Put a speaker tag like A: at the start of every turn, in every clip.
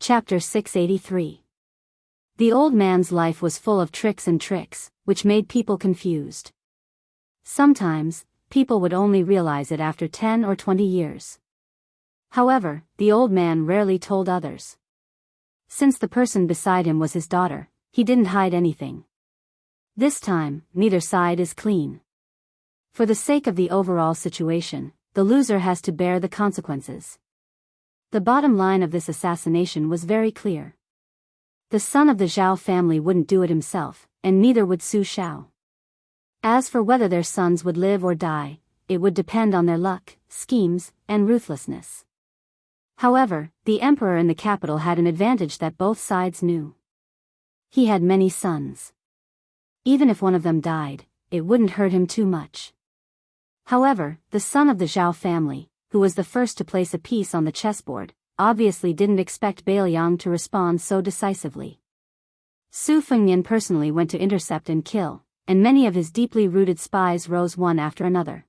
A: Chapter 683. The old man's life was full of tricks, which made people confused. Sometimes, people would only realize it after 10 or 20 years. However, the old man rarely told others. Since the person beside him was his daughter, he didn't hide anything. This time, neither side is clean. For the sake of the overall situation, the loser has to bear the consequences. The bottom line of this assassination was very clear. The son of the Zhao family wouldn't do it himself, and neither would Su Xiao. As for whether their sons would live or die, it would depend on their luck, schemes, and ruthlessness. However, the emperor in the capital had an advantage that both sides knew. He had many sons. Even if one of them died, it wouldn't hurt him too much. However, the son of the Zhao family, who was the first to place a piece on the chessboard, obviously didn't expect Bailiang to respond so decisively. Su Fengnian personally went to intercept and kill, and many of his deeply rooted spies rose one after another.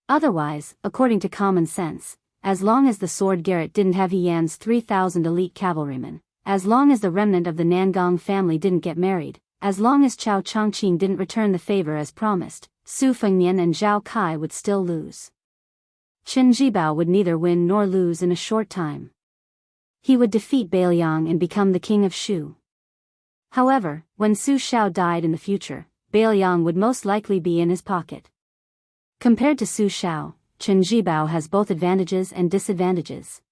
A: Otherwise, according to common sense, as long as the sword garret didn't have He Yan's 3,000 elite cavalrymen, as long as the remnant of the Nangong family didn't get married, as long as Chao Chongqing didn't return the favor as promised, Su Fengnian and Zhao Kai would still lose. Qin Jibao would neither win nor lose in a short time. He would defeat Bailiang and become the king of Shu. However, when Su Xiao died in the future, Bailiang would most likely be in his pocket. Compared to Su Xiao, Qin Jibao has both advantages and disadvantages.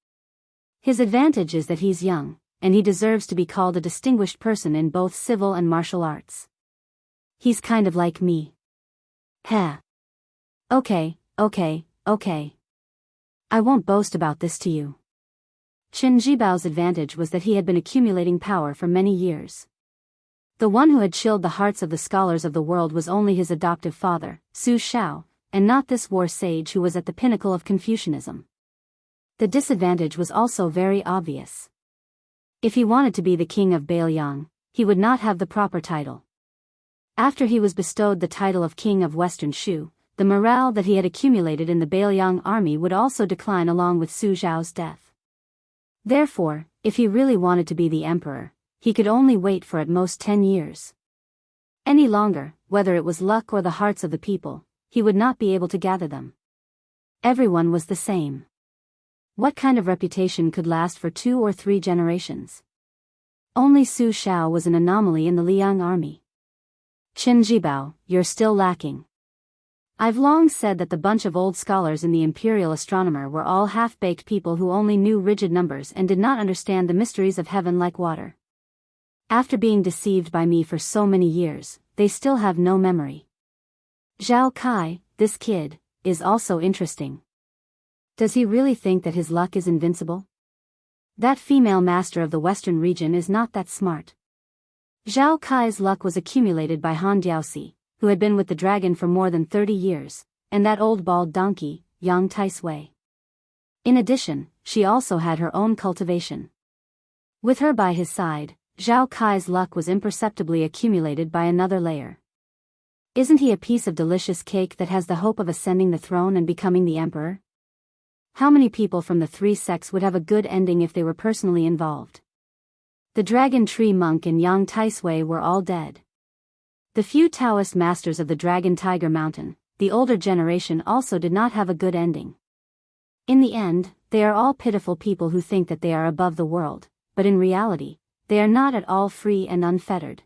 A: His advantage is that he's young, and he deserves to be called a distinguished person in both civil and martial arts. He's kind of like me. Heh. Okay. I won't boast about this to you. Qin Jibao's advantage was that he had been accumulating power for many years. The one who had chilled the hearts of the scholars of the world was only his adoptive father, Su Xiao, and not this war sage who was at the pinnacle of Confucianism. The disadvantage was also very obvious. If he wanted to be the king of Bailiang, he would not have the proper title. After he was bestowed the title of king of Western Shu, the morale that he had accumulated in the Bailiang army would also decline along with Su Xiao's death. Therefore, if he really wanted to be the emperor, he could only wait for at most 10 years. Any longer, whether it was luck or the hearts of the people, he would not be able to gather them. Everyone was the same. What kind of reputation could last for 2 or 3 generations? Only Su Xiao was an anomaly in the Liang army. Qin Jibao, you're still lacking. I've long said that the bunch of old scholars in the Imperial Astronomer were all half-baked people who only knew rigid numbers and did not understand the mysteries of heaven like water. After being deceived by me for so many years, they still have no memory. Zhao Kai, this kid, is also interesting. Does he really think that his luck is invincible? That female master of the Western region is not that smart. Zhao Kai's luck was accumulated by Han Diaosi, who had been with the dragon for more than 30 years, and that old bald donkey, Yang Taisui. In addition, she also had her own cultivation. With her by his side, Zhao Kai's luck was imperceptibly accumulated by another layer. Isn't he a piece of delicious cake that has the hope of ascending the throne and becoming the emperor? How many people from the 3 sects would have a good ending if they were personally involved? The Dragon Tree Monk and Yang Taisui were all dead. The few Taoist masters of the Dragon Tiger Mountain, the older generation, also did not have a good ending. In the end, they are all pitiful people who think that they are above the world, but in reality, they are not at all free and unfettered.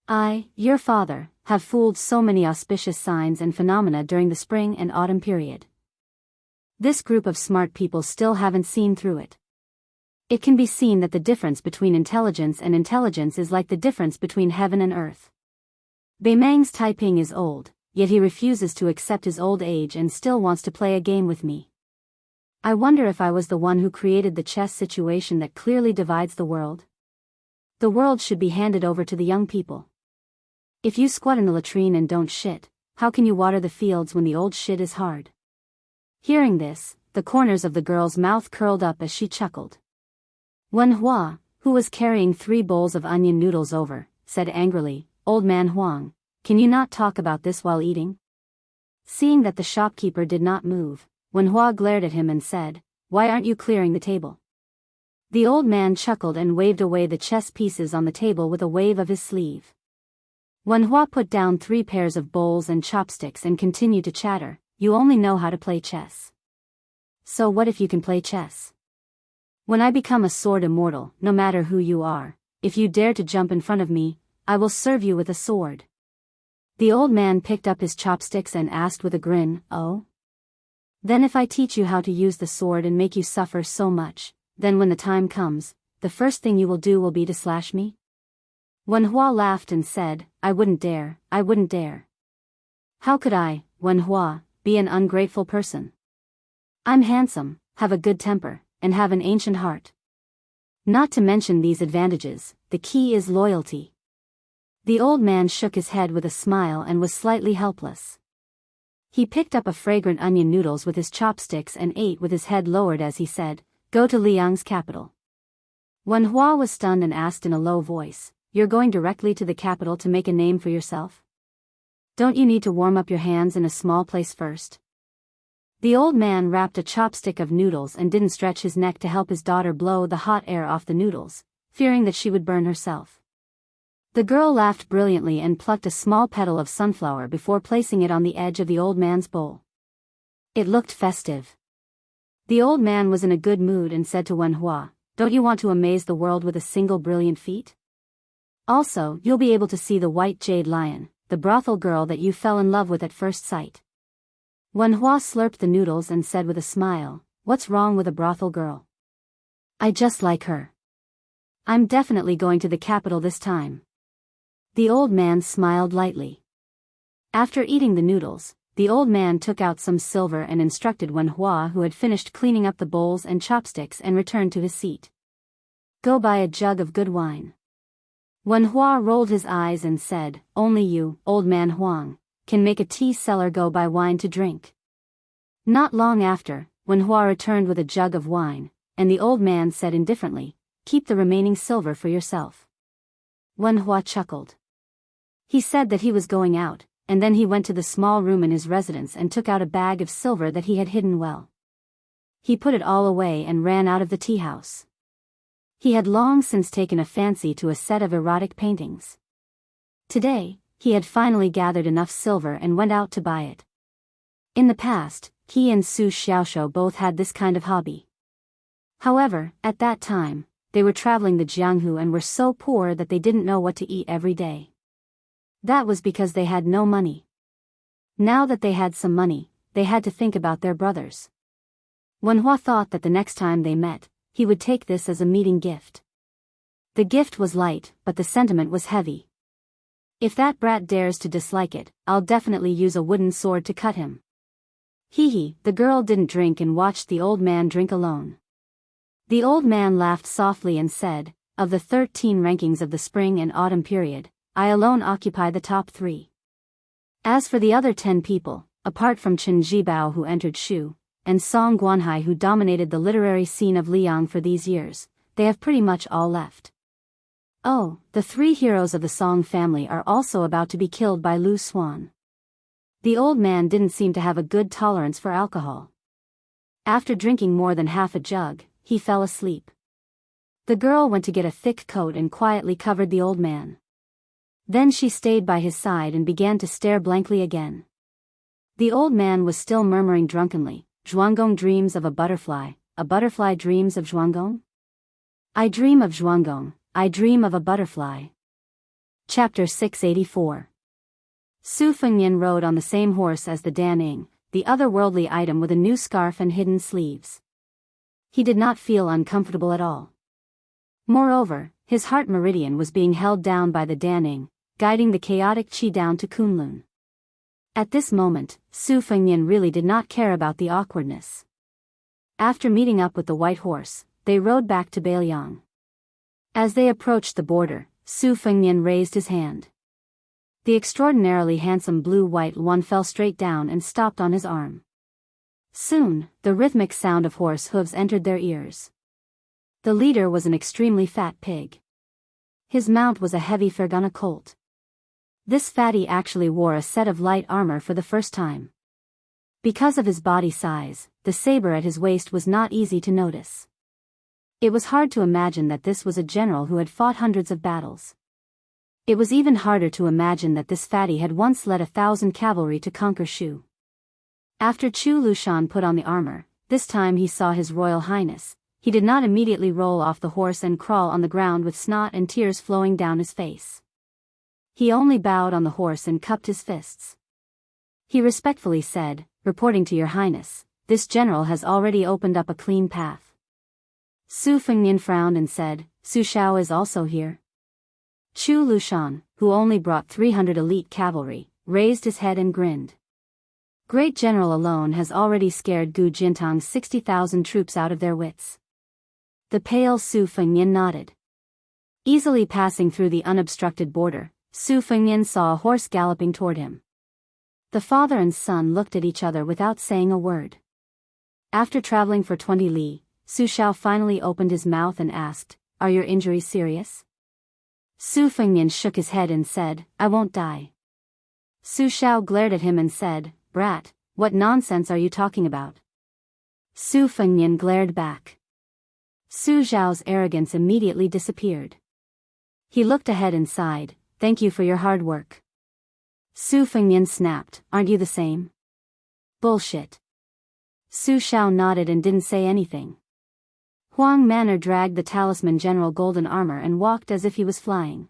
A: I, your father, have fooled so many auspicious signs and phenomena during the spring and autumn period. This group of smart people still haven't seen through it. It can be seen that the difference between intelligence and intelligence is like the difference between heaven and earth. Beimang's Taiping is old, yet he refuses to accept his old age and still wants to play a game with me. I wonder if I was the one who created the chess situation that clearly divides the world. The world should be handed over to the young people. If you squat in the latrine and don't shit, how can you water the fields when the old shit is hard? Hearing this, the corners of the girl's mouth curled up as she chuckled. Wen Hua, who was carrying 3 bowls of onion noodles over, said angrily, "Old man Huang, can you not talk about this while eating?" Seeing that the shopkeeper did not move, Wen Hua glared at him and said, "Why aren't you clearing the table?" The old man chuckled and waved away the chess pieces on the table with a wave of his sleeve. Wen Hua put down 3 pairs of bowls and chopsticks and continued to chatter, "You only know how to play chess. So what if you can play chess? When I become a sword immortal, no matter who you are, if you dare to jump in front of me, I will serve you with a sword." The old man picked up his chopsticks and asked with a grin, "Oh? Then if I teach you how to use the sword and make you suffer so much, then when the time comes, the first thing you will do will be to slash me?" Wen Hua laughed and said, I wouldn't dare. How could I, Wen Hua, be an ungrateful person? I'm handsome, have a good temper, and have an ancient heart. Not to mention these advantages, the key is loyalty. The old man shook his head with a smile and was slightly helpless. He picked up a fragrant onion noodles with his chopsticks and ate with his head lowered as he said, "Go to Liang's capital." Wen Hua was stunned and asked in a low voice, "You're going directly to the capital to make a name for yourself? Don't you need to warm up your hands in a small place first?" The old man wrapped a chopstick of noodles and didn't stretch his neck to help his daughter blow the hot air off the noodles, fearing that she would burn herself. The girl laughed brilliantly and plucked a small petal of sunflower before placing it on the edge of the old man's bowl. It looked festive. The old man was in a good mood and said to Wen Hua, "Don't you want to amaze the world with a single brilliant feat? Also, you'll be able to see the white jade lion, the brothel girl that you fell in love with at first sight." Wen Hua slurped the noodles and said with a smile, "What's wrong with a brothel girl? I just like her. I'm definitely going to the capital this time." The old man smiled lightly. After eating the noodles, the old man took out some silver and instructed Wen Hua, who had finished cleaning up the bowls and chopsticks, and returned to his seat. "Go buy a jug of good wine." Wen Hua rolled his eyes and said, "Only you, old man Huang, can make a tea seller go buy wine to drink." Not long after, Wen Hua returned with a jug of wine, and the old man said indifferently, "Keep the remaining silver for yourself." Wen Hua chuckled. He said that he was going out, and then he went to the small room in his residence and took out a bag of silver that he had hidden well. He put it all away and ran out of the tea house. He had long since taken a fancy to a set of erotic paintings. Today, he had finally gathered enough silver and went out to buy it. In the past, he and Su Xiaoxiao both had this kind of hobby. However, at that time, they were traveling the Jianghu and were so poor that they didn't know what to eat every day. That was because they had no money. Now that they had some money, they had to think about their brothers. Wen Hua thought that the next time they met, he would take this as a meeting gift. The gift was light, but the sentiment was heavy. If that brat dares to dislike it, I'll definitely use a wooden sword to cut him. Hee. The girl didn't drink and watched the old man drink alone. The old man laughed softly and said, "Of the 13 rankings of the spring and autumn period, I alone occupy the top 3. As for the other 10 people, apart from Chen Jibao who entered Shu, and Song Guanhai who dominated the literary scene of Liang for these years, they have pretty much all left. Oh, the 3 heroes of the Song family are also about to be killed by Lu Swan." The old man didn't seem to have a good tolerance for alcohol. After drinking more than half a jug, he fell asleep. The girl went to get a thick coat and quietly covered the old man. Then she stayed by his side and began to stare blankly again. The old man was still murmuring drunkenly, "Zhuanggong dreams of a butterfly dreams of Zhuanggong? I dream of Zhuanggong, I dream of a butterfly." Chapter 684. Su Fengnian rode on the same horse as the Daning, the otherworldly item with a new scarf and hidden sleeves. He did not feel uncomfortable at all. Moreover, his heart meridian was being held down by the Daning, guiding the chaotic qi down to Kunlun. At this moment, Su Fengnian really did not care about the awkwardness. After meeting up with the white horse, they rode back to Beiliang. As they approached the border, Su Fengnian raised his hand. The extraordinarily handsome blue-white one fell straight down and stopped on his arm. Soon, the rhythmic sound of horse hooves entered their ears. The leader was an extremely fat pig. His mount was a heavy Fergana colt. This fatty actually wore a set of light armor for the first time. Because of his body size, the saber at his waist was not easy to notice. It was hard to imagine that this was a general who had fought hundreds of battles. It was even harder to imagine that this fatty had once led 1,000 cavalry to conquer Shu. After Chu Lushan put on the armor, this time he saw His Royal Highness. He did not immediately roll off the horse and crawl on the ground with snot and tears flowing down his face. He only bowed on the horse and cupped his fists. He respectfully said, "Reporting to your highness, this general has already opened up a clean path." Su Fengnian frowned and said, "Su Shao is also here?" Chu Lushan, who only brought 300 elite cavalry, raised his head and grinned. Great general alone has already scared Gu Jintang's 60,000 troops out of their wits. The pale Su Fengnian nodded. Easily passing through the unobstructed border, Su Fengnian saw a horse galloping toward him. The father and son looked at each other without saying a word. After traveling for 20 li, Su Shao finally opened his mouth and asked, "Are your injuries serious?" Su Fengnian shook his head and said, "I won't die." Su Shao glared at him and said, "Brat, what nonsense are you talking about?" Su Fengnian glared back. Su Zhao's arrogance immediately disappeared. He looked ahead and sighed, "Thank you for your hard work." Su Fengnian snapped, "Aren't you the same?" "Bullshit." Su Shao nodded and didn't say anything. Huang Manor dragged the talisman general golden armor and walked as if he was flying.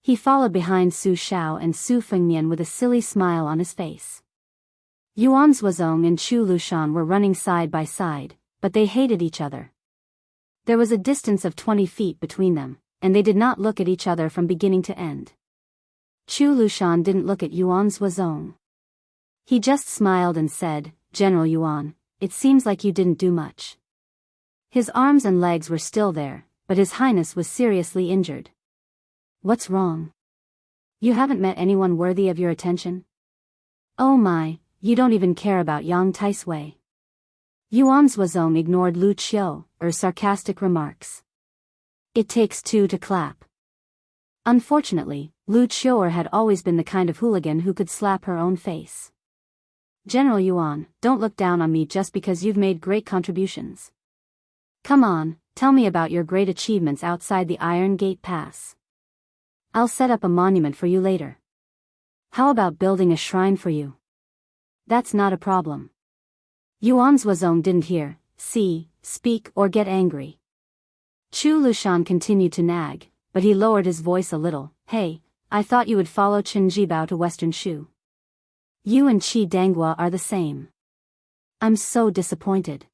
A: He followed behind Su Shao and Su Fengnian with a silly smile on his face. Yuan Zuozong and Chu Lushan were running side by side, but they hated each other. There was a distance of 20 feet between them, and they did not look at each other from beginning to end. Chu Lushan didn't look at Yuan Zuozong. He just smiled and said, "General Yuan, it seems like you didn't do much." His arms and legs were still there, but His Highness was seriously injured. "What's wrong? You haven't met anyone worthy of your attention? Oh my, you don't even care about Yang Taisui." Yuan Zuozong ignored Lu Qiu, sarcastic remarks. "It takes two to clap." Unfortunately, Lu Qiu had always been the kind of hooligan who could slap her own face. "General Yuan, don't look down on me just because you've made great contributions. Come on, tell me about your great achievements outside the Iron Gate Pass. I'll set up a monument for you later. How about building a shrine for you?" "That's not a problem." Yuan Zuozong didn't hear, see, speak or get angry. Chu Lushan continued to nag, but he lowered his voice a little. "Hey, I thought you would follow Qin Jibao to Western Shu. You and Qi Danghua are the same. I'm so disappointed.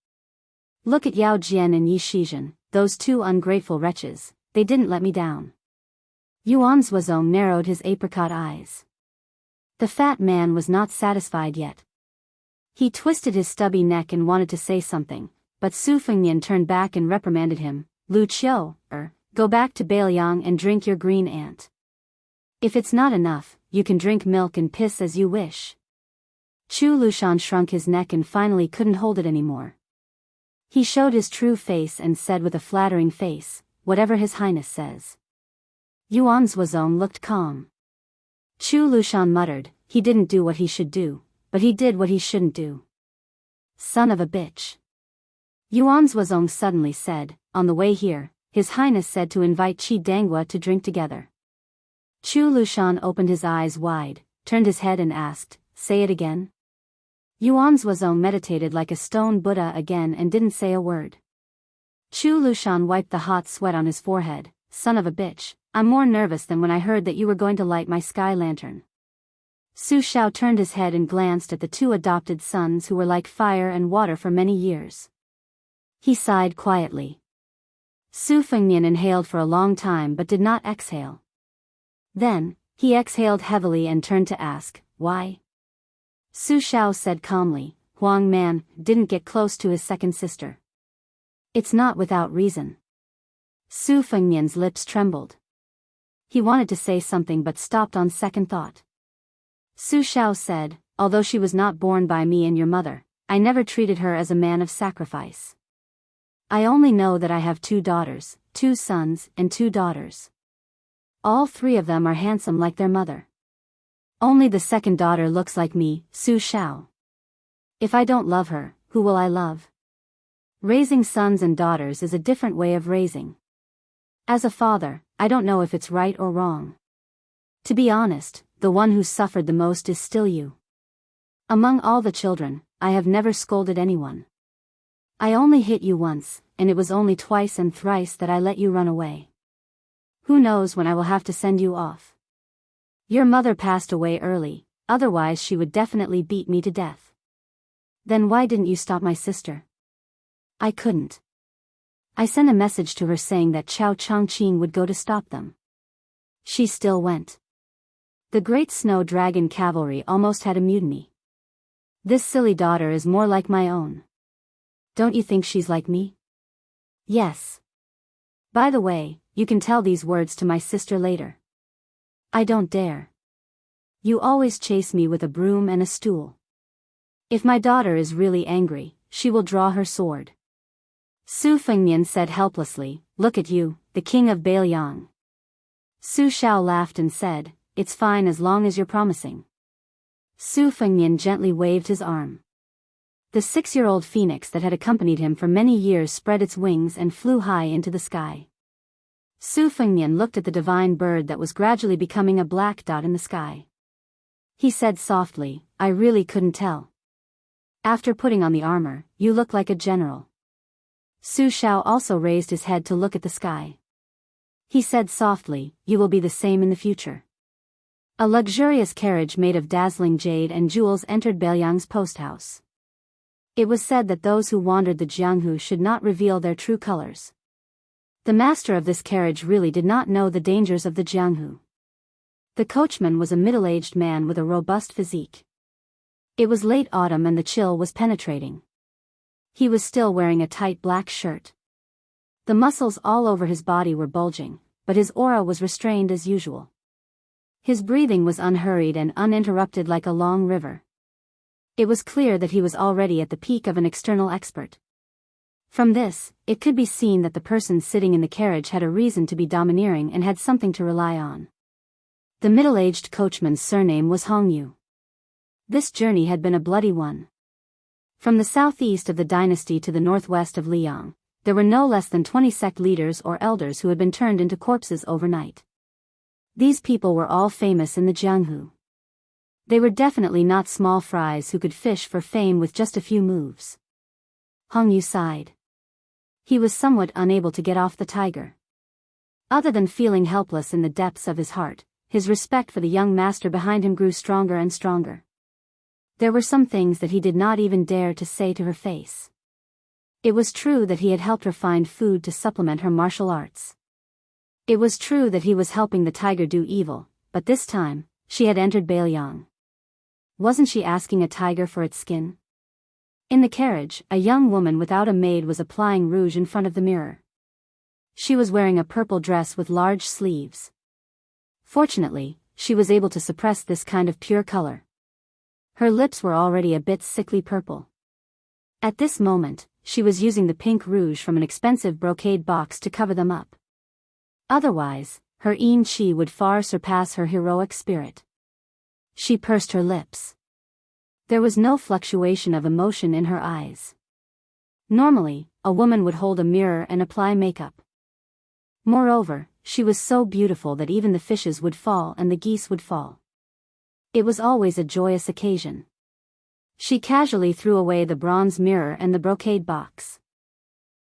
A: Look at Yao Jian and Yi Shizhen, those two ungrateful wretches, they didn't let me down." Yuan Zuozong narrowed his apricot eyes. The fat man was not satisfied yet. He twisted his stubby neck and wanted to say something, but Su Fengnian turned back and reprimanded him. "Lu Qiu, go back to Beiliang and drink your green ant. If it's not enough, you can drink milk and piss as you wish." Chu Lushan shrunk his neck and finally couldn't hold it anymore. He showed his true face and said with a flattering face, "Whatever His Highness says." Yuan Zuozong looked calm. Chu Lushan muttered, "He didn't do what he should do, but he did what he shouldn't do. Son of a bitch." Yuan Zuozong suddenly said, "On the way here, His Highness said to invite Qi Danghua to drink together." Chu Lushan opened his eyes wide, turned his head and asked, "Say it again?" Yuan Zuozong meditated like a stone Buddha again and didn't say a word. Chu Lushan wiped the hot sweat on his forehead. "Son of a bitch, I'm more nervous than when I heard that you were going to light my sky lantern." Su Shao turned his head and glanced at the two adopted sons who were like fire and water for many years. He sighed quietly. Su Fengnian inhaled for a long time but did not exhale. Then, he exhaled heavily and turned to ask, "Why?" Su Shao said calmly, "Huang Man didn't get close to his second sister." "It's not without reason." Su Fengnian's lips trembled. He wanted to say something but stopped on second thought. Su Shao said, "Although she was not born by me and your mother, I never treated her as a man of sacrifice. I only know that I have 2 daughters, 2 sons, and 2 daughters. All 3 of them are handsome like their mother. Only the second daughter looks like me, Su Shao. If I don't love her, who will I love? Raising sons and daughters is a different way of raising. As a father, I don't know if it's right or wrong. To be honest, the one who suffered the most is still you. Among all the children, I have never scolded anyone. I only hit you once, and it was only twice and thrice that I let you run away. Who knows when I will have to send you off? Your mother passed away early, otherwise she would definitely beat me to death. Then why didn't you stop my sister? I couldn't. I sent a message to her saying that Chao Changqing would go to stop them. She still went. The great snow dragon cavalry almost had a mutiny. This silly daughter is more like my own. Don't you think she's like me? Yes. By the way, you can tell these words to my sister later. I don't dare. You always chase me with a broom and a stool. If my daughter is really angry, she will draw her sword. Su Fengnian said helplessly, look at you, the king of Bailiang. Su Shao laughed and said, it's fine as long as you're promising. Su Fengnian gently waved his arm. The 6-year-old phoenix that had accompanied him for many years spread its wings and flew high into the sky. Su Fengnian looked at the divine bird that was gradually becoming a black dot in the sky. He said softly, I really couldn't tell. After putting on the armor, you look like a general. Su Shao also raised his head to look at the sky. He said softly, you will be the same in the future. A luxurious carriage made of dazzling jade and jewels entered Bailiang's post house. It was said that those who wandered the Jianghu should not reveal their true colors. The master of this carriage really did not know the dangers of the Jianghu. The coachman was a middle-aged man with a robust physique. It was late autumn and the chill was penetrating. He was still wearing a tight black shirt. The muscles all over his body were bulging, but his aura was restrained as usual. His breathing was unhurried and uninterrupted like a long river. It was clear that he was already at the peak of an external expert. From this, it could be seen that the person sitting in the carriage had a reason to be domineering and had something to rely on. The middle-aged coachman's surname was Hongyu. This journey had been a bloody one. From the southeast of the dynasty to the northwest of Liang, there were no less than 20 sect leaders or elders who had been turned into corpses overnight. These people were all famous in the Jianghu. They were definitely not small fries who could fish for fame with just a few moves. Hongyu sighed. He was somewhat unable to get off the tiger. Other than feeling helpless in the depths of his heart, his respect for the young master behind him grew stronger and stronger. There were some things that he did not even dare to say to her face. It was true that he had helped her find food to supplement her martial arts. It was true that he was helping the tiger do evil, but this time, she had entered Bailiang. Wasn't she asking a tiger for its skin? In the carriage, a young woman without a maid was applying rouge in front of the mirror. She was wearing a purple dress with large sleeves. Fortunately, she was able to suppress this kind of pure color. Her lips were already a bit sickly purple. At this moment, she was using the pink rouge from an expensive brocade box to cover them up. Otherwise, her yin qi would far surpass her heroic spirit. She pursed her lips. There was no fluctuation of emotion in her eyes. Normally, a woman would hold a mirror and apply makeup. Moreover, she was so beautiful that even the fishes would fall and the geese would fall. It was always a joyous occasion. She casually threw away the bronze mirror and the brocade box.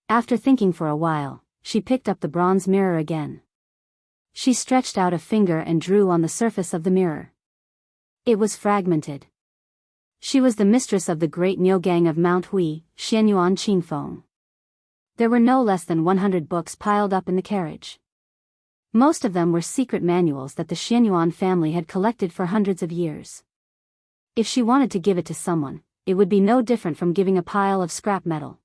A: After thinking for a while, she picked up the bronze mirror again. She stretched out a finger and drew on the surface of the mirror. It was fragmented. She was the mistress of the great Nyogang of Mount Hui, Xianyuan Qingfeng. There were no less than 100 books piled up in the carriage. Most of them were secret manuals that the Xianyuan family had collected for hundreds of years. If she wanted to give it to someone, it would be no different from giving a pile of scrap metal.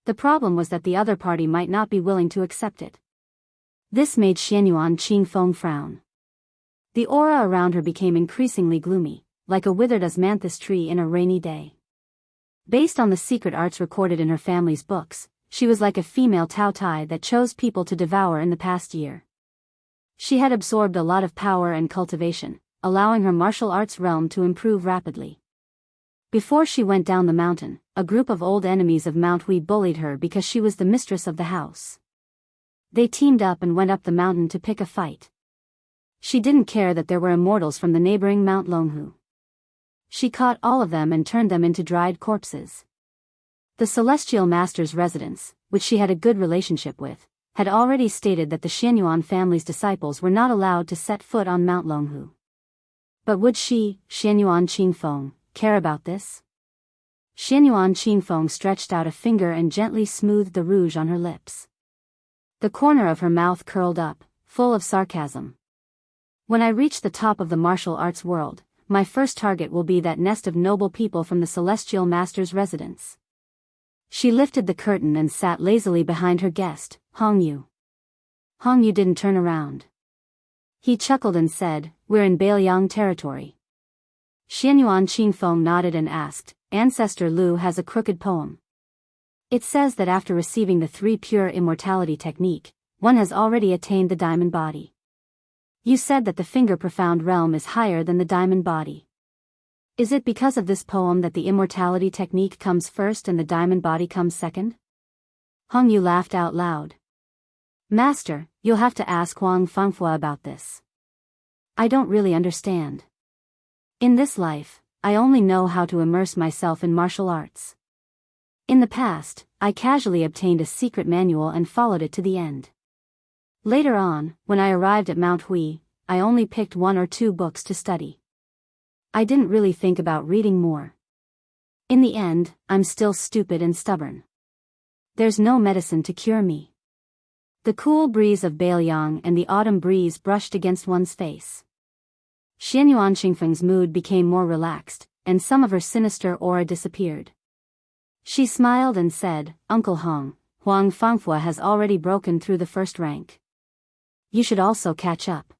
A: The problem was that the other party might not be willing to accept it. This made Xianyuan Qingfeng frown. The aura around her became increasingly gloomy, like a withered osmanthus tree in a rainy day. Based on the secret arts recorded in her family's books, she was like a female Tao Tai that chose people to devour in the past year. She had absorbed a lot of power and cultivation, allowing her martial arts realm to improve rapidly. Before she went down the mountain, a group of old enemies of Mount Hui bullied her because she was the mistress of the house. They teamed up and went up the mountain to pick a fight. She didn't care that there were immortals from the neighboring Mount Longhu. She caught all of them and turned them into dried corpses. The Celestial Master's residence, which she had a good relationship with, had already stated that the Xianyuan family's disciples were not allowed to set foot on Mount Longhu. But would she, Xianyuan Qingfeng, care about this? Xianyuan Qingfeng stretched out a finger and gently smoothed the rouge on her lips. The corner of her mouth curled up, full of sarcasm. When I reach the top of the martial arts world, my first target will be that nest of noble people from the Celestial Master's residence. She lifted the curtain and sat lazily behind her guest, Hong Yu. Hong Yu didn't turn around. He chuckled and said, "We're in Bailiang territory." Xianyuan Qingfeng nodded and asked, "Ancestor Lu has a crooked poem. It says that after receiving the 3 pure immortality technique, one has already attained the diamond body. You said that the finger profound realm is higher than the diamond body. Is it because of this poem that the immortality technique comes first and the diamond body comes second?" Hong Yu laughed out loud. "Master, you'll have to ask Huang Fangfua about this. I don't really understand. In this life, I only know how to immerse myself in martial arts. In the past, I casually obtained a secret manual and followed it to the end. Later on, when I arrived at Mount Hui, I only picked 1 or 2 books to study. I didn't really think about reading more. In the end, I'm still stupid and stubborn. There's no medicine to cure me." The cool breeze of Bailiang and the autumn breeze brushed against one's face. Xianyuan Qingfeng's mood became more relaxed, and some of her sinister aura disappeared. She smiled and said, "Uncle Hong, Huang Fangfua has already broken through the first rank. You should also catch up.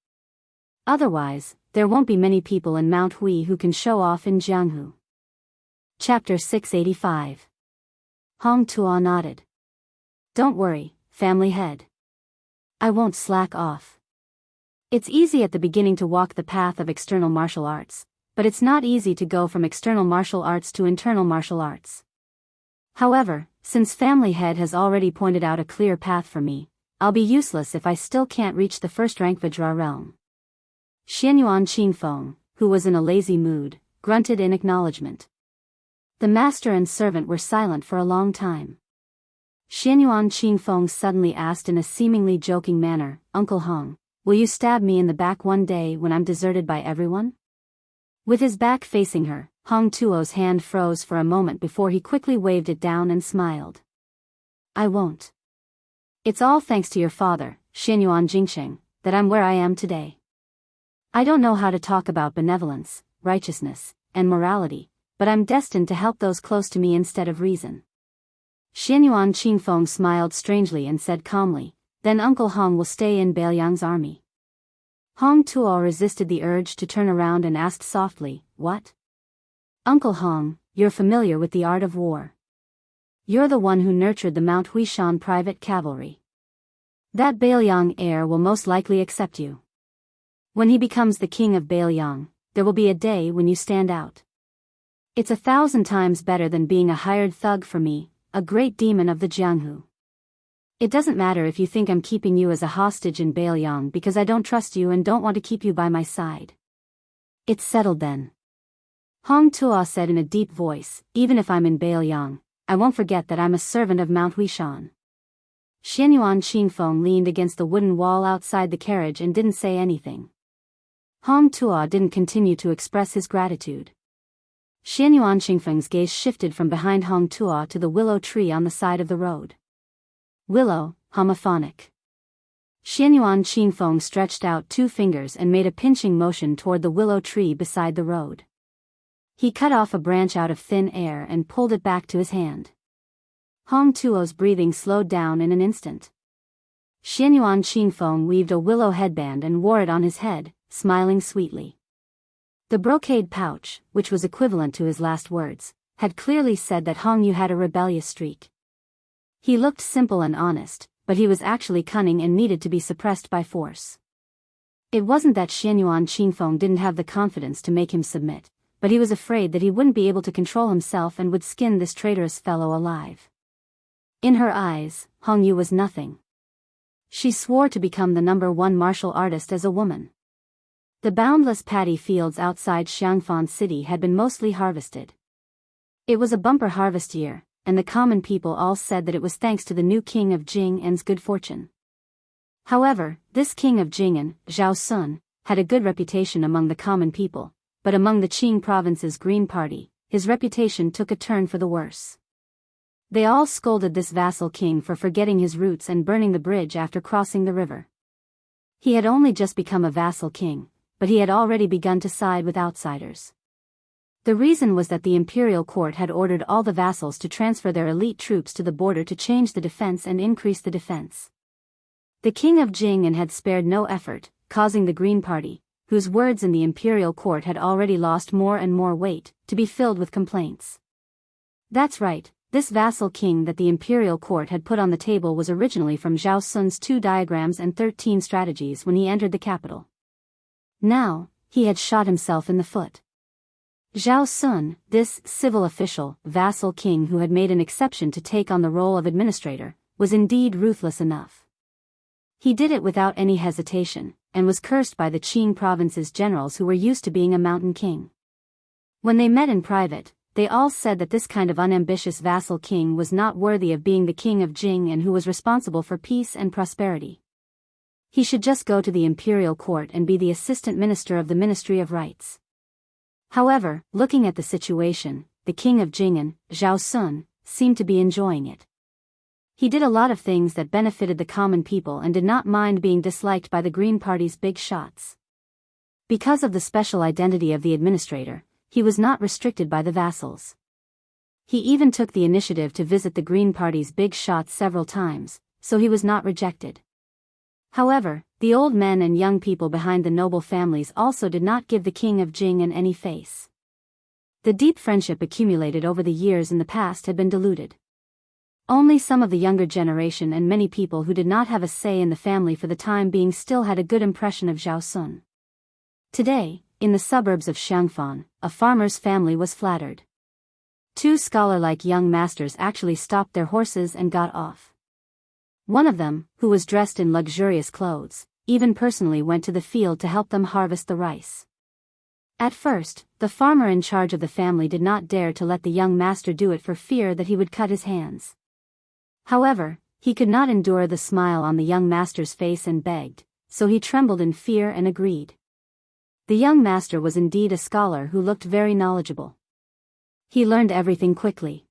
A: Otherwise, there won't be many people in Mount Hui who can show off in Jianghu." Chapter 685. Hong Tuo nodded. "Don't worry, family head. I won't slack off. It's easy at the beginning to walk the path of external martial arts, but it's not easy to go from external martial arts to internal martial arts. However, since family head has already pointed out a clear path for me, I'll be useless if I still can't reach the first rank Vajra realm." Xianyuan Qingfeng, who was in a lazy mood, grunted in acknowledgement. The master and servant were silent for a long time. Xianyuan Qingfeng suddenly asked in a seemingly joking manner, "Uncle Hong, will you stab me in the back one day when I'm deserted by everyone?" With his back facing her, Hong Tuo's hand froze for a moment before he quickly waved it down and smiled. "I won't. It's all thanks to your father, Xianyuan Jingsheng, that I'm where I am today. I don't know how to talk about benevolence, righteousness, and morality, but I'm destined to help those close to me instead of reason." Xianyuan Qingfeng smiled strangely and said calmly, "Then Uncle Hong will stay in Bailiang's army." Hong Tuo resisted the urge to turn around and asked softly, "What?" "Uncle Hong, you're familiar with the art of war. You're the one who nurtured the Mount Huishan private cavalry. That Bailiang heir will most likely accept you. When he becomes the king of Bailiang, there will be a day when you stand out. It's 1,000 times better than being a hired thug for me, a great demon of the Jianghu. It doesn't matter if you think I'm keeping you as a hostage in Bailiang because I don't trust you and don't want to keep you by my side. It's settled then." Hong Tuo said in a deep voice, "Even if I'm in Bailiang, I won't forget that I'm a servant of Mount Huishan." Xianyuan Qingfeng leaned against the wooden wall outside the carriage and didn't say anything. Hong Tuo didn't continue to express his gratitude. Xianyuan Qingfeng's gaze shifted from behind Hong Tuo to the willow tree on the side of the road. Willow, homophonic. Xianyuan Qingfeng stretched out 2 fingers and made a pinching motion toward the willow tree beside the road. He cut off a branch out of thin air and pulled it back to his hand. Hong Tuo's breathing slowed down in an instant. Xianyuan Qingfeng weaved a willow headband and wore it on his head, smiling sweetly. The brocade pouch, which was equivalent to his last words, had clearly said that Hong Yu had a rebellious streak. He looked simple and honest, but he was actually cunning and needed to be suppressed by force. It wasn't that Xianyuan Qingfeng didn't have the confidence to make him submit, but he was afraid that he wouldn't be able to control himself and would skin this traitorous fellow alive. In her eyes, Hong Yu was nothing. She swore to become the #1 martial artist as a woman. The boundless paddy fields outside Xiangfan City had been mostly harvested. It was a bumper harvest year, and the common people all said that it was thanks to the new king of Jing'an's good fortune. However, this king of Jing'an, Zhao Sun, had a good reputation among the common people, but among the Qing province's Green Party, his reputation took a turn for the worse. They all scolded this vassal king for forgetting his roots and burning the bridge after crossing the river. He had only just become a vassal king, but he had already begun to side with outsiders. The reason was that the imperial court had ordered all the vassals to transfer their elite troops to the border to change the defense and increase the defense. The king of Jing'an had spared no effort, causing the Green Party, whose words in the imperial court had already lost more and more weight, to be filled with complaints. That's right, this vassal king that the imperial court had put on the table was originally from Zhao Sun's 2 diagrams and 13 strategies when he entered the capital. Now, he had shot himself in the foot. Zhao Sun, this civil official, vassal king who had made an exception to take on the role of administrator, was indeed ruthless enough. He did it without any hesitation, and was cursed by the Qing province's generals who were used to being a mountain king. When they met in private, they all said that this kind of unambitious vassal king was not worthy of being the king of Jing and who was responsible for peace and prosperity. He should just go to the imperial court and be the assistant minister of the Ministry of Rights. However, looking at the situation, the king of Jing'an, Zhao Sun, seemed to be enjoying it. He did a lot of things that benefited the common people and did not mind being disliked by the Green Party's big shots. Because of the special identity of the administrator, he was not restricted by the vassals. He even took the initiative to visit the Green Party's big shots several times, so he was not rejected. However, the old men and young people behind the noble families also did not give the king of Jing'an any face. The deep friendship accumulated over the years in the past had been diluted. Only some of the younger generation and many people who did not have a say in the family for the time being still had a good impression of Zhao Sun. Today, in the suburbs of Xiangfan, a farmer's family was flattered. 2 scholar-like young masters actually stopped their horses and got off. One of them, who was dressed in luxurious clothes, even personally went to the field to help them harvest the rice. At first, the farmer in charge of the family did not dare to let the young master do it for fear that he would cut his hands. However, he could not endure the smile on the young master's face and begged, so he trembled in fear and agreed. The young master was indeed a scholar who looked very knowledgeable. He learned everything quickly.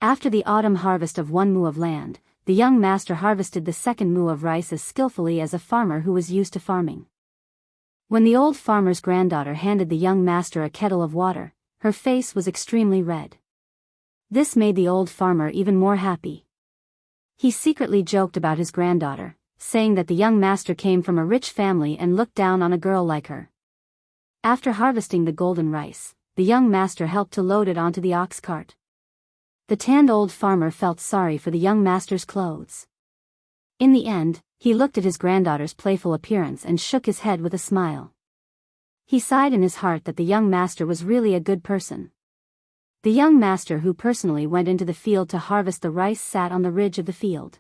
A: After the autumn harvest of 1 mu of land, the young master harvested the 2nd mu of rice as skillfully as a farmer who was used to farming. When the old farmer's granddaughter handed the young master a kettle of water, her face was extremely red. This made the old farmer even more happy. He secretly joked about his granddaughter, saying that the young master came from a rich family and looked down on a girl like her. After harvesting the golden rice, the young master helped to load it onto the ox cart. The tanned old farmer felt sorry for the young master's clothes. In the end, he looked at his granddaughter's playful appearance and shook his head with a smile. He sighed in his heart that the young master was really a good person. The young master who personally went into the field to harvest the rice sat on the ridge of the field.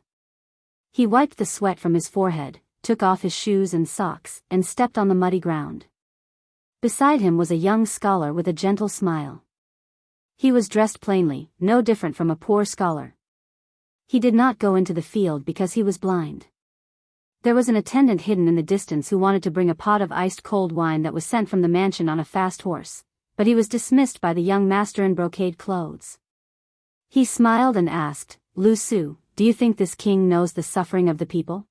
A: He wiped the sweat from his forehead, took off his shoes and socks, and stepped on the muddy ground. Beside him was a young scholar with a gentle smile. He was dressed plainly, no different from a poor scholar. He did not go into the field because he was blind. There was an attendant hidden in the distance who wanted to bring a pot of iced cold wine that was sent from the mansion on a fast horse, but he was dismissed by the young master in brocade clothes. He smiled and asked, "Lu Su, do you think this king knows the suffering of the people?"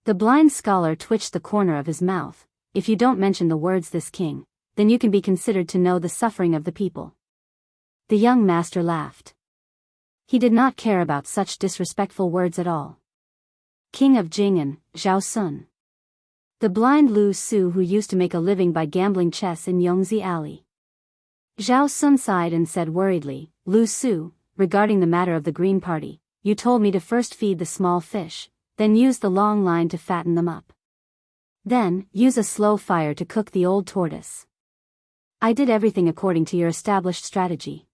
A: The blind scholar twitched the corner of his mouth. "If you don't mention the words 'this king,' then you can be considered to know the suffering of the people." The young master laughed. He did not care about such disrespectful words at all. King of Jing'an, Zhao Sun. The blind Lu Su who used to make a living by gambling chess in Yongzi Alley. Zhao Sun sighed and said worriedly, "Lu Su, regarding the matter of the Green Party, you told me to first feed the small fish, then use the long line to fatten them up. Then, use a slow fire to cook the old tortoise. I did everything according to your established strategy.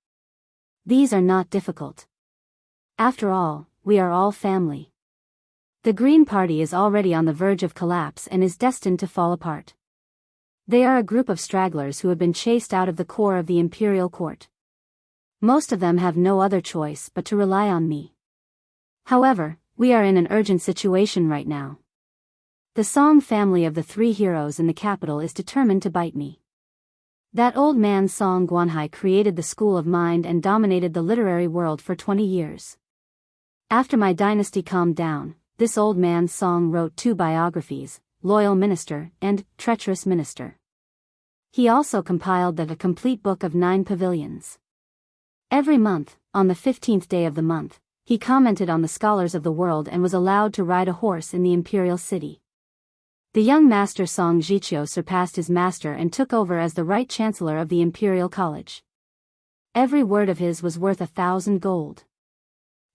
A: These are not difficult. After all, we are all family. The Green Party is already on the verge of collapse and is destined to fall apart. They are a group of stragglers who have been chased out of the core of the imperial court. Most of them have no other choice but to rely on me. However, we are in an urgent situation right now. The Song family of the three heroes in the capital is determined to bite me. That old man Song Guanhai created the school of mind and dominated the literary world for 20 years. After my dynasty calmed down, this old man Song wrote 2 biographies, Loyal Minister and Treacherous Minister. He also compiled a complete book of 9 pavilions. Every month, on the 15th day of the month, he commented on the scholars of the world and was allowed to ride a horse in the imperial city. The young master Song Jiqiu surpassed his master and took over as the right chancellor of the imperial college. Every word of his was worth 1,000 gold.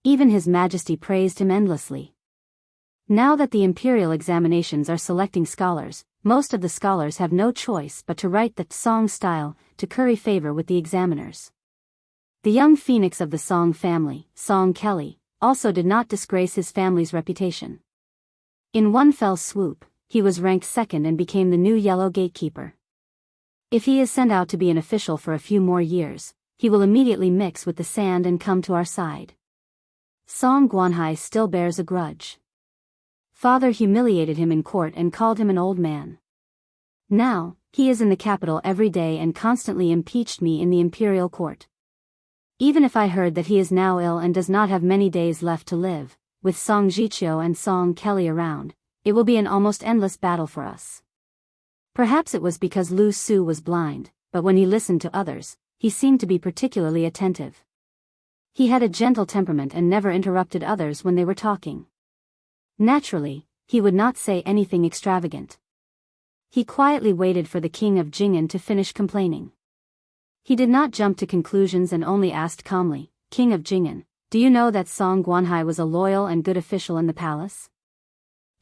A: Even his majesty praised him endlessly. Now that the imperial examinations are selecting scholars, most of the scholars have no choice but to write the Song style to curry favor with the examiners. The young phoenix of the Song family, Song Kelly, also did not disgrace his family's reputation. In one fell swoop, he was ranked 2nd and became the new yellow gatekeeper. If he is sent out to be an official for a few more years, he will immediately mix with the sand and come to our side. Song Guanhai still bears a grudge. Father humiliated him in court and called him an old man. Now, he is in the capital every day and constantly impeached me in the imperial court. Even if I heard that he is now ill and does not have many days left to live, with Song Jiqiu and Song Kelly around, it will be an almost endless battle for us. Perhaps it was because Lu Su was blind, but when he listened to others, he seemed to be particularly attentive. He had a gentle temperament and never interrupted others when they were talking. Naturally, he would not say anything extravagant. He quietly waited for the king of Jianghu to finish complaining. He did not jump to conclusions and only asked calmly, King of Jianghu, do you know that Song Guanhai was a loyal and good official in the palace?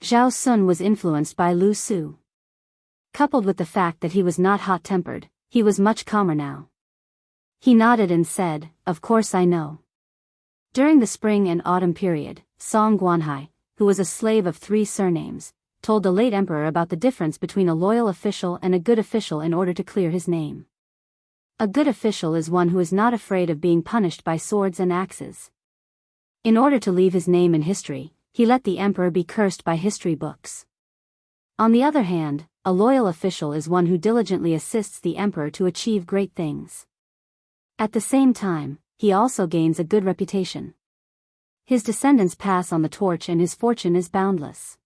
A: Zhao Sun was influenced by Lu Su. Coupled with the fact that he was not hot-tempered, he was much calmer now. He nodded and said, of course I know. During the spring and autumn period, Song Guanhai, who was a slave of 3 surnames, told the late emperor about the difference between a loyal official and a good official in order to clear his name. A good official is one who is not afraid of being punished by swords and axes. In order to leave his name in history, he let the emperor be cursed by history books. On the other hand, a loyal official is one who diligently assists the emperor to achieve great things. At the same time, he also gains a good reputation. His descendants pass on the torch and his fortune is boundless.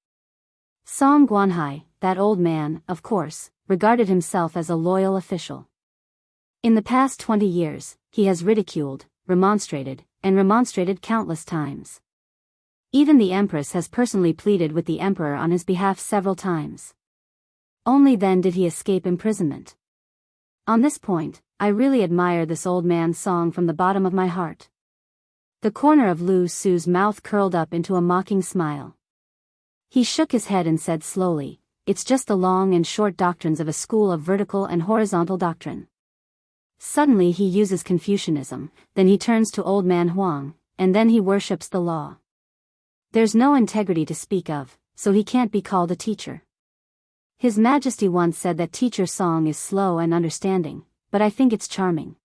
A: Song Guanhai, that old man, of course, regarded himself as a loyal official. In the past 20 years, he has ridiculed, remonstrated, and remonstrated countless times. Even the empress has personally pleaded with the emperor on his behalf several times. Only then did he escape imprisonment. On this point, I really admire this old man Song from the bottom of my heart. The corner of Lu Su's mouth curled up into a mocking smile. He shook his head and said slowly, it's just the long and short doctrines of a school of vertical and horizontal doctrine. Suddenly he uses Confucianism, then he turns to old man Huang, and then he worships the law. There's no integrity to speak of, so he can't be called a teacher. His Majesty once said that teacher Song is slow and understanding, but I think it's charming.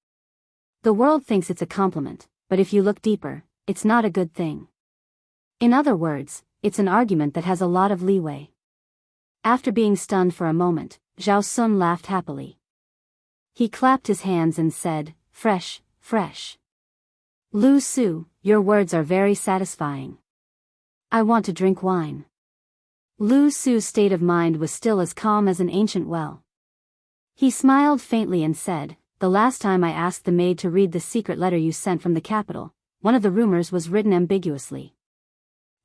A: The world thinks it's a compliment, but if you look deeper, it's not a good thing. In other words, it's an argument that has a lot of leeway. After being stunned for a moment, Zhao Sun laughed happily. He clapped his hands and said, fresh, fresh. Lu Su, your words are very satisfying. I want to drink wine. Lu Su's state of mind was still as calm as an ancient well. He smiled faintly and said, the last time I asked the maid to read the secret letter you sent from the capital, one of the rumors was written ambiguously.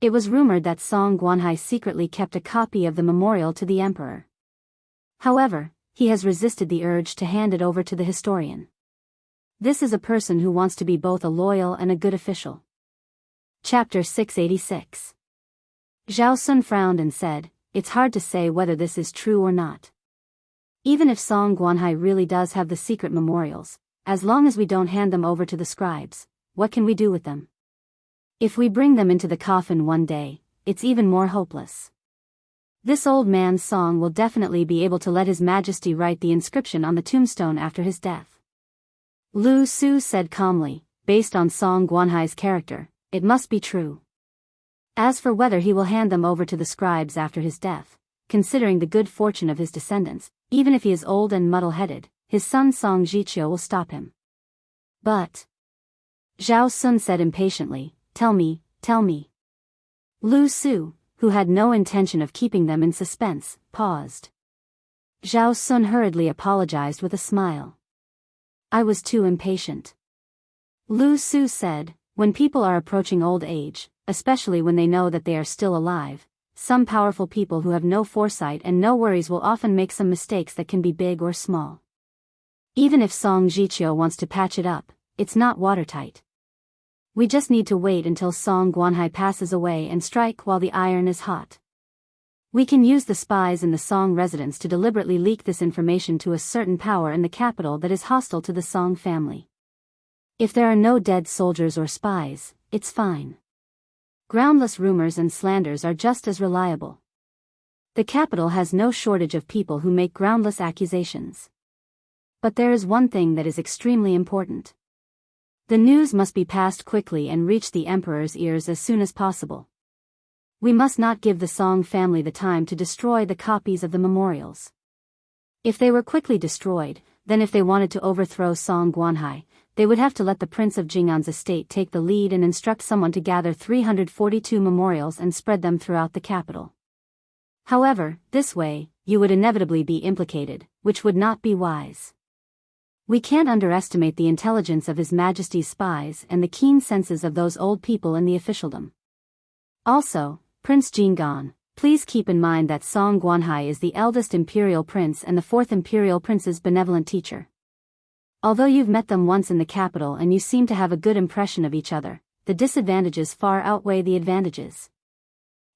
A: It was rumored that Song Guanhai secretly kept a copy of the memorial to the emperor. However, he has resisted the urge to hand it over to the historian. This is a person who wants to be both a loyal and a good official. Chapter 686. Zhao Sun frowned and said, it's hard to say whether this is true or not. Even if Song Guanhai really does have the secret memorials, as long as we don't hand them over to the scribes, what can we do with them? If we bring them into the coffin one day, it's even more hopeless. This old man's song will definitely be able to let His Majesty write the inscription on the tombstone after his death. Lu Su said calmly, based on Song Guanhai's character, it must be true. As for whether he will hand them over to the scribes after his death, considering the good fortune of his descendants, even if he is old and muddle-headed, his son Song Zhiqiu will stop him. But Zhao Sun said impatiently, tell me. Lu Su, who had no intention of keeping them in suspense, paused. Zhao Sun hurriedly apologized with a smile. I was too impatient. Lu Su said, when people are approaching old age, especially when they know that they are still alive, some powerful people who have no foresight and no worries will often make some mistakes that can be big or small. Even if Song Zhiqiu wants to patch it up, it's not watertight. We just need to wait until Song Guanhai passes away and strike while the iron is hot. We can use the spies in the Song residence to deliberately leak this information to a certain power in the capital that is hostile to the Song family. If there are no dead soldiers or spies, it's fine. Groundless rumors and slanders are just as reliable. The capital has no shortage of people who make groundless accusations. But there is one thing that is extremely important. The news must be passed quickly and reach the emperor's ears as soon as possible. We must not give the Song family the time to destroy the copies of the memorials. If they were quickly destroyed, then if they wanted to overthrow Song Guanhai, they would have to let the Prince of Jing'an's estate take the lead and instruct someone to gather 342 memorials and spread them throughout the capital. However, this way, you would inevitably be implicated, which would not be wise. We can't underestimate the intelligence of His Majesty's spies and the keen senses of those old people in the officialdom. Also, Prince Jing'an, please keep in mind that Song Guanhai is the eldest imperial prince and the fourth imperial prince's benevolent teacher. Although you've met them once in the capital and you seem to have a good impression of each other, the disadvantages far outweigh the advantages.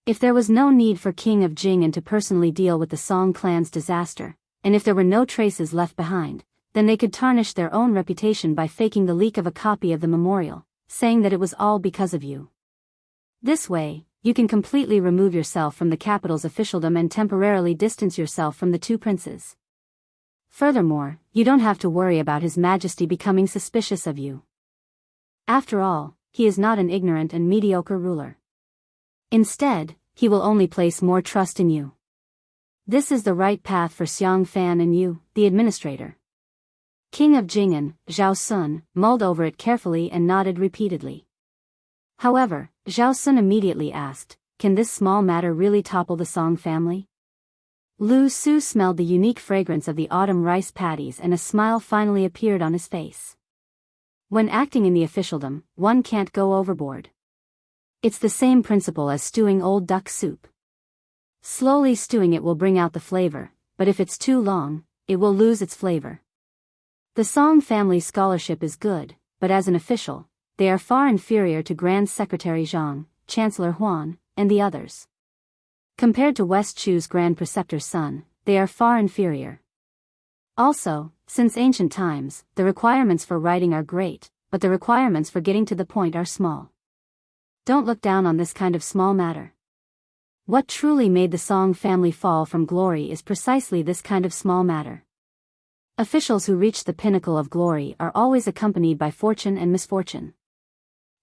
A: If there was no need for King of Jing'an to personally deal with the Song clan's disaster, and if there were no traces left behind, then they could tarnish their own reputation by faking the leak of a copy of the memorial, saying that it was all because of you. This way, you can completely remove yourself from the capital's officialdom and temporarily distance yourself from the two princes. Furthermore, you don't have to worry about His Majesty becoming suspicious of you. After all, he is not an ignorant and mediocre ruler. Instead, he will only place more trust in you. This is the right path for Xiang Fan and you, the administrator. King of Jing'an, Zhao Sun, mulled over it carefully and nodded repeatedly. However, Zhao Sun immediately asked, can this small matter really topple the Song family? Lu Su smelled the unique fragrance of the autumn rice paddies and a smile finally appeared on his face. When acting in the officialdom, one can't go overboard. It's the same principle as stewing old duck soup. Slowly stewing it will bring out the flavor, but if it's too long, it will lose its flavor. The Song family's scholarship is good, but as an official, they are far inferior to Grand Secretary Zhang, Chancellor Huan, and the others. Compared to West Chu's Grand Preceptor's son, they are far inferior. Also, since ancient times, the requirements for writing are great, but the requirements for getting to the point are small. Don't look down on this kind of small matter. What truly made the Song family fall from glory is precisely this kind of small matter. Officials who reach the pinnacle of glory are always accompanied by fortune and misfortune.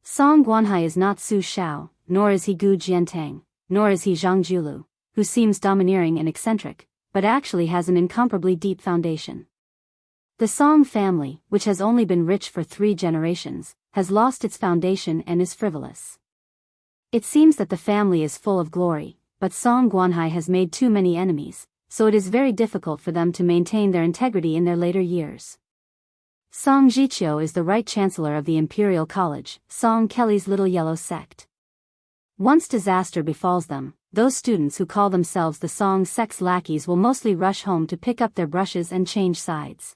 A: Song Guanhai is not Su Shao, nor is he Gu Jiantang, nor is he Zhang Julu, who seems domineering and eccentric, but actually has an incomparably deep foundation. The Song family, which has only been rich for 3 generations, has lost its foundation and is frivolous. It seems that the family is full of glory, but Song Guanhai has made too many enemies, so it is very difficult for them to maintain their integrity in their later years. Song Zhiqiu is the right chancellor of the Imperial College, Song Kelly's little yellow sect. Once disaster befalls them, those students who call themselves the Song sect's lackeys will mostly rush home to pick up their brushes and change sides.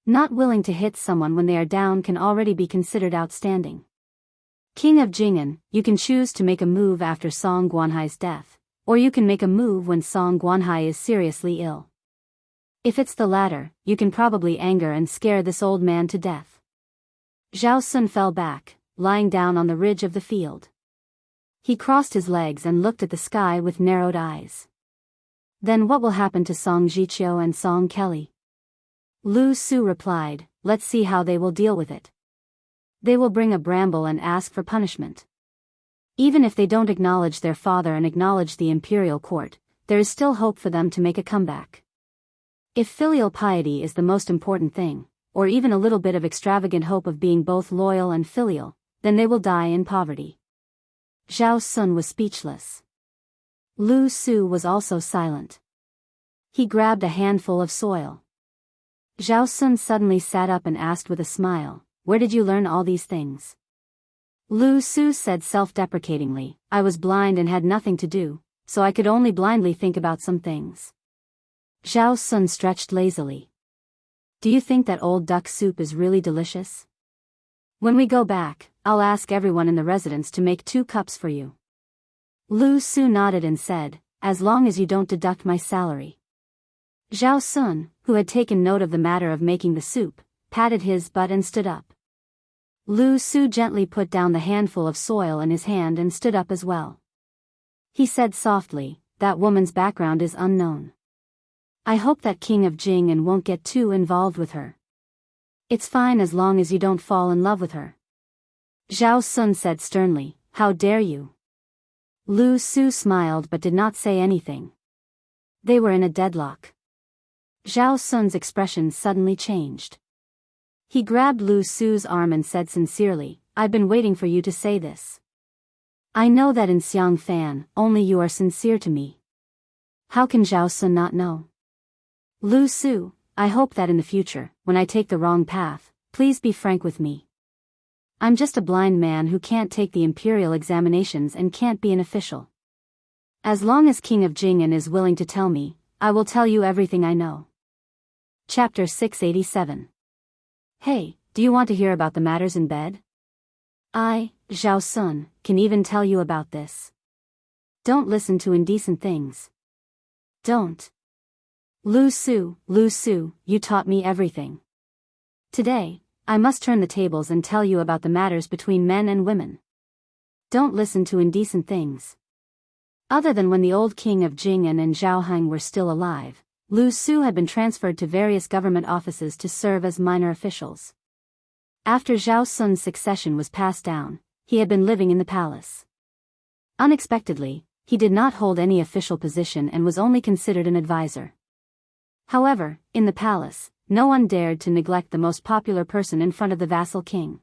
A: Not willing to hit someone when they are down can already be considered outstanding. King of Jing'an, you can choose to make a move after Song Guanhai's death, or you can make a move when Song Guanhai is seriously ill. If it's the latter, you can probably anger and scare this old man to death. Zhao Sun fell back, lying down on the ridge of the field. He crossed his legs and looked at the sky with narrowed eyes. Then what will happen to Song Jiqiu and Song Kelly? Lu Su replied, let's see how they will deal with it. They will bring a bramble and ask for punishment. Even if they don't acknowledge their father and acknowledge the imperial court, there is still hope for them to make a comeback. If filial piety is the most important thing, or even a little bit of extravagant hope of being both loyal and filial, then they will die in poverty. Zhao Sun was speechless. Lu Su was also silent. He grabbed a handful of soil. Zhao Sun suddenly sat up and asked with a smile, where did you learn all these things? Lu Su said self-deprecatingly, I was blind and had nothing to do, so I could only blindly think about some things. Zhao Sun stretched lazily. Do you think that old duck soup is really delicious? When we go back, I'll ask everyone in the residence to make 2 cups for you. Lu Su nodded and said, as long as you don't deduct my salary. Zhao Sun, who had taken note of the matter of making the soup, patted his butt and stood up. Lu Su gently put down the handful of soil in his hand and stood up as well. He said softly, that woman's background is unknown. I hope that King of Jing won't get too involved with her. It's fine as long as you don't fall in love with her. Zhao Sun said sternly, how dare you? Lu Su smiled but did not say anything. They were in a deadlock. Zhao Sun's expression suddenly changed. He grabbed Lu Su's arm and said sincerely, I've been waiting for you to say this. I know that in Xiang Fan, only you are sincere to me. How can Zhao Sun not know? Lu Su, I hope that in the future, when I take the wrong path, please be frank with me. I'm just a blind man who can't take the imperial examinations and can't be an official. As long as King of Jing'an is willing to tell me, I will tell you everything I know. Chapter 687. Hey, do you want to hear about the matters in bed? I, Zhao Sun, can even tell you about this. Don't listen to indecent things. Don't. Lu Su, you taught me everything. Today, I must turn the tables and tell you about the matters between men and women. Don't listen to indecent things. Other than when the old king of Jing'an and Zhao Heng were still alive, Lu Su had been transferred to various government offices to serve as minor officials. After Zhao Sun's succession was passed down, he had been living in the palace. Unexpectedly, he did not hold any official position and was only considered an advisor. However, in the palace, no one dared to neglect the most popular person in front of the vassal king.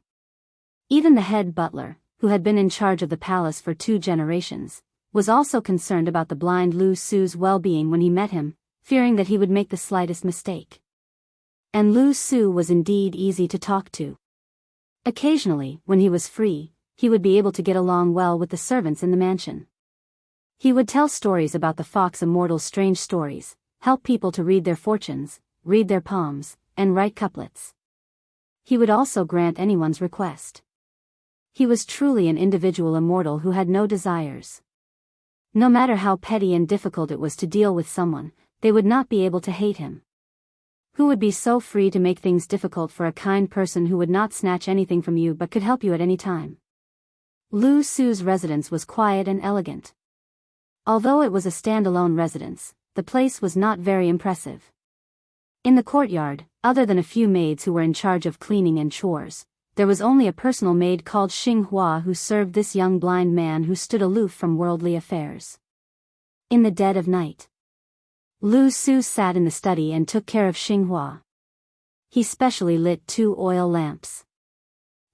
A: Even the head butler, who had been in charge of the palace for 2 generations, was also concerned about the blind Lu Su's well-being when he met him, fearing that he would make the slightest mistake. And Lu Su was indeed easy to talk to. Occasionally, when he was free, he would be able to get along well with the servants in the mansion. He would tell stories about the Fox Immortal's strange stories, help people to read their fortunes, read their palms, and write couplets. He would also grant anyone's request. He was truly an individual immortal who had no desires. No matter how petty and difficult it was to deal with someone, they would not be able to hate him. Who would be so free to make things difficult for a kind person who would not snatch anything from you but could help you at any time? Lu Su's residence was quiet and elegant. Although it was a standalone residence, the place was not very impressive. In the courtyard, other than a few maids who were in charge of cleaning and chores, there was only a personal maid called Xinghua who served this young blind man who stood aloof from worldly affairs. In the dead of night, Lu Su sat in the study and took care of Xinghua. He specially lit 2 oil lamps.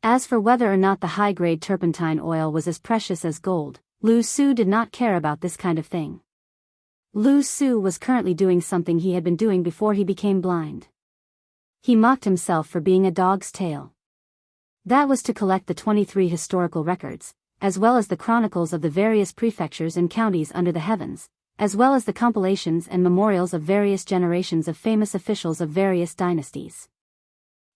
A: As for whether or not the high-grade turpentine oil was as precious as gold, Lu Su did not care about this kind of thing. Lu Su was currently doing something he had been doing before he became blind. He mocked himself for being a dog's tail. That was to collect the 23 historical records, as well as the chronicles of the various prefectures and counties under the heavens, as well as the compilations and memorials of various generations of famous officials of various dynasties.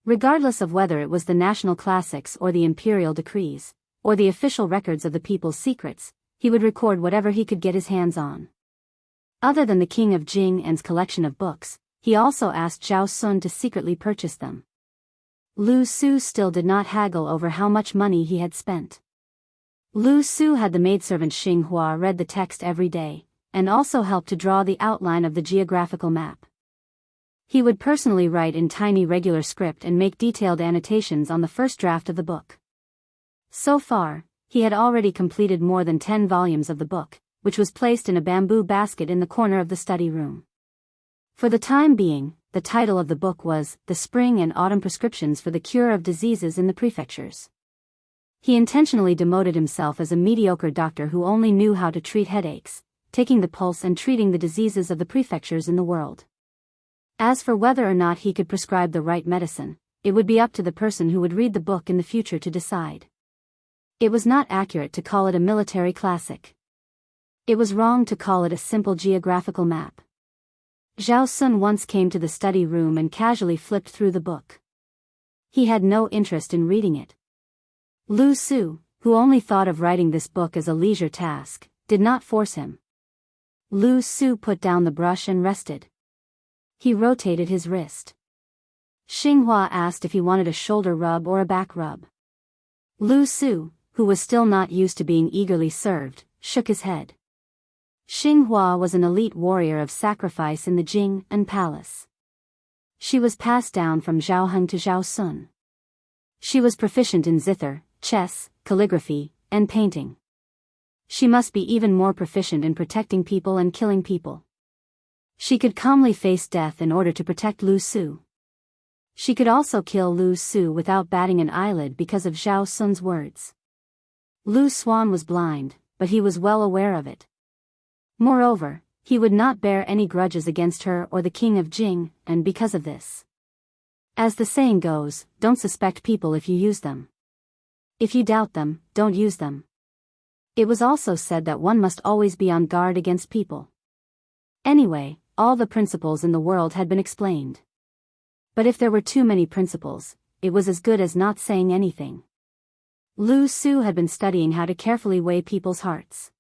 A: Regardless of whether it was the national classics or the imperial decrees, or the official records of the people's secrets, he would record whatever he could get his hands on. Other than the king of Jing'an's collection of books, he also asked Zhao Sun to secretly purchase them. Lu Su still did not haggle over how much money he had spent. Lu Su had the maidservant Xinghua read the text every day, and also helped to draw the outline of the geographical map. He would personally write in tiny regular script and make detailed annotations on the first draft of the book. So far, he had already completed more than 10 volumes of the book, which was placed in a bamboo basket in the corner of the study room. For the time being, the title of the book was The Spring and Autumn Prescriptions for the Cure of Diseases in the Prefectures. He intentionally demoted himself as a mediocre doctor who only knew how to treat headaches, taking the pulse and treating the diseases of the prefectures in the world. As for whether or not he could prescribe the right medicine, it would be up to the person who would read the book in the future to decide. It was not accurate to call it a military classic. It was wrong to call it a simple geographical map. Zhao Sun once came to the study room and casually flipped through the book. He had no interest in reading it. Lu Su, who only thought of writing this book as a leisure task, did not force him. Lu Su put down the brush and rested. He rotated his wrist. Xinghua asked if he wanted a shoulder rub or a back rub. Lu Su, who was still not used to being eagerly served, shook his head. Xinghua was an elite warrior of sacrifice in the Jing Palace. She was passed down from Zhaoheng to Zhao Sun. She was proficient in zither, chess, calligraphy, and painting. She must be even more proficient in protecting people and killing people. She could calmly face death in order to protect Lu Su. She could also kill Lu Su without batting an eyelid because of Zhao Sun's words. Lu Xuan was blind, but he was well aware of it. Moreover, he would not bear any grudges against her or the king of Jing, and because of this. As the saying goes, don't suspect people if you use them. If you doubt them, don't use them. It was also said that one must always be on guard against people. Anyway, all the principles in the world had been explained. But if there were too many principles, it was as good as not saying anything. Lu Su had been studying how to carefully weigh people's hearts.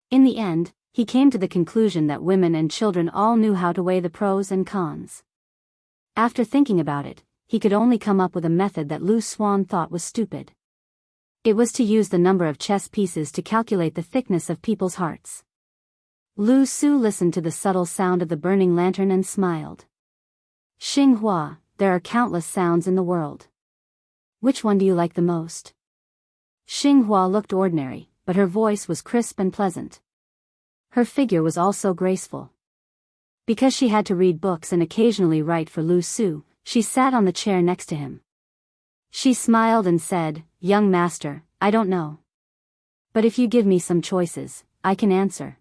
A: In the end, he came to the conclusion that women and children all knew how to weigh the pros and cons. After thinking about it, he could only come up with a method that Lu Xuan thought was stupid. It was to use the number of chess pieces to calculate the thickness of people's hearts. Lu Su listened to the subtle sound of the burning lantern and smiled. Xinghua, there are countless sounds in the world. Which one do you like the most? Xinghua looked ordinary, but her voice was crisp and pleasant. Her figure was also graceful. Because she had to read books and occasionally write for Lu Su, she sat on the chair next to him. She smiled and said, "Young master, I don't know. But if you give me some choices, I can answer."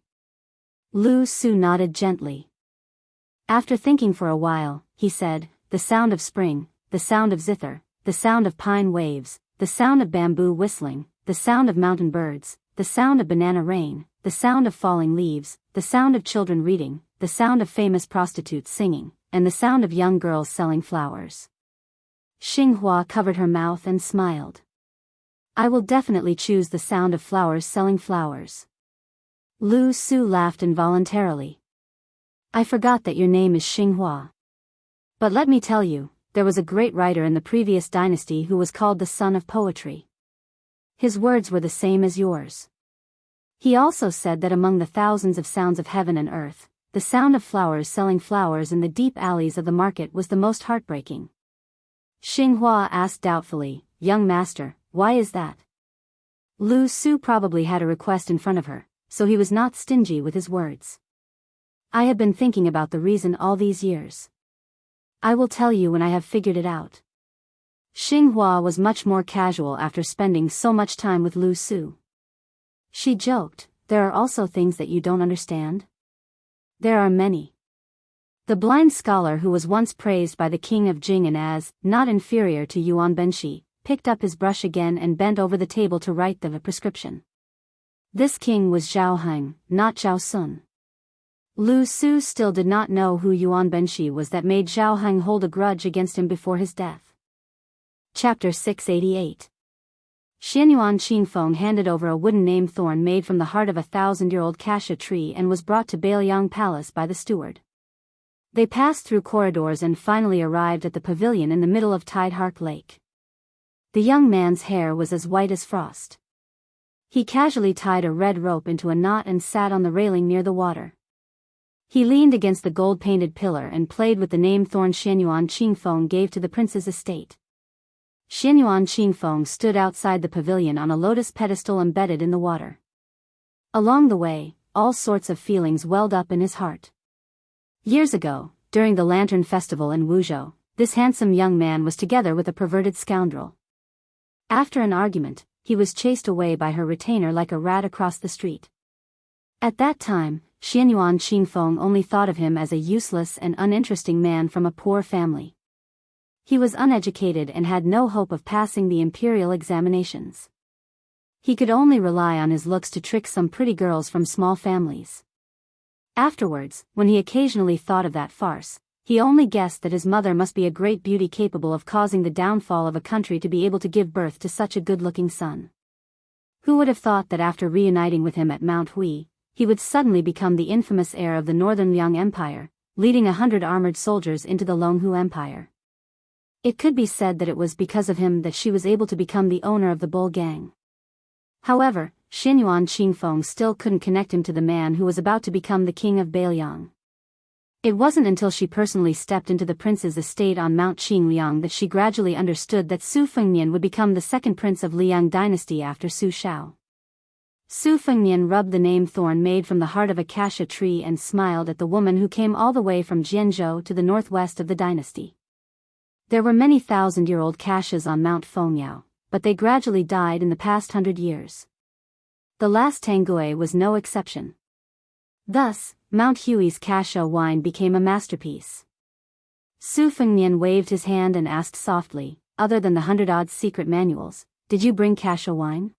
A: Lu Su nodded gently. After thinking for a while, he said, "The sound of spring, the sound of zither, the sound of pine waves, the sound of bamboo whistling, the sound of mountain birds, the sound of banana rain, the sound of falling leaves, the sound of children reading, the sound of famous prostitutes singing, and the sound of young girls selling flowers." Xinghua covered her mouth and smiled. "I will definitely choose the sound of flowers selling flowers." Lu Su laughed involuntarily. "I forgot that your name is Xinghua. But let me tell you, there was a great writer in the previous dynasty who was called the Son of Poetry. His words were the same as yours. He also said that among the thousands of sounds of heaven and earth, the sound of flowers selling flowers in the deep alleys of the market was the most heartbreaking." Xinghua asked doubtfully, "Young master, why is that?" Lu Su probably had a request in front of her, so he was not stingy with his words. "I have been thinking about the reason all these years. I will tell you when I have figured it out." Xinghua was much more casual after spending so much time with Lu Su. She joked, "There are also things that you don't understand?" "There are many." The blind scholar who was once praised by the king of Jing'an as not inferior to Yuan Benshi, picked up his brush again and bent over the table to write the prescription. This king was Zhaoheng, not Zhao Sun. Lu Su still did not know who Yuan Benshi was that made Zhaoheng hold a grudge against him before his death. Chapter 688. Xianyuan Qingfeng handed over a wooden name thorn made from the heart of a 1,000-year-old cassia tree and was brought to Bailiang Palace by the steward. They passed through corridors and finally arrived at the pavilion in the middle of Tidehark Lake. The young man's hair was as white as frost. He casually tied a red rope into a knot and sat on the railing near the water. He leaned against the gold-painted pillar and played with the name thorn Xianyuan Qingfeng gave to the prince's estate. Xianyuan Qingfeng stood outside the pavilion on a lotus pedestal embedded in the water. Along the way, all sorts of feelings welled up in his heart. Years ago, during the Lantern Festival in Wuzhou, this handsome young man was together with a perverted scoundrel. After an argument, he was chased away by her retainer like a rat across the street. At that time, Xianyuan Qingfeng only thought of him as a useless and uninteresting man from a poor family. He was uneducated and had no hope of passing the imperial examinations. He could only rely on his looks to trick some pretty girls from small families. Afterwards, when he occasionally thought of that farce, he only guessed that his mother must be a great beauty capable of causing the downfall of a country to be able to give birth to such a good-looking son. Who would have thought that after reuniting with him at Mount Hui, he would suddenly become the infamous heir of the Northern Liang Empire, leading 100 armored soldiers into the Longhu Empire. It could be said that it was because of him that she was able to become the owner of the Bull Gang. However, Xianyuan Qingfeng still couldn't connect him to the man who was about to become the king of Beiliang. It wasn't until she personally stepped into the prince's estate on Mount Qingliang that she gradually understood that Su Fengnian would become the second prince of Liang dynasty after Su Shao. Su Fengnian rubbed the name thorn made from the heart of a acacia tree and smiled at the woman who came all the way from Jianghu to the northwest of the dynasty. There were many thousand-year-old acacias on Mount Fengyao, but they gradually died in the past 100 years. The last Tanggui was no exception. Thus, Mount Hui's acacia wine became a masterpiece. Su Fengnian waved his hand and asked softly, other than the 100-odd secret manuals, "Did you bring acacia wine?"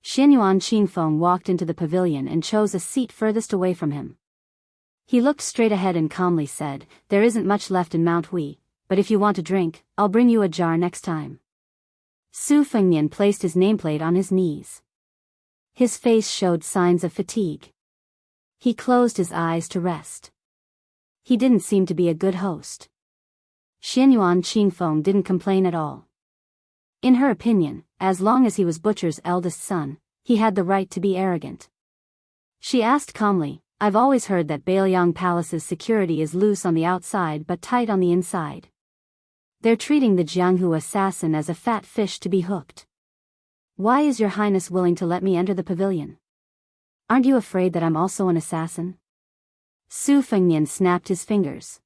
A: Xianyuan Qingfeng walked into the pavilion and chose a seat furthest away from him. He looked straight ahead and calmly said, "There isn't much left in Mount Hui, but if you want a drink, I'll bring you a jar next time." Su Fengnian placed his nameplate on his knees. His face showed signs of fatigue. He closed his eyes to rest. He didn't seem to be a good host. Xianyuan Qingfeng didn't complain at all. In her opinion, as long as he was Butcher's eldest son, he had the right to be arrogant. She asked calmly, "I've always heard that Beiliang Palace's security is loose on the outside but tight on the inside. They're treating the Jianghu assassin as a fat fish to be hooked. Why is your highness willing to let me enter the pavilion? Aren't you afraid that I'm also an assassin?" Su Fengnian snapped his fingers.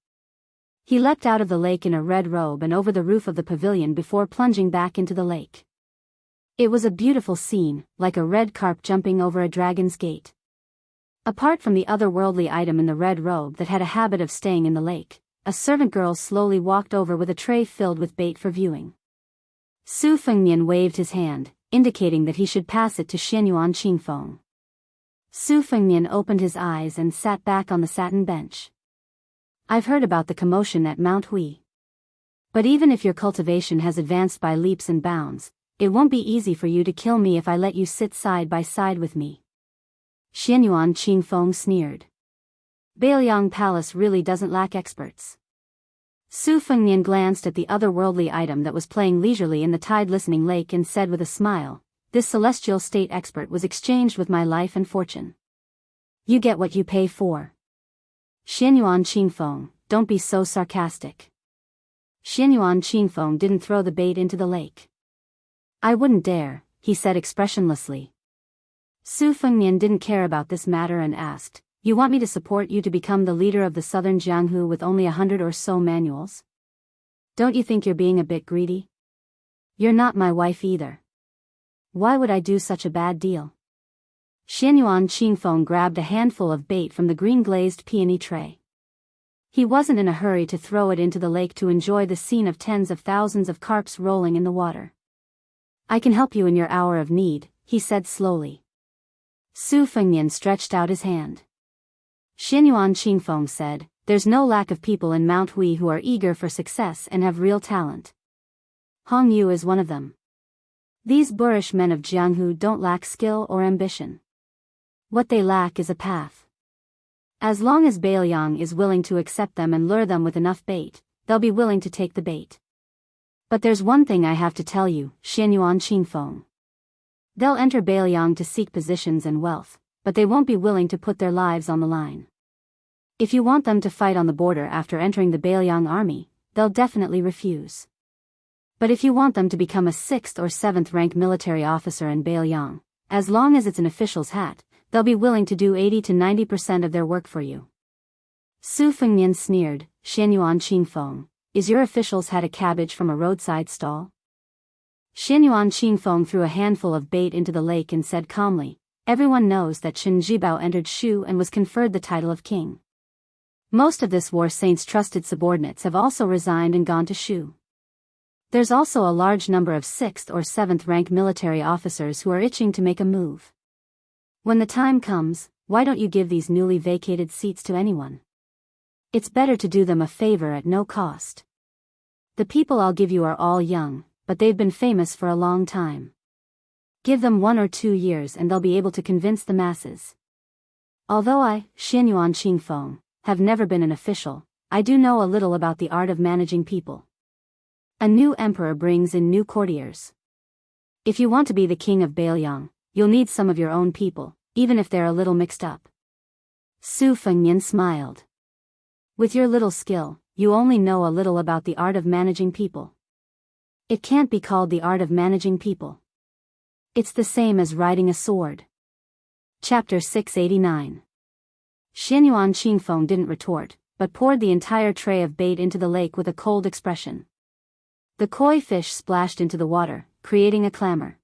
A: He leapt out of the lake in a red robe and over the roof of the pavilion before plunging back into the lake. It was a beautiful scene, like a red carp jumping over a dragon's gate. Apart from the otherworldly item in the red robe that had a habit of staying in the lake, a servant girl slowly walked over with a tray filled with bait for viewing. Su Fengnian waved his hand, indicating that he should pass it to Xianyuan Qingfeng. Su Fengnian opened his eyes and sat back on the satin bench. "I've heard about the commotion at Mount Hui. But even if your cultivation has advanced by leaps and bounds, it won't be easy for you to kill me if I let you sit side by side with me." Xianyuan Qingfeng sneered. Beiliang Palace really doesn't lack experts. Su Fengnian glanced at the otherworldly item that was playing leisurely in the tide-listening lake and said with a smile, "This celestial state expert was exchanged with my life and fortune. You get what you pay for." Xianyuan Qingfeng, "Don't be so sarcastic." Xianyuan Qingfeng didn't throw the bait into the lake. "I wouldn't dare," he said expressionlessly. Su Fengnian didn't care about this matter and asked, "You want me to support you to become the leader of the southern Jianghu with only 100 or so manuals? Don't you think you're being a bit greedy? You're not my wife either. Why would I do such a bad deal?" Xianyuan Qingfeng grabbed a handful of bait from the green-glazed peony tray. He wasn't in a hurry to throw it into the lake to enjoy the scene of tens of thousands of carps rolling in the water. "I can help you in your hour of need," he said slowly. Su Fengnian stretched out his hand. Xianyuan Qingfeng said, "There's no lack of people in Mount Hui who are eager for success and have real talent. Hong Yu is one of them. These boorish men of Jianghu don't lack skill or ambition. What they lack is a path. As long as Bailiang is willing to accept them and lure them with enough bait, they'll be willing to take the bait. But there's one thing I have to tell you, Xianyuan Qingfeng. They'll enter Bailiang to seek positions and wealth, but they won't be willing to put their lives on the line. If you want them to fight on the border after entering the Bailiang army, they'll definitely refuse. But if you want them to become a 6th or 7th rank military officer in Bailiang, as long as it's an official's hat, they'll be willing to do 80 to 90% of their work for you. Su Fengnian sneered, Xianyuan Qingfeng, is your official's hat a cabbage from a roadside stall? Xianyuan Qingfeng threw a handful of bait into the lake and said calmly, everyone knows that Chen Jibao entered Shu and was conferred the title of king. Most of this war saint's trusted subordinates have also resigned and gone to Shu. There's also a large number of 6th or 7th rank military officers who are itching to make a move. When the time comes, why don't you give these newly vacated seats to anyone? It's better to do them a favor at no cost. The people I'll give you are all young, but they've been famous for a long time. Give them 1 or 2 years and they'll be able to convince the masses. Although I, Xianyuan Qingfeng, have never been an official, I do know a little about the art of managing people. A new emperor brings in new courtiers. If you want to be the king of Bailiang, you'll need some of your own people, even if they're a little mixed up. Su Fengnian smiled. With your little skill, you only know a little about the art of managing people. It can't be called the art of managing people. It's the same as riding a sword. Chapter 689. Xianyuan Qingfeng didn't retort, but poured the entire tray of bait into the lake with a cold expression. The koi fish splashed into the water, creating a clamor.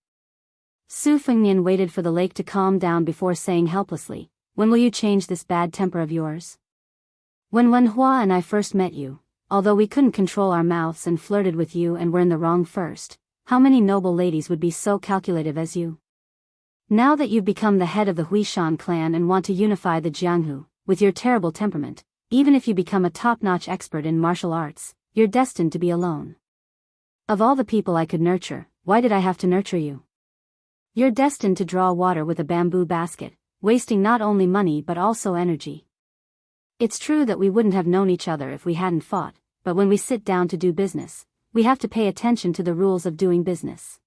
A: Su Fengnian waited for the lake to calm down before saying helplessly, when will you change this bad temper of yours? When Wenhua and I first met you, although we couldn't control our mouths and flirted with you and were in the wrong first, how many noble ladies would be so calculative as you? Now that you've become the head of the Huishan clan and want to unify the Jianghu, with your terrible temperament, even if you become a top-notch expert in martial arts, you're destined to be alone. Of all the people I could nurture, why did I have to nurture you? You're destined to draw water with a bamboo basket, wasting not only money but also energy. It's true that we wouldn't have known each other if we hadn't fought, but when we sit down to do business, we have to pay attention to the rules of doing business.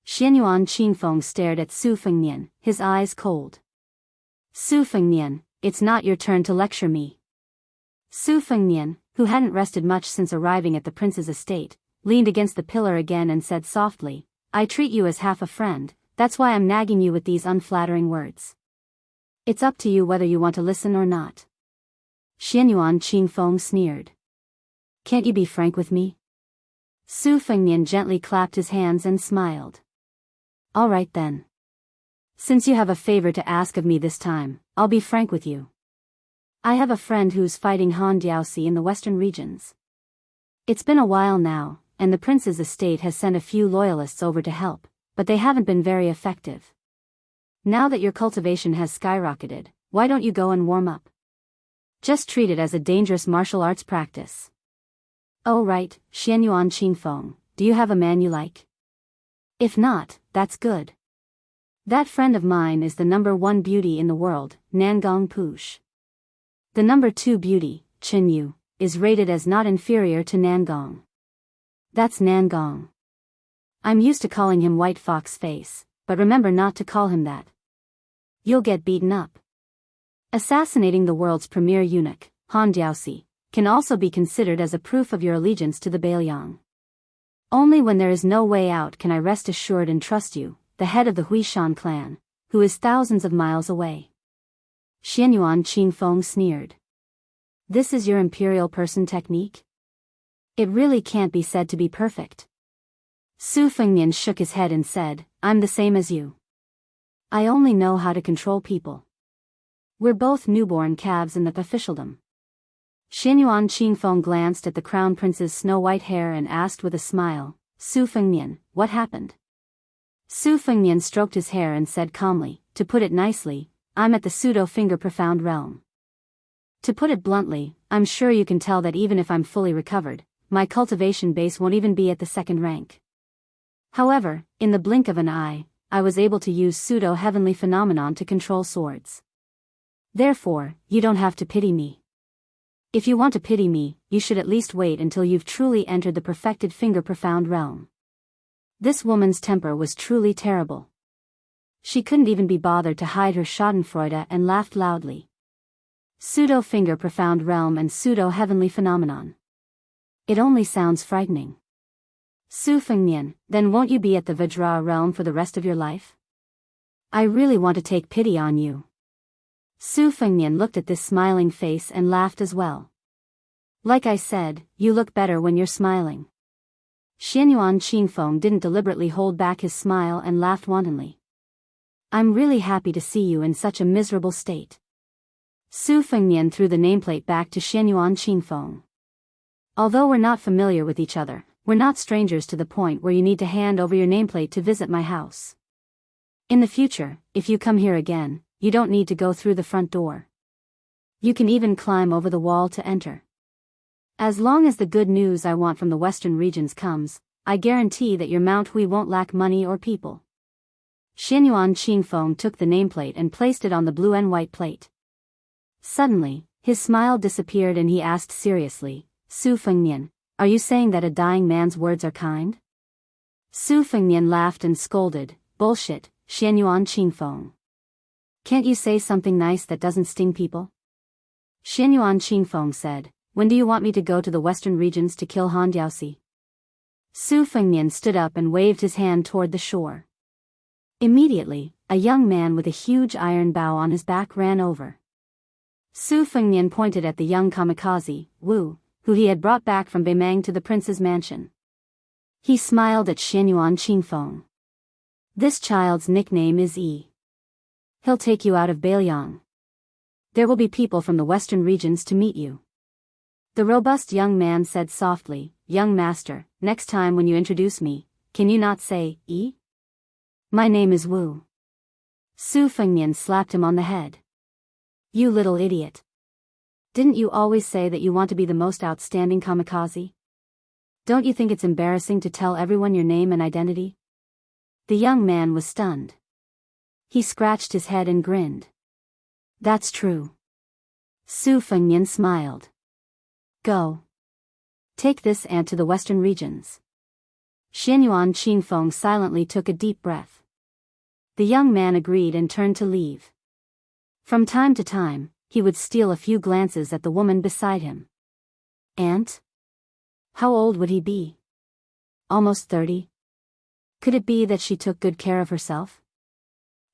A: Xianyuan Qingfeng stared at Su Fengnian, his eyes cold. Su Fengnian, it's not your turn to lecture me. Su Fengnian, who hadn't rested much since arriving at the prince's estate, leaned against the pillar again and said softly, I treat you as half a friend, that's why I'm nagging you with these unflattering words. It's up to you whether you want to listen or not. Xianyuan Qingfeng sneered. Can't you be frank with me? Su Fengnian gently clapped his hands and smiled. All right then. Since you have a favor to ask of me this time, I'll be frank with you. I have a friend who's fighting Han Diaosi in the western regions. It's been a while now, and the prince's estate has sent a few loyalists over to help, but they haven't been very effective. Now that your cultivation has skyrocketed, why don't you go and warm up? Just treat it as a dangerous martial arts practice. Oh right, Xianyuan Qingfeng, do you have a man you like? If not, that's good. That friend of mine is the number 1 beauty in the world, Nangong Push. The number 2 beauty, Chen Yu, is rated as not inferior to Nangong. That's Nangong. I'm used to calling him White Fox Face, but remember not to call him that. You'll get beaten up. Assassinating the world's premier eunuch, Han Diaosi, can also be considered as a proof of your allegiance to the Bailiang. Only when there is no way out can I rest assured and trust you, the head of the Huishan clan, who is thousands of miles away. Xianyuan Qingfeng sneered. This is your imperial person technique? It really can't be said to be perfect. Su Fengnian shook his head and said, I'm the same as you. I only know how to control people. We're both newborn calves in the officialdom. Xianyuan Qingfeng glanced at the crown prince's snow-white hair and asked with a smile, Su Fengnian, what happened? Su Fengnian stroked his hair and said calmly, to put it nicely, I'm at the pseudo-finger profound realm. To put it bluntly, I'm sure you can tell that even if I'm fully recovered, my cultivation base won't even be at the 2nd rank. However, in the blink of an eye, I was able to use pseudo-heavenly phenomenon to control swords. Therefore, you don't have to pity me. If you want to pity me, you should at least wait until you've truly entered the perfected finger-profound realm. This woman's temper was truly terrible. She couldn't even be bothered to hide her schadenfreude and laughed loudly. Pseudo-finger-profound realm and pseudo-heavenly phenomenon. It only sounds frightening. Su Fengnian, then won't you be at the Vajra realm for the rest of your life? I really want to take pity on you. Su Fengnian looked at this smiling face and laughed as well. Like I said, you look better when you're smiling. Xianyuan Qingfeng didn't deliberately hold back his smile and laughed wantonly. I'm really happy to see you in such a miserable state. Su Fengnian threw the nameplate back to Xianyuan Qingfeng. Although we're not familiar with each other, we're not strangers to the point where you need to hand over your nameplate to visit my house. In the future, if you come here again, you don't need to go through the front door. You can even climb over the wall to enter. As long as the good news I want from the western regions comes, I guarantee that your Mount Hui won't lack money or people. Xianyuan Qingfeng took the nameplate and placed it on the blue and white plate. Suddenly, his smile disappeared and he asked seriously, Su Fengnian, are you saying that a dying man's words are kind? Su Fengnian laughed and scolded, bullshit, Xianyuan Qingfeng. Can't you say something nice that doesn't sting people? Xianyuan Qingfeng said, when do you want me to go to the western regions to kill Han Diaosi? Su Fengnian stood up and waved his hand toward the shore. Immediately, a young man with a huge iron bow on his back ran over. Su Fengnian pointed at the young kamikaze, Wu, who he had brought back from Beimang to the prince's mansion. He smiled at Xianyuan Qingfeng. This child's nickname is Yi. He'll take you out of Beiliang. There will be people from the western regions to meet you. The robust young man said softly, young master, next time when you introduce me, can you not say, Yi? My name is Wu. Su Fengnian slapped him on the head. You little idiot. Didn't you always say that you want to be the most outstanding kamikaze? Don't you think it's embarrassing to tell everyone your name and identity? The young man was stunned. He scratched his head and grinned. That's true. Su Fengnian smiled. Go. Take this ant to the western regions. Xianyuan Qingfeng silently took a deep breath. The young man agreed and turned to leave. From time to time, he would steal a few glances at the woman beside him. Ant? How old would he be? Almost 30? Could it be that she took good care of herself?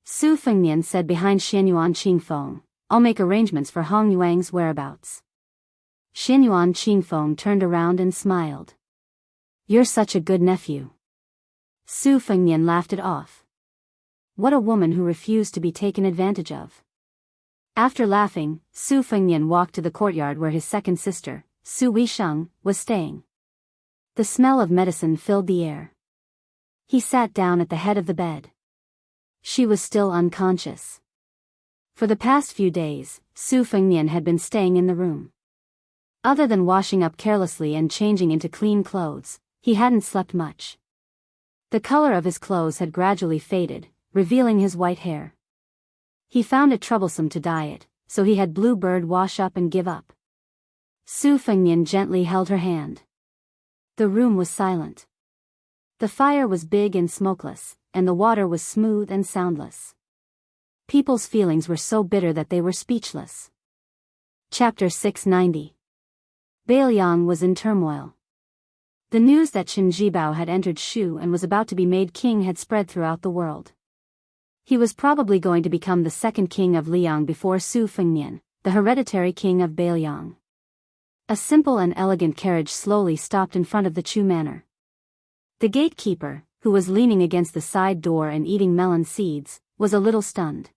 A: Su Fengnian said behind Xianyuan Qingfeng, I'll make arrangements for Hong Yuang's whereabouts. Xianyuan Qingfeng turned around and smiled. You're such a good nephew. Su Fengnian laughed it off. What a woman who refused to be taken advantage of. After laughing, Su Fengnian walked to the courtyard where his second sister, Su Weisheng, was staying. The smell of medicine filled the air. He sat down at the head of the bed. She was still unconscious. For the past few days, Su Fengnian had been staying in the room. Other than washing up carelessly and changing into clean clothes, he hadn't slept much. The color of his clothes had gradually faded, revealing his white hair. He found it troublesome to dye it, so he had Blue Bird wash up and give up. Su Fengnian gently held her hand. The room was silent. The fire was big and smokeless, and the water was smooth and soundless. People's feelings were so bitter that they were speechless. Chapter 690. Beiliang was in turmoil. The news that Qin Jibao had entered Shu and was about to be made king had spread throughout the world. He was probably going to become the second king of Liang before Su Fengnian, the hereditary king of Beiliang. A simple and elegant carriage slowly stopped in front of the Chu manor. The gatekeeper, who was leaning against the side door and eating melon seeds, was a little stunned.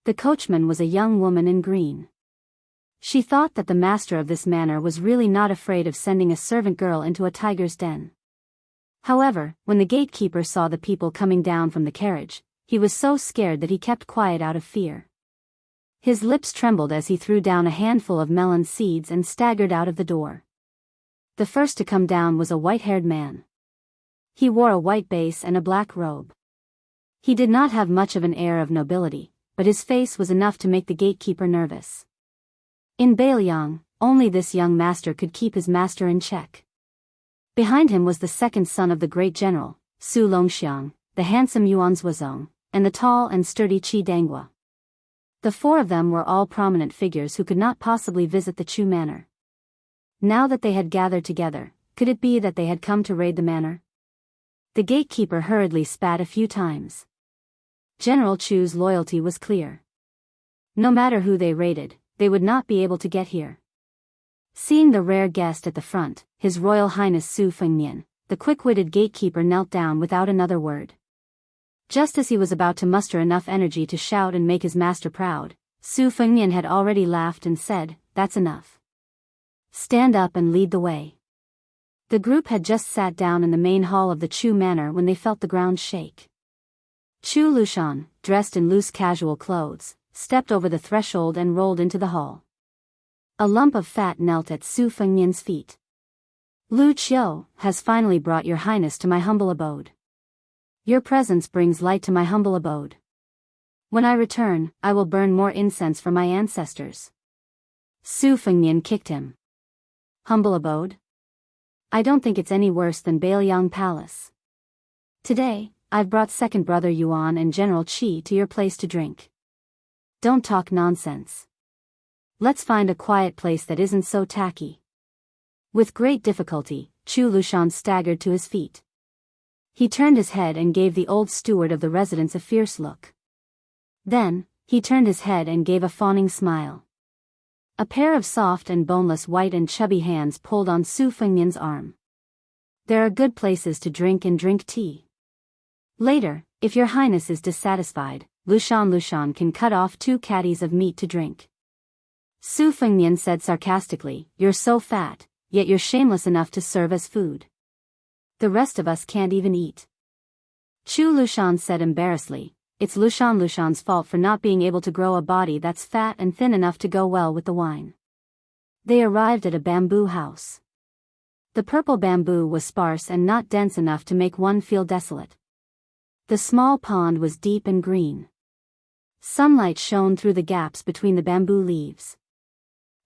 A: The coachman was a young woman in green. She thought that the master of this manor was really not afraid of sending a servant girl into a tiger's den. However, when the gatekeeper saw the people coming down from the carriage, he was so scared that he kept quiet out of fear. His lips trembled as he threw down a handful of melon seeds and staggered out of the door. The first to come down was a white-haired man. He wore a white base and a black robe. He did not have much of an air of nobility, but his face was enough to make the gatekeeper nervous. In Beiliang, only this young master could keep his master in check. Behind him was the second son of the great general, Su Longxiang, the handsome Yuan Zuozong, and the tall and sturdy Qi Dangua. The four of them were all prominent figures who could not possibly visit the Chu manor. Now that they had gathered together, could it be that they had come to raid the manor? The gatekeeper hurriedly spat a few times. General Chu's loyalty was clear. No matter who they raided, they would not be able to get here. Seeing the rare guest at the front, His Royal Highness Su Fengnian, the quick-witted gatekeeper knelt down without another word. Just as he was about to muster enough energy to shout and make his master proud, Su Fengnian had already laughed and said, "That's enough. Stand up and lead the way." The group had just sat down in the main hall of the Chu manor when they felt the ground shake. Chu Lushan, dressed in loose casual clothes, stepped over the threshold and rolled into the hall. A lump of fat knelt at Su Fengnian's feet. "Lu Qiu has finally brought your highness to my humble abode. Your presence brings light to my humble abode. When I return, I will burn more incense for my ancestors." Su Fengnian kicked him. "Humble abode? I don't think it's any worse than Beiliang Palace. Today, I've brought second brother Yuan and General Qi to your place to drink. Don't talk nonsense. Let's find a quiet place that isn't so tacky." With great difficulty, Chu Lushan staggered to his feet. He turned his head and gave the old steward of the residence a fierce look. Then, he turned his head and gave a fawning smile. A pair of soft and boneless white and chubby hands pulled on Su Fengnian's arm. "There are good places to drink and drink tea. Later, if your highness is dissatisfied, Lushan can cut off 2 caddies of meat to drink." Su Fengnian said sarcastically, "You're so fat, yet you're shameless enough to serve as food. The rest of us can't even eat." Chu Lushan said embarrassedly, "It's Lushan's fault for not being able to grow a body that's fat and thin enough to go well with the wine." They arrived at a bamboo house. The purple bamboo was sparse and not dense enough to make one feel desolate. The small pond was deep and green. Sunlight shone through the gaps between the bamboo leaves.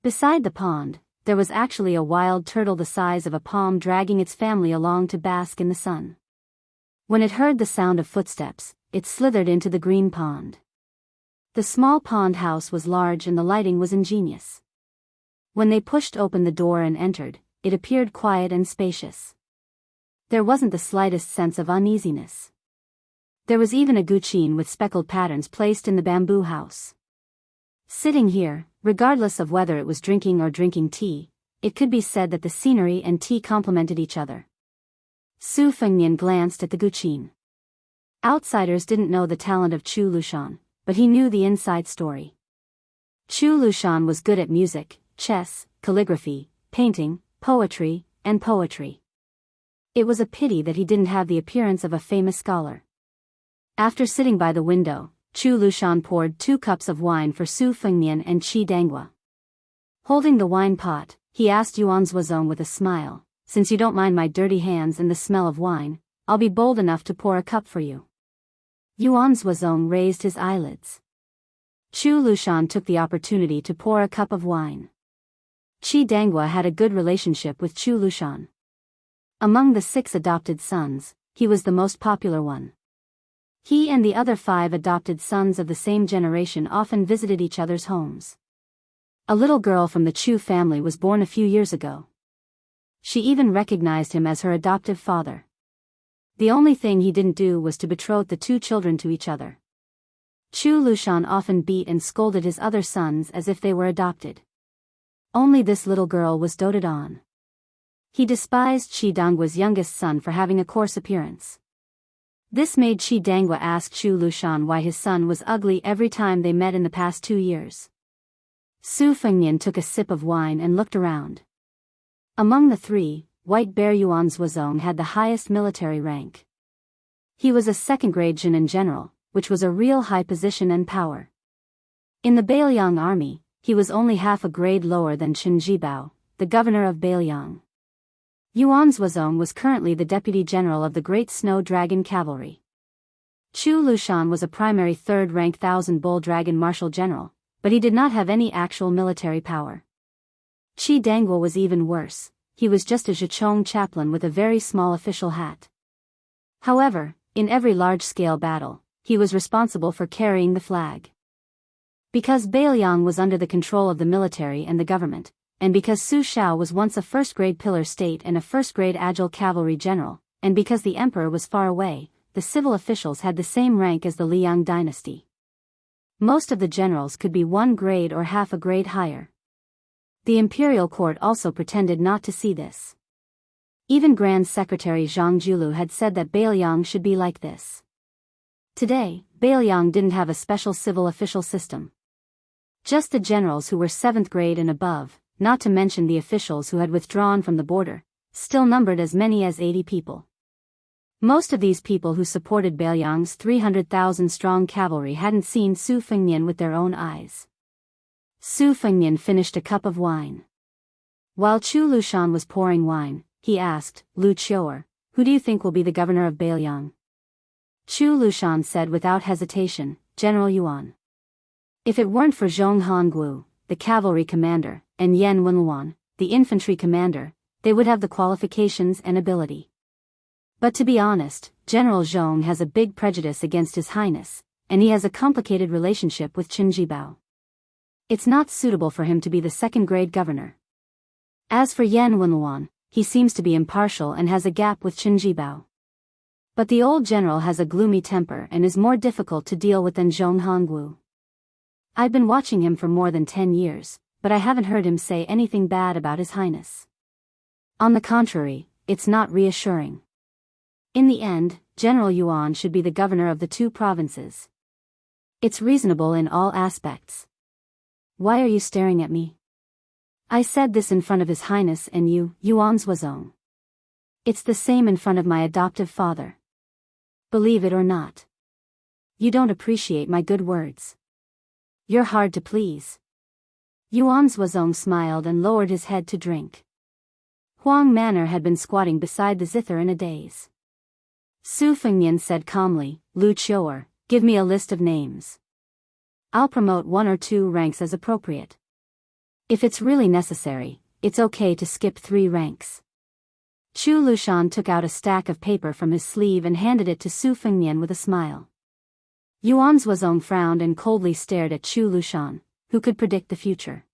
A: Beside the pond, there was actually a wild turtle the size of a palm dragging its family along to bask in the sun. When it heard the sound of footsteps, it slithered into the green pond. The small pond house was large and the lighting was ingenious. When they pushed open the door and entered, it appeared quiet and spacious. There wasn't the slightest sense of uneasiness. There was even a guqin with speckled patterns placed in the bamboo house. Sitting here, regardless of whether it was drinking or drinking tea, it could be said that the scenery and tea complemented each other. Su Fengnian glanced at the guqin. Outsiders didn't know the talent of Chu Lushan, but he knew the inside story. Chu Lushan was good at music, chess, calligraphy, painting, poetry. It was a pity that he didn't have the appearance of a famous scholar. After sitting by the window, Chu Lushan poured 2 cups of wine for Su Fengnian and Qi Dangua. Holding the wine pot, he asked Yuan Zuozong with a smile, "Since you don't mind my dirty hands and the smell of wine, I'll be bold enough to pour a cup for you." Yuan Zuozong raised his eyelids. Chu Lushan took the opportunity to pour a cup of wine. Qi Dangua had a good relationship with Chu Lushan. Among the 6 adopted sons, he was the most popular one. He and the other 5 adopted sons of the same generation often visited each other's homes. A little girl from the Chu family was born a few years ago. She even recognized him as her adoptive father. The only thing he didn't do was to betroth the 2 children to each other. Chu Lushan often beat and scolded his other sons as if they were adopted. Only this little girl was doted on. He despised Qi Dangua's youngest son for having a coarse appearance. This made Qi Dangua ask Chu Lushan why his son was ugly every time they met in the past 2 years. Su Fengnian took a sip of wine and looked around. Among the 3, White Bear Yuan Zuozong had the highest military rank. He was a second-grade Jinan general, which was a real high position and power. In the Beiliang army, he was only half a grade lower than Chen Jibao, the governor of Beiliang. Yuan Zuozong was currently the deputy general of the Great Snow Dragon Cavalry. Chu Lushan was a primary third-rank thousand-bull dragon martial general, but he did not have any actual military power. Qi Dangguo was even worse. He was just a Zhichong chaplain with a very small official hat. However, in every large-scale battle, he was responsible for carrying the flag. Because Beiliang was under the control of the military and the government, and because Su Shao was once a first-grade pillar state and a first-grade agile cavalry general, and because the emperor was far away, the civil officials had the same rank as the Liang dynasty. Most of the generals could be one grade or half a grade higher. The imperial court also pretended not to see this. Even Grand Secretary Zhang Julu had said that Beiliang should be like this. Today, Beiliang didn't have a special civil official system. Just the generals who were 7th grade and above, not to mention the officials who had withdrawn from the border, still numbered as many as 80 people. Most of these people who supported Beiliang's 300,000-strong cavalry hadn't seen Su Fengnian with their own eyes. Su Fengnian finished a cup of wine. While Chu Lushan was pouring wine, he asked, Lu Qiu'er, who do you think will be the governor of Beiliang? Chu Lushan said without hesitation, General Yuan. If it weren't for Zhong Honggu, the cavalry commander, and Yan Wenluan, the infantry commander, they would have the qualifications and ability. But to be honest, General Zhong has a big prejudice against His Highness, and he has a complicated relationship with Qin Jibao. It's not suitable for him to be the second-grade governor. As for Yan Wenluan, he seems to be impartial and has a gap with Qin Jibao. But the old general has a gloomy temper and is more difficult to deal with than Zhong Honggu. I've been watching him for more than 10 years, but I haven't heard him say anything bad about His Highness. On the contrary, it's not reassuring. In the end, General Yuan should be the governor of the 2 provinces. It's reasonable in all aspects. Why are you staring at me? I said this in front of His Highness and you, Yuan Zhuozong. It's the same in front of my adoptive father. Believe it or not. You don't appreciate my good words. You're hard to please. Yuan Zhuozong smiled and lowered his head to drink. Huang Manor had been squatting beside the zither in a daze. Su Fengnian said calmly, Lu Qiu'er, give me a list of names. I'll promote 1 or 2 ranks as appropriate. If it's really necessary, it's okay to skip 3 ranks. Chu Lushan took out a stack of paper from his sleeve and handed it to Su Fengnian with a smile. Yuan Zhuozong frowned and coldly stared at Chu Lushan, who could predict the future.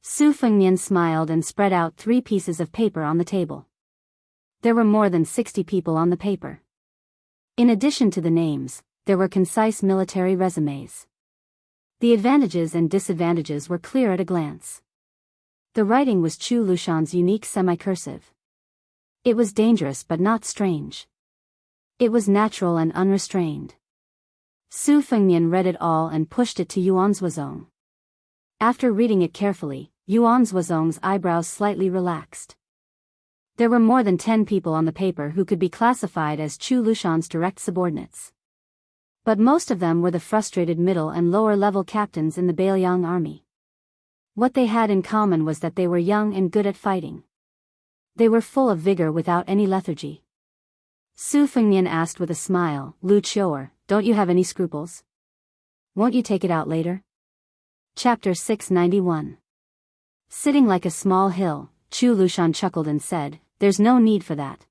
A: Su Fengnian smiled and spread out 3 pieces of paper on the table. There were more than 60 people on the paper. In addition to the names, there were concise military resumes. The advantages and disadvantages were clear at a glance. The writing was Chu Lushan's unique semi-cursive. It was dangerous but not strange. It was natural and unrestrained. Su Fengnian read it all and pushed it to Yuan Zhuozong. After reading it carefully, Yuan Zhuozong's eyebrows slightly relaxed. There were more than 10 people on the paper who could be classified as Chu Lushan's direct subordinates. But most of them were the frustrated middle and lower-level captains in the Beiliang army. What they had in common was that they were young and good at fighting. They were full of vigor without any lethargy. Su Fengnian asked with a smile, Lu Qiu'er, don't you have any scruples? Won't you take it out later? Chapter 691. Sitting like a small hill, Chu Lushan chuckled and said, there's no need for that.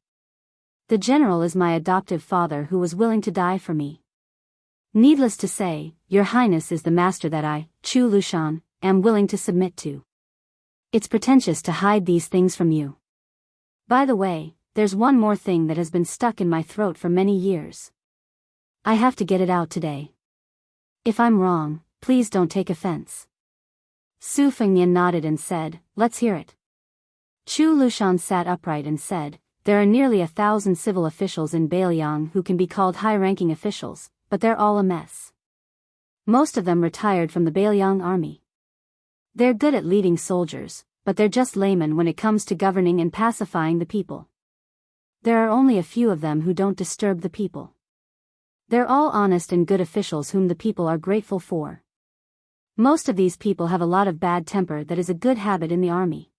A: The general is my adoptive father who was willing to die for me. Needless to say, Your Highness is the master that I, Chu Lushan, am willing to submit to. It's pretentious to hide these things from you. By the way, there's one more thing that has been stuck in my throat for many years. I have to get it out today. If I'm wrong, please don't take offense. Su Fengnian nodded and said, let's hear it. Chu Lushan sat upright and said, there are nearly 1,000 civil officials in Beiliang who can be called high-ranking officials, but they're all a mess. Most of them retired from the Beiliang army. They're good at leading soldiers, but they're just laymen when it comes to governing and pacifying the people. There are only a few of them who don't disturb the people. They're all honest and good officials whom the people are grateful for. Most of these people have a lot of bad temper that is a good habit in the army.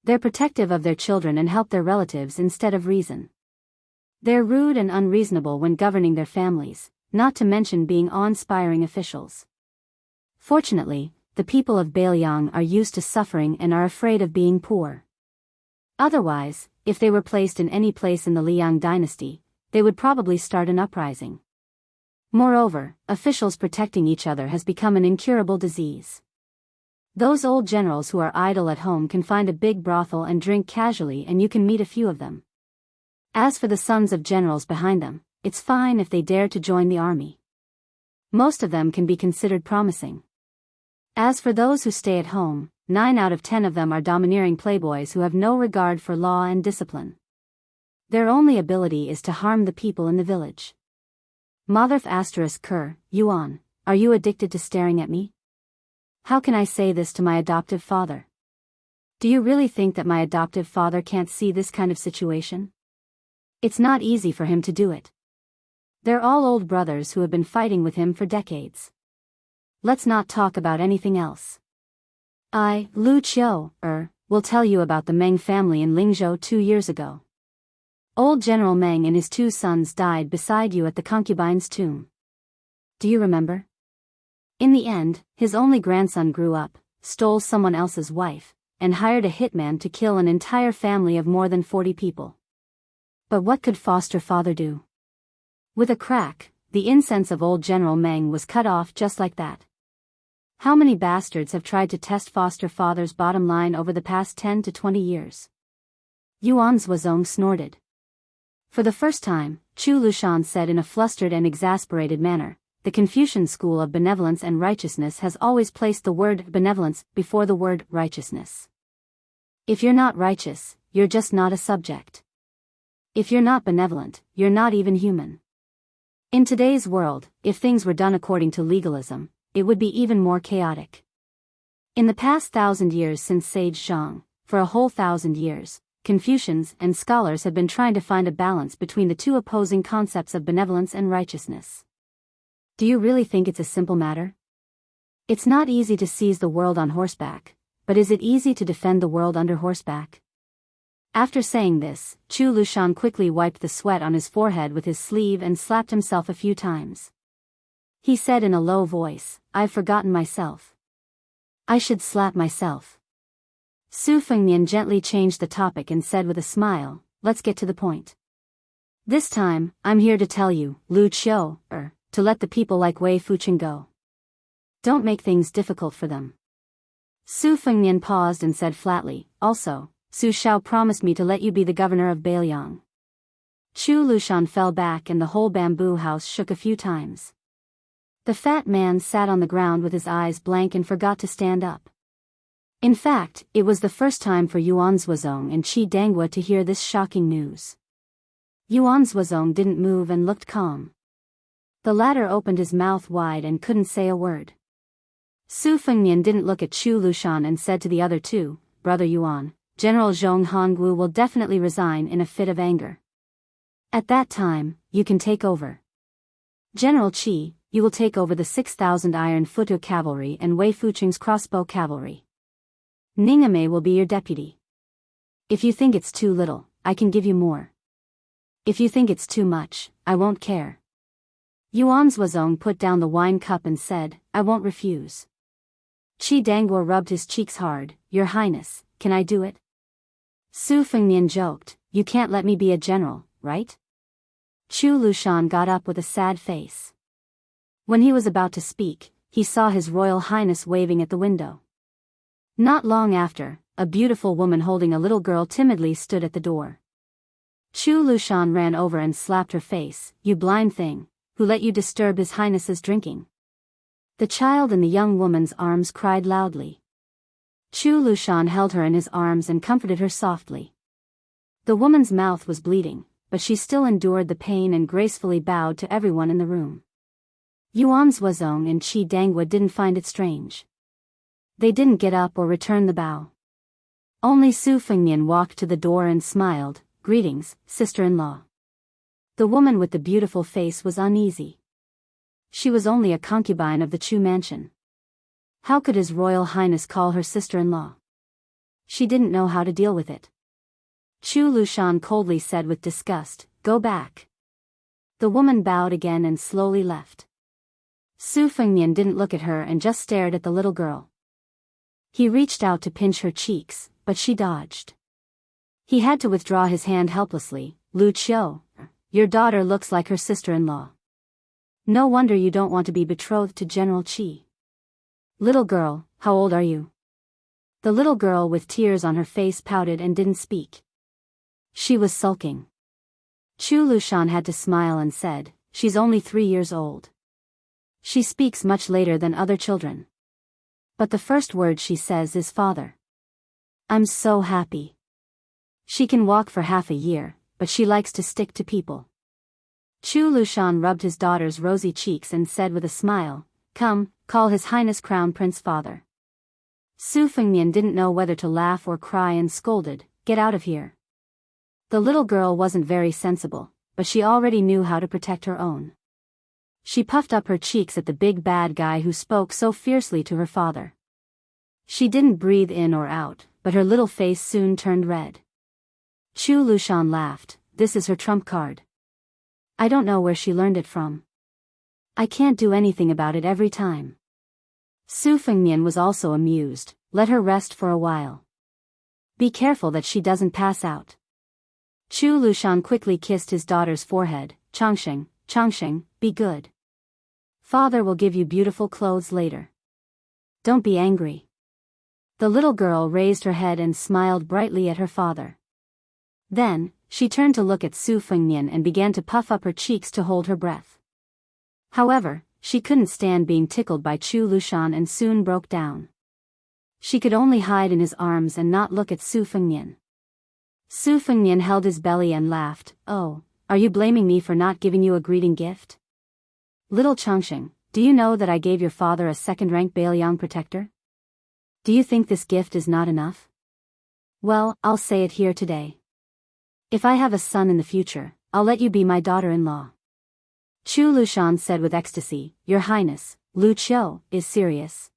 A: They're protective of their children and help their relatives instead of reason. They're rude and unreasonable when governing their families, not to mention being awe-inspiring officials. Fortunately, the people of Bailiang are used to suffering and are afraid of being poor. Otherwise, if they were placed in any place in the Liang dynasty, they would probably start an uprising. Moreover, officials protecting each other has become an incurable disease. Those old generals who are idle at home can find a big brothel and drink casually, and you can meet a few of them. As for the sons of generals behind them, it's fine if they dare to join the army. Most of them can be considered promising. As for those who stay at home, 9 out of 10 of them are domineering playboys who have no regard for law and discipline. Their only ability is to harm the people in the village. Motherf *Ker, Yuan, are you addicted to staring at me? How can I say this to my adoptive father? Do you really think that my adoptive father can't see this kind of situation? It's not easy for him to do it. They're all old brothers who have been fighting with him for decades. Let's not talk about anything else. I, Lu Qiu, will tell you about the Meng family in Lingzhou 2 years ago. Old General Meng and his 2 sons died beside you at the concubine's tomb. Do you remember? In the end, his only grandson grew up, stole someone else's wife, and hired a hitman to kill an entire family of more than 40 people. But what could foster father do? With a crack, the incense of old General Meng was cut off just like that. How many bastards have tried to test foster father's bottom line over the past 10 to 20 years? Yuan Zhuozong snorted. For the first time, Chu Lushan said in a flustered and exasperated manner, the Confucian school of benevolence and righteousness has always placed the word benevolence before the word righteousness. If you're not righteous, you're just not a subject. If you're not benevolent, you're not even human. In today's world, if things were done according to legalism, it would be even more chaotic. In the past 1,000 years since Sage Zhang, for a whole 1,000 years, Confucians and scholars have been trying to find a balance between the two opposing concepts of benevolence and righteousness. Do you really think it's a simple matter? It's not easy to seize the world on horseback, but is it easy to defend the world under horseback? After saying this, Chu Lushan quickly wiped the sweat on his forehead with his sleeve and slapped himself a few times. He said in a low voice, I've forgotten myself. I should slap myself. Su Fengnian gently changed the topic and said with a smile, let's get to the point. This time, I'm here to tell you, Lu Qiu, to let the people like Wei Fuqing go. Don't make things difficult for them. Su Fengnian paused and said flatly, also, Su Xiao promised me to let you be the governor of Bailiang. Chu Lushan fell back and the whole bamboo house shook a few times. The fat man sat on the ground with his eyes blank and forgot to stand up. In fact, it was the first time for Yuan Zhuozong and Qi Danghua to hear this shocking news. Yuan Zhuozong didn't move and looked calm. The latter opened his mouth wide and couldn't say a word. Su Fengnian didn't look at Chu Lushan and said to the other two, Brother Yuan, General Zhong Hongwu will definitely resign in a fit of anger. At that time, you can take over. General Qi, you will take over the 6,000 iron Futu cavalry and Wei Fuqing's crossbow cavalry. Ningame will be your deputy. If you think it's too little, I can give you more. If you think it's too much, I won't care. Yuan Zhuozong put down the wine cup and said, I won't refuse. Qi Danghua rubbed his cheeks hard, Your Highness, can I do it? Su Fengnian joked, you can't let me be a general, right? Chu Lushan got up with a sad face. When he was about to speak, he saw His Royal Highness waving at the window. Not long after, a beautiful woman holding a little girl timidly stood at the door. Chu Lushan ran over and slapped her face, You blind thing, who let you disturb His Highness's drinking? The child in the young woman's arms cried loudly. Chu Lushan held her in his arms and comforted her softly. The woman's mouth was bleeding, but she still endured the pain and gracefully bowed to everyone in the room. Yuan Zhuozong and Qi Danghua didn't find it strange. They didn't get up or return the bow. Only Su Fengnian walked to the door and smiled, Greetings, sister-in-law. The woman with the beautiful face was uneasy. She was only a concubine of the Chu mansion. How could His Royal Highness call her sister-in-law? She didn't know how to deal with it. Chu Lushan coldly said with disgust, go back." The woman bowed again and slowly left. Su Fengnian didn't look at her and just stared at the little girl. He reached out to pinch her cheeks, but she dodged. He had to withdraw his hand helplessly. "Lu Qiu, your daughter looks like her sister-in-law. No wonder you don't want to be betrothed to General Qi." "Little girl, how old are you?" The little girl with tears on her face pouted and didn't speak. She was sulking. Chu Lushan had to smile and said, "She's only 3 years old. She speaks much later than other children. But the first word she says is father. I'm so happy. She can walk for half a year, but she likes to stick to people." Chu Lushan rubbed his daughter's rosy cheeks and said with a smile, "Come, call His Highness Crown Prince father." Su Fengnian didn't know whether to laugh or cry and scolded, "Get out of here." The little girl wasn't very sensible, but she already knew how to protect her own. She puffed up her cheeks at the big bad guy who spoke so fiercely to her father. She didn't breathe in or out, but her little face soon turned red. Chu Lushan laughed, "This is her trump card. I don't know where she learned it from. I can't do anything about it every time." Su Fengnian was also amused, "Let her rest for a while. Be careful that she doesn't pass out." Chu Lushan quickly kissed his daughter's forehead. Changxing, Changxing, be good. Father will give you beautiful clothes later. Don't be angry." The little girl raised her head and smiled brightly at her father. Then, she turned to look at Su Fengnian and began to puff up her cheeks to hold her breath. However, she couldn't stand being tickled by Chu Lushan and soon broke down. She could only hide in his arms and not look at Su Fengnian. Su Fengnian held his belly and laughed, "Oh, are you blaming me for not giving you a greeting gift? Little Changxing, do you know that I gave your father a second-rank Bailiang protector? Do you think this gift is not enough? Well, I'll say it here today. If I have a son in the future, I'll let you be my daughter-in-law." Chu Lushan said with ecstasy, "Your Highness, Lu Qiu, is serious."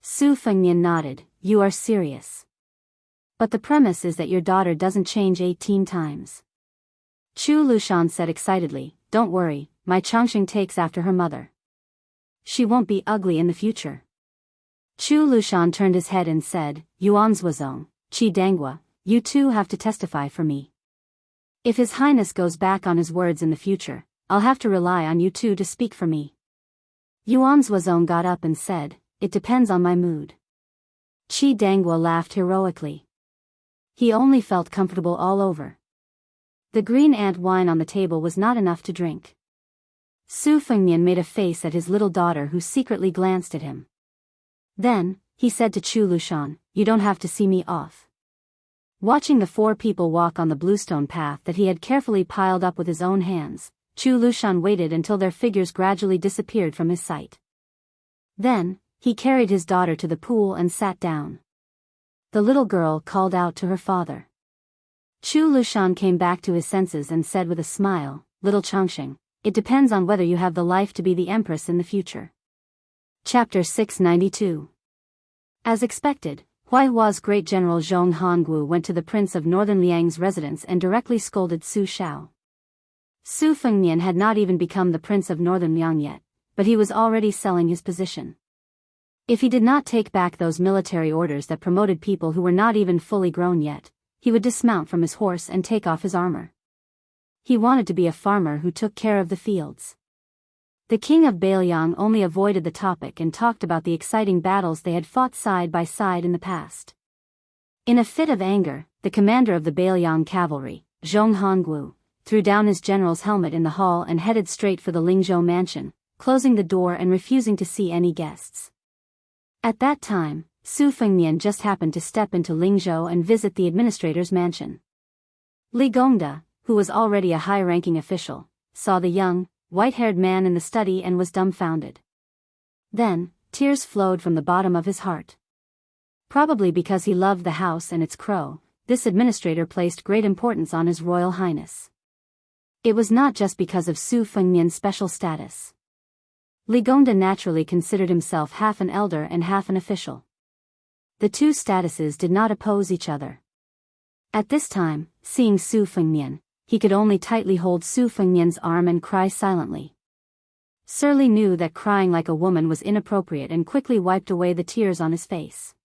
A: Su Fengnian nodded, "You are serious. But the premise is that your daughter doesn't change 18 times. Chu Lushan said excitedly, "Don't worry, my Changxing takes after her mother. She won't be ugly in the future." Chu Lushan turned his head and said, "Yuanzuozong, Qi Danghua, you two have to testify for me. If His Highness goes back on his words in the future, I'll have to rely on you two to speak for me." Yuanzuozong got up and said, "It depends on my mood." Qi Danghua laughed heroically. He only felt comfortable all over. The green ant wine on the table was not enough to drink. Su Fengnian made a face at his little daughter who secretly glanced at him. Then, he said to Chu Lushan, "You don't have to see me off." Watching the 4 people walk on the bluestone path that he had carefully piled up with his own hands, Chu Lushan waited until their figures gradually disappeared from his sight. Then, he carried his daughter to the pool and sat down. The little girl called out to her father. Chu Lushan came back to his senses and said with a smile, "Little Changxing, it depends on whether you have the life to be the empress in the future." Chapter 692. As expected, Huaihua's great general Zhong Hongwu went to the prince of northern Liang's residence and directly scolded Su Shao. Su Fengnian had not even become the prince of northern Liang yet, but he was already selling his position. If he did not take back those military orders that promoted people who were not even fully grown yet, he would dismount from his horse and take off his armor. He wanted to be a farmer who took care of the fields. The king of Bailiang only avoided the topic and talked about the exciting battles they had fought side by side in the past. In a fit of anger, the commander of the Bailiang cavalry, Zhong Hongwu, threw down his general's helmet in the hall and headed straight for the Lingzhou mansion, closing the door and refusing to see any guests. At that time, Su Fengnian just happened to step into Lingzhou and visit the administrator's mansion. Li Gongda, who was already a high-ranking official, saw the young, white-haired man in the study and was dumbfounded. Then, tears flowed from the bottom of his heart. Probably because he loved the house and its crow, this administrator placed great importance on His Royal Highness. It was not just because of Su Fengnian's special status. Li Gongda naturally considered himself half an elder and half an official. The two statuses did not oppose each other. At this time, seeing Su Fengnian, he could only tightly hold Su Fengnian's arm and cry silently. Sir Li knew that crying like a woman was inappropriate and quickly wiped away the tears on his face.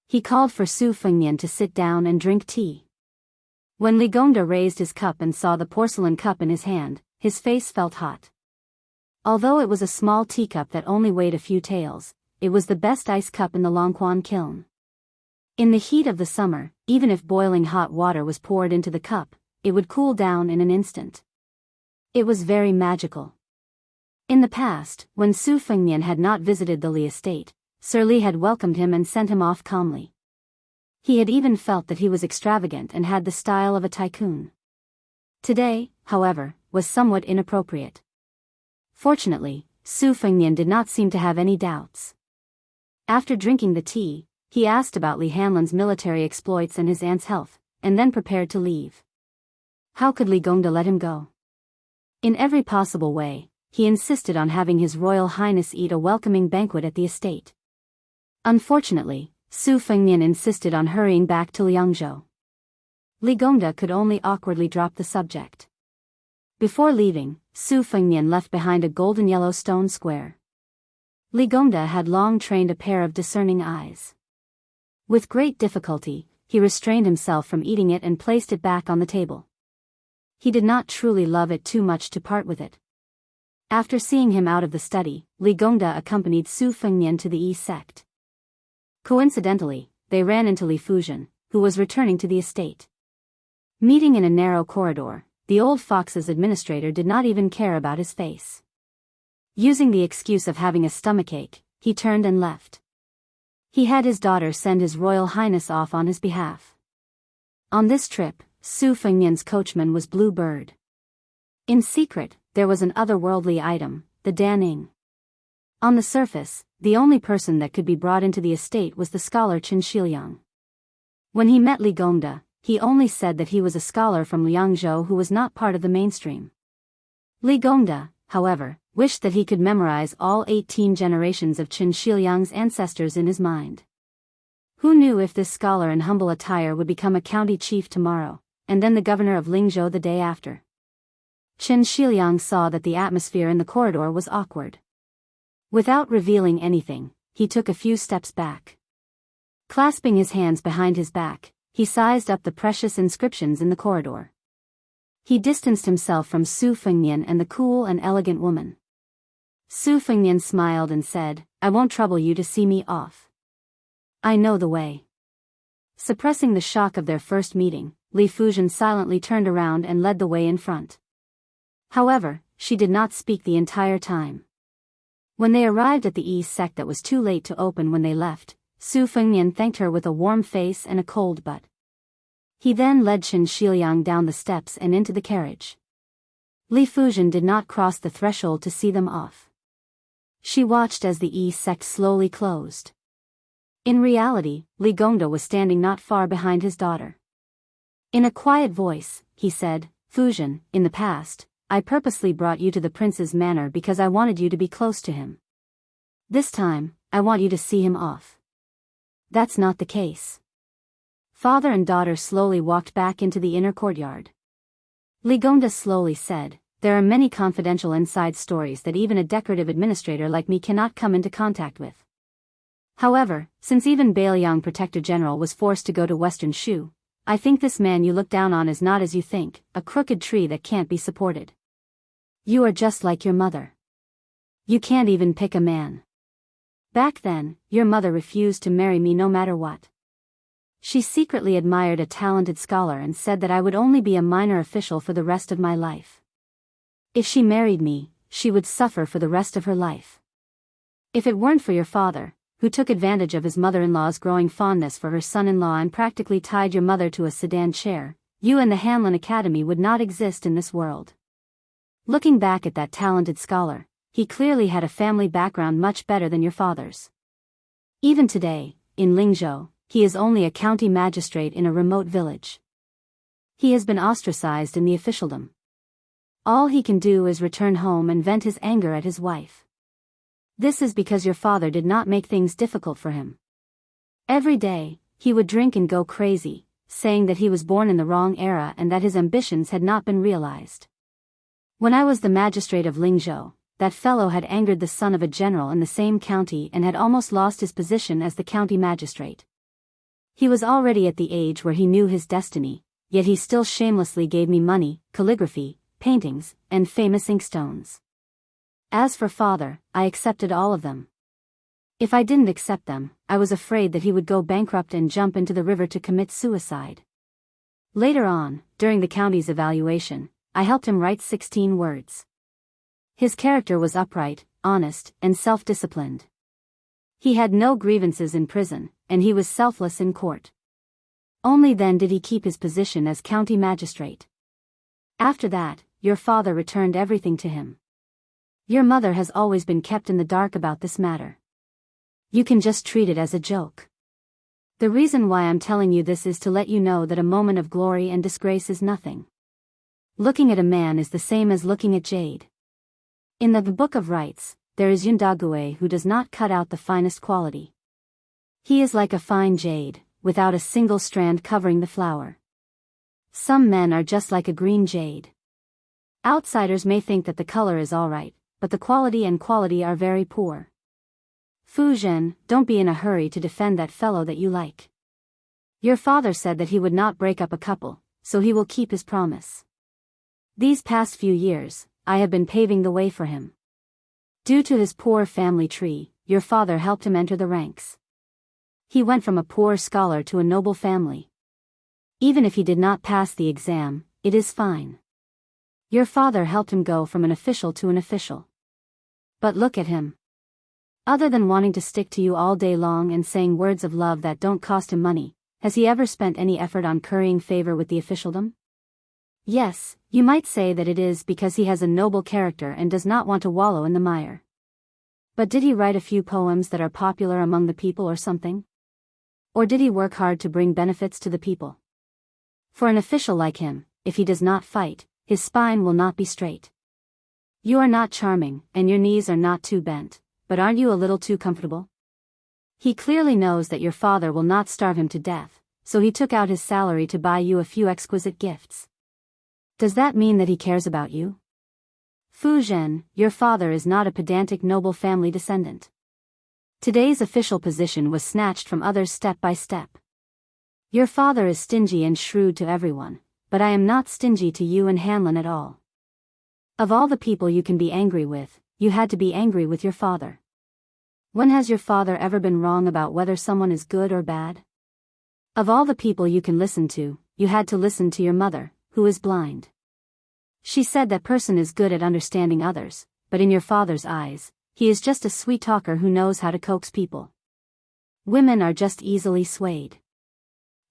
A: He called for Su Fengnian to sit down and drink tea. When Li Gongda raised his cup and saw the porcelain cup in his hand, his face felt hot. Although it was a small teacup that only weighed a few taels, it was the best ice cup in the Longquan kiln. In the heat of the summer, even if boiling hot water was poured into the cup, it would cool down in an instant. It was very magical. In the past, when Su Fengnian had not visited the Li estate, Sir Li had welcomed him and sent him off calmly. He had even felt that he was extravagant and had the style of a tycoon. Today, however, was somewhat inappropriate. Fortunately, Su Fengnian did not seem to have any doubts. After drinking the tea, he asked about Li Hanlan's military exploits and his aunt's health, and then prepared to leave. How could Li Gongda let him go? In every possible way, he insisted on having His Royal Highness eat a welcoming banquet at the estate. Unfortunately, Su Fengnian insisted on hurrying back to Liangzhou. Li Gongda could only awkwardly drop the subject. Before leaving, Su Fengnian left behind a golden yellow stone square. Li Gongda had long trained a pair of discerning eyes. With great difficulty, he restrained himself from eating it and placed it back on the table. He did not truly love it too much to part with it. After seeing him out of the study, Li Gongda accompanied Su Fengnian to the Yi sect. Coincidentally, they ran into Li Fuzhen, who was returning to the estate. Meeting in a narrow corridor, the old fox's administrator did not even care about his face. Using the excuse of having a stomachache, he turned and left. He had his daughter send His Royal Highness off on his behalf. On this trip, Su Fengnian's coachman was Blue Bird. In secret, there was an otherworldly item, the Daning. On the surface, the only person that could be brought into the estate was the scholar Qin Shiliang. When he met Li Gongda, he only said that he was a scholar from Liangzhou who was not part of the mainstream. Li Gongda, however, wished that he could memorize all 18 generations of Qin Shiliang's ancestors in his mind. Who knew if this scholar in humble attire would become a county chief tomorrow, and then the governor of Lingzhou the day after? Qin Shiliang saw that the atmosphere in the corridor was awkward. Without revealing anything, he took a few steps back. Clasping his hands behind his back, he sized up the precious inscriptions in the corridor. He distanced himself from Su Fengnian and the cool and elegant woman. Su Fengnian smiled and said, "I won't trouble you to see me off. I know the way." Suppressing the shock of their first meeting, Li Fuzhen silently turned around and led the way in front. However, she did not speak the entire time. When they arrived at the Yi sect that was too late to open when they left, Su Fengnian thanked her with a warm face and a cold butt. He then led Qin Shiliang down the steps and into the carriage. Li Fuzhen did not cross the threshold to see them off. She watched as the Yi sect slowly closed. In reality, Li Gongda was standing not far behind his daughter. In a quiet voice, he said, "Fuzhen, in the past, I purposely brought you to the prince's manor because I wanted you to be close to him. This time, I want you to see him off." That's not the case. Father and daughter slowly walked back into the inner courtyard. Li Gongda slowly said, "There are many confidential inside stories that even a decorative administrator like me cannot come into contact with. However, since even Bailiang Protector General was forced to go to Western Shu, I think this man you look down on is not as you think, a crooked tree that can't be supported. You are just like your mother. You can't even pick a man. Back then, your mother refused to marry me no matter what. She secretly admired a talented scholar and said that I would only be a minor official for the rest of my life. If she married me, she would suffer for the rest of her life. If it weren't for your father, who took advantage of his mother-in-law's growing fondness for her son-in-law and practically tied your mother to a sedan chair, you and the Hanlin Academy would not exist in this world." Looking back at that talented scholar, he clearly had a family background much better than your father's. Even today, in Lingzhou, he is only a county magistrate in a remote village. He has been ostracized in the officialdom. All he can do is return home and vent his anger at his wife. This is because your father did not make things difficult for him. Every day, he would drink and go crazy, saying that he was born in the wrong era and that his ambitions had not been realized. When I was the magistrate of Lingzhou, that fellow had angered the son of a general in the same county and had almost lost his position as the county magistrate. He was already at the age where he knew his destiny, yet he still shamelessly gave me money, calligraphy, paintings, and famous inkstones. As for father, I accepted all of them. If I didn't accept them, I was afraid that he would go bankrupt and jump into the river to commit suicide. Later on, during the county's evaluation, I helped him write 16 words. His character was upright, honest, and self-disciplined. He had no grievances in prison, and he was selfless in court. Only then did he keep his position as county magistrate. After that, your father returned everything to him. Your mother has always been kept in the dark about this matter. You can just treat it as a joke. The reason why I'm telling you this is to let you know that a moment of glory and disgrace is nothing. Looking at a man is the same as looking at jade. In the Book of Rites, there is Yundague who does not cut out the finest quality. He is like a fine jade, without a single strand covering the flower. Some men are just like a green jade. Outsiders may think that the color is alright, but the quality are very poor. Fu Zhen, don't be in a hurry to defend that fellow that you like. Your father said that he would not break up a couple, so he will keep his promise. These past few years, I have been paving the way for him. Due to his poor family tree, your father helped him enter the ranks. He went from a poor scholar to a noble family. Even if he did not pass the exam, it is fine. Your father helped him go from an official to an official. But look at him. Other than wanting to stick to you all day long and saying words of love that don't cost him money, has he ever spent any effort on currying favor with the officialdom? Yes, you might say that it is because he has a noble character and does not want to wallow in the mire. But did he write a few poems that are popular among the people or something? Or did he work hard to bring benefits to the people? For an official like him, if he does not fight, his spine will not be straight. You are not charming, and your knees are not too bent, but aren't you a little too comfortable? He clearly knows that your father will not starve him to death, so he took out his salary to buy you a few exquisite gifts. Does that mean that he cares about you? Fu Zhen, your father is not a pedantic noble family descendant. Today's official position was snatched from others step by step. Your father is stingy and shrewd to everyone, but I am not stingy to you and Hanlon at all. Of all the people you can be angry with, you had to be angry with your father. When has your father ever been wrong about whether someone is good or bad? Of all the people you can listen to, you had to listen to your mother, who is blind. She said that person is good at understanding others, but in your father's eyes, he is just a sweet talker who knows how to coax people. Women are just easily swayed.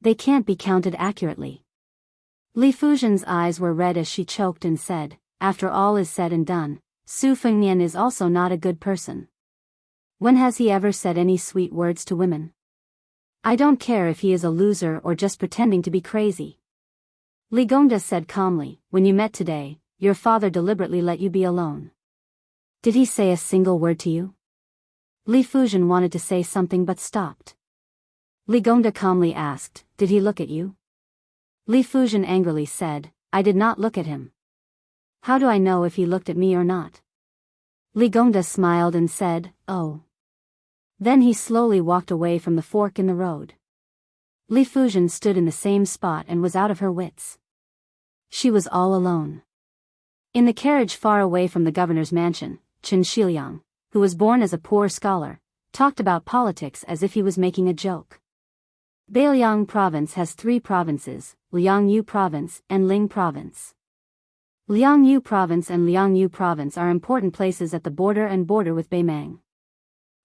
A: They can't be counted accurately. Li Fuzhen's eyes were red as she choked and said, after all is said and done, Su Fengnian is also not a good person. When has he ever said any sweet words to women? I don't care if he is a loser or just pretending to be crazy. Li Gongda said calmly, when you met today, your father deliberately let you be alone. Did he say a single word to you? Li Fuzhen wanted to say something but stopped. Li Gongda calmly asked, did he look at you? Li Fuzhen angrily said, I did not look at him. How do I know if he looked at me or not? Li Gongda smiled and said, oh. Then he slowly walked away from the fork in the road. Li Fuzhen stood in the same spot and was out of her wits. She was all alone. In the carriage far away from the governor's mansion, Chen Shiliang, who was born as a poor scholar, talked about politics as if he was making a joke. Beiliang province has 3 provinces, Liangyu province and Ling province. Liangyu province and Liangyu province are important places at the border and border with Beimang.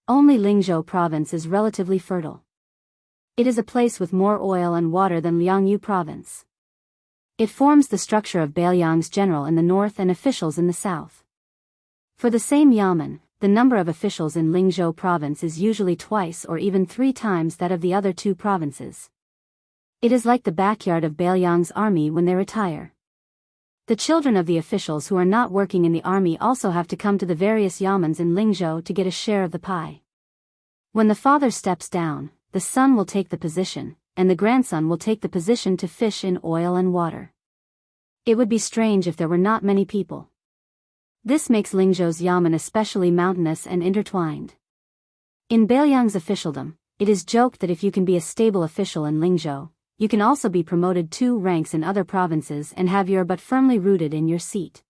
A: Only Lingzhou province is relatively fertile. It is a place with more oil and water than Liangyu province. It forms the structure of Beiliang's general in the north and officials in the south. For the same yamen, the number of officials in Lingzhou province is usually twice or even 3 times that of the other 2 provinces. It is like the backyard of Beiliang's army when they retire. The children of the officials who are not working in the army also have to come to the various yamens in Lingzhou to get a share of the pie. When the father steps down, the son will take the position, and the grandson will take the position to fish in oil and water. It would be strange if there were not many people. This makes Lingzhou's yamen especially mountainous and intertwined. In Beiliang's officialdom, it is joked that if you can be a stable official in Lingzhou, you can also be promoted 2 ranks in other provinces and have your butt firmly rooted in your seat.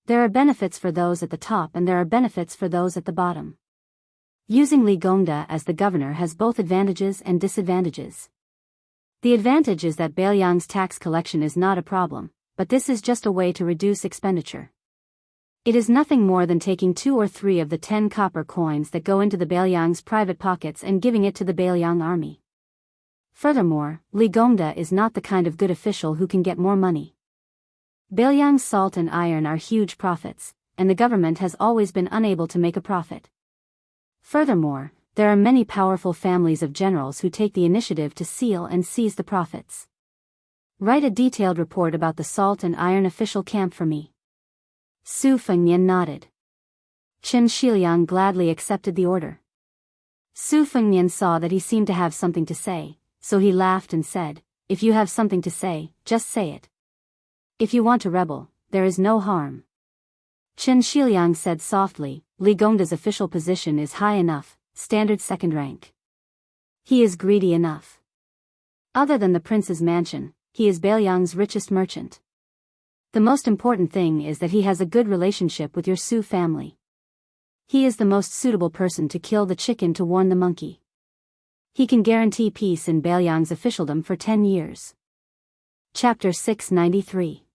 A: There are benefits for those at the top and there are benefits for those at the bottom. Using Li Gongda as the governor has both advantages and disadvantages. The advantage is that Beiliang's tax collection is not a problem, but this is just a way to reduce expenditure. It is nothing more than taking 2 or 3 of the 10 copper coins that go into the Beiliang's private pockets and giving it to the Beiliang army. Furthermore, Li Gongda is not the kind of good official who can get more money. Beiliang's salt and iron are huge profits, and the government has always been unable to make a profit. Furthermore, there are many powerful families of generals who take the initiative to seal and seize the profits. Write a detailed report about the salt and iron official camp for me. Su Fengnian nodded. Qin Shiliang gladly accepted the order. Su Fengnian saw that he seemed to have something to say, so he laughed and said, "If you have something to say, just say it. If you want to rebel, there is no harm." Qin Shiliang said softly, "Li Gongda's official position is high enough, standard 2nd rank. He is greedy enough. Other than the prince's mansion, he is Beiliang's richest merchant. The most important thing is that he has a good relationship with your Su family. He is the most suitable person to kill the chicken to warn the monkey. He can guarantee peace in Beiliang's officialdom for 10 years. Chapter 693.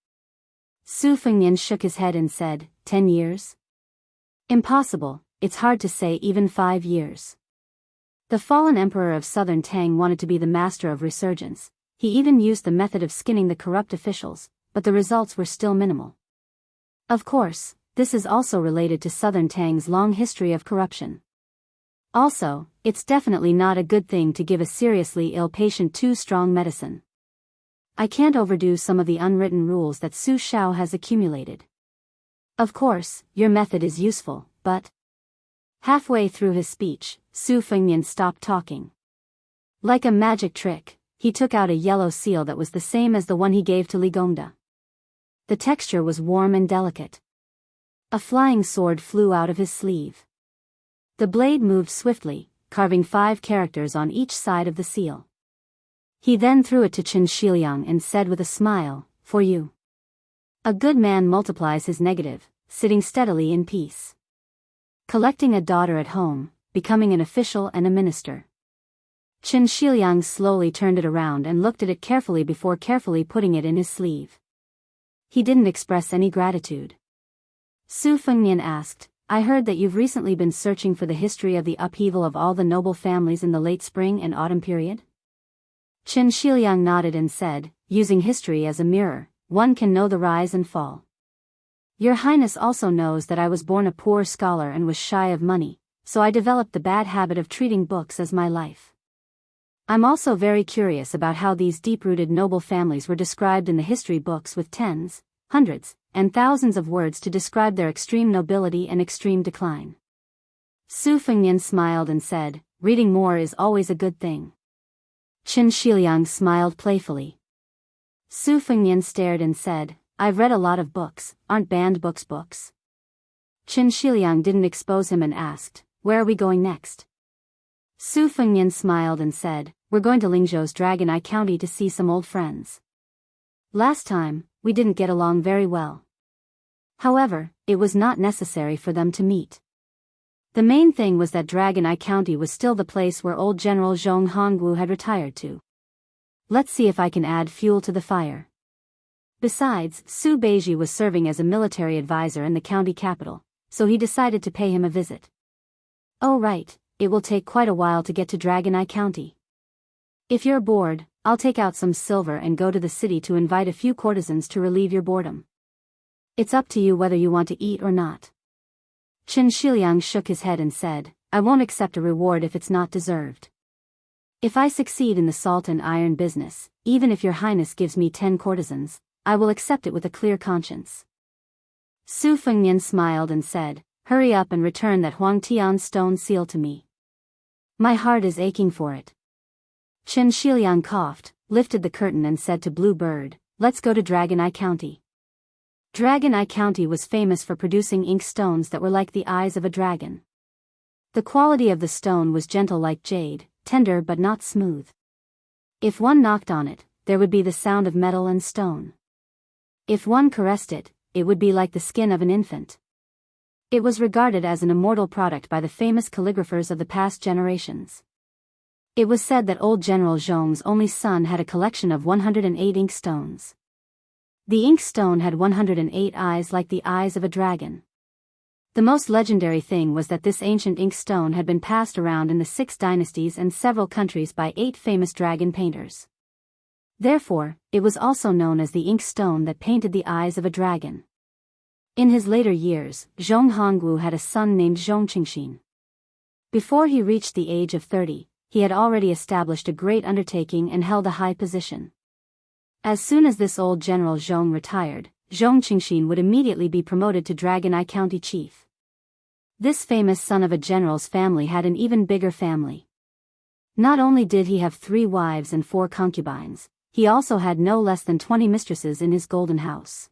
A: Su Fengnian shook his head and said, 10 years? Impossible, it's hard to say even 5 years. The fallen emperor of southern Tang wanted to be the master of resurgence. He even used the method of skinning the corrupt officials, but the results were still minimal. Of course, this is also related to southern Tang's long history of corruption. Also, it's definitely not a good thing to give a seriously ill patient too strong medicine. I can't overdo some of the unwritten rules that Su Shao has accumulated. Of course, your method is useful, but... Halfway through his speech, Su Fengnian stopped talking. Like a magic trick, he took out a yellow seal that was the same as the one he gave to Li Gongda. The texture was warm and delicate. A flying sword flew out of his sleeve. The blade moved swiftly, carving 5 characters on each side of the seal. He then threw it to Qin Shiliang and said with a smile, "For you." A good man multiplies his negative, sitting steadily in peace. Collecting a daughter at home, becoming an official and a minister. Qin Shiliang slowly turned it around and looked at it carefully before carefully putting it in his sleeve. He didn't express any gratitude. Su Fengnian asked, "I heard that you've recently been searching for the history of the upheaval of all the noble families in the late spring and autumn period?" Qin Shiliang nodded and said, "Using history as a mirror, one can know the rise and fall. Your Highness also knows that I was born a poor scholar and was shy of money, so I developed the bad habit of treating books as my life. I'm also very curious about how these deep-rooted noble families were described in the history books with tens, hundreds, and thousands of words to describe their extreme nobility and extreme decline." Su Fengnian smiled and said, "Reading more is always a good thing." Qin Shiliang smiled playfully. Su Fengnian stared and said, "I've read a lot of books, aren't banned books books?" Qin Shiliang didn't expose him and asked, "Where are we going next?" Su Fengnian smiled and said, "We're going to Lingzhou's Dragon Eye County to see some old friends. Last time, we didn't get along very well. However, it was not necessary for them to meet. The main thing was that Dragon Eye County was still the place where old General Zhong Hongwu had retired to. Let's see if I can add fuel to the fire." Besides, Su Beiji was serving as a military advisor in the county capital, so he decided to pay him a visit. "Oh right, it will take quite a while to get to Dragon Eye County. If you're bored, I'll take out some silver and go to the city to invite a few courtesans to relieve your boredom. It's up to you whether you want to eat or not." Qin Shiliang shook his head and said, "I won't accept a reward if it's not deserved. If I succeed in the salt and iron business, even if your Highness gives me 10 courtesans, I will accept it with a clear conscience." Su Fengnian smiled and said, "Hurry up and return that Huang Tian stone seal to me. My heart is aching for it." Chen Shiliang coughed, lifted the curtain and said to Blue Bird, "Let's go to Dragon Eye County." Dragon Eye County was famous for producing ink stones that were like the eyes of a dragon. The quality of the stone was gentle like jade, tender but not smooth. If one knocked on it, there would be the sound of metal and stone. If one caressed it, it would be like the skin of an infant. It was regarded as an immortal product by the famous calligraphers of the past generations. It was said that old General Zhong's only son had a collection of 108 ink stones. The ink stone had 108 eyes like the eyes of a dragon. The most legendary thing was that this ancient ink stone had been passed around in the 6 dynasties and several countries by 8 famous dragon painters. Therefore, it was also known as the ink stone that painted the eyes of a dragon. In his later years, Zhong Hongwu had a son named Zhong Qingxin. Before he reached the age of 30, he had already established a great undertaking and held a high position. As soon as this old General Zhong retired, Zhong Qingxin would immediately be promoted to Dragon Eye County Chief. This famous son of a general's family had an even bigger family. Not only did he have 3 wives and 4 concubines, he also had no less than 20 mistresses in his golden house.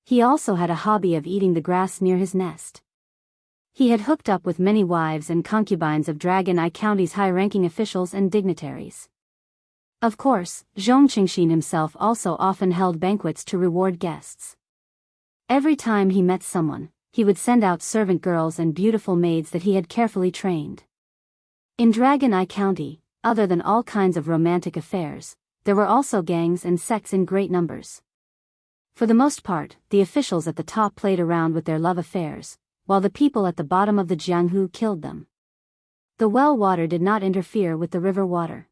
A: He also had a hobby of eating the grass near his nest. He had hooked up with many wives and concubines of Dragon Eye County's high-ranking officials and dignitaries. Of course, Zhong Qingxin himself also often held banquets to reward guests. Every time he met someone, he would send out servant girls and beautiful maids that he had carefully trained. In Dragon Eye County, other than all kinds of romantic affairs, there were also gangs and sects in great numbers. For the most part, the officials at the top played around with their love affairs, while the people at the bottom of the Jianghu killed them. The well water did not interfere with the river water.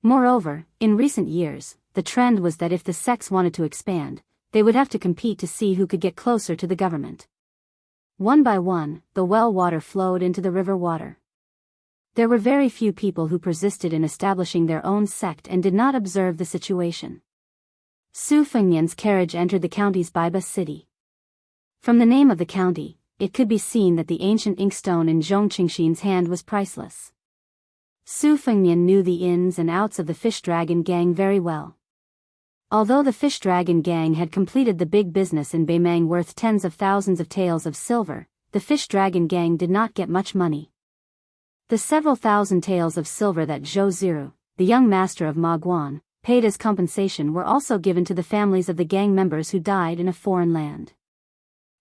A: Moreover, in recent years, the trend was that if the sects wanted to expand, they would have to compete to see who could get closer to the government. One by one, the well water flowed into the river water. There were very few people who persisted in establishing their own sect and did not observe the situation. Su Fengnian's carriage entered the county's Baiba city. From the name of the county, it could be seen that the ancient inkstone in Zhong Qingxin's hand was priceless. Su Fengnian knew the ins and outs of the Fish Dragon Gang very well. Although the Fish Dragon Gang had completed the big business in Beimang worth tens of thousands of taels of silver, the Fish Dragon Gang did not get much money. The several thousand taels of silver that Zhou Ziru, the young master of Ma Guan, paid as compensation were also given to the families of the gang members who died in a foreign land.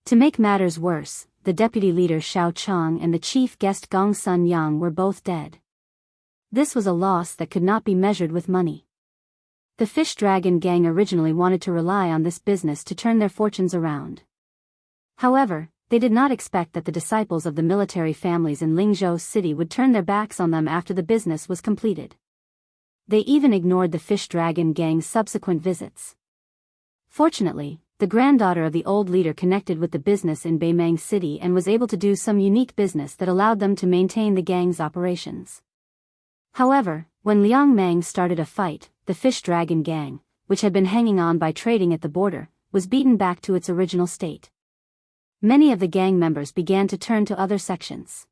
A: To make matters worse, the deputy leader Xiao Chang and the chief guest Gong Sun Yang were both dead. This was a loss that could not be measured with money. The Fish Dragon Gang originally wanted to rely on this business to turn their fortunes around. However, they did not expect that the disciples of the military families in Lingzhou City would turn their backs on them after the business was completed. They even ignored the Fish Dragon Gang's subsequent visits. Fortunately, the granddaughter of the old leader connected with the business in Beimang City and was able to do some unique business that allowed them to maintain the gang's operations. However, when Liang Mang started a fight, the Fish Dragon Gang, which had been hanging on by trading at the border, was beaten back to its original state. Many of the gang members began to turn to other sections.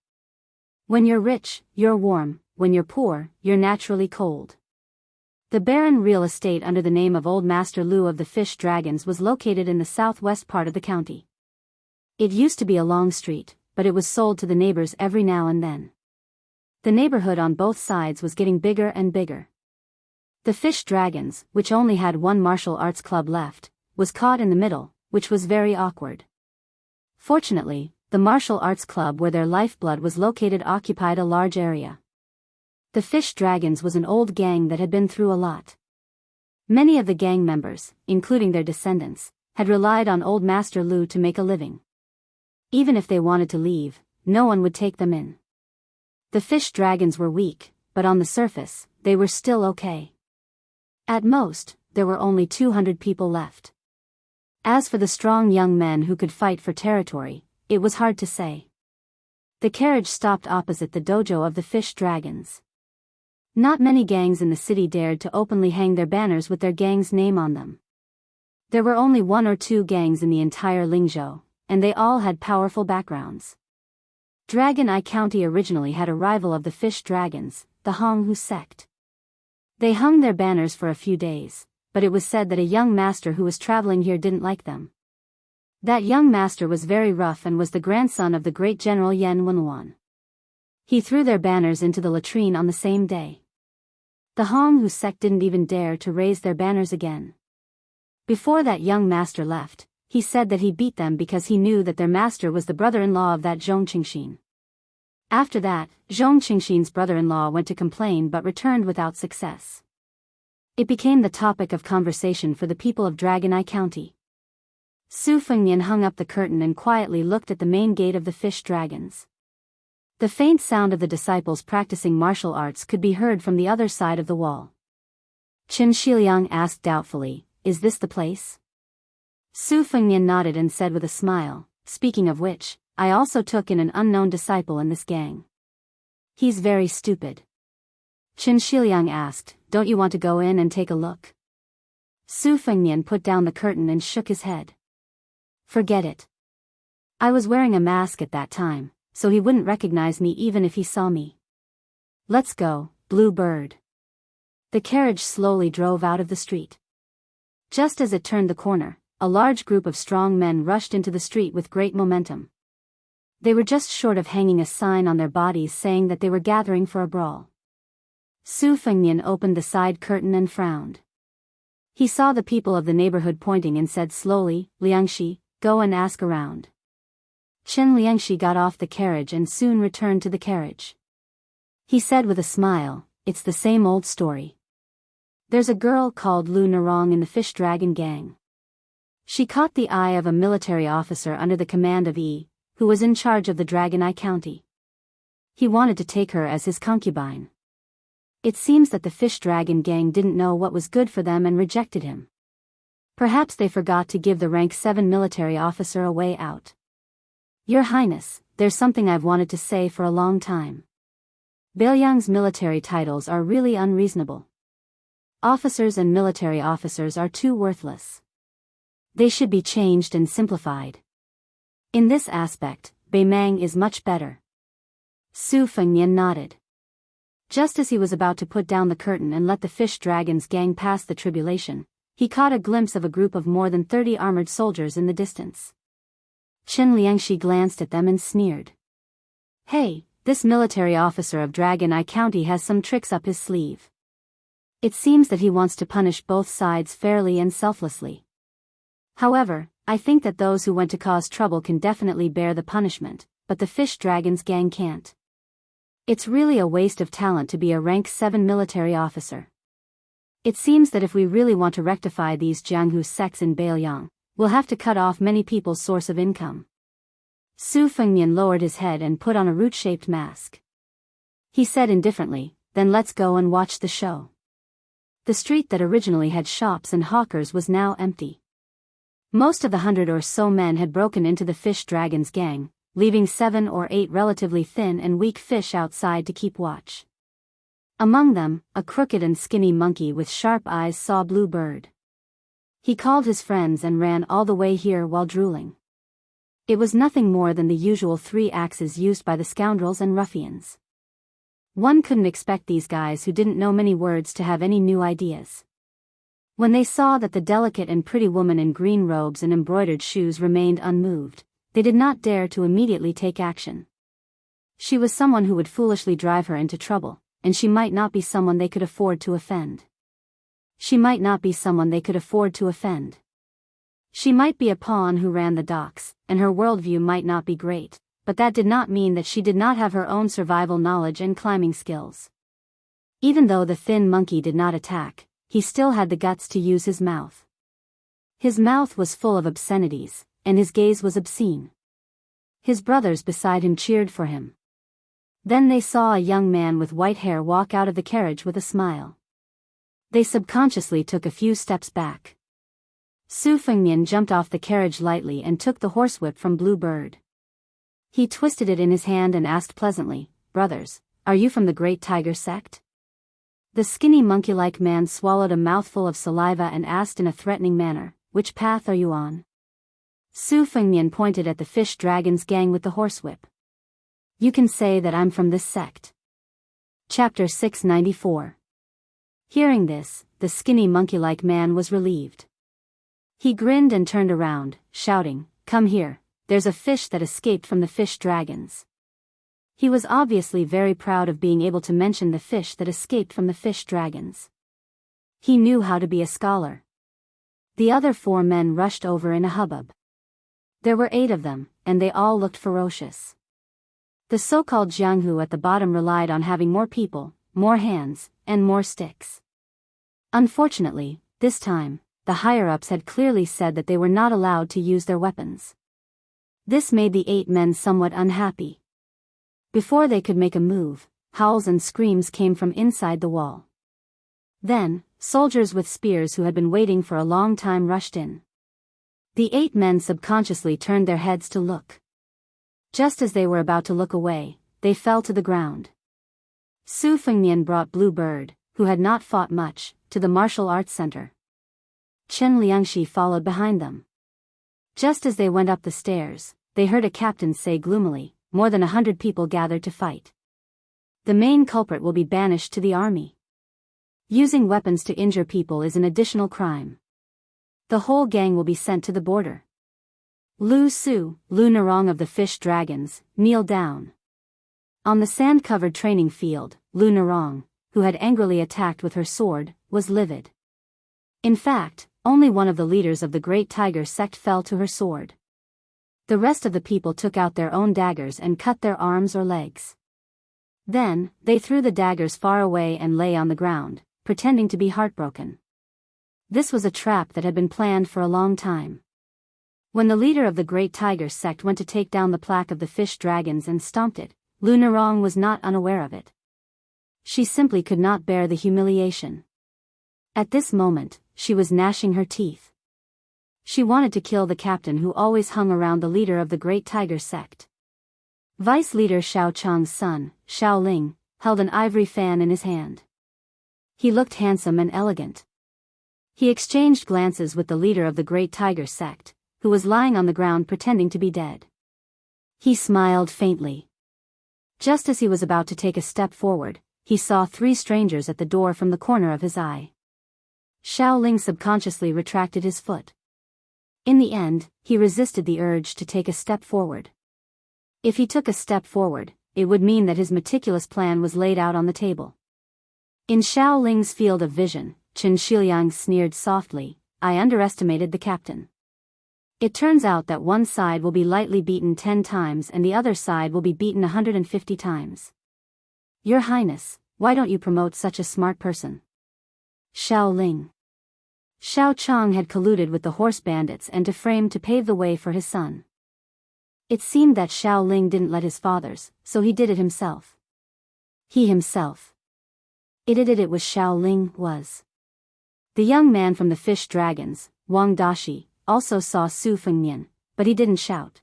A: When you're rich, you're warm; when you're poor, you're naturally cold. The barren real estate under the name of Old Master Lu of the Fish Dragons was located in the southwest part of the county. It used to be a long street, but it was sold to the neighbors every now and then. The neighborhood on both sides was getting bigger and bigger. The Fish Dragons, which only had one martial arts club left, was caught in the middle, which was very awkward. Fortunately, the martial arts club where their lifeblood was located occupied a large area. The Fish Dragons was an old gang that had been through a lot. Many of the gang members, including their descendants, had relied on Old Master Lu to make a living. Even if they wanted to leave, no one would take them in. The Fish Dragons were weak, but on the surface, they were still okay. At most, there were only 200 people left. As for the strong young men who could fight for territory, it was hard to say. The carriage stopped opposite the dojo of the Fish Dragons. Not many gangs in the city dared to openly hang their banners with their gang's name on them. There were only 1 or 2 gangs in the entire Lingzhou, and they all had powerful backgrounds. Dragon Eye County originally had a rival of the Fish Dragons, the Honghu sect. They hung their banners for a few days, but it was said that a young master who was traveling here didn't like them. That young master was very rough and was the grandson of the great general Yan Wenluan. He threw their banners into the latrine on the same day. The Honghu sect didn't even dare to raise their banners again. Before that young master left, he said that he beat them because he knew that their master was the brother-in-law of that Zhong Qingxin. After that, Zhong Qingxin's brother-in-law went to complain but returned without success. It became the topic of conversation for the people of Dragon Eye County. Su Fengnian hung up the curtain and quietly looked at the main gate of the fish dragons. The faint sound of the disciples practicing martial arts could be heard from the other side of the wall. Qin Shiliang asked doubtfully, "Is this the place?" Su Fengnian nodded and said with a smile, "Speaking of which, I also took in an unknown disciple in this gang. He's very stupid." Qin Shiliang asked, "Don't you want to go in and take a look?" Su Fengnian put down the curtain and shook his head. "Forget it. I was wearing a mask at that time, so he wouldn't recognize me even if he saw me. Let's go, Blue Bird." The carriage slowly drove out of the street. Just as it turned the corner, a large group of strong men rushed into the street with great momentum. They were just short of hanging a sign on their bodies saying that they were gathering for a brawl. Su Fengnian opened the side curtain and frowned. He saw the people of the neighborhood pointing and said slowly, "Liangxi, go and ask around." Chen Liangxi got off the carriage and soon returned to the carriage. He said with a smile, "It's the same old story. There's a girl called Lu Narong in the Fish Dragon gang. She caught the eye of a military officer under the command of Yi, who was in charge of the Dragon Eye County. He wanted to take her as his concubine. It seems that the Fish Dragon gang didn't know what was good for them and rejected him. Perhaps they forgot to give the rank 7 military officer a way out. Your Highness, there's something I've wanted to say for a long time. Beiliang's military titles are really unreasonable. Officers and military officers are too worthless. They should be changed and simplified. In this aspect, Beimang is much better." Su Fengnian nodded. Just as he was about to put down the curtain and let the Fish Dragon's gang pass the tribulation, he caught a glimpse of a group of more than 30 armored soldiers in the distance. Chen Liangxi glanced at them and sneered. "Hey, this military officer of Dragon Eye County has some tricks up his sleeve. It seems that he wants to punish both sides fairly and selflessly. However, I think that those who went to cause trouble can definitely bear the punishment, but the Fish Dragon's gang can't. It's really a waste of talent to be a rank 7 military officer. It seems that if we really want to rectify these Jianghu sects in Beiliang, we'll have to cut off many people's source of income." Su Fengnian lowered his head and put on a root-shaped mask. He said indifferently, "Then let's go and watch the show." The street that originally had shops and hawkers was now empty. Most of the 100 or so men had broken into the Fish Dragon's gang, leaving 7 or 8 relatively thin and weak fish outside to keep watch. Among them, a crooked and skinny monkey with sharp eyes saw Blue Bird. He called his friends and ran all the way here while drooling. It was nothing more than the usual 3 axes used by the scoundrels and ruffians. One couldn't expect these guys who didn't know many words to have any new ideas. When they saw that the delicate and pretty woman in green robes and embroidered shoes remained unmoved, they did not dare to immediately take action. She was someone who would foolishly drive her into trouble, and she might not be someone they could afford to offend. She might not be someone they could afford to offend. She might be a pawn who ran the docks, and her worldview might not be great, but that did not mean that she did not have her own survival knowledge and climbing skills. Even though the thin monkey did not attack, he still had the guts to use his mouth. His mouth was full of obscenities, and his gaze was obscene. His brothers beside him cheered for him. Then they saw a young man with white hair walk out of the carriage with a smile. They subconsciously took a few steps back. Su Fengnian jumped off the carriage lightly and took the horsewhip from Blue Bird. He twisted it in his hand and asked pleasantly, "Brothers, are you from the Great Tiger sect?" The skinny monkey-like man swallowed a mouthful of saliva and asked in a threatening manner, "Which path are you on?" Su Fengnian pointed at the Fish Dragon's gang with the horsewhip. "You can say that I'm from this sect." Chapter 694. Hearing this, the skinny monkey-like man was relieved. He grinned and turned around, shouting, "Come here, there's a fish that escaped from the fish dragons." He was obviously very proud of being able to mention the fish that escaped from the fish dragons. He knew how to be a scholar. The other 4 men rushed over in a hubbub. There were 8 of them, and they all looked ferocious. The so-called Jianghu at the bottom relied on having more people, more hands, and more sticks. Unfortunately, this time, the higher-ups had clearly said that they were not allowed to use their weapons. This made the 8 men somewhat unhappy. Before they could make a move, howls and screams came from inside the wall. Then, soldiers with spears who had been waiting for a long time rushed in. The 8 men subconsciously turned their heads to look. Just as they were about to look away, they fell to the ground. Su Fengnian brought Blue Bird, who had not fought much, to the martial arts center. Chen Liangxi followed behind them. Just as they went up the stairs, they heard a captain say gloomily, "More than 100 people gathered to fight. The main culprit will be banished to the army. Using weapons to injure people is an additional crime. The whole gang will be sent to the border." Lu Su, Lu Narong of the Fish Dragons, kneeled down. On the sand-covered training field, Lu Narong, who had angrily attacked with her sword, was livid. In fact, only one of the leaders of the Great Tiger sect fell to her sword. The rest of the people took out their own daggers and cut their arms or legs. Then, they threw the daggers far away and lay on the ground, pretending to be heartbroken. This was a trap that had been planned for a long time. When the leader of the Great Tiger sect went to take down the plaque of the fish dragons and stomped it, Lu Narong was not unaware of it. She simply could not bear the humiliation. At this moment, she was gnashing her teeth. She wanted to kill the captain who always hung around the leader of the Great Tiger sect. Vice leader Xiao Chang's son, Xiao Ling, held an ivory fan in his hand. He looked handsome and elegant. He exchanged glances with the leader of the Great Tiger sect, who was lying on the ground pretending to be dead. He smiled faintly. Just as he was about to take a step forward, he saw 3 strangers at the door from the corner of his eye. Xiao Ling subconsciously retracted his foot. In the end, he resisted the urge to take a step forward. If he took a step forward, it would mean that his meticulous plan was laid out on the table. In Xiao Ling's field of vision, Chen Shiliang sneered softly, "I underestimated the captain. It turns out that one side will be lightly beaten 10 times and the other side will be beaten 150 times. Your Highness, why don't you promote such a smart person?" Xiao Ling. Xiao Chang had colluded with the horse bandits and deframed to pave the way for his son. It seemed that Xiao Ling didn't let his fathers, so he did it himself. He himself. It was Xiao Ling, was. The young man from the fish dragons, Wang Dashi, also saw Su Fengnian, but he didn't shout.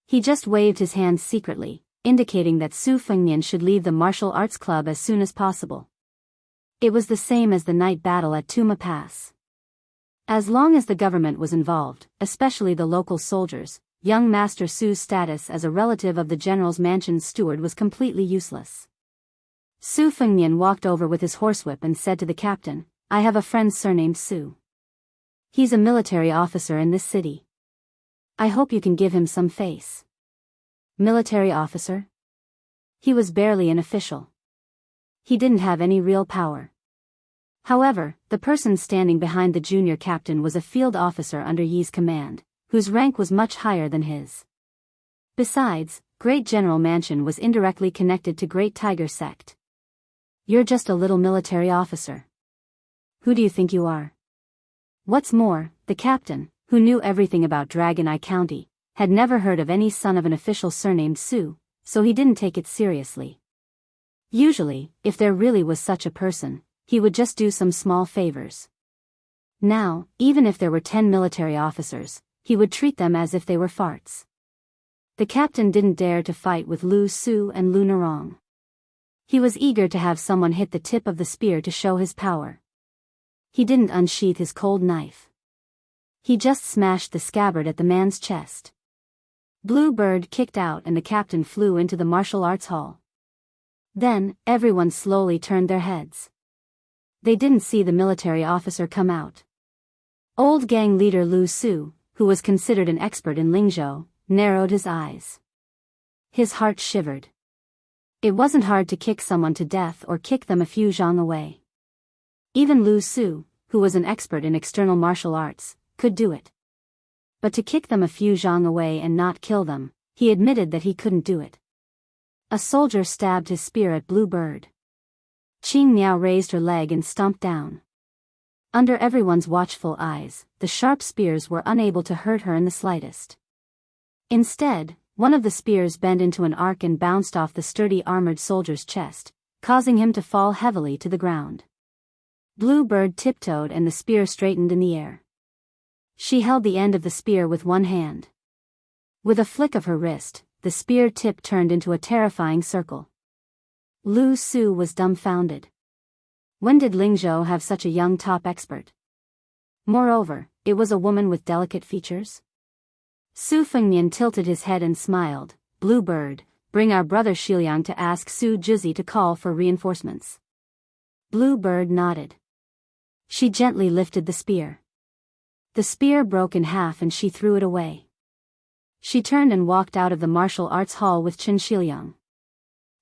A: He just waved his hands secretly, indicating that Su Fengnian should leave the martial arts club as soon as possible. It was the same as the night battle at Tuma Pass. As long as the government was involved, especially the local soldiers, young Master Su's status as a relative of the general's mansion's steward was completely useless. Su Fengnian walked over with his horsewhip and said to the captain, "I have a friend surnamed Su. He's a military officer in this city. I hope you can give him some face." Military officer? He was barely an official. He didn't have any real power. However, the person standing behind the junior captain was a field officer under Yi's command, whose rank was much higher than his. Besides, Great General Mansion was indirectly connected to Great Tiger Sect. "You're just a little military officer. Who do you think you are?" What's more, the captain, who knew everything about Dragon Eye County, had never heard of any son of an official surnamed Su, so he didn't take it seriously. Usually, if there really was such a person, he would just do some small favors. Now, even if there were 10 military officers, he would treat them as if they were farts. The captain didn't dare to fight with Lu Su and Lu Narong. He was eager to have someone hit the tip of the spear to show his power. He didn't unsheath his cold knife. He just smashed the scabbard at the man's chest. Blue Bird kicked out and the captain flew into the martial arts hall. Then, everyone slowly turned their heads. They didn't see the military officer come out. Old gang leader Lu Su, who was considered an expert in Lingzhou, narrowed his eyes. His heart shivered. It wasn't hard to kick someone to death or kick them a few zhang away. Even Lu Su, who was an expert in external martial arts, could do it. But to kick them a few zhang away and not kill them, he admitted that he couldn't do it. A soldier stabbed his spear at Blue Bird. Qing Miao raised her leg and stomped down. Under everyone's watchful eyes, the sharp spears were unable to hurt her in the slightest. Instead, one of the spears bent into an arc and bounced off the sturdy armored soldier's chest, causing him to fall heavily to the ground. Blue Bird tiptoed and the spear straightened in the air. She held the end of the spear with one hand. With a flick of her wrist, the spear tip turned into a terrifying circle. Lu Su was dumbfounded. When did Lingzhou have such a young top expert? Moreover, it was a woman with delicate features. Su Fengnian tilted his head and smiled. Blue Bird, bring our brother Xiliang to ask Su Juzi to call for reinforcements. Blue Bird nodded. She gently lifted the spear. The spear broke in half and she threw it away. She turned and walked out of the martial arts hall with Chen Xiliang.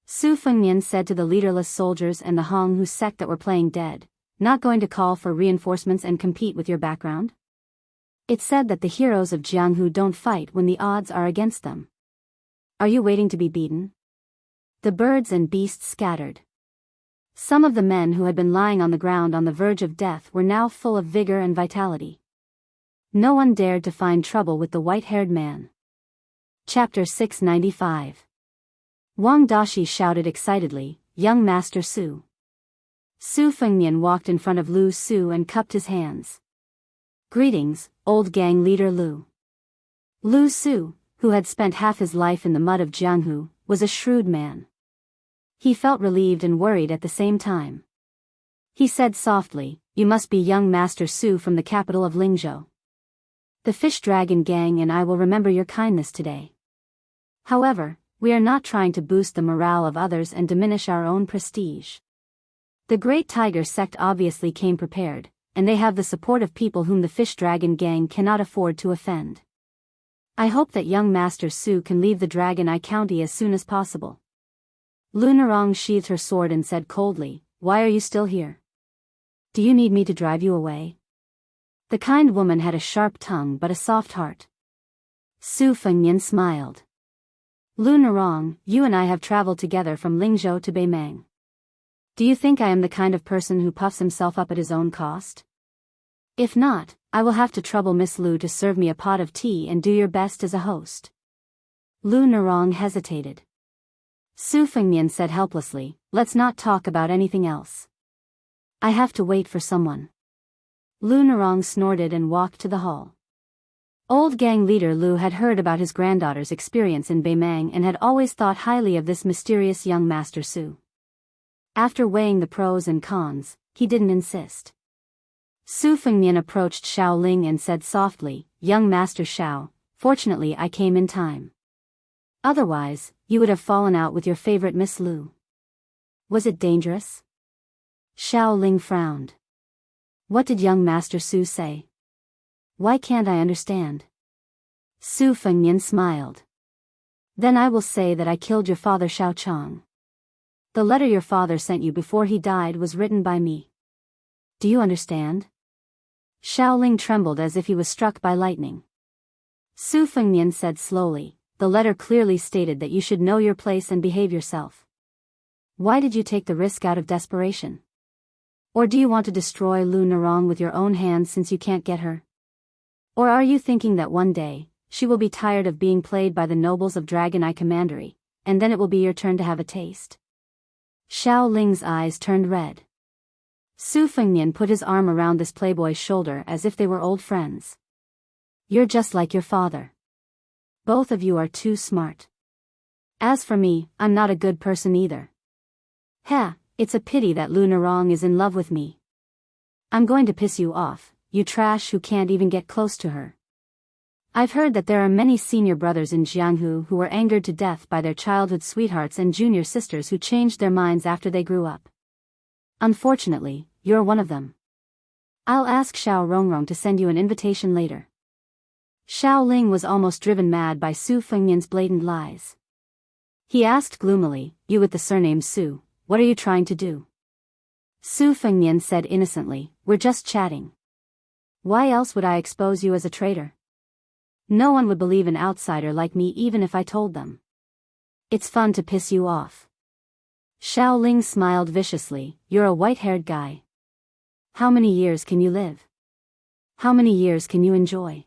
A: Su Fengnian said to the leaderless soldiers and the Honghu sect that were playing dead, not going to call for reinforcements and compete with your background? It's said that the heroes of Jianghu don't fight when the odds are against them. Are you waiting to be beaten? The birds and beasts scattered. Some of the men who had been lying on the ground on the verge of death were now full of vigor and vitality. No one dared to find trouble with the white-haired man. Chapter 695. Wang Dashi shouted excitedly, "Young Master Su." Su Fengnian walked in front of Lu Su and cupped his hands. "Greetings, old gang leader Lu." Lu Su, who had spent half his life in the mud of Jianghu, was a shrewd man. He felt relieved and worried at the same time. He said softly, "You must be young Master Su from the capital of Lingzhou. The Fish Dragon Gang and I will remember your kindness today. However, we are not trying to boost the morale of others and diminish our own prestige. The Great Tiger Sect obviously came prepared, and they have the support of people whom the Fish Dragon Gang cannot afford to offend. I hope that young Master Su can leave the Dragon Eye County as soon as possible." Lu Narong sheathed her sword and said coldly, "Why are you still here? Do you need me to drive you away?" The kind woman had a sharp tongue but a soft heart. Su Fengnian smiled. "Lu Narong, you and I have traveled together from Lingzhou to Beimang. Do you think I am the kind of person who puffs himself up at his own cost? If not, I will have to trouble Miss Lu to serve me a pot of tea and do your best as a host." Lu Narong hesitated. Su Fengnian said helplessly, "Let's not talk about anything else. I have to wait for someone." Lu Narong snorted and walked to the hall. Old gang leader Lu had heard about his granddaughter's experience in Beimang and had always thought highly of this mysterious young Master Su. After weighing the pros and cons, he didn't insist. Su Fengnian approached Xiao Ling and said softly, "Young Master Xiao, fortunately I came in time. Otherwise, you would have fallen out with your favorite Miss Lu. Was it dangerous?" Xiao Ling frowned. "What did young Master Su say? Why can't I understand?" Su Fengnian smiled. "Then I will say that I killed your father Xiao Chang. The letter your father sent you before he died was written by me. Do you understand?" Xiao Ling trembled as if he was struck by lightning. Su Fengnian said slowly, "The letter clearly stated that you should know your place and behave yourself. Why did you take the risk out of desperation? Or do you want to destroy Lu Narong with your own hands since you can't get her? Or are you thinking that one day, she will be tired of being played by the nobles of Dragon Eye Commandery, and then it will be your turn to have a taste?" Xiao Ling's eyes turned red. Su Fengnian put his arm around this playboy's shoulder as if they were old friends. "You're just like your father. Both of you are too smart. As for me, I'm not a good person either. Heh, it's a pity that Lu Narong is in love with me. I'm going to piss you off, you trash who can't even get close to her. I've heard that there are many senior brothers in Jianghu who were angered to death by their childhood sweethearts and junior sisters who changed their minds after they grew up. Unfortunately, you're one of them. I'll ask Xiao Rongrong to send you an invitation later. Xiao Ling was almost driven mad by Su Fengnian's blatant lies. He asked gloomily, "You with the surname Su, what are you trying to do?" Su Fengnian said innocently, "We're just chatting. Why else would I expose you as a traitor? No one would believe an outsider like me even if I told them. It's fun to piss you off." Xiao Ling smiled viciously, "You're a white-haired guy. How many years can you live? How many years can you enjoy?"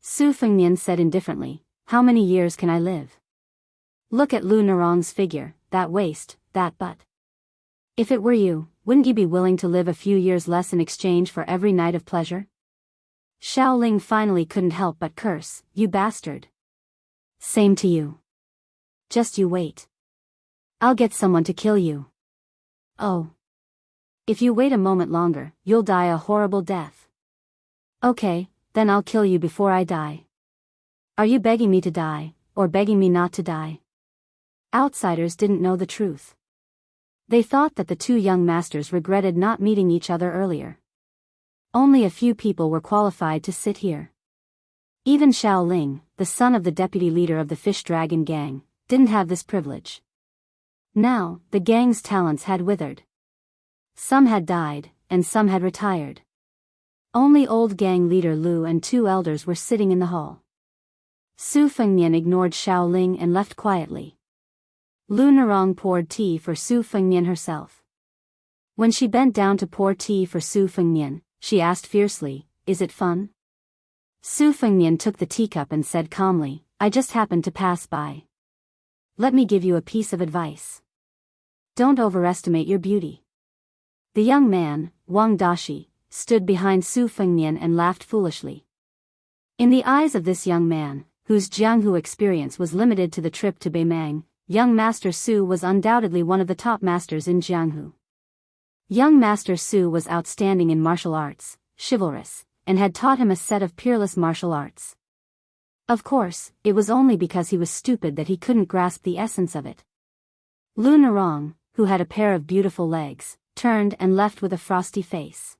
A: Su Fengnian said indifferently, "How many years can I live? Look at Lu Narong's figure, that waist, that butt. If it were you, wouldn't you be willing to live a few years less in exchange for every night of pleasure?" Xiao Ling finally couldn't help but curse, "You bastard. Same to you. Just you wait. I'll get someone to kill you. Oh. If you wait a moment longer, you'll die a horrible death. Okay, then I'll kill you before I die. Are you begging me to die, or begging me not to die?" Outsiders didn't know the truth. They thought that the two young masters regretted not meeting each other earlier. Only a few people were qualified to sit here. Even Xiao Ling, the son of the deputy leader of the Fish Dragon gang, didn't have this privilege. Now, the gang's talents had withered. Some had died, and some had retired. Only old gang leader Lu and two elders were sitting in the hall. Su Fengnian ignored Xiao Ling and left quietly. Lu Narong poured tea for Su Fengnian herself. When she bent down to pour tea for Su Fengnian, she asked fiercely, "Is it fun?" Su Fengnian took the teacup and said calmly, "I just happened to pass by. Let me give you a piece of advice. Don't overestimate your beauty." The young man, Wang Dashi, stood behind Su Fengnian and laughed foolishly. In the eyes of this young man, whose Jianghu experience was limited to the trip to Beimang, young Master Su was undoubtedly one of the top masters in Jianghu. Young Master Su was outstanding in martial arts, chivalrous, and had taught him a set of peerless martial arts. Of course, it was only because he was stupid that he couldn't grasp the essence of it. Lu Narong, who had a pair of beautiful legs, turned and left with a frosty face.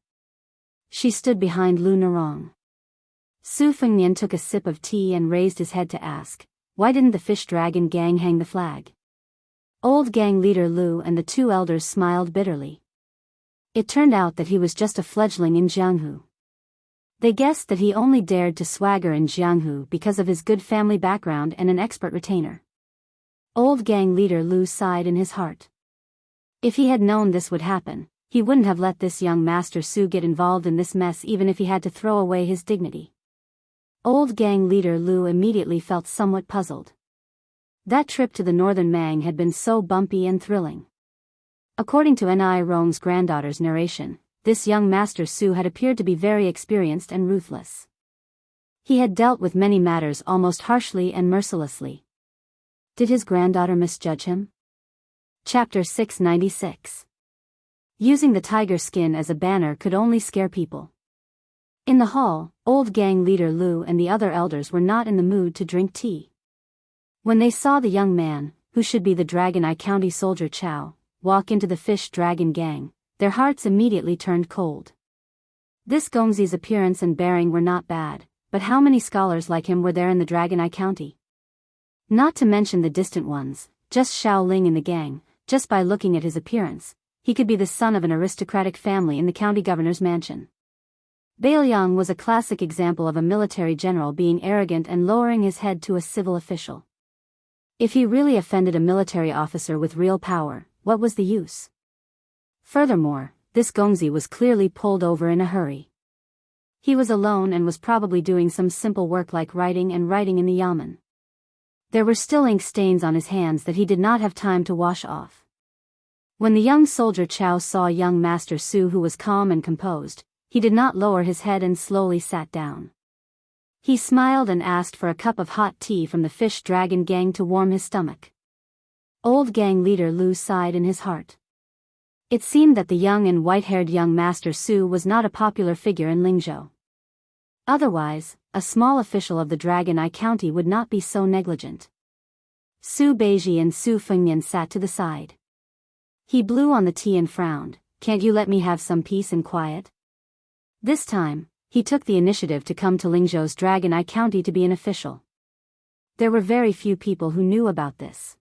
A: She stood behind Lu Narong. Su Fengnian took a sip of tea and raised his head to ask, "Why didn't the Fish Dragon gang hang the flag?" Old gang leader Lu and the two elders smiled bitterly. It turned out that he was just a fledgling in Jianghu. They guessed that he only dared to swagger in Jianghu because of his good family background and an expert retainer. Old gang leader Lu sighed in his heart. If he had known this would happen, he wouldn't have let this young Master Su get involved in this mess even if he had to throw away his dignity. Old gang leader Lu immediately felt somewhat puzzled. That trip to the northern Mang had been so bumpy and thrilling. According to Ni Rong's granddaughter's narration, this young Master Su had appeared to be very experienced and ruthless. He had dealt with many matters almost harshly and mercilessly. Did his granddaughter misjudge him? Chapter 696. Using the tiger skin as a banner could only scare people. In the hall, old gang leader Lu and the other elders were not in the mood to drink tea. When they saw the young man, who should be the Dragon Eye County soldier Chow, walk into the Fish Dragon gang, their hearts immediately turned cold. This Gongzi's appearance and bearing were not bad, but how many scholars like him were there in the Dragon Eye County? Not to mention the distant ones, just Xiao Ling in the gang. Just by looking at his appearance, he could be the son of an aristocratic family in the county governor's mansion. Bailiang was a classic example of a military general being arrogant and lowering his head to a civil official. If he really offended a military officer with real power, what was the use? Furthermore, this Gongzi was clearly pulled over in a hurry. He was alone and was probably doing some simple work like writing in the yamen. There were still ink stains on his hands that he did not have time to wash off. When the young soldier Chow saw young Master Su, who was calm and composed, he did not lower his head and slowly sat down. He smiled and asked for a cup of hot tea from the Fish Dragon gang to warm his stomach. Old gang leader Lu sighed in his heart. It seemed that the young and white-haired young Master Su was not a popular figure in Lingzhou. Otherwise, a small official of the Dragon Eye County would not be so negligent. Su Beiji and Su Fengnian sat to the side. He blew on the tea and frowned, can't you let me have some peace and quiet? This time, he took the initiative to come to Lingzhou's Dragon Eye County to be an official. There were very few people who knew about this.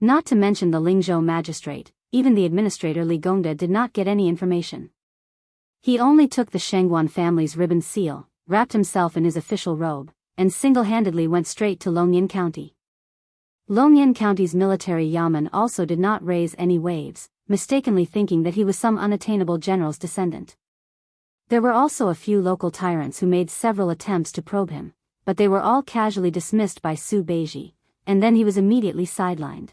A: Not to mention the Lingzhou magistrate, even the administrator Li Gongda did not get any information. He only took the Shengguan family's ribbon seal, wrapped himself in his official robe, and single-handedly went straight to Longyan County. Longyan County's military yamen also did not raise any waves, mistakenly thinking that he was some unattainable general's descendant. There were also a few local tyrants who made several attempts to probe him, but they were all casually dismissed by Su Beiji, and then he was immediately sidelined.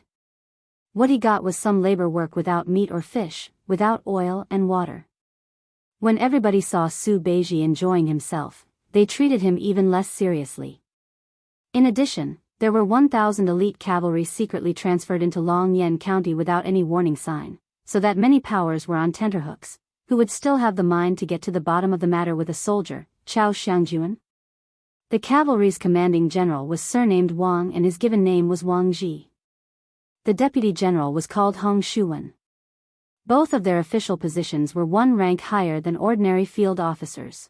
A: What he got was some labor work without meat or fish, without oil and water. When everybody saw Su Beiji enjoying himself, they treated him even less seriously. In addition, there were 1,000 elite cavalry secretly transferred into Longyan County without any warning sign, so that many powers were on tenterhooks, who would still have the mind to get to the bottom of the matter with a soldier, Chao Xiangjuan? The cavalry's commanding general was surnamed Wang and his given name was Wang Ji. The deputy general was called Hong Shuwen. Both of their official positions were one rank higher than ordinary field officers.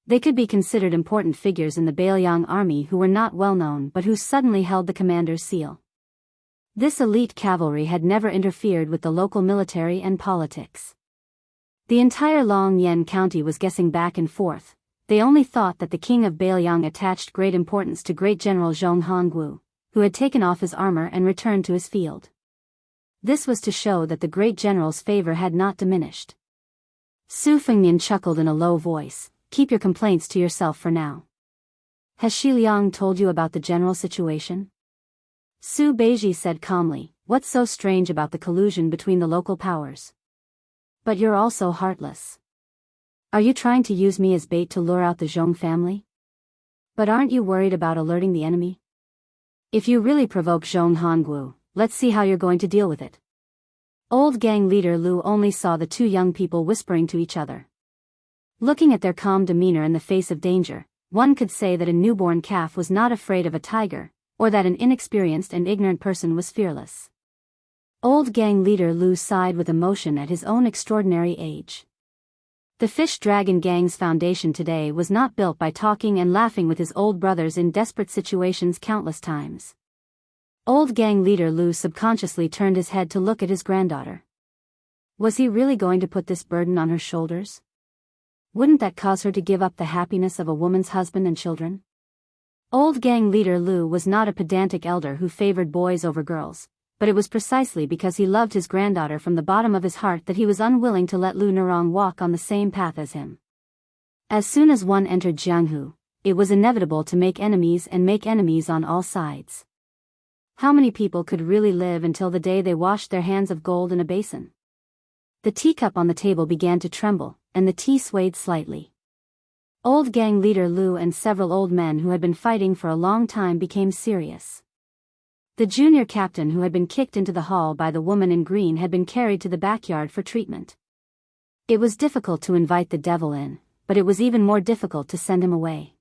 A: They could be considered important figures in the Bailiang army who were not well known but who suddenly held the commander's seal. This elite cavalry had never interfered with the local military and politics. The entire Longyan County was guessing back and forth. They only thought that the king of Bailiang attached great importance to great general Zhong Hongwu, who had taken off his armor and returned to his field. This was to show that the great general's favor had not diminished. Su Fengnian chuckled in a low voice, "Keep your complaints to yourself for now. Has Shi Liang told you about the general situation?" Su Beiji said calmly, "What's so strange about the collusion between the local powers? But you're also heartless. Are you trying to use me as bait to lure out the Zhong family? But aren't you worried about alerting the enemy? If you really provoke Zhong Hongwu, let's see how you're going to deal with it." Old gang leader Lu only saw the two young people whispering to each other. Looking at their calm demeanor in the face of danger, one could say that a newborn calf was not afraid of a tiger, or that an inexperienced and ignorant person was fearless. Old gang leader Lu sighed with emotion at his own extraordinary age. The Fish Dragon Gang's foundation today was not built by talking and laughing with his old brothers in desperate situations countless times. Old gang leader Lu subconsciously turned his head to look at his granddaughter. Was he really going to put this burden on her shoulders? Wouldn't that cause her to give up the happiness of a woman's husband and children? Old gang leader Lu was not a pedantic elder who favored boys over girls, but it was precisely because he loved his granddaughter from the bottom of his heart that he was unwilling to let Lu Nerong walk on the same path as him. As soon as one entered Jianghu, it was inevitable to make enemies and make enemies on all sides. How many people could really live until the day they washed their hands of gold in a basin? The teacup on the table began to tremble, and the tea swayed slightly. Old gang leader Lu and several old men who had been fighting for a long time became serious. The junior captain who had been kicked into the hall by the woman in green had been carried to the backyard for treatment. It was difficult to invite the devil in, but it was even more difficult to send him away.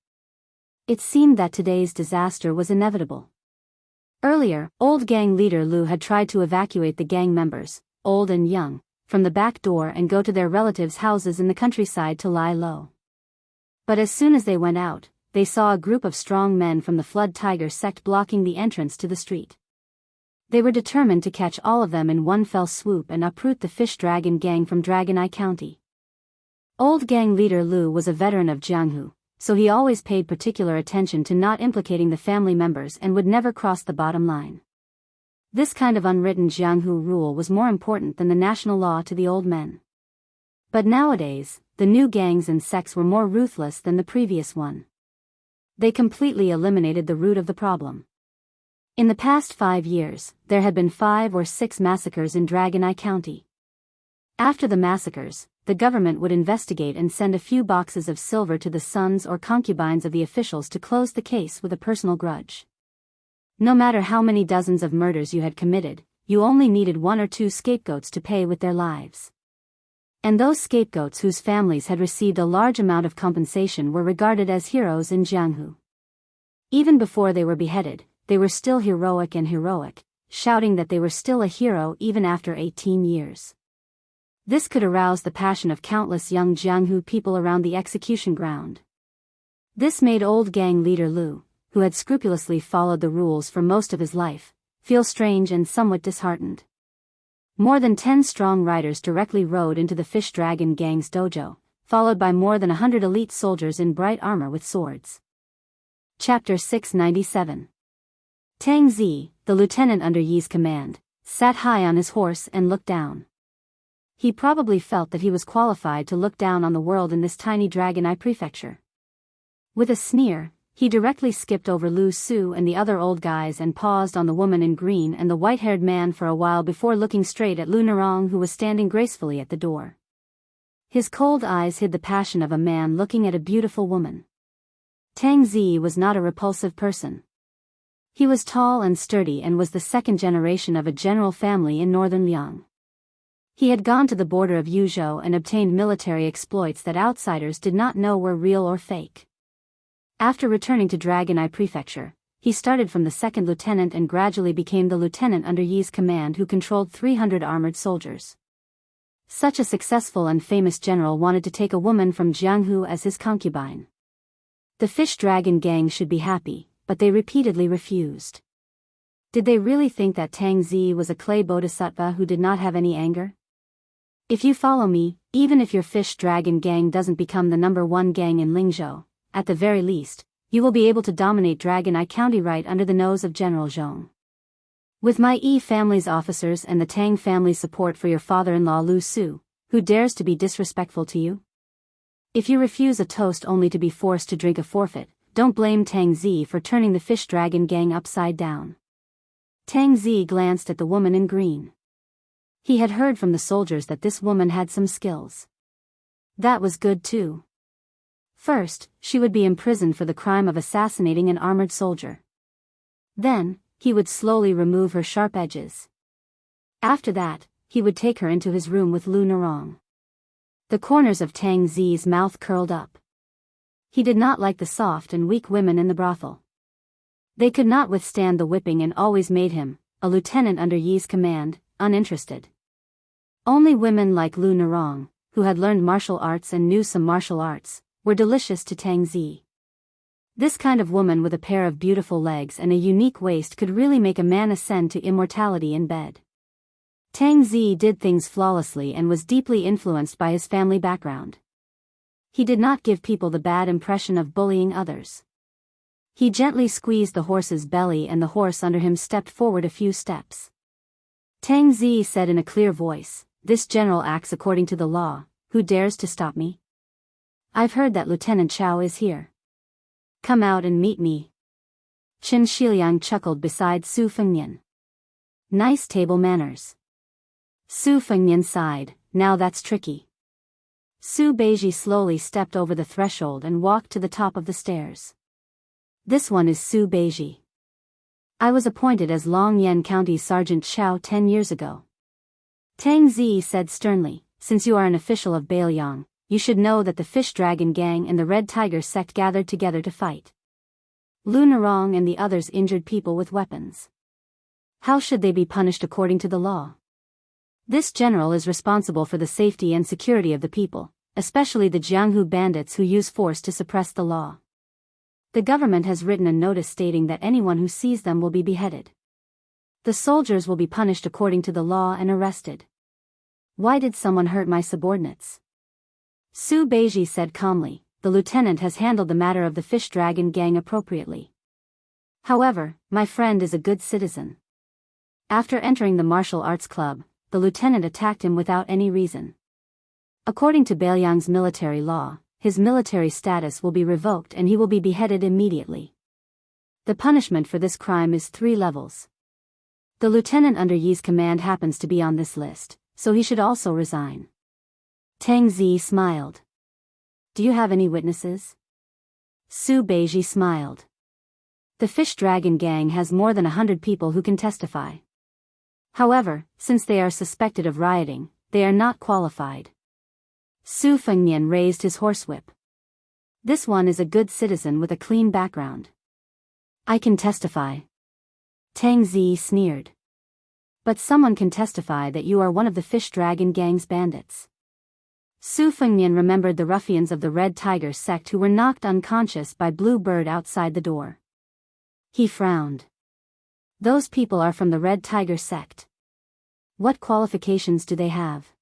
A: It seemed that today's disaster was inevitable. Earlier, old gang leader Lu had tried to evacuate the gang members, old and young, from the back door and go to their relatives' houses in the countryside to lie low. But as soon as they went out, they saw a group of strong men from the Flood Tiger sect blocking the entrance to the street. They were determined to catch all of them in one fell swoop and uproot the Fish Dragon Gang from Dragon Eye County. Old gang leader Lu was a veteran of Jianghu, so he always paid particular attention to not implicating the family members and would never cross the bottom line. This kind of unwritten Jianghu rule was more important than the national law to the old men. But nowadays, the new gangs and sects were more ruthless than the previous one. They completely eliminated the root of the problem. In the past 5 years, there had been 5 or 6 massacres in Dragon Eye County. After the massacres, the government would investigate and send a few boxes of silver to the sons or concubines of the officials to close the case with a personal grudge. No matter how many dozens of murders you had committed, you only needed 1 or 2 scapegoats to pay with their lives. And those scapegoats whose families had received a large amount of compensation were regarded as heroes in Jianghu. Even before they were beheaded, they were still heroic, shouting that they were still a hero even after 18 years. This could arouse the passion of countless young Jianghu people around the execution ground. This made old gang leader Lu, who had scrupulously followed the rules for most of his life, feel strange and somewhat disheartened. More than 10 strong riders directly rode into the Fish Dragon Gang's dojo, followed by more than 100 elite soldiers in bright armor with swords. Chapter 697. Tang Zi, the lieutenant under Yi's command, sat high on his horse and looked down. He probably felt that he was qualified to look down on the world in this tiny Dragon Eye prefecture. With a sneer, he directly skipped over Lu Su and the other old guys and paused on the woman in green and the white-haired man for a while before looking straight at Lu Narong, who was standing gracefully at the door. His cold eyes hid the passion of a man looking at a beautiful woman. Tang Zi was not a repulsive person. He was tall and sturdy and was the second generation of a general family in northern Liang. He had gone to the border of Yuzhou and obtained military exploits that outsiders did not know were real or fake. After returning to Dragon Eye Prefecture, he started from the second lieutenant and gradually became the lieutenant under Yi's command, who controlled 300 armored soldiers. Such a successful and famous general wanted to take a woman from Jianghu as his concubine. The Fish Dragon Gang should be happy, but they repeatedly refused. Did they really think that Tang Zi was a clay bodhisattva who did not have any anger? If you follow me, even if your Fish Dragon Gang doesn't become the #1 gang in Lingzhou, at the very least, you will be able to dominate Dragon Eye County right under the nose of General Zhong. With my Yi family's officers and the Tang family's support for your father-in-law Lu Su, who dares to be disrespectful to you? If you refuse a toast only to be forced to drink a forfeit, don't blame Tang Zi for turning the Fish Dragon Gang upside down. Tang Zi glanced at the woman in green. He had heard from the soldiers that this woman had some skills. That was good too. First, she would be imprisoned for the crime of assassinating an armored soldier. Then, he would slowly remove her sharp edges. After that, he would take her into his room with Lu Narong. The corners of Tang Zi's mouth curled up. He did not like the soft and weak women in the brothel. They could not withstand the whipping and always made him, a lieutenant under Yi's command, uninterested. Only women like Lu Narong, who had learned martial arts and knew some martial arts, were delicious to Tang Zi. This kind of woman with a pair of beautiful legs and a unique waist could really make a man ascend to immortality in bed. Tang Zi did things flawlessly and was deeply influenced by his family background. He did not give people the bad impression of bullying others. He gently squeezed the horse's belly and the horse under him stepped forward a few steps. Tang Zi said in a clear voice, "This general acts according to the law. Who dares to stop me? I've heard that Lieutenant Chao is here. Come out and meet me." Qin Shiliang chuckled beside Su Fengnian. Nice table manners. Su Fengnian sighed, now that's tricky. Su Beiji slowly stepped over the threshold and walked to the top of the stairs. This one is Su Beiji. I was appointed as Longyan County Sergeant Chao 10 years ago. Tang Zi said sternly, since you are an official of Bailiang, you should know that the Fish Dragon Gang and the Red Tiger sect gathered together to fight. Lu Narong and the others injured people with weapons. How should they be punished according to the law? This general is responsible for the safety and security of the people, especially the Jianghu bandits who use force to suppress the law. The government has written a notice stating that anyone who sees them will be beheaded. The soldiers will be punished according to the law and arrested. Why did someone hurt my subordinates? Su Beiji said calmly, the lieutenant has handled the matter of the Fish Dragon Gang appropriately. However, my friend is a good citizen. After entering the martial arts club, the lieutenant attacked him without any reason. According to Bailiang's military law, his military status will be revoked and he will be beheaded immediately. The punishment for this crime is 3 levels. The lieutenant under Yi's command happens to be on this list, so he should also resign. Tang Zi smiled. Do you have any witnesses? Su Beiji smiled. The Fish Dragon Gang has more than 100 people who can testify. However, since they are suspected of rioting, they are not qualified. Su Fengnian raised his horsewhip. This one is a good citizen with a clean background. I can testify. Tang Zi sneered. But someone can testify that you are one of the Fish Dragon Gang's bandits. Su Fengmian remembered the ruffians of the Red Tiger sect who were knocked unconscious by Blue Bird outside the door. He frowned. Those people are from the Red Tiger sect. What qualifications do they have?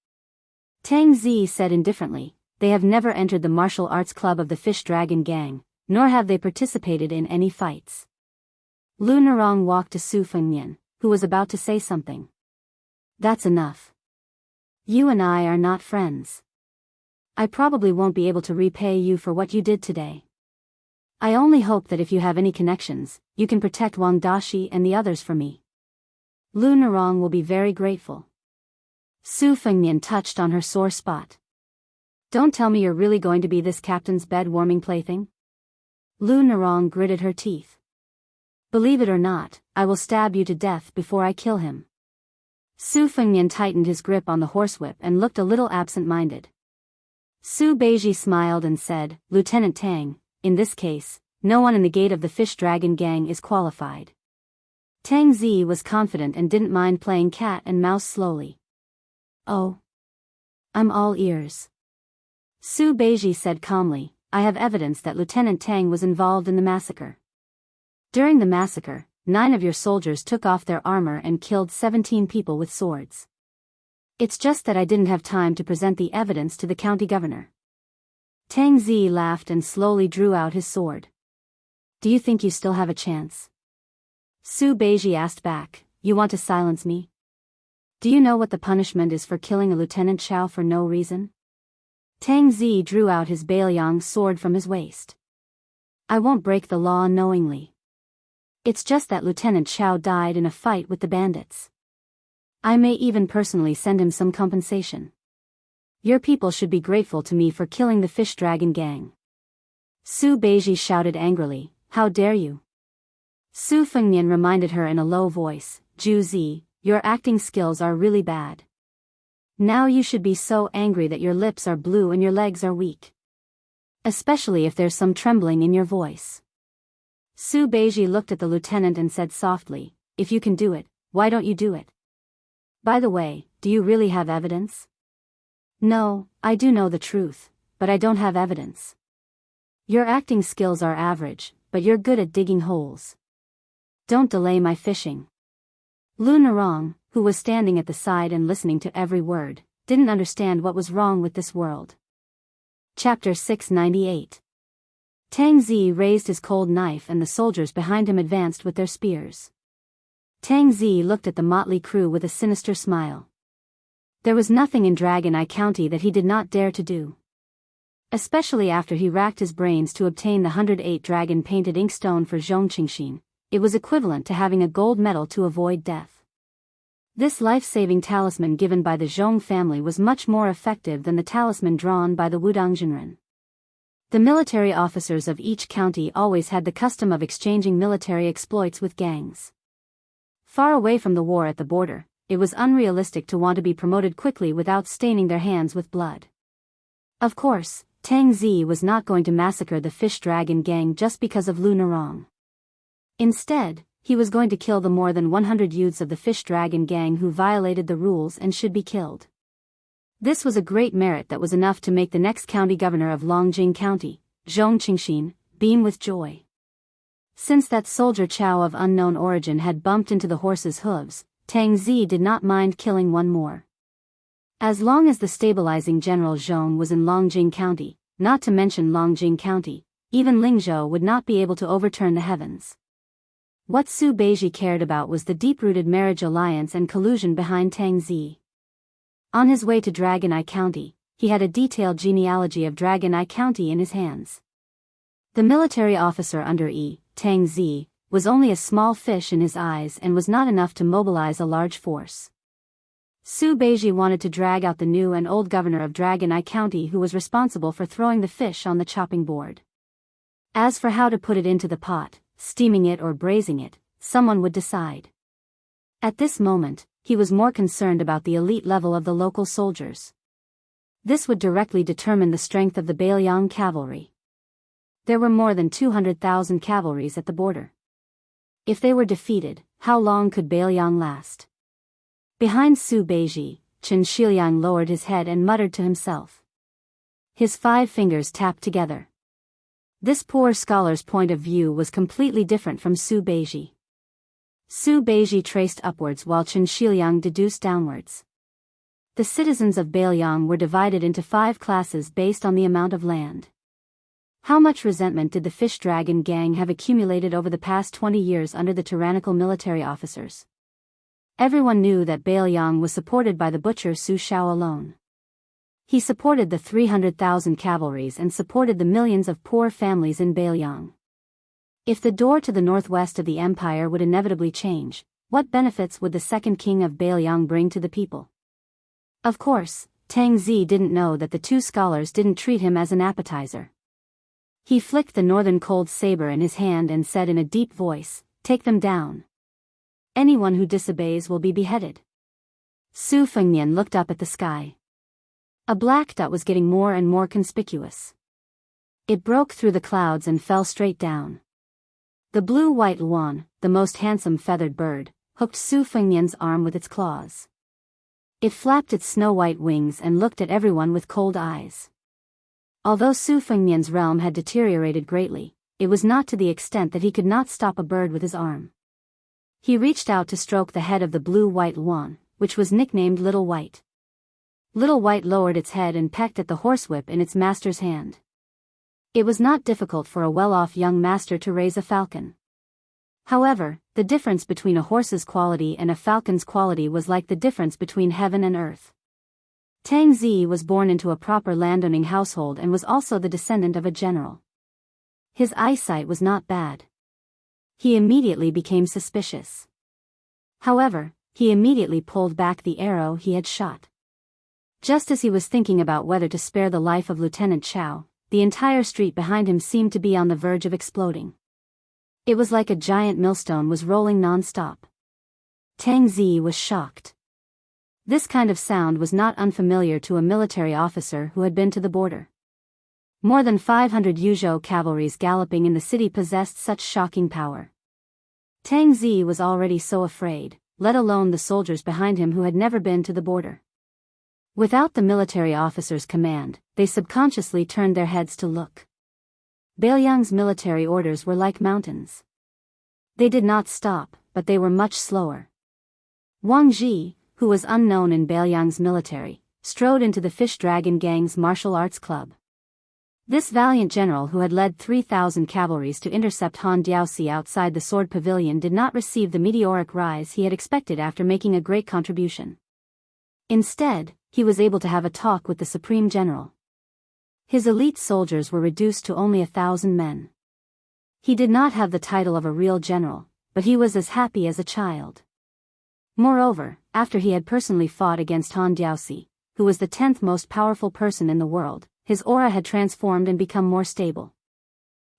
A: Tang Zi said indifferently, they have never entered the martial arts club of the Fish Dragon Gang, nor have they participated in any fights. Lu Narong walked to Su Fengmian, who was about to say something. That's enough. You and I are not friends. I probably won't be able to repay you for what you did today. I only hope that if you have any connections, you can protect Wang Dashi and the others for me. Lu Narong will be very grateful. Su Fengmian touched on her sore spot. Don't tell me you're really going to be this captain's bed-warming plaything? Lu Narong gritted her teeth. Believe it or not, I will stab you to death before I kill him. Su Fengmian tightened his grip on the horsewhip and looked a little absent-minded. Su Beiji smiled and said, Lieutenant Tang, in this case, no one in the gate of the Fish Dragon Gang is qualified. Tang Zi was confident and didn't mind playing cat and mouse slowly. Oh. I'm all ears. Su Beiji said calmly, I have evidence that Lieutenant Tang was involved in the massacre. During the massacre, 9 of your soldiers took off their armor and killed 17 people with swords. It's just that I didn't have time to present the evidence to the county governor. Tang Zi laughed and slowly drew out his sword. Do you think you still have a chance? Su Beiji asked back, you want to silence me? Do you know what the punishment is for killing a Lieutenant Chao for no reason? Tang Zi drew out his Bailiang sword from his waist. I won't break the law knowingly. It's just that Lieutenant Chao died in a fight with the bandits. I may even personally send him some compensation. Your people should be grateful to me for killing the Fish Dragon Gang. Su Beiji shouted angrily, how dare you? Su Fengmian reminded her in a low voice, Ju Zi, your acting skills are really bad. Now you should be so angry that your lips are blue and your legs are weak. Especially if there's some trembling in your voice. Su Beiji looked at the lieutenant and said softly, if you can do it, why don't you do it? By the way, do you really have evidence? No, I do know the truth, but I don't have evidence. Your acting skills are average, but you're good at digging holes. Don't delay my fishing. Lu Narong, who was standing at the side and listening to every word, didn't understand what was wrong with this world. Chapter 698. Tang Zi raised his cold knife and the soldiers behind him advanced with their spears. Tang Zi looked at the motley crew with a sinister smile. There was nothing in Dragon Eye County that he did not dare to do. Especially after he racked his brains to obtain the 108 dragon-painted inkstone for Zhongqingxin, it was equivalent to having a gold medal to avoid death. This life-saving talisman given by the Zhong family was much more effective than the talisman drawn by the Wudang Jinren. The military officers of each county always had the custom of exchanging military exploits with gangs. Far away from the war at the border, it was unrealistic to want to be promoted quickly without staining their hands with blood. Of course, Tang Zi was not going to massacre the Fish Dragon Gang just because of Lu Narong. Instead, he was going to kill the more than 100 youths of the Fish Dragon Gang who violated the rules and should be killed. This was a great merit that was enough to make the next county governor of Longjing County, Zhongqingxin, beam with joy. Since that soldier Chao of unknown origin had bumped into the horse's hooves, Tang Zi did not mind killing one more. As long as the stabilizing General Zhong was in Longjing County, not to mention Longjing County, even Lingzhou would not be able to overturn the heavens. What Su Beiji cared about was the deep-rooted marriage alliance and collusion behind Tang Zi. On his way to Dragon Eye County, he had a detailed genealogy of Dragon Eye County in his hands. The military officer under Tang Zi, was only a small fish in his eyes and was not enough to mobilize a large force. Su Beiji wanted to drag out the new and old governor of Dragon Eye County who was responsible for throwing the fish on the chopping board. As for how to put it into the pot, steaming it or braising it, someone would decide. At this moment, he was more concerned about the elite level of the local soldiers. This would directly determine the strength of the Bailiang cavalry. There were more than 200,000 cavalries at the border. If they were defeated, how long could Bailiang last? Behind Su Beiji, Chen Shiliang lowered his head and muttered to himself. His 5 fingers tapped together. This poor scholar's point of view was completely different from Su Beiji. Su Beiji traced upwards while Chen Shiliang deduced downwards. The citizens of Beiliang were divided into 5 classes based on the amount of land. How much resentment did the Fish Dragon gang have accumulated over the past 20 years under the tyrannical military officers? Everyone knew that Beiliang was supported by the butcher Su Shao alone. He supported the 300,000 cavalries and supported the millions of poor families in Beiliang. If the door to the northwest of the empire would inevitably change, what benefits would the second king of Beiliang bring to the people? Of course, Tang Zi didn't know that the 2 scholars didn't treat him as an appetizer. He flicked the northern cold saber in his hand and said in a deep voice, "Take them down. Anyone who disobeys will be beheaded." Su Fengnian looked up at the sky. A black dot was getting more and more conspicuous. It broke through the clouds and fell straight down. The blue-white luan, the most handsome feathered bird, hooked Su Fengnian's arm with its claws. It flapped its snow-white wings and looked at everyone with cold eyes. Although Su Fengnian's realm had deteriorated greatly, it was not to the extent that he could not stop a bird with his arm. He reached out to stroke the head of the blue-white luan, which was nicknamed Little White. Little White lowered its head and pecked at the horsewhip in its master's hand. It was not difficult for a well-off young master to raise a falcon. However, the difference between a horse's quality and a falcon's quality was like the difference between heaven and earth. Tang Zi was born into a proper landowning household and was also the descendant of a general. His eyesight was not bad. He immediately became suspicious. However, he immediately pulled back the arrow he had shot. Just as he was thinking about whether to spare the life of Lieutenant Chao, the entire street behind him seemed to be on the verge of exploding. It was like a giant millstone was rolling non-stop. Tang Zi was shocked. This kind of sound was not unfamiliar to a military officer who had been to the border. More than 500 Yuzhou cavalries galloping in the city possessed such shocking power. Tang Zi was already so afraid, let alone the soldiers behind him who had never been to the border. Without the military officer's command, they subconsciously turned their heads to look. Beiliang's military orders were like mountains. They did not stop, but they were much slower. Wang Ji, who was unknown in Beiliang's military, strode into the Fish Dragon gang's martial arts club. This valiant general who had led 3,000 cavalries to intercept Han Diaosi outside the sword pavilion did not receive the meteoric rise he had expected after making a great contribution. Instead, he was able to have a talk with the Supreme General. His elite soldiers were reduced to only 1,000 men. He did not have the title of a real general, but he was as happy as a child. Moreover, after he had personally fought against Han Diaosi, who was the 10th most powerful person in the world, his aura had transformed and become more stable.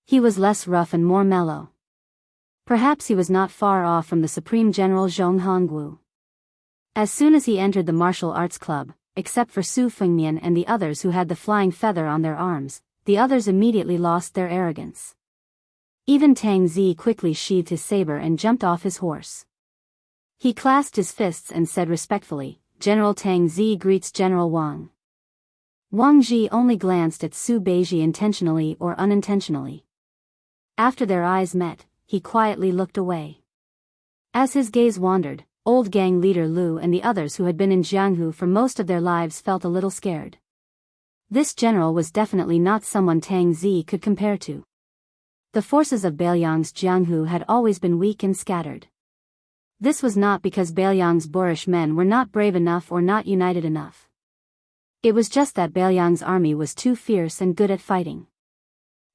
A: He was less rough and more mellow. Perhaps he was not far off from the Supreme General Zhong Hongwu. As soon as he entered the martial arts club, except for Su Fengnian and the others who had the flying feather on their arms, the others immediately lost their arrogance. Even Tang Zi quickly sheathed his saber and jumped off his horse. He clasped his fists and said respectfully, "General Tang Zi greets General Wang." Wang Ji only glanced at Su Beiji intentionally or unintentionally. After their eyes met, he quietly looked away. As his gaze wandered, old gang leader Lu and the others who had been in Jianghu for most of their lives felt a little scared. This general was definitely not someone Tang Zi could compare to. The forces of Beiliang's Jianghu had always been weak and scattered. This was not because Beiliang's boorish men were not brave enough or not united enough. It was just that Beiliang's army was too fierce and good at fighting.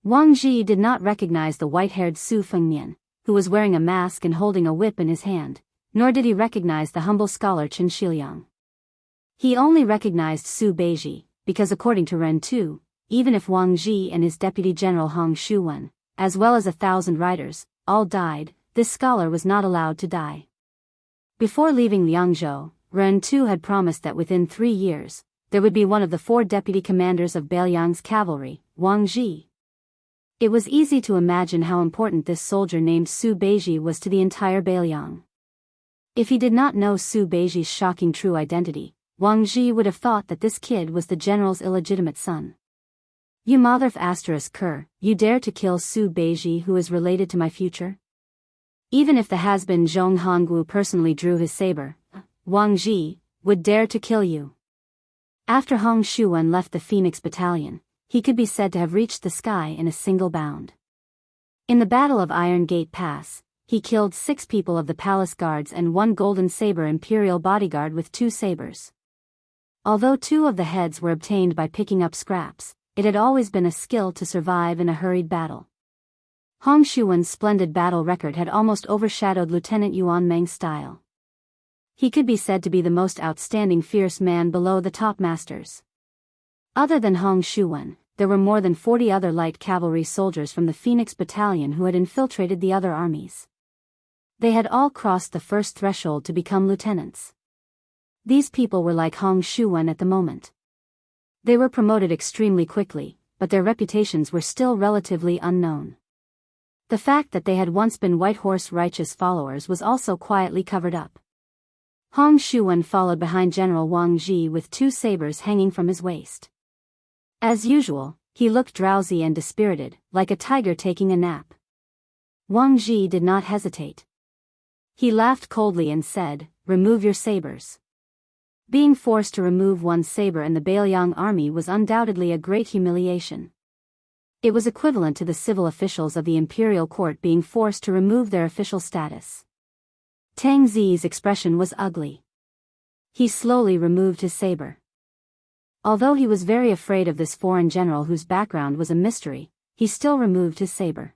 A: Wang Ji did not recognize the white-haired Su Fengnian, who was wearing a mask and holding a whip in his hand, nor did he recognize the humble scholar Chen Shiliang. He only recognized Su Beiji, because according to Ren Tu, even if Wang Ji and his deputy general Hong Shuwen, as well as 1,000 riders, all died, this scholar was not allowed to die. Before leaving Liangzhou, Ren Tu had promised that within 3 years, there would be one of the 4 deputy commanders of Beiliang's cavalry, Wang Ji. It was easy to imagine how important this soldier named Su Beiji was to the entire Beiliang. If he did not know Su Beiji's shocking true identity, Wang Ji would have thought that this kid was the general's illegitimate son. You motherf *cur, you dare to kill Su Beiji who is related to my future? Even if the has-been Zhong Hongwu personally drew his saber, Wang Ji would dare to kill you. After Hong Shuwen left the Phoenix Battalion, he could be said to have reached the sky in a single bound. In the Battle of Iron Gate Pass, he killed 6 people of the palace guards and 1 golden saber imperial bodyguard with 2 sabers. Although 2 of the heads were obtained by picking up scraps, it had always been a skill to survive in a hurried battle. Hong Shuwen's splendid battle record had almost overshadowed Lieutenant Yuan Meng's style. He could be said to be the most outstanding fierce man below the top masters. Other than Hong Shuwen, there were more than 40 other light cavalry soldiers from the Phoenix Battalion who had infiltrated the other armies. They had all crossed the first threshold to become lieutenants. These people were like Hong Shuwen at the moment. They were promoted extremely quickly, but their reputations were still relatively unknown. The fact that they had once been White Horse righteous followers was also quietly covered up. Hong Shuwen followed behind General Wang Ji with 2 sabers hanging from his waist. As usual, he looked drowsy and dispirited, like a tiger taking a nap. Wang Ji did not hesitate. He laughed coldly and said, "Remove your sabers." Being forced to remove one's saber in the Bailiang army was undoubtedly a great humiliation. It was equivalent to the civil officials of the imperial court being forced to remove their official status. Tang Zi's expression was ugly. He slowly removed his saber. Although he was very afraid of this foreign general whose background was a mystery, he still removed his saber.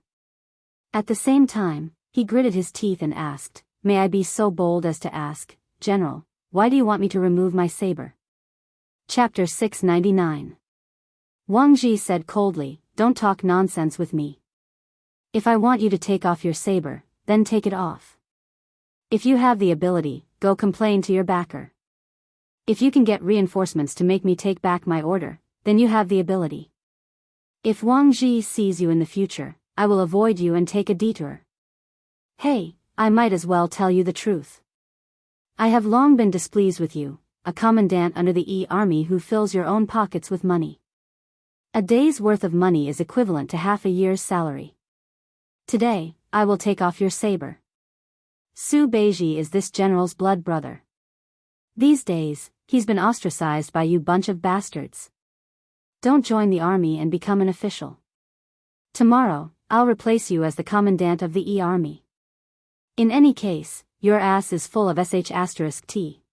A: At the same time, he gritted his teeth and asked, "May I be so bold as to ask, General, why do you want me to remove my saber?" Chapter 699. Wang Ji said coldly, "Don't talk nonsense with me. If I want you to take off your saber, then take it off. If you have the ability, go complain to your backer. If you can get reinforcements to make me take back my order, then you have the ability. If Wang Ji sees you in the future, I will avoid you and take a detour. Hey, I might as well tell you the truth. I have long been displeased with you, a commandant under the E army who fills your own pockets with money. A day's worth of money is equivalent to half a year's salary. Today, I will take off your saber. Su Beiji is this general's blood brother. These days, he's been ostracized by you bunch of bastards. Don't join the army and become an official. Tomorrow, I'll replace you as the commandant of the E army. In any case, your ass is full of **t.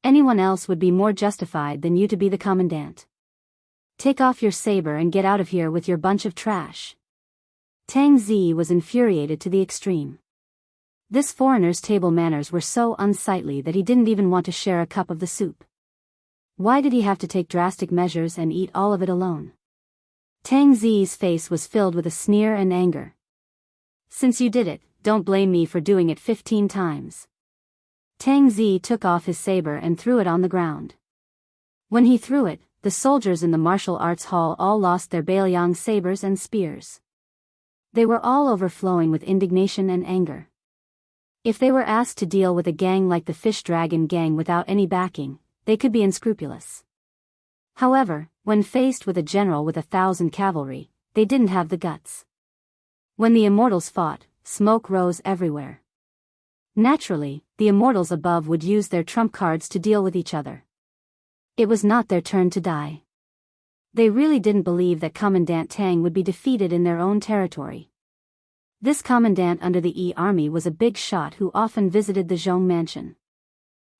A: Anyone else would be more justified than you to be the commandant. Take off your saber and get out of here with your bunch of trash." Tang Zi was infuriated to the extreme. This foreigner's table manners were so unsightly that he didn't even want to share a cup of the soup. Why did he have to take drastic measures and eat all of it alone? Tang Zi's face was filled with a sneer and anger. "Since you did it, don't blame me for doing it 15 times. Tang Zi took off his saber and threw it on the ground. When he threw it, the soldiers in the martial arts hall all lost their Bailiang sabers and spears. They were all overflowing with indignation and anger. If they were asked to deal with a gang like the Fish Dragon gang without any backing, they could be unscrupulous. However, when faced with a general with 1,000 cavalry, they didn't have the guts. When the immortals fought, smoke rose everywhere. Naturally, the immortals above would use their trump cards to deal with each other. It was not their turn to die. They really didn't believe that Commandant Tang would be defeated in their own territory. This commandant under the E army was a big shot who often visited the Zhong mansion.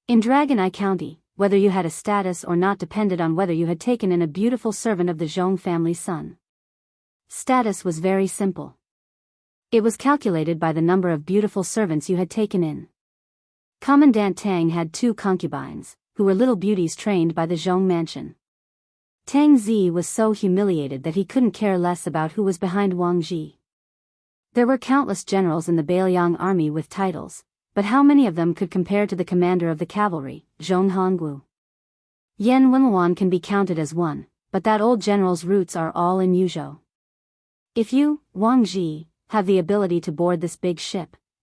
A: In Dragon Eye County, whether you had a status or not depended on whether you had taken in a beautiful servant of the Zhong family's son. Status was very simple. It was calculated by the number of beautiful servants you had taken in. Commandant Tang had 2 concubines, who were little beauties trained by the Zhong mansion. Tang Zi was so humiliated that he couldn't care less about who was behind Wang Ji. There were countless generals in the Bailiang army with titles, but how many of them could compare to the commander of the cavalry, Zhong Hongwu? Yan Wenluan can be counted as one, but that old general's roots are all in Yuzhou. If you, Wang Ji, have the ability to board this big ship,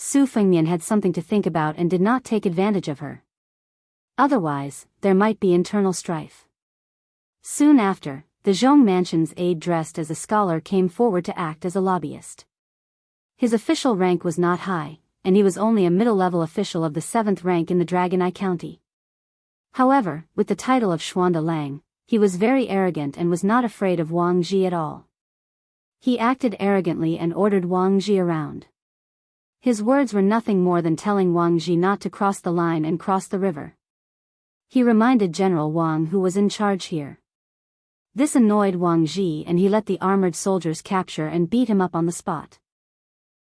A: Su Fengnian had something to think about and did not take advantage of her. Otherwise, there might be internal strife. Soon after, the Zhong Mansion's aide dressed as a scholar came forward to act as a lobbyist. His official rank was not high, and he was only a middle-level official of the 7th rank in the Dragon Eye County. However, with the title of Xuanda Lang, he was very arrogant and was not afraid of Wang Ji at all. He acted arrogantly and ordered Wang Ji around. His words were nothing more than telling Wang Ji not to cross the line and cross the river. He reminded General Wang who was in charge here. This annoyed Wang Ji and he let the armored soldiers capture and beat him up on the spot.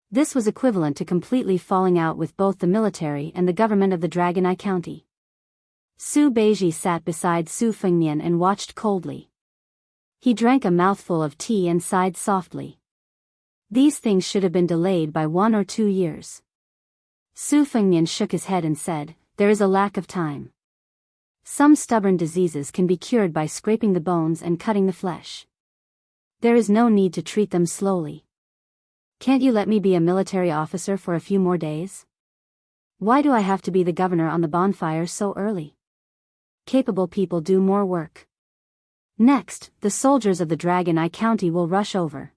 A: This was equivalent to completely falling out with both the military and the government of the Dragon Eye County. Su Beiji sat beside Su Fengnian and watched coldly. He drank a mouthful of tea and sighed softly. These things should have been delayed by 1 or 2 years. Su Fengnian shook his head and said, "There is a lack of time. Some stubborn diseases can be cured by scraping the bones and cutting the flesh. There is no need to treat them slowly. Can't you let me be a military officer for a few more days? Why do I have to be the governor on the bonfire so early? Capable people do more work. Next, the soldiers of the Dragon Eye County will rush over.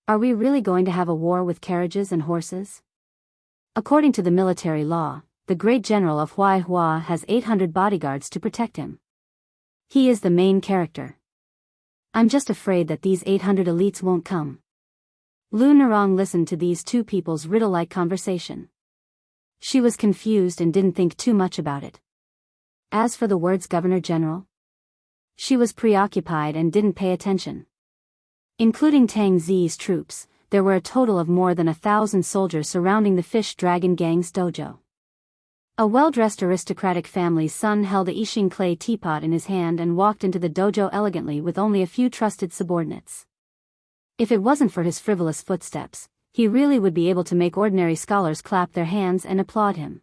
A: Are we really going to have a war with carriages and horses? According to the military law, the great general of Huaihua has 800 bodyguards to protect him. He is the main character. I'm just afraid that these 800 elites won't come." Lu Nerong listened to these two people's riddle-like conversation. She was confused and didn't think too much about it. As for the words Governor General, she was preoccupied and didn't pay attention. Including Tang Zi's troops, there were a total of more than 1,000 soldiers surrounding the Fish Dragon Gang's dojo. A well-dressed aristocratic family's son held a Yixing clay teapot in his hand and walked into the dojo elegantly with only a few trusted subordinates. If it wasn't for his frivolous footsteps, he really would be able to make ordinary scholars clap their hands and applaud him.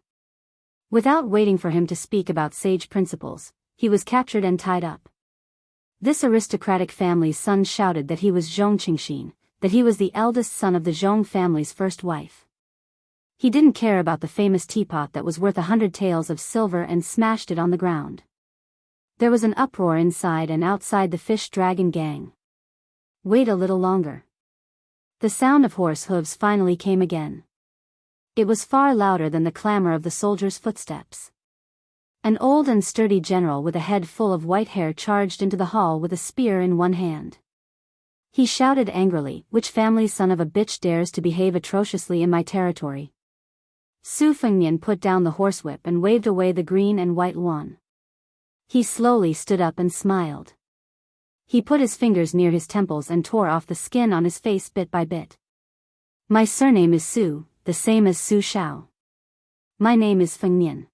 A: Without waiting for him to speak about sage principles, he was captured and tied up. This aristocratic family's son shouted that he was Zhong Qingxin, that he was the eldest son of the Zhong family's first wife. He didn't care about the famous teapot that was worth 100 taels of silver and smashed it on the ground. There was an uproar inside and outside the Fish Dragon Gang. Wait a little longer. The sound of horse hooves finally came again. It was far louder than the clamor of the soldiers' footsteps. An old and sturdy general with a head full of white hair charged into the hall with a spear in one hand. He shouted angrily, "Which family's son of a bitch dares to behave atrociously in my territory?" Su Fengnian put down the horsewhip and waved away the green and white yuan. He slowly stood up and smiled. He put his fingers near his temples and tore off the skin on his face bit by bit. "My surname is Su, the same as Su Shao. My name is Fengnian."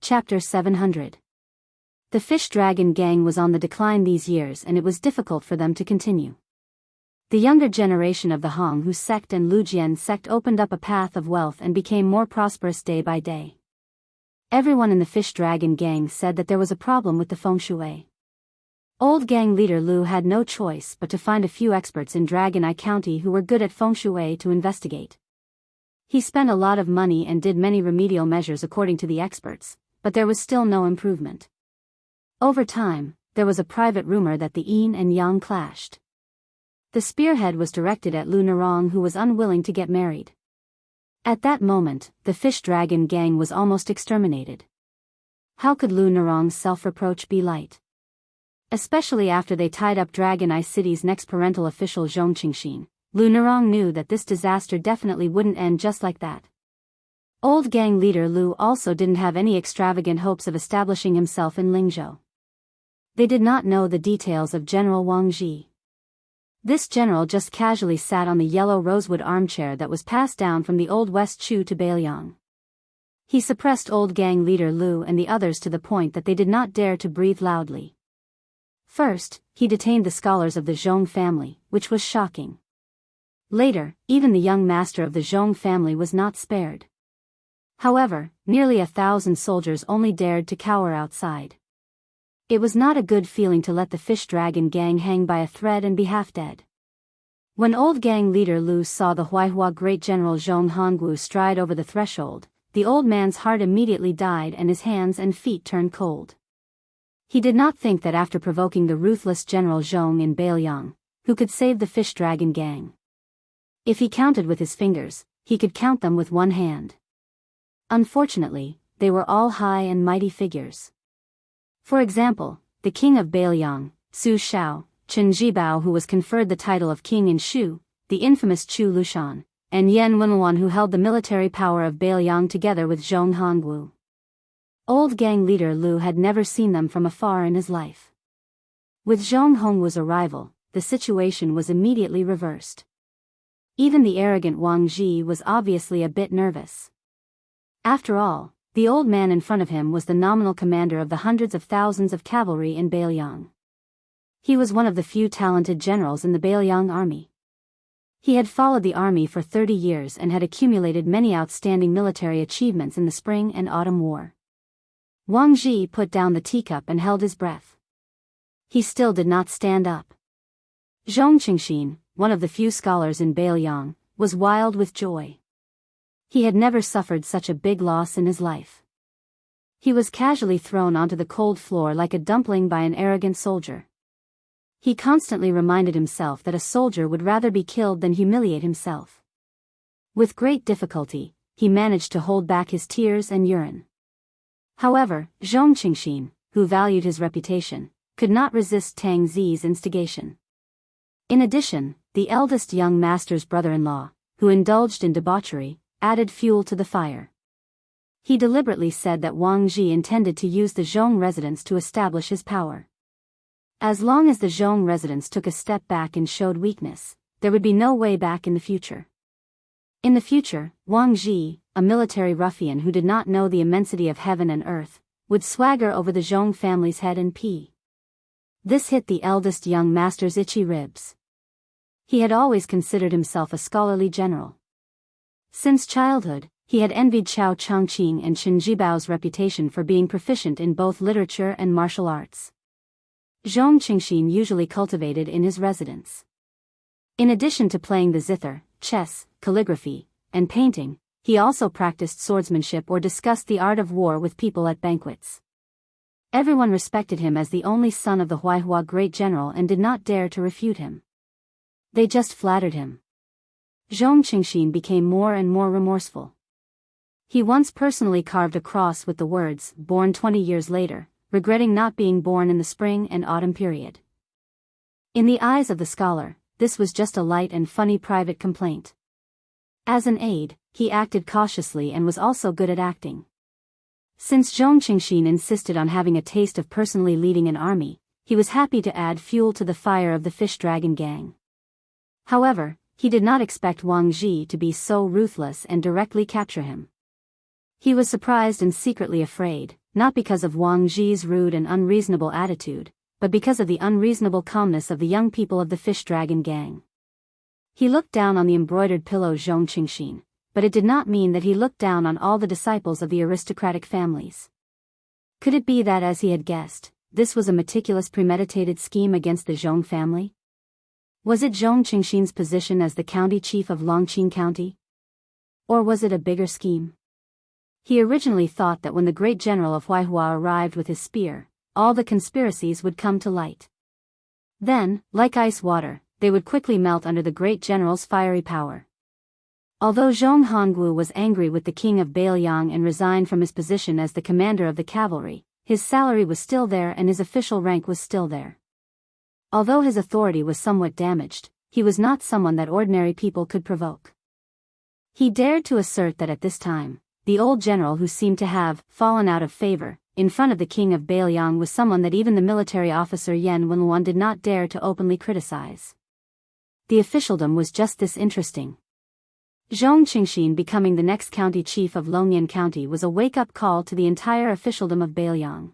A: Chapter 700. The Fish Dragon Gang was on the decline these years and it was difficult for them to continue. The younger generation of the Honghu sect and Lujian sect opened up a path of wealth and became more prosperous day by day. Everyone in the Fish Dragon Gang said that there was a problem with the feng shui. Old gang leader Lu had no choice but to find a few experts in Dragon Eye County who were good at feng shui to investigate. He spent a lot of money and did many remedial measures according to the experts, but there was still no improvement. Over time, there was a private rumor that the yin and yang clashed. The spearhead was directed at Lu Nerong, who was unwilling to get married. At that moment, the Fish Dragon Gang was almost exterminated. How could Lu Nerong's self-reproach be light? Especially after they tied up Dragon Eye City's next parental official Zhong Qingxin, Lu Nerong knew that this disaster definitely wouldn't end just like that. Old gang leader Lu also didn't have any extravagant hopes of establishing himself in Lingzhou. They did not know the details of General Wang Ji. This general just casually sat on the yellow rosewood armchair that was passed down from the old West Chu to Beiliang. He suppressed old gang leader Lu and the others to the point that they did not dare to breathe loudly. First, he detained the scholars of the Zhong family, which was shocking. Later, even the young master of the Zhong family was not spared. However, nearly 1,000 soldiers only dared to cower outside. It was not a good feeling to let the Fish Dragon Gang hang by a thread and be half dead. When old gang leader Lu saw the Huaihua great general Zhong Hongwu stride over the threshold, the old man's heart immediately died and his hands and feet turned cold. He did not think that after provoking the ruthless General Zhong in Bailiang, who could save the fish dragon gang. If he counted with his fingers, he could count them with one hand. Unfortunately, they were all high and mighty figures. For example, the king of Bailiang, Su Shao, Chen Jibao, who was conferred the title of king in Shu, the infamous Chu Lushan, and Yan Wenluan, who held the military power of Bailiang together with Zhong Hongwu. Old gang leader Lu had never seen them from afar in his life. With Zhong Hongwu's arrival, the situation was immediately reversed. Even the arrogant Wang Ji was obviously a bit nervous. After all, the old man in front of him was the nominal commander of the hundreds of thousands of cavalry in Bailiang. He was one of the few talented generals in the Bailiang army. He had followed the army for 30 years and had accumulated many outstanding military achievements in the Spring and Autumn War. Wang Ji put down the teacup and held his breath. He still did not stand up. Zhong Qingxin, one of the few scholars in Bailiang, was wild with joy. He had never suffered such a big loss in his life. He was casually thrown onto the cold floor like a dumpling by an arrogant soldier. He constantly reminded himself that a soldier would rather be killed than humiliate himself. With great difficulty, he managed to hold back his tears and urine. However, Zhong Qingxin, who valued his reputation, could not resist Tang Zi's instigation. In addition, the eldest young master's brother-in-law, who indulged in debauchery, added fuel to the fire. He deliberately said that Wang Ji intended to use the Zhong residence to establish his power. As long as the Zhong residence took a step back and showed weakness, there would be no way back in the future. In the future, Wang Ji, a military ruffian who did not know the immensity of heaven and earth, would swagger over the Zhong family's head and pee. This hit the eldest young master's itchy ribs. He had always considered himself a scholarly general. Since childhood, he had envied Chao Changqing and Chen Jibao's reputation for being proficient in both literature and martial arts. Zhong Qingxin usually cultivated in his residence. In addition to playing the zither, chess, calligraphy, and painting, he also practiced swordsmanship or discussed the art of war with people at banquets. Everyone respected him as the only son of the Huaihua great general and did not dare to refute him. They just flattered him. Zhong Qingxin became more and more remorseful. He once personally carved a cross with the words, "Born 20 years later," regretting not being born in the spring and autumn period. In the eyes of the scholar, this was just a light and funny private complaint. As an aide, he acted cautiously and was also good at acting. Since Zhong Qingxin insisted on having a taste of personally leading an army, he was happy to add fuel to the fire of the fish dragon gang. However, he did not expect Wang Ji to be so ruthless and directly capture him. He was surprised and secretly afraid, not because of Wang Ji's rude and unreasonable attitude, but because of the unreasonable calmness of the young people of the fish dragon gang. He looked down on the embroidered pillow Zhong Qingxin, but it did not mean that he looked down on all the disciples of the aristocratic families. Could it be that, as he had guessed, this was a meticulous premeditated scheme against the Zhong family? Was it Zhong Qingxin's position as the county chief of Longqing County? Or was it a bigger scheme? He originally thought that when the great general of Huaihua arrived with his spear, all the conspiracies would come to light. Then, like ice water, they would quickly melt under the great general's fiery power. Although Zhong Hongwu was angry with the king of Bailiang and resigned from his position as the commander of the cavalry, his salary was still there and his official rank was still there. Although his authority was somewhat damaged, he was not someone that ordinary people could provoke. He dared to assert that at this time, the old general who seemed to have fallen out of favor in front of the king of Bailiang was someone that even the military officer Yan Wenluan did not dare to openly criticize. The officialdom was just this interesting. Zhong Qingxin becoming the next county chief of Longyan County was a wake-up call to the entire officialdom of Bailiang.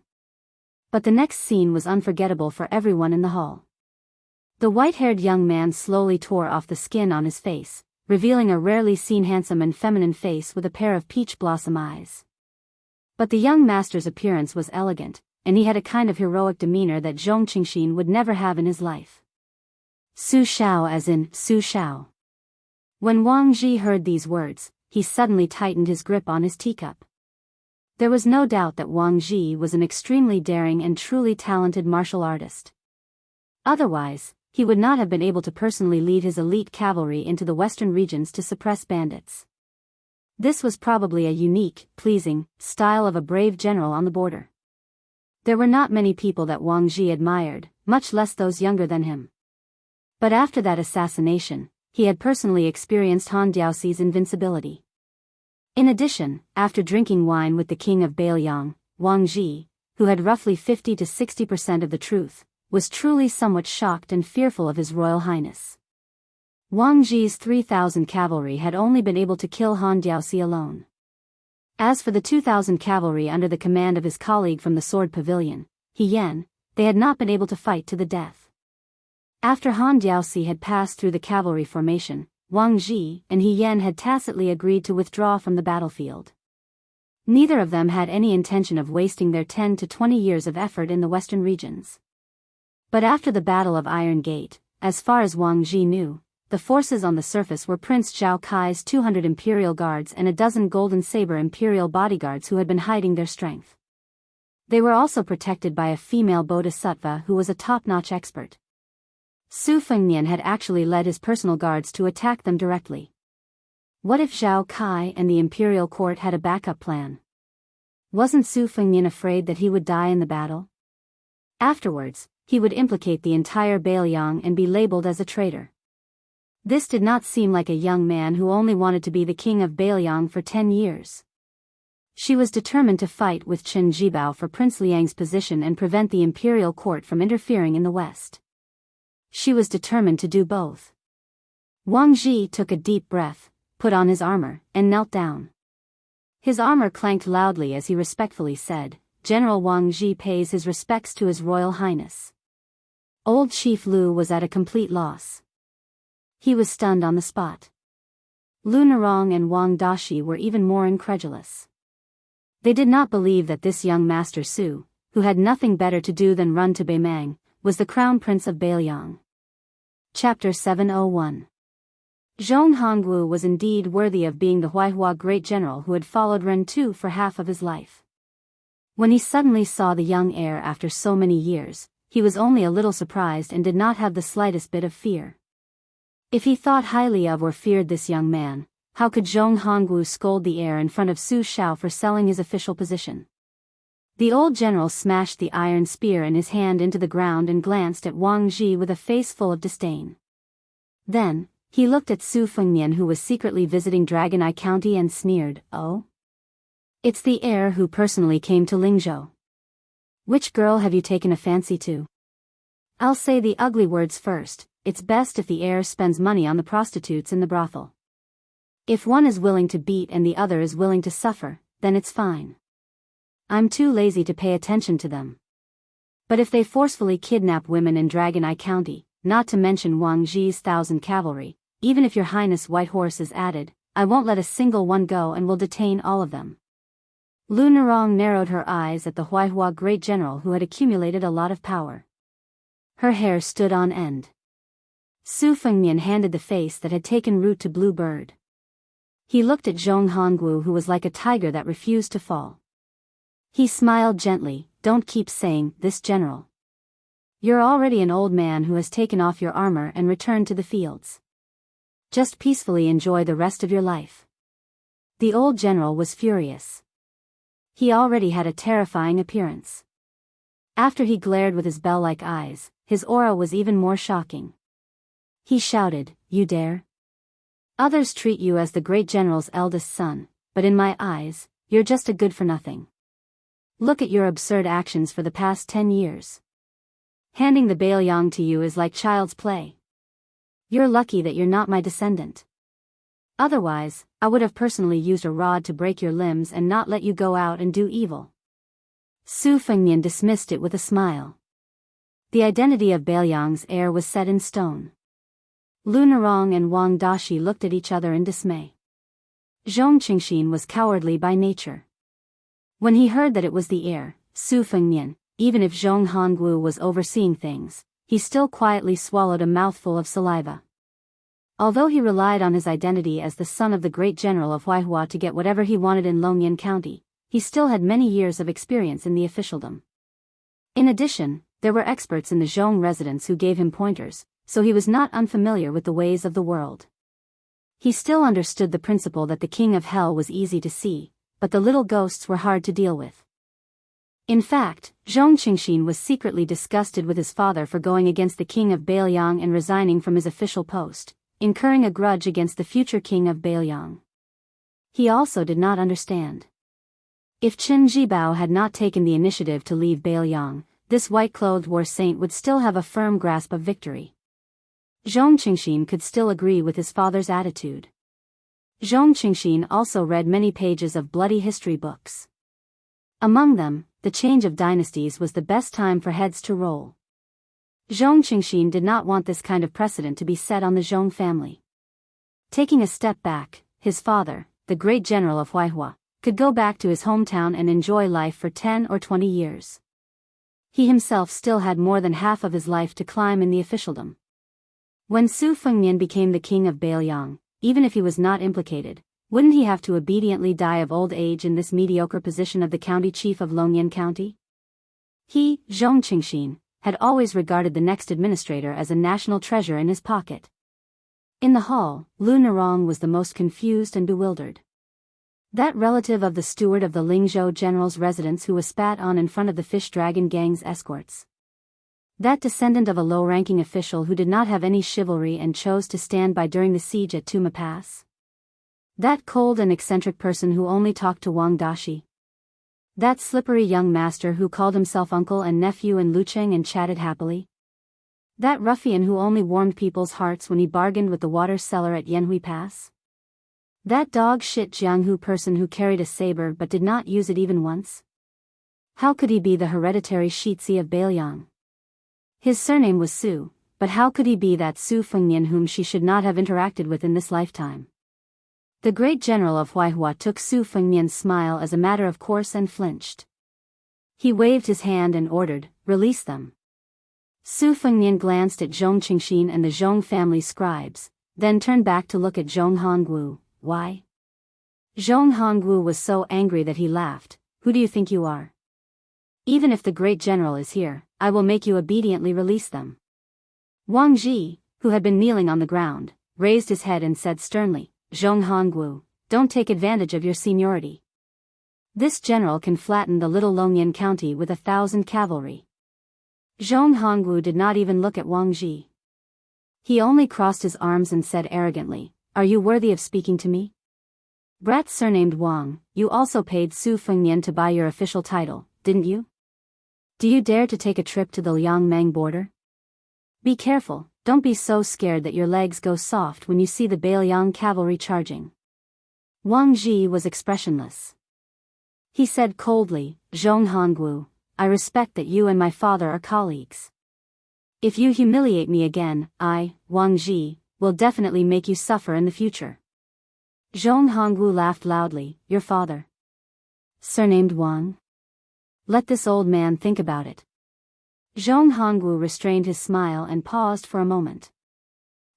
A: But the next scene was unforgettable for everyone in the hall. The white-haired young man slowly tore off the skin on his face, revealing a rarely seen handsome and feminine face with a pair of peach blossom eyes. But the young master's appearance was elegant, and he had a kind of heroic demeanor that Zhong Qingxin would never have in his life. Su Shao as in Su Shao. When Wang Ji heard these words, he suddenly tightened his grip on his teacup. There was no doubt that Wang Ji was an extremely daring and truly talented martial artist. Otherwise, he would not have been able to personally lead his elite cavalry into the western regions to suppress bandits. This was probably a unique, pleasing, style of a brave general on the border. There were not many people that Wang Ji admired, much less those younger than him. But after that assassination, he had personally experienced Han Diaoxi's invincibility. In addition, after drinking wine with the king of Bailiang, Wang Ji, who had roughly 50 to 60% of the truth, was truly somewhat shocked and fearful of His Royal Highness. Wang Ji's 3,000 cavalry had only been able to kill Han Diaoxi alone. As for the 2,000 cavalry under the command of his colleague from the Sword Pavilion, He Yan, they had not been able to fight to the death. After Han Diaoxi had passed through the cavalry formation, Wang Ji and He Yan had tacitly agreed to withdraw from the battlefield. Neither of them had any intention of wasting their 10 to 20 years of effort in the western regions. But after the Battle of Iron Gate, as far as Wang Ji knew, the forces on the surface were Prince Zhao Kai's 200 imperial guards and a dozen golden saber imperial bodyguards who had been hiding their strength. They were also protected by a female bodhisattva who was a top-notch expert. Su Fengnian had actually led his personal guards to attack them directly. What if Zhao Kai and the imperial court had a backup plan? Wasn't Su Fengnian afraid that he would die in the battle? Afterwards, he would implicate the entire Bailiang and be labeled as a traitor. This did not seem like a young man who only wanted to be the king of Bailiang for 10 years. She was determined to fight with Chen Jibao for Prince Liang's position and prevent the imperial court from interfering in the west. She was determined to do both. Wang Ji took a deep breath, put on his armor, and knelt down. His armor clanked loudly as he respectfully said, "General Wang Ji pays his respects to His Royal Highness." Old Chief Lu was at a complete loss. He was stunned on the spot. Lu Narong and Wang Dashi were even more incredulous. They did not believe that this young Master Su, who had nothing better to do than run to Beimang, was the Crown Prince of Bailiang. Chapter 701. Zhong Hongwu was indeed worthy of being the Huaihua great general who had followed Ren Tu for half of his life. When he suddenly saw the young heir after so many years, he was only a little surprised and did not have the slightest bit of fear. If he thought highly of or feared this young man, how could Zhong Hongwu scold the heir in front of Su Shao for selling his official position? The old general smashed the iron spear in his hand into the ground and glanced at Wang Ji with a face full of disdain. Then, he looked at Su Fengnian who was secretly visiting Dragon Eye County and sneered, "Oh? It's the heir who personally came to Lingzhou. Which girl have you taken a fancy to?" "I'll say the ugly words first, it's best if the heir spends money on the prostitutes in the brothel. If one is willing to beat and the other is willing to suffer, then it's fine. I'm too lazy to pay attention to them. But if they forcefully kidnap women in Dragon Eye County, not to mention Wang Ji's 1,000 cavalry, even if your highness white horse is added, I won't let a single one go and will detain all of them." Lu Narong narrowed her eyes at the Huaihua great general who had accumulated a lot of power. Her hair stood on end. Su Fengnian handed the face that had taken root to Blue Bird. He looked at Zhong Hongwu who was like a tiger that refused to fall. He smiled gently, "Don't keep saying, this general. You're already an old man who has taken off your armor and returned to the fields. Just peacefully enjoy the rest of your life." The old general was furious. He already had a terrifying appearance. After he glared with his bell-like eyes, his aura was even more shocking. He shouted, "You dare? Others treat you as the great general's eldest son, but in my eyes, you're just a good-for-nothing. Look at your absurd actions for the past 10 years. Handing the Bailiang to you is like child's play. You're lucky that you're not my descendant. Otherwise, I would have personally used a rod to break your limbs and not let you go out and do evil." Su Fengnian dismissed it with a smile. The identity of Bailiang's heir was set in stone. Lu Narong and Wang Dashi looked at each other in dismay. Zhong Qingxin was cowardly by nature. When he heard that it was the heir, Su Fengnian, even if Zhong Hongwu was overseeing things, he still quietly swallowed a mouthful of saliva. Although he relied on his identity as the son of the great general of Huaihua to get whatever he wanted in Longyan County, he still had many years of experience in the officialdom. In addition, there were experts in the Zhong residence who gave him pointers, so he was not unfamiliar with the ways of the world. He still understood the principle that the king of hell was easy to see, but the little ghosts were hard to deal with. In fact, Zhong Qingxin was secretly disgusted with his father for going against the king of Bailiang and resigning from his official post, incurring a grudge against the future king of Bailiang. He also did not understand. If Qin Jibao had not taken the initiative to leave Bailiang, this white-clothed war saint would still have a firm grasp of victory. Zhong Qingxin could still agree with his father's attitude. Zhong Qingxin also read many pages of bloody history books. Among them, the change of dynasties was the best time for heads to roll. Zhong Qingxin did not want this kind of precedent to be set on the Zhong family. Taking a step back, his father, the great general of Huaihua, could go back to his hometown and enjoy life for 10 or 20 years. He himself still had more than half of his life to climb in the officialdom. When Su Fengnian became the king of Bailiang, even if he was not implicated, wouldn't he have to obediently die of old age in this mediocre position of the county chief of Longyan County? He, Zhong Qingxin, had always regarded the next administrator as a national treasure in his pocket. In the hall, Lu Nerong was the most confused and bewildered. That relative of the steward of the Lingzhou general's residence who was spat on in front of the fish dragon gang's escorts. That descendant of a low-ranking official who did not have any chivalry and chose to stand by during the siege at Tuma Pass. That cold and eccentric person who only talked to Wang Dashi. That slippery young master who called himself uncle and nephew in Lucheng and chatted happily. That ruffian who only warmed people's hearts when he bargained with the water seller at Yanhui Pass. That dog-shit Jianghu person who carried a saber but did not use it even once. How could he be the hereditary Shitzi of Bailiang? His surname was Su, but how could he be that Su Fengnian whom she should not have interacted with in this lifetime? The great general of Huaihua took Su Fengnian's smile as a matter of course and flinched. He waved his hand and ordered, "Release them." Su Fengnian glanced at Zhong Qingxin and the Zhong family scribes, then turned back to look at Zhong Hongwu. Why? Zhong Hongwu was so angry that he laughed. Who do you think you are? Even if the great general is here, I will make you obediently release them. Wang Ji, who had been kneeling on the ground, raised his head and said sternly, Zhong Hongwu, don't take advantage of your seniority. This general can flatten the little Longyan County with 1,000 cavalry. Zhong Hongwu did not even look at Wang Ji. He only crossed his arms and said arrogantly, Are you worthy of speaking to me? Brat surnamed Wang, you also paid Su Fengnian to buy your official title, didn't you? Do you dare to take a trip to the Liangmang border? Be careful, don't be so scared that your legs go soft when you see the Bailiang cavalry charging. Wang Ji was expressionless. He said coldly, Zhong Hongwu, I respect that you and my father are colleagues. If you humiliate me again, I, Wang Ji, will definitely make you suffer in the future. Zhong Hongwu laughed loudly, your father? Surnamed Wang? Let this old man think about it. Zhong Hongwu restrained his smile and paused for a moment.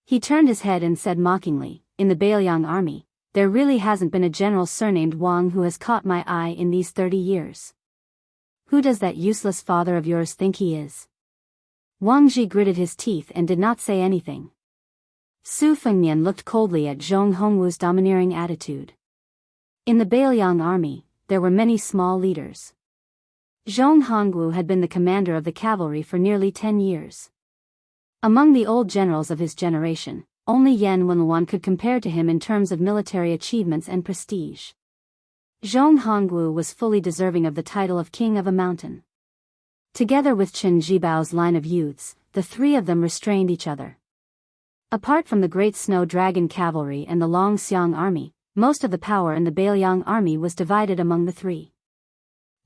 A: He turned his head and said mockingly, in the Bailiang army, there really hasn't been a general surnamed Wang who has caught my eye in these 30 years. Who does that useless father of yours think he is? Wang Ji gritted his teeth and did not say anything. Su Fengnian looked coldly at Zhong Hongwu's domineering attitude. In the Bailiang army, there were many small leaders. Zhong Hongwu had been the commander of the cavalry for nearly 10 years. Among the old generals of his generation, only Yan Wenluan could compare to him in terms of military achievements and prestige. Zhong Hongwu was fully deserving of the title of king of a mountain. Together with Qin Jibao's line of youths, the three of them restrained each other. Apart from the Great Snow Dragon cavalry and the Long Xiang army, most of the power in the Bailiang army was divided among the three.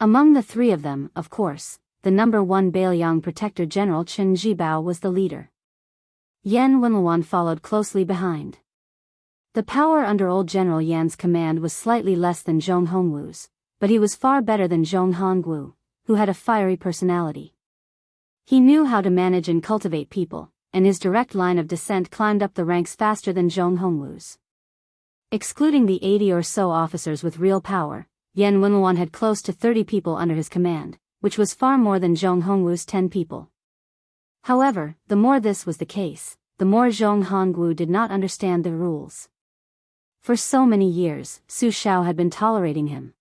A: Among the three of them, of course, the number one Bailiang protector general Qin Jibao was the leader. Yan Wenluan followed closely behind. The power under old General Yan's command was slightly less than Zhong Hongwu's, but he was far better than Zhong Hongwu, who had a fiery personality. He knew how to manage and cultivate people, and his direct line of descent climbed up the ranks faster than Zhong Hongwu's. Excluding the 80 or so officers with real power, Yan Wenluan had close to 30 people under his command, which was far more than Zhong Hongwu's 10 people. However, the more this was the case, the more Zhong Hongwu did not understand the rules. For so many years, Su Shao had been tolerating him.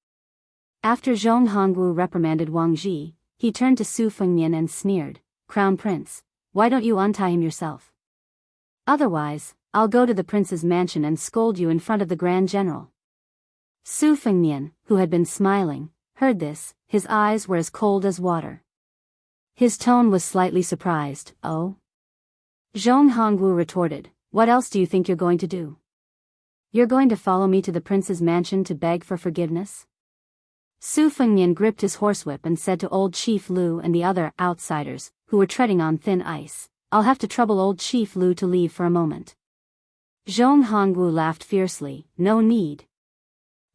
A: After Zhong Hongwu reprimanded Wang Ji, he turned to Su Fengnian and sneered, "Crown Prince, why don't you untie him yourself? Otherwise, I'll go to the prince's mansion and scold you in front of the Grand General." Su Fengnian, who had been smiling, heard this. His eyes were as cold as water. His tone was slightly surprised. "Oh?" Zhong Hongwu retorted, "What else do you think you're going to do? You're going to follow me to the prince's mansion to beg for forgiveness?" Su Fengnian gripped his horsewhip and said to old Chief Lu and the other outsiders, who were treading on thin ice, "I'll have to trouble old Chief Lu to leave for a moment." Zhong Hongwu laughed fiercely, "No need.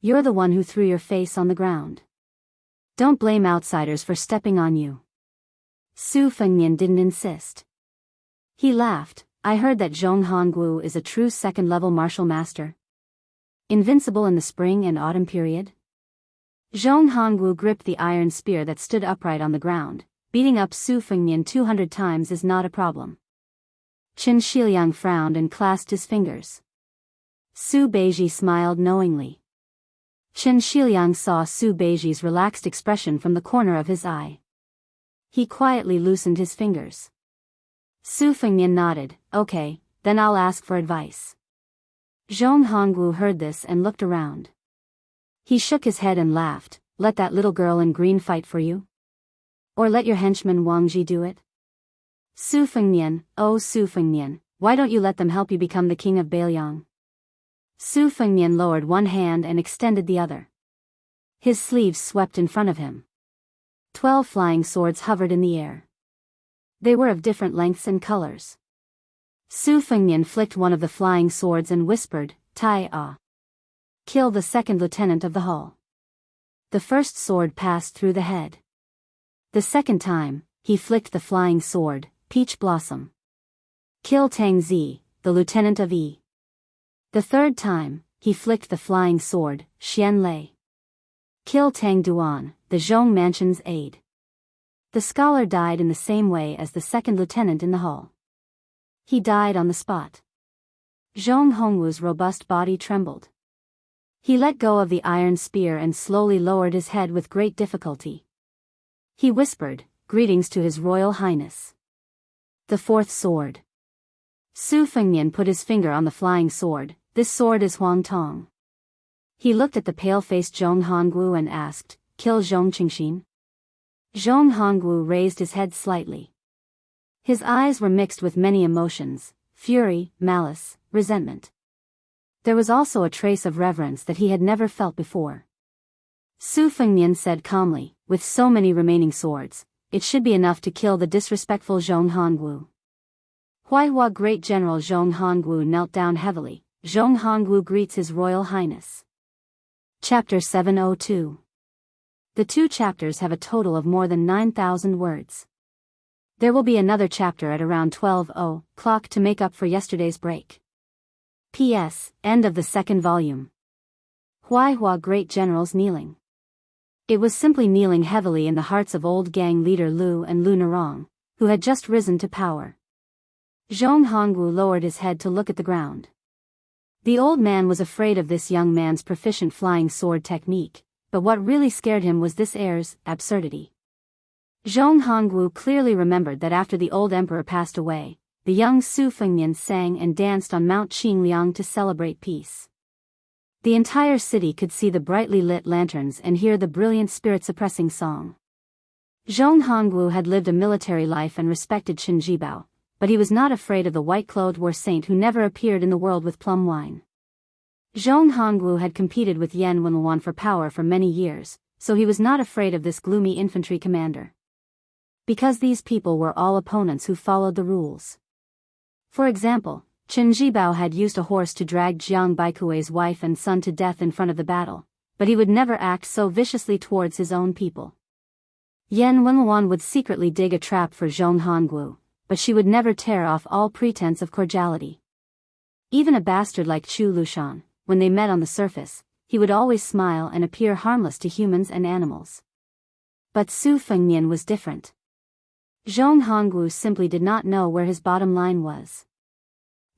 A: You're the one who threw your face on the ground. Don't blame outsiders for stepping on you." Su Fengnian didn't insist. He laughed, "I heard that Zhong Hongwu is a true second-level martial master. Invincible in the spring and autumn period?" Zhong Hongwu gripped the iron spear that stood upright on the ground. "Beating up Su Fengnian 200 times is not a problem." Qin Shiliang frowned and clasped his fingers. Su Beiji smiled knowingly. Qin Shiliang saw Su Beiji's relaxed expression from the corner of his eye. He quietly loosened his fingers. Su Fengnian nodded, "Okay, then I'll ask for advice." Zhong Hongwu heard this and looked around. He shook his head and laughed, "Let that little girl in green fight for you? Or let your henchman Wang Ji do it?" Su Fengnian, "Oh Su Fengnian, why don't you let them help you become the king of Beiliang?" Su Fengnian lowered one hand and extended the other. His sleeves swept in front of him. 12 flying swords hovered in the air. They were of different lengths and colors. Su Fengnian flicked one of the flying swords and whispered, "Tai Ah. Kill the second lieutenant of the hull." The first sword passed through the head. The second time, he flicked the flying sword, Peach Blossom. Kill Tang Zi, the lieutenant of Yi. The third time, he flicked the flying sword, Xian Lei. Kill Tang Duan, the Zhong Mansion's aide. The scholar died in the same way as the second lieutenant in the hull. He died on the spot. Zhong Hongwu's robust body trembled. He let go of the iron spear and slowly lowered his head with great difficulty. He whispered, "Greetings to His Royal Highness." The fourth sword. Su Fengnian put his finger on the flying sword. "This sword is Huang Tong." He looked at the pale-faced Zhong Hongwu and asked, "Kill Zhong Qingxin?" Zhong Hongwu raised his head slightly. His eyes were mixed with many emotions: fury, malice, resentment. There was also a trace of reverence that he had never felt before. Su Fengnian said calmly, "With so many remaining swords, it should be enough to kill the disrespectful Zhong Hongwu." Huaihua Great General Zhong Hongwu knelt down heavily. Zhong Hongwu greets His Royal Highness. Chapter 702. The 2 chapters have a total of more than 9,000 words. There will be another chapter at around 12:00 to make up for yesterday's break. P.S. End of the 2nd volume. Huaihua Great General's kneeling. It was simply kneeling heavily in the hearts of old gang leader Lu and Lu Narong, who had just risen to power. Zhong Hongwu lowered his head to look at the ground. The old man was afraid of this young man's proficient flying sword technique, but what really scared him was this air's absurdity. Zhong Hongwu clearly remembered that after the old emperor passed away, the young Su Fengnian sang and danced on Mount Qingliang to celebrate peace. The entire city could see the brightly lit lanterns and hear the brilliant spirit-suppressing song. Zhong Hongwu had lived a military life and respected Qin Jibao, but he was not afraid of the white-clothed war saint who never appeared in the world with plum wine. Zhong Hongwu had competed with Yan Wenluan for power for many years, so he was not afraid of this gloomy infantry commander. Because these people were all opponents who followed the rules. For example, Qin Jibao had used a horse to drag Jiang Baikui's wife and son to death in front of the battle, but he would never act so viciously towards his own people. Yan Wenluan would secretly dig a trap for Zhong Hongwu, but she would never tear off all pretense of cordiality. Even a bastard like Chu Lushan, when they met on the surface, he would always smile and appear harmless to humans and animals. But Su Fengnian was different. Zhong Hongwu simply did not know where his bottom line was.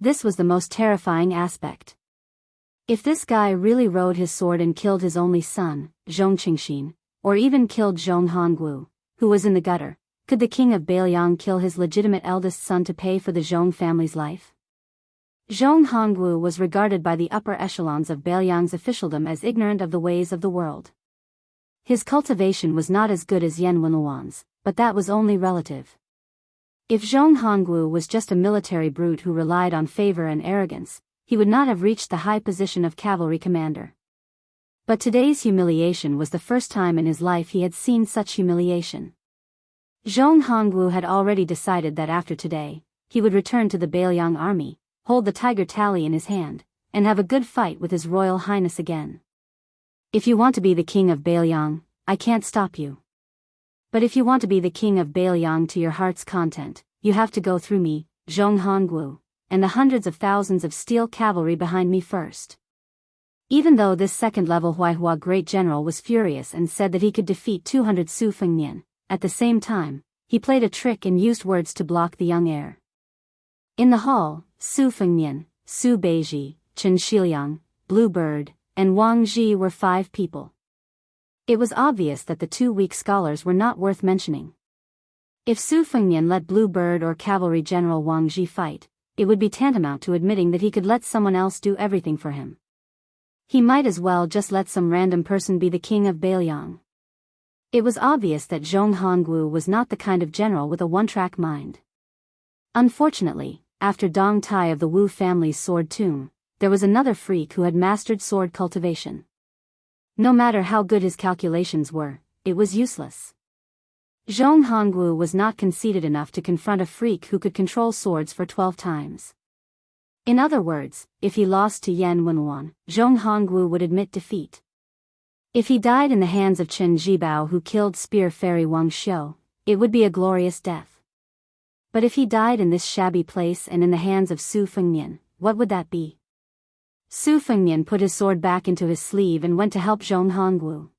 A: This was the most terrifying aspect. If this guy really rode his sword and killed his only son, Zhong Qingxin, or even killed Zhong Hongwu, who was in the gutter, could the king of Beiliang kill his legitimate eldest son to pay for the Zhong family's life? Zhong Hongwu was regarded by the upper echelons of Beiliang's officialdom as ignorant of the ways of the world. His cultivation was not as good as Yan Wenluan's, but that was only relative. If Zhong Hongwu was just a military brute who relied on favor and arrogance, he would not have reached the high position of cavalry commander. But today's humiliation was the first time in his life he had seen such humiliation. Zhong Hongwu had already decided that after today, he would return to the Beiliang army, hold the tiger tally in his hand, and have a good fight with his royal highness again. If you want to be the king of Beiliang, I can't stop you. But if you want to be the king of Beiliang to your heart's content, you have to go through me, Zhong Hongwu, and the hundreds of thousands of steel cavalry behind me first. Even though this second-level Huaihua great general was furious and said that he could defeat 200 Su Fengnian, at the same time, he played a trick and used words to block the young heir. In the hall, Su Fengnian, Su Beiji, Chen Shiliang, Blue Bird, and Wang Ji were 5 people. It was obvious that the 2 weak scholars were not worth mentioning. If Su Fengnian let Blue Bird or Cavalry General Wang Ji fight, it would be tantamount to admitting that he could let someone else do everything for him. He might as well just let some random person be the king of Beiliang. It was obvious that Zhong Hongwu was not the kind of general with a one-track mind. Unfortunately, after Dong Tai of the Wu family's sword tomb, there was another freak who had mastered sword cultivation. No matter how good his calculations were, it was useless. Zhong Hongwu was not conceited enough to confront a freak who could control swords for 12 times. In other words, if he lost to Yan Wenluan, Zhong Hongwu would admit defeat. If he died in the hands of Chen Jibao who killed Spear Fairy Wang Xiu, it would be a glorious death. But if he died in this shabby place and in the hands of Su Fengnian, what would that be? Su Fengnian put his sword back into his sleeve and went to help Zhong Hongwu.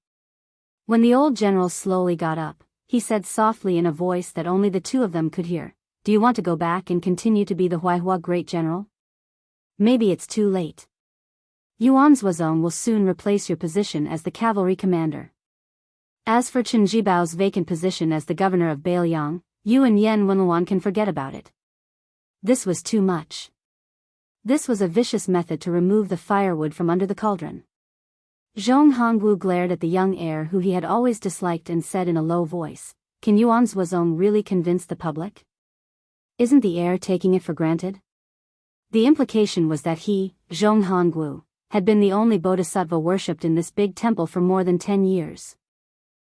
A: When the old general slowly got up, he said softly in a voice that only the two of them could hear, "Do you want to go back and continue to be the Huaihua great general? Maybe it's too late. Yuan Zuozong will soon replace your position as the cavalry commander. As for Chen Jibao's vacant position as the governor of Beiliang, you and Yan Wenluan can forget about it." This was too much. This was a vicious method to remove the firewood from under the cauldron. Zhong Hongwu glared at the young heir who he had always disliked and said in a low voice, "Can Yuan Zuozong really convince the public? Isn't the heir taking it for granted?" The implication was that he, Zhong Hongwu, had been the only bodhisattva worshipped in this big temple for more than 10 years.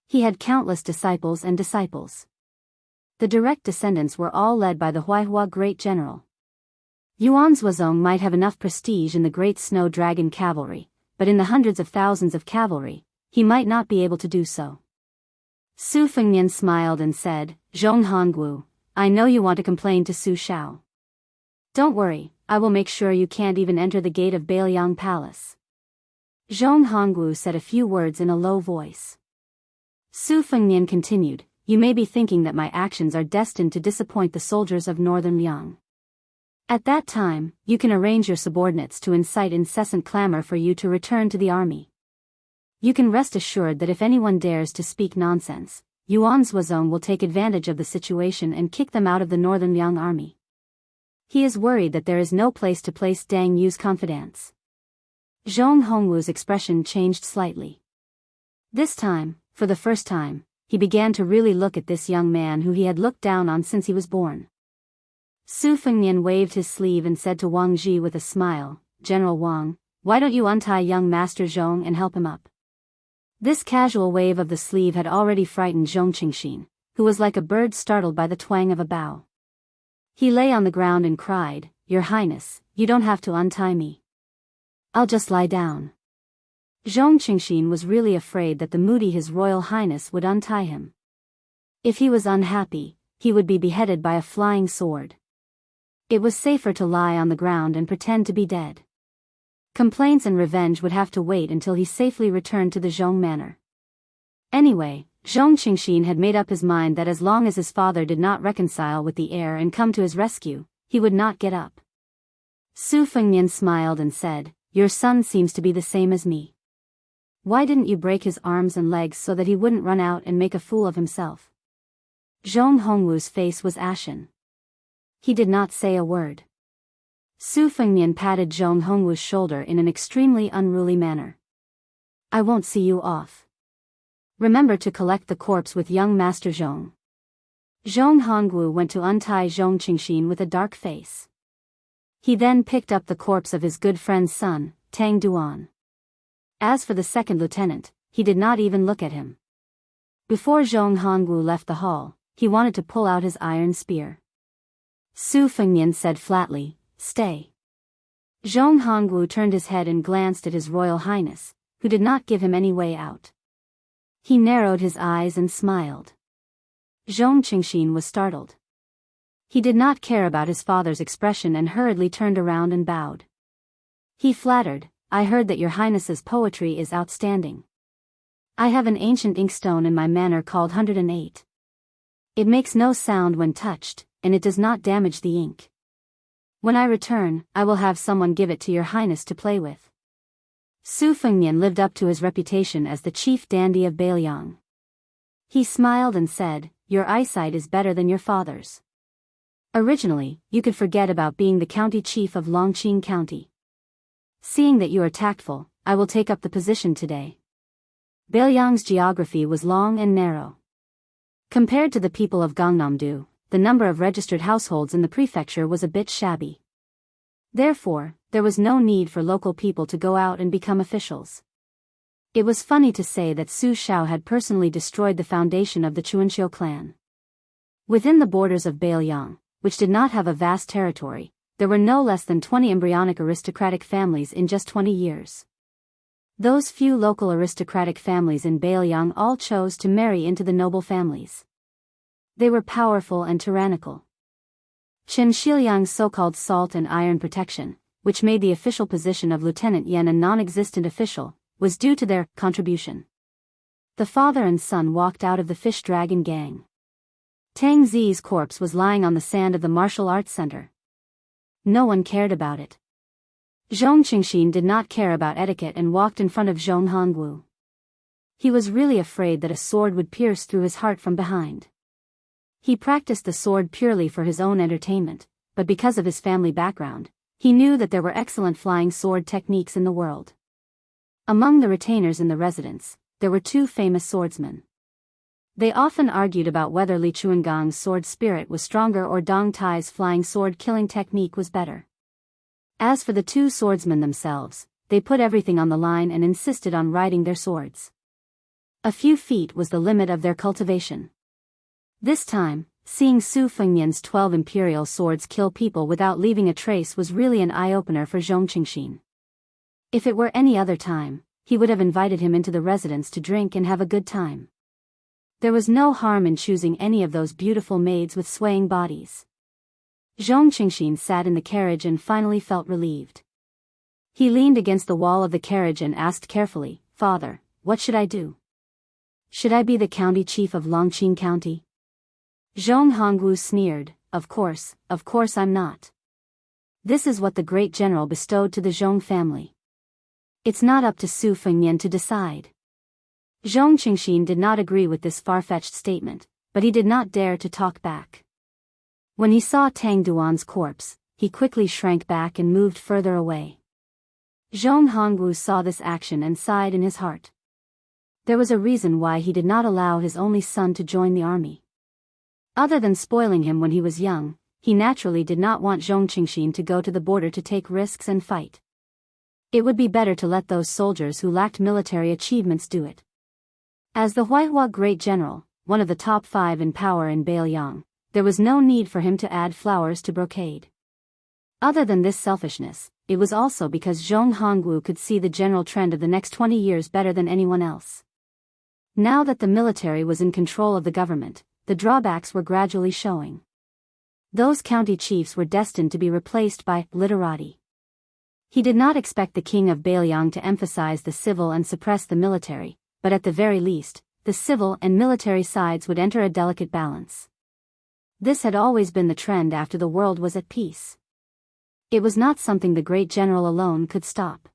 A: He had countless disciples and disciples. The direct descendants were all led by the Huaihua great general. Yuan Zuozong might have enough prestige in the great snow dragon cavalry, but in the hundreds of thousands of cavalry, he might not be able to do so. Su Fengnian smiled and said, "Zhong Hongwu, I know you want to complain to Su Shao. Don't worry, I will make sure you can't even enter the gate of Beiliang Palace." Zhong Hongwu said a few words in a low voice. Su Fengnian continued, "You may be thinking that my actions are destined to disappoint the soldiers of Northern Liang. At that time, you can arrange your subordinates to incite incessant clamor for you to return to the army. You can rest assured that if anyone dares to speak nonsense, Yuan Zuozong will take advantage of the situation and kick them out of the Northern Liang army. He is worried that there is no place to place Dang Yu's confidants." Zhong Hongwu's expression changed slightly. This time, for the first time, he began to really look at this young man who he had looked down on since he was born. Su Fengnian waved his sleeve and said to Wang Ji with a smile, "General Wang, why don't you untie young Master Zhong and help him up?" This casual wave of the sleeve had already frightened Zhong Qingxin, who was like a bird startled by the twang of a bow. He lay on the ground and cried, "Your Highness, you don't have to untie me. I'll just lie down." Zhong Qingxin was really afraid that the moody His Royal Highness would untie him. If he was unhappy, he would be beheaded by a flying sword. It was safer to lie on the ground and pretend to be dead. Complaints and revenge would have to wait until he safely returned to the Zhong manor. Anyway, Zhong Qingxin had made up his mind that as long as his father did not reconcile with the heir and come to his rescue, he would not get up. Su Fengnian smiled and said, "Your son seems to be the same as me. Why didn't you break his arms and legs so that he wouldn't run out and make a fool of himself?" Zhong Hongwu's face was ashen. He did not say a word. Su Fengnian patted Zhong Hongwu's shoulder in an extremely unruly manner. "I won't see you off. Remember to collect the corpse with young Master Zhong." Zhong Hongwu went to untie Zhong Qingxin with a dark face. He then picked up the corpse of his good friend's son, Tang Duan. As for the second lieutenant, he did not even look at him. Before Zhong Hongwu left the hall, he wanted to pull out his iron spear. Su Fengnian said flatly, "Stay." Zhong Hongwu turned his head and glanced at His Royal Highness, who did not give him any way out. He narrowed his eyes and smiled. Zhong Qingxin was startled. He did not care about his father's expression and hurriedly turned around and bowed. He flattered, "I heard that your highness's poetry is outstanding. I have an ancient inkstone in my manor called 108. It makes no sound when touched, and it does not damage the ink. When I return, I will have someone give it to your highness to play with." Su Fengnian lived up to his reputation as the chief dandy of Beiliang. He smiled and said, "Your eyesight is better than your father's. Originally, you could forget about being the county chief of Longqing County. Seeing that you are tactful, I will take up the position today." Beiliang's geography was long and narrow. Compared to the people of Gangnam-do, the number of registered households in the prefecture was a bit shabby. Therefore, there was no need for local people to go out and become officials. It was funny to say that Su Shao had personally destroyed the foundation of the Chuanqiu clan. Within the borders of Beiliang, which did not have a vast territory, there were no less than 20 embryonic aristocratic families in just 20 years. Those few local aristocratic families in Beiliang all chose to marry into the noble families. They were powerful and tyrannical. Chen Shiliang's so-called salt and iron protection, which made the official position of Lieutenant Yen a non-existent official, was due to their contribution. The father and son walked out of the fish dragon gang. Tang Zi's corpse was lying on the sand of the martial arts center. No one cared about it. Zhong Qingxin did not care about etiquette and walked in front of Zhong Hongwu. He was really afraid that a sword would pierce through his heart from behind. He practiced the sword purely for his own entertainment, but because of his family background, he knew that there were excellent flying sword techniques in the world. Among the retainers in the residence, there were two famous swordsmen. They often argued about whether Li Chuangang's sword spirit was stronger or Dong Tai's flying sword killing technique was better. As for the two swordsmen themselves, they put everything on the line and insisted on riding their swords. A few feet was the limit of their cultivation. This time, seeing Su Fengnian's 12 imperial swords kill people without leaving a trace was really an eye-opener for Zhong Qingxin. If it were any other time, he would have invited him into the residence to drink and have a good time. There was no harm in choosing any of those beautiful maids with swaying bodies. Zhong Qingxin sat in the carriage and finally felt relieved. He leaned against the wall of the carriage and asked carefully, "Father, what should I do? Should I be the county chief of Longqing County?" Zhong Hongwu sneered, of course I'm not. This is what the great general bestowed to the Zhong family. It's not up to Su Fengnian to decide." Zhong Qingxin did not agree with this far-fetched statement, but he did not dare to talk back. When he saw Tang Duan's corpse, he quickly shrank back and moved further away. Zhong Hongwu saw this action and sighed in his heart. There was a reason why he did not allow his only son to join the army. Other than spoiling him when he was young, he naturally did not want Zhong Qingxin to go to the border to take risks and fight. It would be better to let those soldiers who lacked military achievements do it. As the Huaihua Great General, one of the top 5 in power in Beiliang, there was no need for him to add flowers to brocade. Other than this selfishness, it was also because Zhong Hongwu could see the general trend of the next 20 years better than anyone else. Now that the military was in control of the government, the drawbacks were gradually showing. Those county chiefs were destined to be replaced by literati. He did not expect the king of Bailiang to emphasize the civil and suppress the military, but at the very least, the civil and military sides would enter a delicate balance. This had always been the trend after the world was at peace. It was not something the great general alone could stop.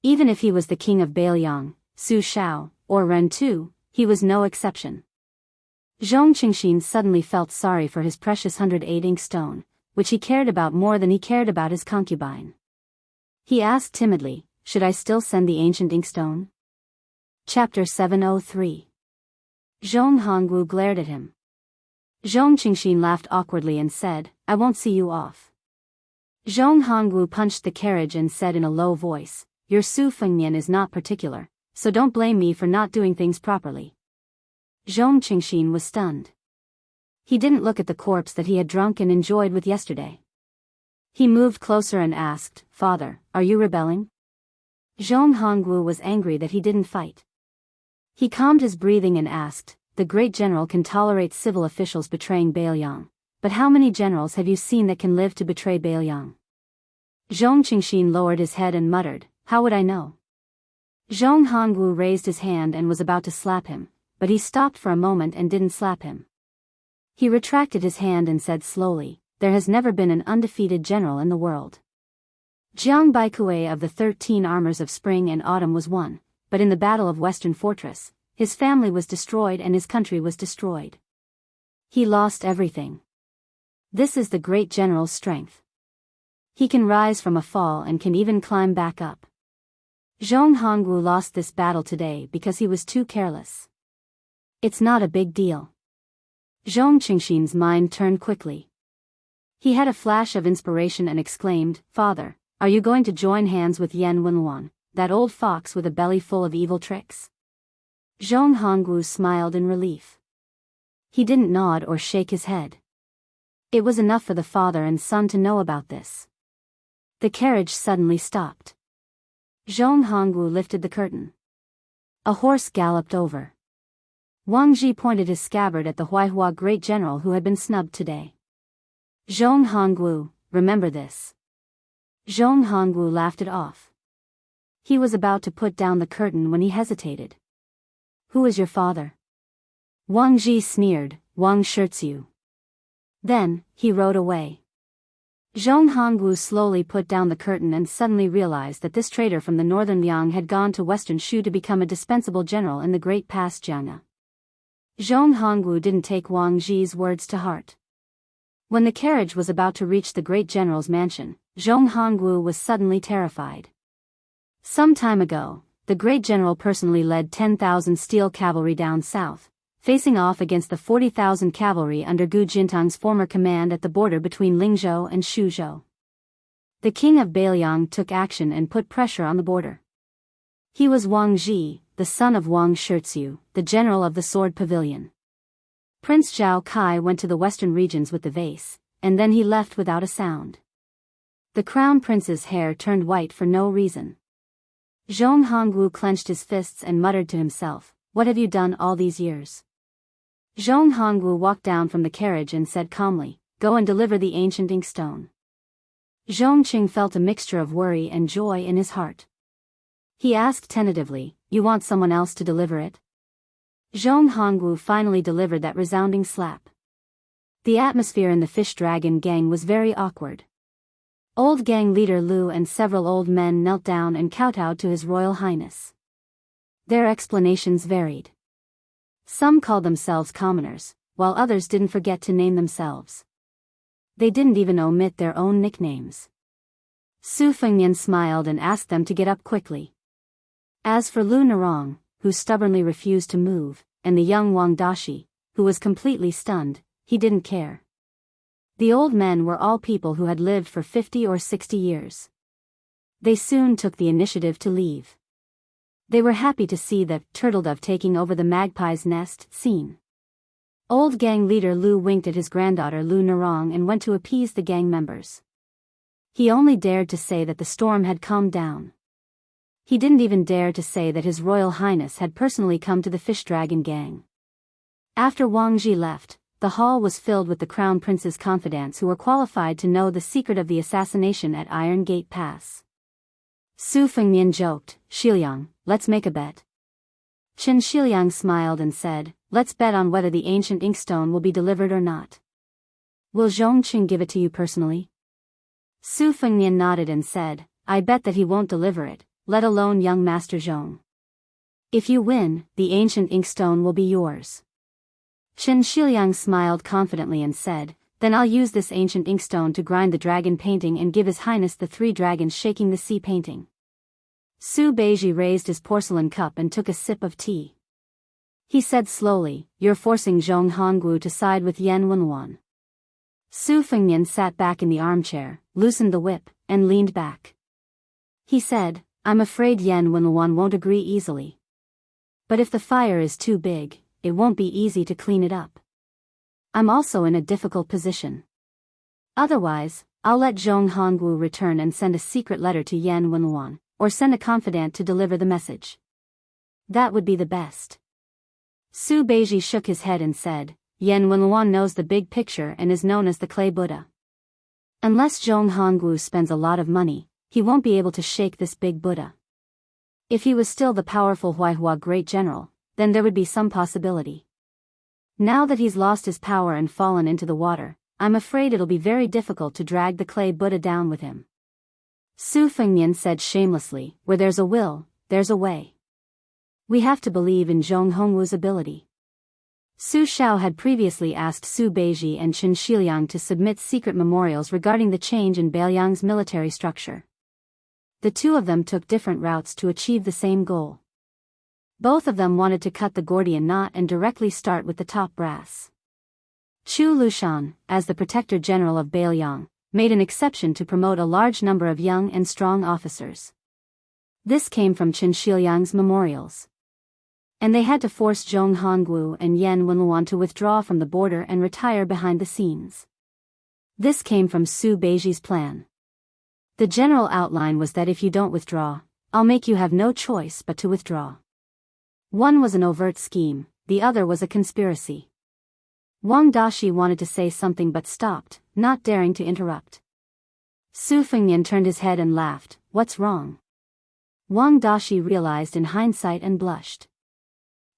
A: Even if he was the king of Bailiang, Su Shao, or Ren Tu, he was no exception. Zhong Qingxin suddenly felt sorry for his precious 108 inkstone, which he cared about more than he cared about his concubine. He asked timidly, "Should I still send the ancient inkstone?" Chapter 703. Zhong Hongwu glared at him. Zhong Qingxin laughed awkwardly and said, "I won't see you off." Zhong Hongwu punched the carriage and said in a low voice, "Your Su Fengnian is not particular, so don't blame me for not doing things properly." Zhong Qingxin was stunned. He didn't look at the corpse that he had drunk and enjoyed with yesterday. He moved closer and asked, "Father, are you rebelling?" Zhong Hongwu was angry that he didn't fight. He calmed his breathing and asked, "The great general can tolerate civil officials betraying Bailiang, but how many generals have you seen that can live to betray Bailiang?" Zhong Qingxin lowered his head and muttered, "How would I know?" Zhong Hongwu raised his hand and was about to slap him, but he stopped for a moment and didn't slap him. He retracted his hand and said slowly, "There has never been an undefeated general in the world. Jiang Baikue of the 13 armors of spring and autumn was one, but in the Battle of Western Fortress, his family was destroyed and his country was destroyed. He lost everything. This is the great general's strength. He can rise from a fall and can even climb back up. Zhong Hongwu lost this battle today because he was too careless. It's not a big deal." Zhong Qingxin's mind turned quickly. He had a flash of inspiration and exclaimed, "Father, are you going to join hands with Yan Wenluan, that old fox with a belly full of evil tricks?" Zhong Hongwu smiled in relief. He didn't nod or shake his head. It was enough for the father and son to know about this. The carriage suddenly stopped. Zhong Hongwu lifted the curtain. A horse galloped over. Wang Ji pointed his scabbard at the Huaihua great general who had been snubbed today. "Zhong Hongwu, remember this." Zhong Hongwu laughed it off. He was about to put down the curtain when he hesitated. "Who is your father?" Wang Ji sneered, "Wang Shiziu." Then, he rode away. Zhong Hongwu slowly put down the curtain and suddenly realized that this traitor from the northern Liang had gone to western Shu to become a dispensable general in the great pass Jianghu. Zhong Hongwu didn't take Wang Ji's words to heart. When the carriage was about to reach the great general's mansion, Zhong Hongwu was suddenly terrified. Some time ago, the great general personally led 10,000 steel cavalry down south, facing off against the 40,000 cavalry under Gu Jintang's former command at the border between Lingzhou and Shuzhou. The king of Bailiang took action and put pressure on the border. He was Wang Ji, the son of Wang Shiziu, the general of the Sword Pavilion. Prince Zhao Kai went to the western regions with the vase, and then he left without a sound. The crown prince's hair turned white for no reason. Zhong Hongwu clenched his fists and muttered to himself, "What have you done all these years?" Zhong Hongwu walked down from the carriage and said calmly, "Go and deliver the ancient inkstone." Zhong Qing felt a mixture of worry and joy in his heart. He asked tentatively, "You want someone else to deliver it?" Zhong Hongwu finally delivered that resounding slap. The atmosphere in the fish dragon gang was very awkward. Old gang leader Lu and several old men knelt down and kowtowed to His Royal Highness. Their explanations varied. Some called themselves commoners, while others didn't forget to name themselves. They didn't even omit their own nicknames. Su Fengnian smiled and asked them to get up quickly. As for Lu Narong, who stubbornly refused to move, and the young Wang Dashi, who was completely stunned, he didn't care. The old men were all people who had lived for 50 or 60 years. They soon took the initiative to leave. They were happy to see the turtledove taking over the magpie's nest scene. Old gang leader Lu winked at his granddaughter Lu Narong and went to appease the gang members. He only dared to say that the storm had calmed down. He didn't even dare to say that His Royal Highness had personally come to the fish dragon gang. After Wang Ji left, the hall was filled with the crown prince's confidants who were qualified to know the secret of the assassination at Iron Gate Pass. Su Fengnian joked, "Xiliang, let's make a bet." Qin Xiliang smiled and said, "Let's bet on whether the ancient inkstone will be delivered or not. Will Zhongqing give it to you personally?" Su Fengnian nodded and said, "I bet that he won't deliver it, let alone young Master Zhong. If you win, the ancient inkstone will be yours." Qin Xiliang smiled confidently and said, "Then I'll use this ancient inkstone to grind the dragon painting and give His Highness the 3 dragons shaking the sea painting." Su Beiji raised his porcelain cup and took a sip of tea. He said slowly, "You're forcing Zhong Hongwu to side with Yan Wenluan." Su Fengnian sat back in the armchair, loosened the whip, and leaned back. He said, "I'm afraid Yan Wenluan won't agree easily. But if the fire is too big, it won't be easy to clean it up. I'm also in a difficult position. Otherwise, I'll let Zhong Hongwu return and send a secret letter to Yan Wenluan, or send a confidant to deliver the message. That would be the best." Su Beiji shook his head and said, "Yan Wenluan knows the big picture and is known as the Clay Buddha. Unless Zhong Hongwu spends a lot of money, he won't be able to shake this big Buddha. If he was still the powerful Huaihua great general, then there would be some possibility. Now that he's lost his power and fallen into the water, I'm afraid it'll be very difficult to drag the Clay Buddha down with him." Su Fengnian said shamelessly, "Where there's a will, there's a way. We have to believe in Zhong Hongwu's ability." Su Xiao had previously asked Su Beiji and Qin Xiliang to submit secret memorials regarding the change in Beiliang's military structure. The two of them took different routes to achieve the same goal. Both of them wanted to cut the Gordian knot and directly start with the top brass. Chu Lushan, as the protector general of Beiliang, made an exception to promote a large number of young and strong officers. This came from Qin Xiliang's memorials. And they had to force Zhong Hongwu and Yan Wenluan to withdraw from the border and retire behind the scenes. This came from Su Beiji's plan. The general outline was that if you don't withdraw, I'll make you have no choice but to withdraw. One was an overt scheme, the other was a conspiracy. Wang Dashi wanted to say something but stopped, not daring to interrupt. Su Fengnian turned his head and laughed, "What's wrong?" Wang Dashi realized in hindsight and blushed.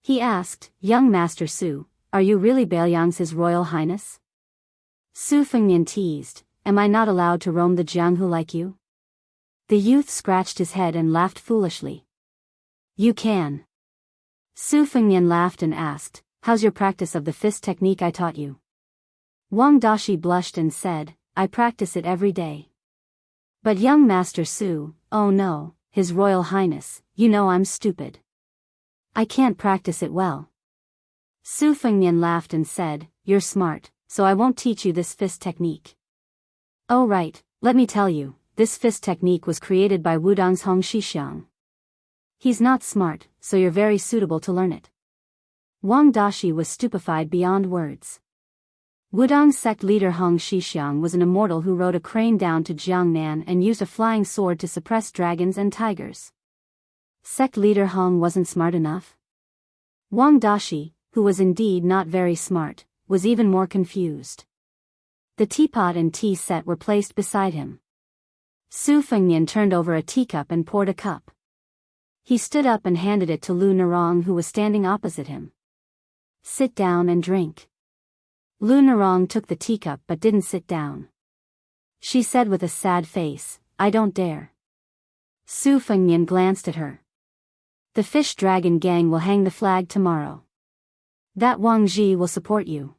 A: He asked, "Young Master Su, are you really Beiliang's His Royal Highness?" Su Fengnian teased, "Am I not allowed to roam the Jianghu like you?" The youth scratched his head and laughed foolishly. "You can." Su Fengnian laughed and asked, "How's your practice of the fist technique I taught you?" Wang Dashi blushed and said, "I practice it every day." "But young Master Su, oh no, His Royal Highness, you know I'm stupid. I can't practice it well." Su Fengnian laughed and said, "You're smart, so I won't teach you this fist technique." "Oh right, let me tell you, this fist technique was created by Wudong's Hong Shixiang. He's not smart, so you're very suitable to learn it." Wang Dashi was stupefied beyond words. Wudong's sect leader Hong Shixiang was an immortal who rode a crane down to Jiangnan and used a flying sword to suppress dragons and tigers. Sect leader Hong wasn't smart enough? Wang Dashi, who was indeed not very smart, was even more confused. The teapot and tea set were placed beside him. Su Fengnian turned over a teacup and poured a cup. He stood up and handed it to Lu Nerong, who was standing opposite him. "Sit down and drink." Lu Nerong took the teacup but didn't sit down. She said with a sad face, "I don't dare." Su Fengnian glanced at her. "The fish dragon gang will hang the flag tomorrow. That Wang Ji will support you."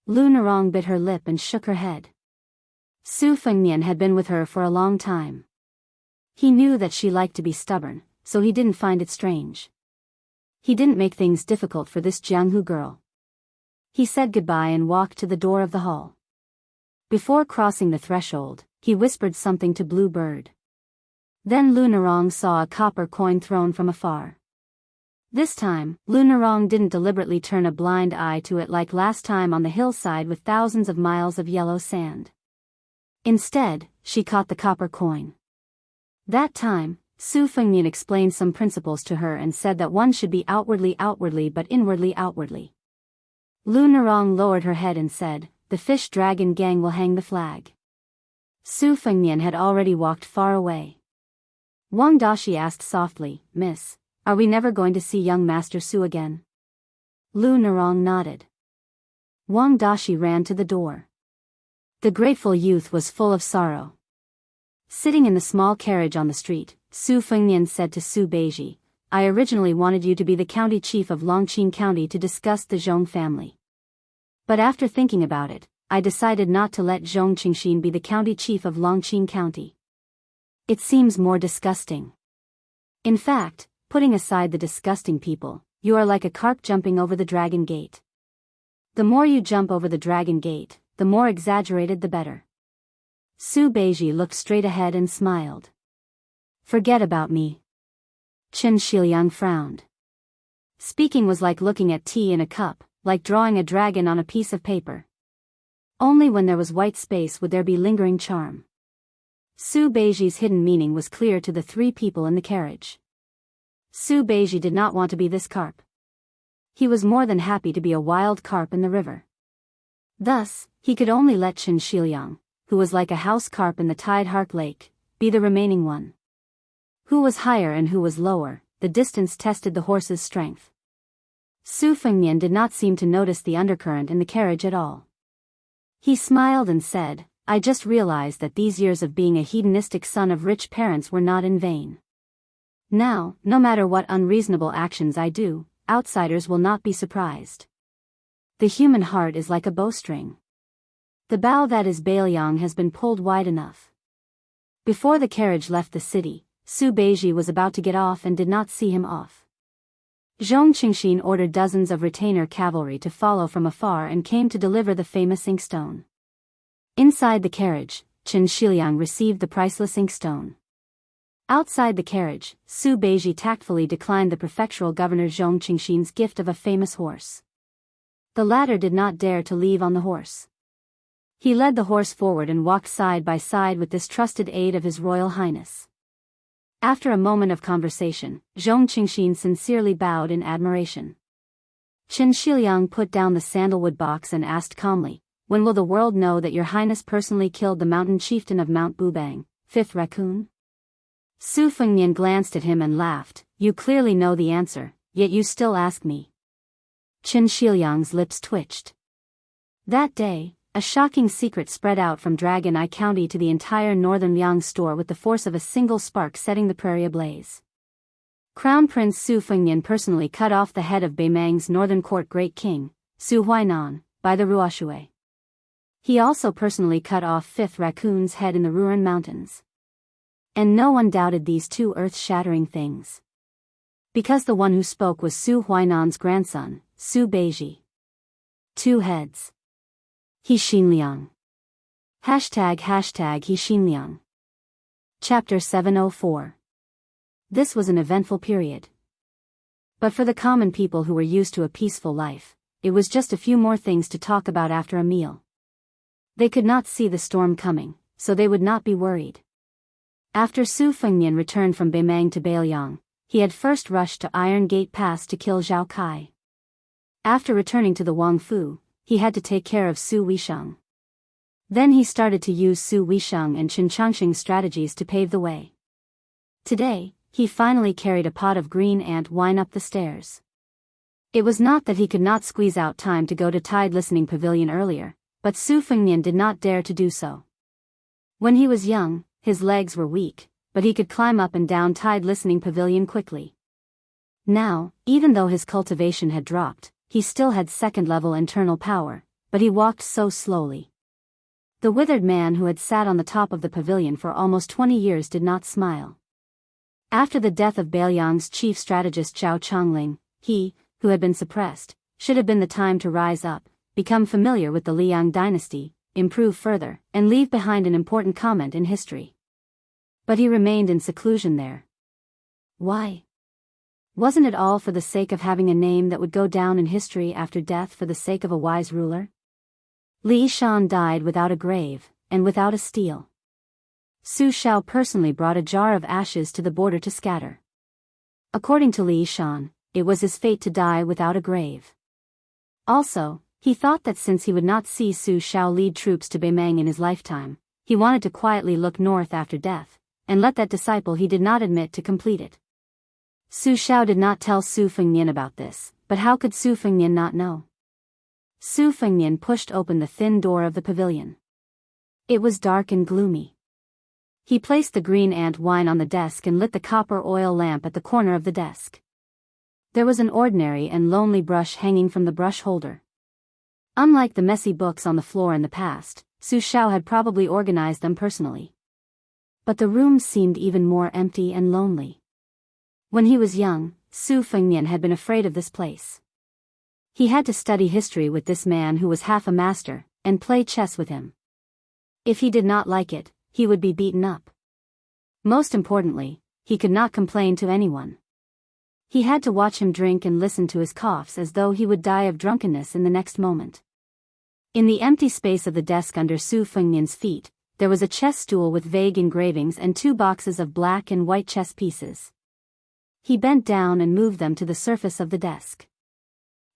A: Lu Nerong bit her lip and shook her head. Su Fengnian had been with her for a long time. He knew that she liked to be stubborn, so he didn't find it strange. He didn't make things difficult for this Jianghu girl. He said goodbye and walked to the door of the hall. Before crossing the threshold, he whispered something to Blue Bird. Then Lu Nerong saw a copper coin thrown from afar. This time, Lu Nerong didn't deliberately turn a blind eye to it like last time on the hillside with thousands of miles of yellow sand. Instead, she caught the copper coin. That time, Su Fengnian explained some principles to her and said that one should be outwardly but inwardly. Lu Nerong lowered her head and said, "The fish dragon gang will hang the flag." Su Fengnian had already walked far away. Wang Dashi asked softly, "Miss, are we never going to see young Master Su again?" Lu Nerong nodded. Wang Dashi ran to the door. The grateful youth was full of sorrow. Sitting in the small carriage on the street, Su Fengnian said to Su Beiji, "I originally wanted you to be the county chief of Longqing County to discuss the Zhong family. But after thinking about it, I decided not to let Zhong Qingxin be the county chief of Longqing County. It seems more disgusting. In fact, putting aside the disgusting people, you are like a carp jumping over the dragon gate. The more you jump over the dragon gate, the more exaggerated the better." Su Beiji looked straight ahead and smiled. "Forget about me." Qin Shiliang frowned. Speaking was like looking at tea in a cup, like drawing a dragon on a piece of paper. Only when there was white space would there be lingering charm. Su Beiji's hidden meaning was clear to the three people in the carriage. Su Beiji did not want to be this carp. He was more than happy to be a wild carp in the river. Thus, he could only let Qin Shiliang, who was like a house carp in the tide Hark Lake, be the remaining one. Who was higher and who was lower, the distance tested the horse's strength. Su Fengnian did not seem to notice the undercurrent in the carriage at all. He smiled and said, "I just realized that these years of being a hedonistic son of rich parents were not in vain. Now, no matter what unreasonable actions I do, outsiders will not be surprised. The human heart is like a bowstring. The bow that is Bailiang has been pulled wide enough." Before the carriage left the city, Su Beiji was about to get off and did not see him off. Zhong Qingxin ordered dozens of retainer cavalry to follow from afar and came to deliver the famous inkstone. Inside the carriage, Qin Shiliang received the priceless inkstone. Outside the carriage, Su Beiji tactfully declined the prefectural governor Zhong Qingxin's gift of a famous horse. The latter did not dare to leave on the horse. He led the horse forward and walked side by side with this trusted aide of His Royal Highness. After a moment of conversation, Zhong Qingxin sincerely bowed in admiration. Qin Shiliang put down the sandalwood box and asked calmly, "When will the world know that your highness personally killed the mountain chieftain of Mount Bubang, 5th Raccoon?" Su Fengnian glanced at him and laughed, "You clearly know the answer, yet you still ask me." Qin Shiliang's lips twitched. That day, a shocking secret spread out from Dragon Eye County to the entire northern Liang store with the force of a single spark setting the prairie ablaze. Crown Prince Su Fengnian personally cut off the head of Beimang's northern court great king, Su Huainan, by the Ruoshui. He also personally cut off 5th Raccoon's head in the Ruren Mountains. And no one doubted these two earth-shattering things. Because the one who spoke was Su Huainan's grandson, Su Beiji. 2 heads. He Xinliang. Hashtag He Xinliang. Chapter 704. This was an eventful period. But for the common people who were used to a peaceful life, it was just a few more things to talk about after a meal. They could not see the storm coming, so they would not be worried. After Su Fengnian returned from Beimang to Bailiang, he had first rushed to Iron Gate Pass to kill Zhao Kai. After returning to the Wangfu, he had to take care of Su Weisheng. Then he started to use Su Weisheng and Qin Changxing's strategies to pave the way. Today, he finally carried a pot of green ant wine up the stairs. It was not that he could not squeeze out time to go to Tide Listening Pavilion earlier, but Su Fengnian did not dare to do so. When he was young, his legs were weak, but he could climb up and down Tide Listening Pavilion quickly. Now, even though his cultivation had dropped, he still had second-level internal power, but he walked so slowly. The withered man who had sat on the top of the pavilion for almost 20 years did not smile. After the death of Bailiang's chief strategist Zhao Chongling, he, who had been suppressed, should have been the time to rise up, become familiar with the Liang dynasty, improve further, and leave behind an important comment in history. But he remained in seclusion there. Why? Wasn't it all for the sake of having a name that would go down in history after death for the sake of a wise ruler? Li Shan died without a grave, and without a stele. Su Shao personally brought a jar of ashes to the border to scatter. According to Li Shan, it was his fate to die without a grave. Also, He thought that since he would not see Su Xiao lead troops to Beimang in his lifetime, he wanted to quietly look north after death, and let that disciple he did not admit to complete it. Su Xiao did not tell Su Fengnian about this, but how could Su Fengnian not know? Su Fengnian pushed open the thin door of the pavilion. It was dark and gloomy. He placed the green ant wine on the desk and lit the copper oil lamp at the corner of the desk. There was an ordinary and lonely brush hanging from the brush holder. Unlike the messy books on the floor in the past, Su Xiao had probably organized them personally. But the room seemed even more empty and lonely. When he was young, Su Fengnian had been afraid of this place. He had to study history with this man who was half a master, and play chess with him. If he did not like it, he would be beaten up. Most importantly, he could not complain to anyone. He had to watch him drink and listen to his coughs as though he would die of drunkenness in the next moment. In the empty space of the desk under Su Fengnian's feet, there was a chess stool with vague engravings and 2 boxes of black and white chess pieces. He bent down and moved them to the surface of the desk.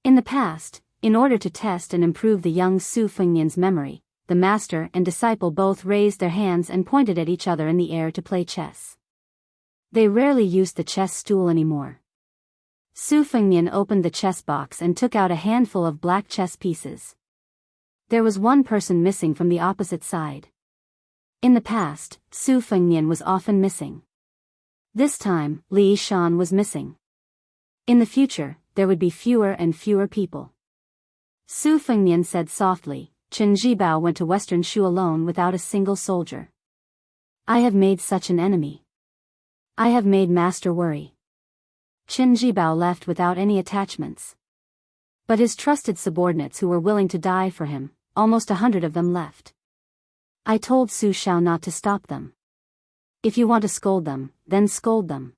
A: In the past, in order to test and improve the young Su Fengnian's memory, the master and disciple both raised their hands and pointed at each other in the air to play chess. They rarely used the chess stool anymore. Su Fengnian opened the chess box and took out a handful of black chess pieces. There was one person missing from the opposite side. In the past, Su Fengnian was often missing. This time, Li Shan was missing. In the future, there would be fewer and fewer people. Su Fengnian said softly, Chen Zhibao went to Western Shu alone without a single soldier. I have made such an enemy. I have made master worry. Chen Zhibao left without any attachments. But his trusted subordinates who were willing to die for him, almost 100 of them left. I told Su Xiao not to stop them. If you want to scold them, then scold them.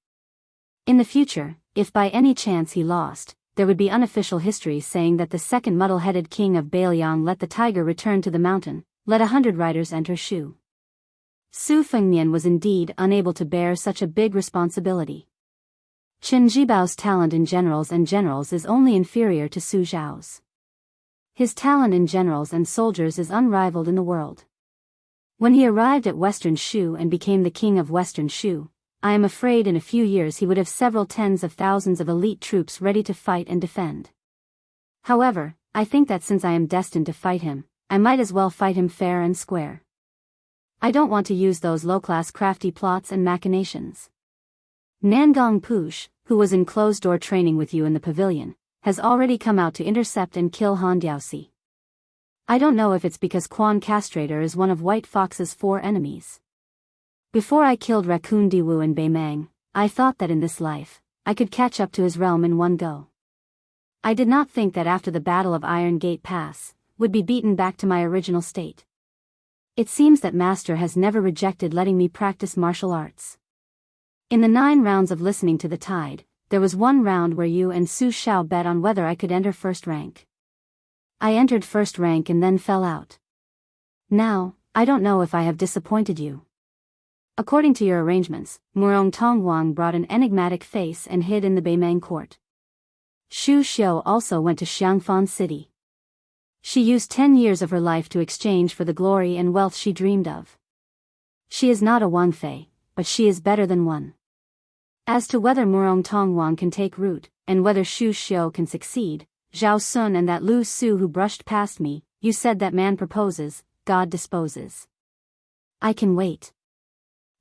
A: In the future, if by any chance he lost, there would be unofficial history saying that the second muddle-headed king of Bailiang let the tiger return to the mountain, let 100 riders enter Shu. Su Fengnian was indeed unable to bear such a big responsibility. Chen Zhibao's talent in generals is only inferior to Su Xiao's. His talent in generals and soldiers is unrivaled in the world. When he arrived at Western Shu and became the king of Western Shu, I am afraid in a few years he would have several tens of thousands of elite troops ready to fight and defend. However, I think that since I am destined to fight him, I might as well fight him fair and square. I don't want to use those low-class crafty plots and machinations. Nangong Push, who was in closed-door training with you in the pavilion, has already come out to intercept and kill Han Diaoxi. I don't know if it's because Quan Castrator is one of White Fox's 4 enemies. Before I killed Raccoon Diwu in Beimang, I thought that in this life, I could catch up to his realm in one go. I did not think that after the Battle of Iron Gate Pass, would be beaten back to my original state. It seems that Master has never rejected letting me practice martial arts. In the 9 rounds of listening to the tide, there was one round where you and Su Xiao bet on whether I could enter first rank. I entered first rank and then fell out. Now, I don't know if I have disappointed you. According to your arrangements, Murong Tongwang brought an enigmatic face and hid in the Beimang court. Xu Xiu also went to Xiangfan City. She used 10 years of her life to exchange for the glory and wealth she dreamed of. She is not a Wang Fei, but she is better than one. As to whether Murong Tongwang can take root, and whether Xu Xiu can succeed, Zhao Sun and that Lu Su who brushed past me, you said that man proposes, God disposes. I can wait.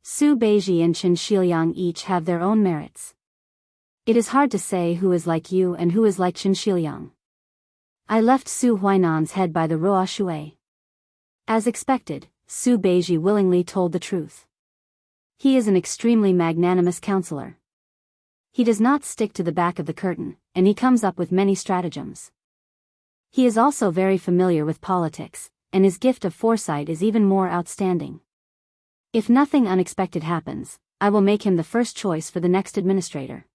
A: Su Beiji and Chen Shiliang each have their own merits. It is hard to say who is like you and who is like Chen Shiliang. I left Su Huainan's head by the Ruo Shui. As expected, Su Beiji willingly told the truth. He is an extremely magnanimous counselor. He does not stick to the back of the curtain, and he comes up with many stratagems. He is also very familiar with politics, and his gift of foresight is even more outstanding. If nothing unexpected happens, I will make him the first choice for the next administrator.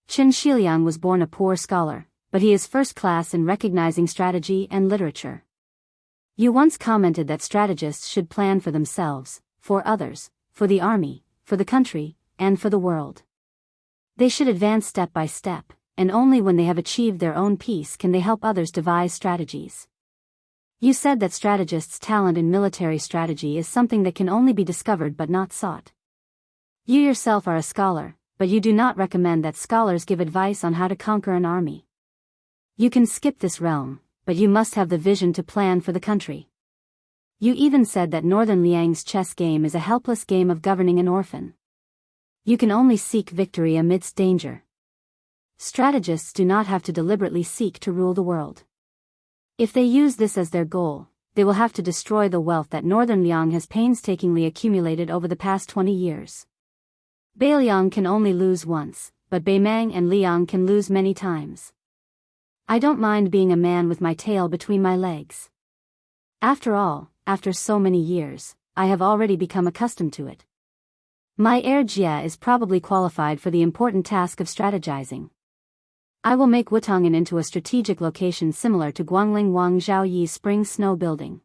A: Chen Shiliang was born a poor scholar, but he is first class in recognizing strategy and literature. You once commented that strategists should plan for themselves, for others, for the army, for the country, and for the world. They should advance step by step, and only when they have achieved their own peace can they help others devise strategies. You said that strategists' talent in military strategy is something that can only be discovered but not sought. You yourself are a scholar, but you do not recommend that scholars give advice on how to conquer an army. You can skip this realm, but you must have the vision to plan for the country. You even said that Northern Liang's chess game is a helpless game of governing an orphan. You can only seek victory amidst danger. Strategists do not have to deliberately seek to rule the world. If they use this as their goal, they will have to destroy the wealth that Northern Liang has painstakingly accumulated over the past 20 years. Beiliang can only lose once, but Beimang and Liang can lose many times. I don't mind being a man with my tail between my legs. After all, after so many years, I have already become accustomed to it. My heir Jia is probably qualified for the important task of strategizing. I will make Wutongan into a strategic location similar to Guangling Wang Zhaoyi's spring snow building.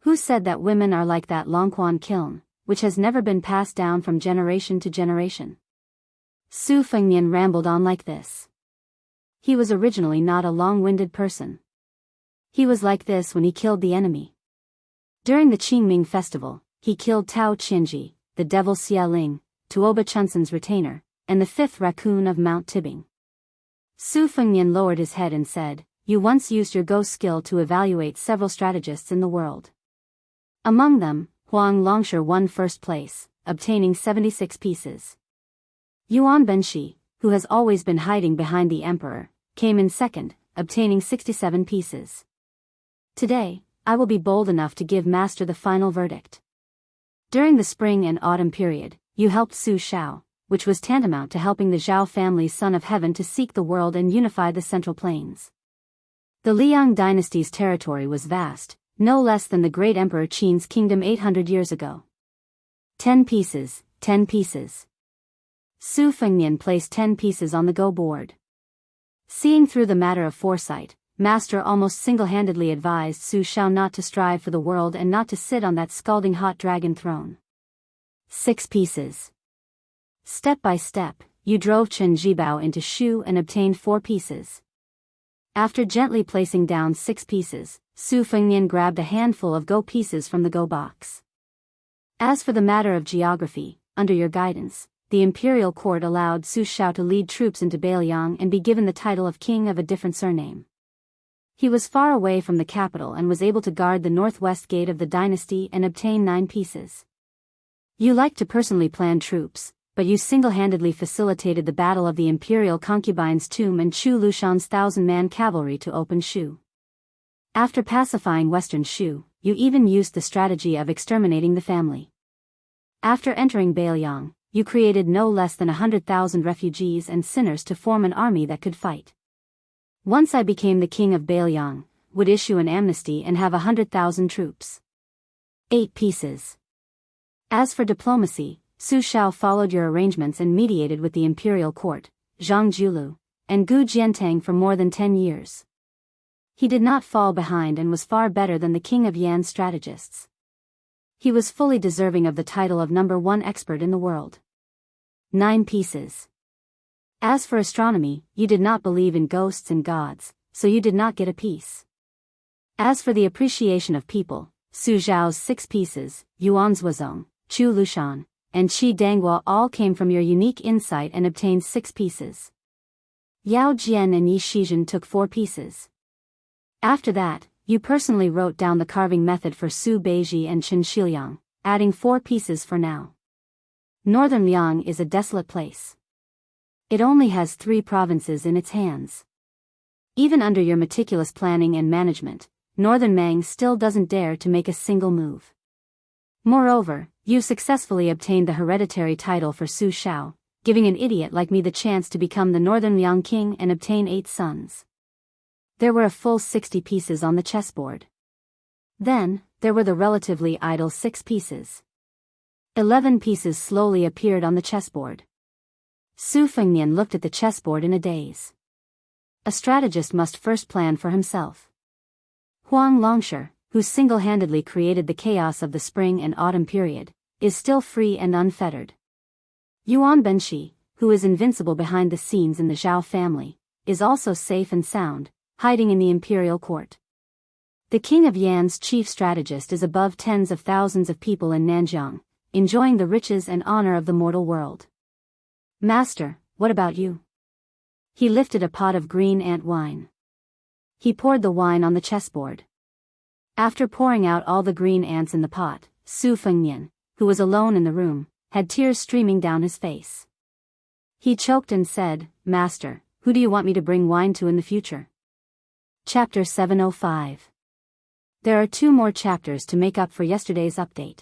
A: Who said that women are like that Longquan kiln, which has never been passed down from generation to generation? Su Fengnian rambled on like this. He was originally not a long-winded person. He was like this when he killed the enemy. During the Qingming festival, he killed Tao Qianji, the devil Xia Ling, Tuoba Chunsan's retainer, and the fifth raccoon of Mount Tibing. Su Fengnian lowered his head and said, "You once used your ghost skill to evaluate several strategists in the world. Among them, Huang Longshi won first place, obtaining 76 pieces. Yuan Benshi, who has always been hiding behind the emperor, came in second, obtaining 67 pieces. Today, I will be bold enough to give Master the final verdict. During the spring and autumn period, you helped Su Shao, which was tantamount to helping the Zhao family's son of heaven to seek the world and unify the Central Plains. The Liang dynasty's territory was vast, no less than the great Emperor Qin's kingdom 800 years ago. 10 pieces, 10 pieces. Su Fengnian placed 10 pieces on the go board. Seeing through the matter of foresight, Master almost single-handedly advised Su Shao not to strive for the world and not to sit on that scalding hot dragon throne. 6 pieces. Step by step, you drove Chen Jibao into Shu and obtained 4 pieces. After gently placing down 6 pieces, Su Fengnian grabbed a handful of go pieces from the go box. As for the matter of geography, under your guidance, the imperial court allowed Su Shao to lead troops into Beiliang and be given the title of king of a different surname. He was far away from the capital and was able to guard the northwest gate of the dynasty and obtain 9 pieces. You liked to personally plan troops, but you single-handedly facilitated the battle of the imperial concubine's tomb and Chu Lushan's 1,000-man cavalry to open Shu. After pacifying western Shu, you even used the strategy of exterminating the family. After entering Beiliang, you created no less than 100,000 refugees and sinners to form an army that could fight. Once I became the king of Beiliang, would issue an amnesty and have 100,000 troops. 8 pieces. As for diplomacy, Su Shao followed your arrangements and mediated with the imperial court, Zhang Julu, and Gu Jiantang for more than 10 years. He did not fall behind and was far better than the king of Yan's strategists. He was fully deserving of the title of #1 expert in the world. 9 pieces. As for astronomy, you did not believe in ghosts and gods, so you did not get a piece. As for the appreciation of people, Su Zhao's 6 pieces, Yuan Zuozong, Chu Lushan, and Qi Danghua all came from your unique insight and obtained 6 pieces. Yao Jian and Yi Shizhen took 4 pieces. After that, you personally wrote down the carving method for Su Beiji and Chen Shiliang, adding 4 pieces for now. Northern Liang is a desolate place. It only has 3 provinces in its hands. Even under your meticulous planning and management, Northern Mang still doesn't dare to make a single move. Moreover, you successfully obtained the hereditary title for Su Shao, giving an idiot like me the chance to become the Northern Liang king and obtain 8 sons. There were a full 60 pieces on the chessboard. Then, there were the relatively idle 6 pieces. 11 pieces slowly appeared on the chessboard. Su Fengnian looked at the chessboard in a daze. A strategist must first plan for himself. Huang Longshi, who single-handedly created the chaos of the spring and autumn period, is still free and unfettered. Yuan Benshi, who is invincible behind the scenes in the Zhao family, is also safe and sound, hiding in the imperial court. The king of Yan's chief strategist is above tens of thousands of people in Nanjiang, enjoying the riches and honor of the mortal world. Master, what about you? He lifted a pot of green ant wine. He poured the wine on the chessboard. After pouring out all the green ants in the pot, Su Fengnian, who was alone in the room, had tears streaming down his face. He choked and said, Master, who do you want me to bring wine to in the future? Chapter 705. There are 2 more chapters to make up for yesterday's update.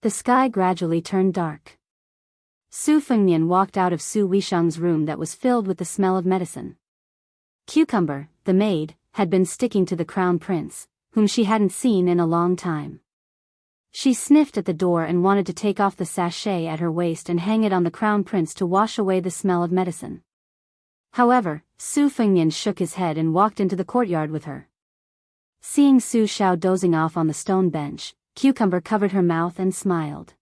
A: The sky gradually turned dark. Su Fengnian walked out of Su Weisheng's room that was filled with the smell of medicine. Cucumber, the maid, had been sticking to the crown prince, whom she hadn't seen in a long time. She sniffed at the door and wanted to take off the sachet at her waist and hang it on the crown prince to wash away the smell of medicine. However, Su Fengnian shook his head and walked into the courtyard with her. Seeing Su Xiao dozing off on the stone bench, Cucumber covered her mouth and smiled.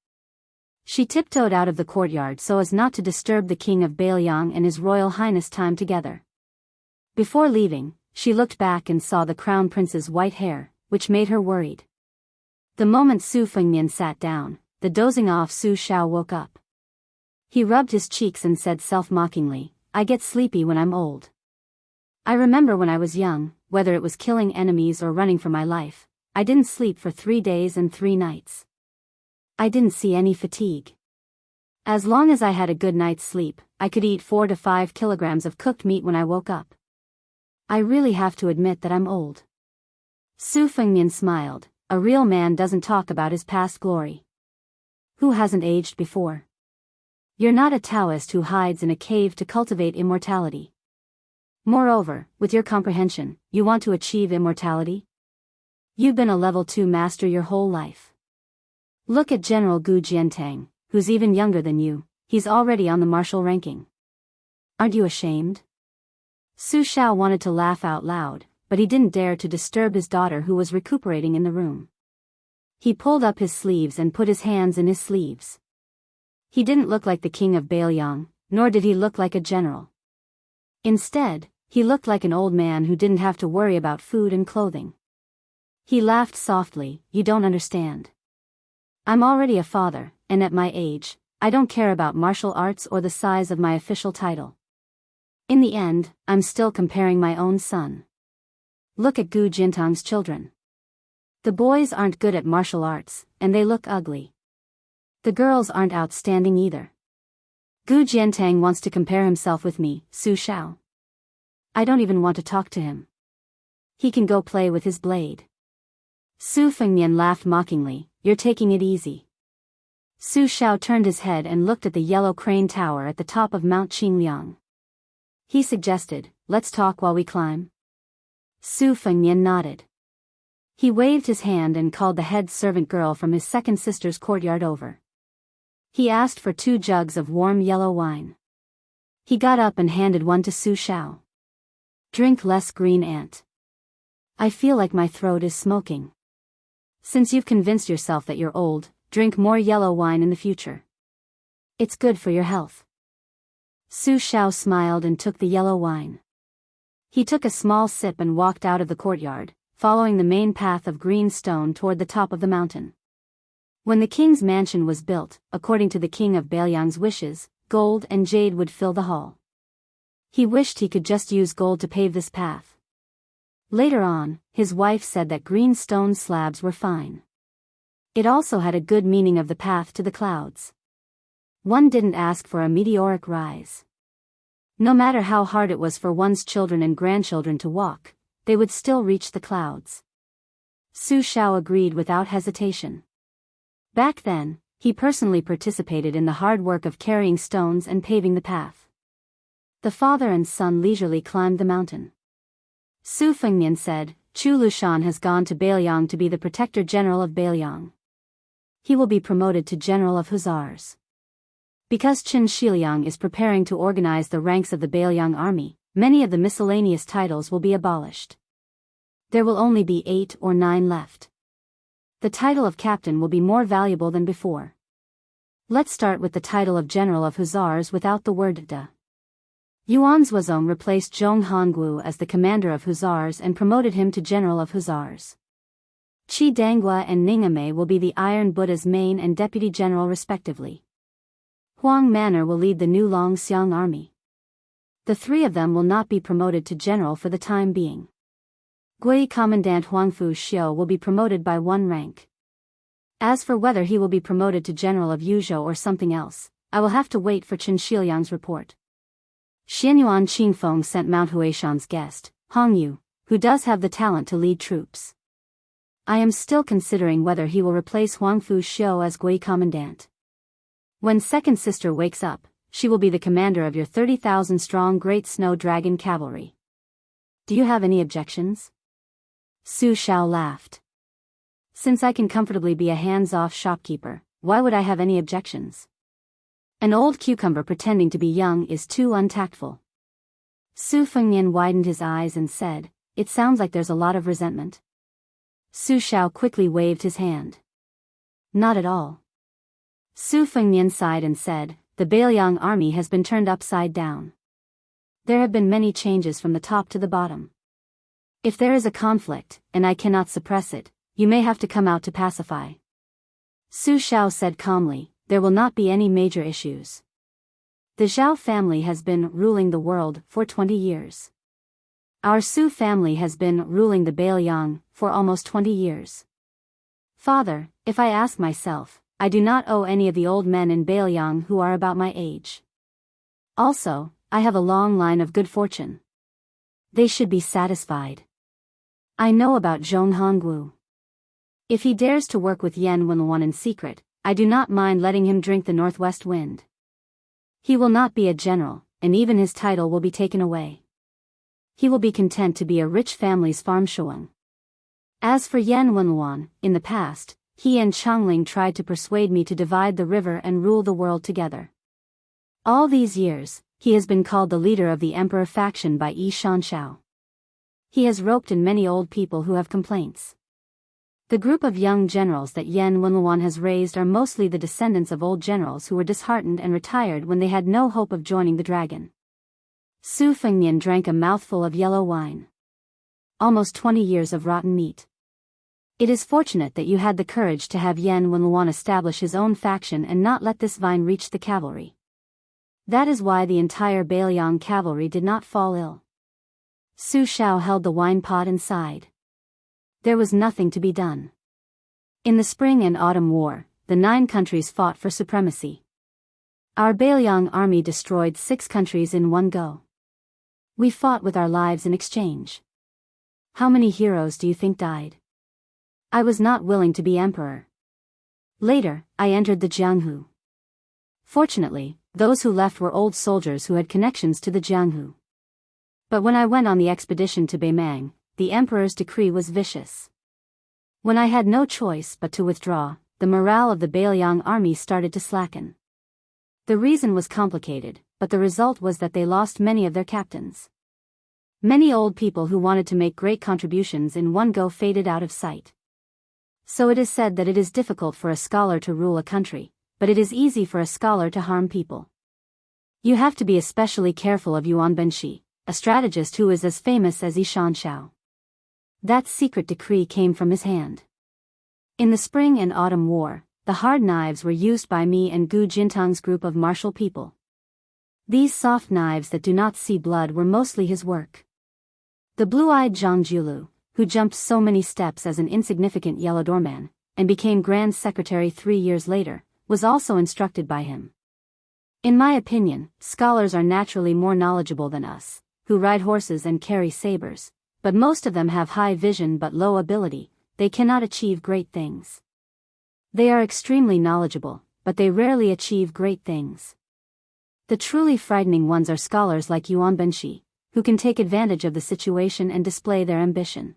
A: She tiptoed out of the courtyard so as not to disturb the king of Bailiang and his royal highness time together. Before leaving, she looked back and saw the crown prince's white hair, which made her worried. The moment Su Fengnian sat down, the dozing off Su Xiao woke up. He rubbed his cheeks and said self-mockingly, I get sleepy when I'm old. I remember when I was young, whether it was killing enemies or running for my life, I didn't sleep for 3 days and 3 nights. I didn't see any fatigue. As long as I had a good night's sleep, I could eat 4 to 5 kilograms of cooked meat when I woke up. I really have to admit that I'm old. Su Fengnian smiled. A real man doesn't talk about his past glory. Who hasn't aged before? You're not a Taoist who hides in a cave to cultivate immortality. Moreover, with your comprehension, you want to achieve immortality? You've been a level 2 master your whole life. Look at General Gu Jiantang, who's even younger than you, he's already on the martial ranking. Aren't you ashamed? Su Xiao wanted to laugh out loud, but he didn't dare to disturb his daughter who was recuperating in the room. He pulled up his sleeves and put his hands in his sleeves. He didn't look like the king of Bailiang, nor did he look like a general. Instead, he looked like an old man who didn't have to worry about food and clothing. He laughed softly, you don't understand. I'm already a father, and at my age, I don't care about martial arts or the size of my official title. In the end, I'm still comparing my own son. Look at Gu Jintang's children. The boys aren't good at martial arts, and they look ugly. The girls aren't outstanding either. Gu Jiantang wants to compare himself with me, Su Xiao. I don't even want to talk to him. He can go play with his blade. Su Fengnian laughed mockingly, you're taking it easy. Su Xiao turned his head and looked at the yellow crane tower at the top of Mount Qingliang. He suggested, let's talk while we climb. Su Fengnian nodded. He waved his hand and called the head servant girl from his second sister's courtyard over. He asked for 2 jugs of warm yellow wine. He got up and handed one to Su Xiao. Drink less, green ant. I feel like my throat is smoking. Since you've convinced yourself that you're old, drink more yellow wine in the future. It's good for your health. Su Xiao smiled and took the yellow wine. He took a small sip and walked out of the courtyard, following the main path of green stone toward the top of the mountain. When the king's mansion was built, according to the king of Bailiang's wishes, gold and jade would fill the hall. He wished he could just use gold to pave this path. Later on, his wife said that green stone slabs were fine. It also had a good meaning of the path to the clouds. One didn't ask for a meteoric rise. No matter how hard it was for one's children and grandchildren to walk, they would still reach the clouds. Su Xiao agreed without hesitation. Back then, he personally participated in the hard work of carrying stones and paving the path. The father and son leisurely climbed the mountain. Su Fengnian said, Chu Lushan has gone to Bailiang to be the protector general of Bailiang. He will be promoted to general of hussars. Because Qin Shiliang is preparing to organize the ranks of the Bailiang army, many of the miscellaneous titles will be abolished. There will only be 8 or 9 left. The title of captain will be more valuable than before. Let's start with the title of General of Hussars without the word da. Yuan Zhuozong replaced Zhong Hongguo as the commander of Hussars and promoted him to General of Hussars. Qi Danghua and Ningame will be the Iron Buddha's main and deputy general respectively. Huang Manor will lead the new Longxiang army. The three of them will not be promoted to general for the time being. Gui Commandant Huangfu Xiu will be promoted by one rank. As for whether he will be promoted to general of Yuzhou or something else, I will have to wait for Chen Xiuyang's report. Xianyuan Qingfeng sent Mount Huishan's guest, Hong Yu, who does have the talent to lead troops. I am still considering whether he will replace Huangfu Xiu as Gui Commandant. When second sister wakes up, she will be the commander of your 30,000-strong Great Snow Dragon Cavalry. Do you have any objections? Su Xiao laughed. Since I can comfortably be a hands-off shopkeeper, why would I have any objections? An old cucumber pretending to be young is too untactful. Su Fengnian widened his eyes and said, "It sounds like there's a lot of resentment." Su Xiao quickly waved his hand. "Not at all." Su Fengnian sighed and said, "The Bailiang army has been turned upside down. There have been many changes from the top to the bottom. If there is a conflict, and I cannot suppress it, you may have to come out to pacify." Su Xiao said calmly, "There will not be any major issues. The Zhao family has been ruling the world for 20 years. Our Su family has been ruling the Bailiang for almost 20 years. Father, if I ask myself, I do not owe any of the old men in Bailiang who are about my age. Also, I have a long line of good fortune. They should be satisfied. I know about Zhong Hongguo. If he dares to work with Yan Wenluan in secret, I do not mind letting him drink the northwest wind. He will not be a general, and even his title will be taken away. He will be content to be a rich family's farm shuang. As for Yan Wenluan, in the past, he and Changling tried to persuade me to divide the river and rule the world together. All these years, he has been called the leader of the emperor faction by Yi Shanshao. He has roped in many old people who have complaints. The group of young generals that Yan Wenluan has raised are mostly the descendants of old generals who were disheartened and retired when they had no hope of joining the dragon." Su Fengnian drank a mouthful of yellow wine. "Almost 20 years of rotten meat. It is fortunate that you had the courage to have Yan Wenluan establish his own faction and not let this vine reach the cavalry. That is why the entire Bailiang cavalry did not fall ill." Su Xiao held the wine pot and sighed. There was nothing to be done. In the Spring and Autumn War, the 9 countries fought for supremacy. Our Bailiang army destroyed 6 countries in one go. We fought with our lives in exchange. How many heroes do you think died? I was not willing to be emperor. Later, I entered the Jianghu. Fortunately, those who left were old soldiers who had connections to the Jianghu. But when I went on the expedition to Beimang, the emperor's decree was vicious. When I had no choice but to withdraw, the morale of the Bailiang army started to slacken. The reason was complicated, but the result was that they lost many of their captains. Many old people who wanted to make great contributions in one go faded out of sight. So it is said that it is difficult for a scholar to rule a country, but it is easy for a scholar to harm people. You have to be especially careful of Yuan Benshi, a strategist who is as famous as Yi Shanshao. That secret decree came from his hand. In the Spring and Autumn War, the hard knives were used by me and Gu Jintang's group of martial people. These soft knives that do not see blood were mostly his work. The blue-eyed Zhang Julu, who jumped so many steps as an insignificant yellow doorman, and became Grand Secretary 3 years later, was also instructed by him. In my opinion, scholars are naturally more knowledgeable than us, who ride horses and carry sabers, but most of them have high vision but low ability. They cannot achieve great things. They are extremely knowledgeable, but they rarely achieve great things. The truly frightening ones are scholars like Yuan Benshi, who can take advantage of the situation and display their ambition.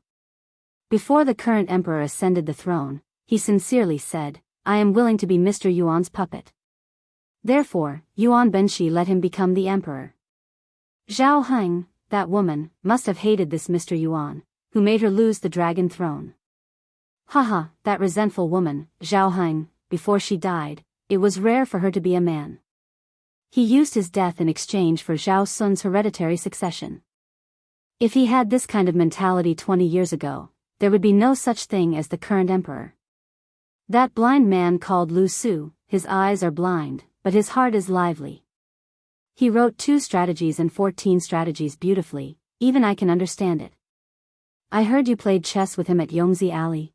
A: Before the current emperor ascended the throne, he sincerely said, "I am willing to be Mr. Yuan's puppet." Therefore, Yuan Benshi let him become the emperor. Zhao Heng, that woman, must have hated this Mr. Yuan, who made her lose the dragon throne. Haha, that resentful woman, Zhao Heng, before she died, it was rare for her to be a man. He used his death in exchange for Zhao Sun's hereditary succession. If he had this kind of mentality 20 years ago, there would be no such thing as the current emperor. That blind man called Lu Su, his eyes are blind, but his heart is lively. He wrote 2 strategies and 14 strategies beautifully, even I can understand it. I heard you played chess with him at Yongzi Alley.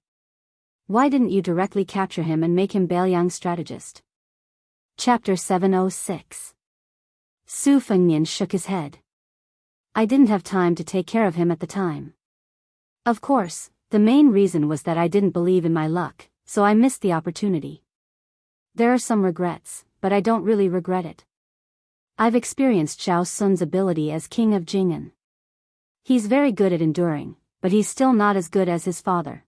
A: Why didn't you directly capture him and make him Bailiang's strategist? Chapter 706. Su Fengnian shook his head. I didn't have time to take care of him at the time. Of course, the main reason was that I didn't believe in my luck, so I missed the opportunity. There are some regrets, but I don't really regret it. I've experienced Zhao Sun's ability as king of Jing'an. He's very good at enduring, but he's still not as good as his father.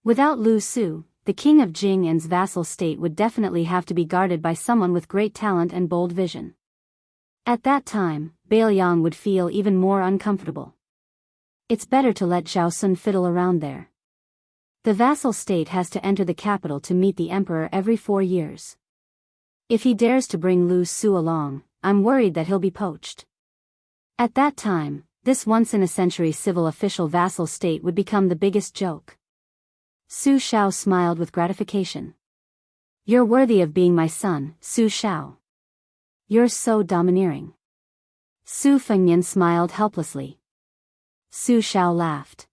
A: Without Lu Su, the king of Jing'an's vassal state would definitely have to be guarded by someone with great talent and bold vision. At that time, Bailiang would feel even more uncomfortable. It's better to let Zhao Sun fiddle around there. The vassal state has to enter the capital to meet the emperor every 4 years. If he dares to bring Lu Su along, I'm worried that he'll be poached. At that time, this once-in-a-century civil official vassal state would become the biggest joke. Su Shao smiled with gratification. You're worthy of being my son, Su Shao. You're so domineering. Su Fengnian smiled helplessly. Su Shao laughed.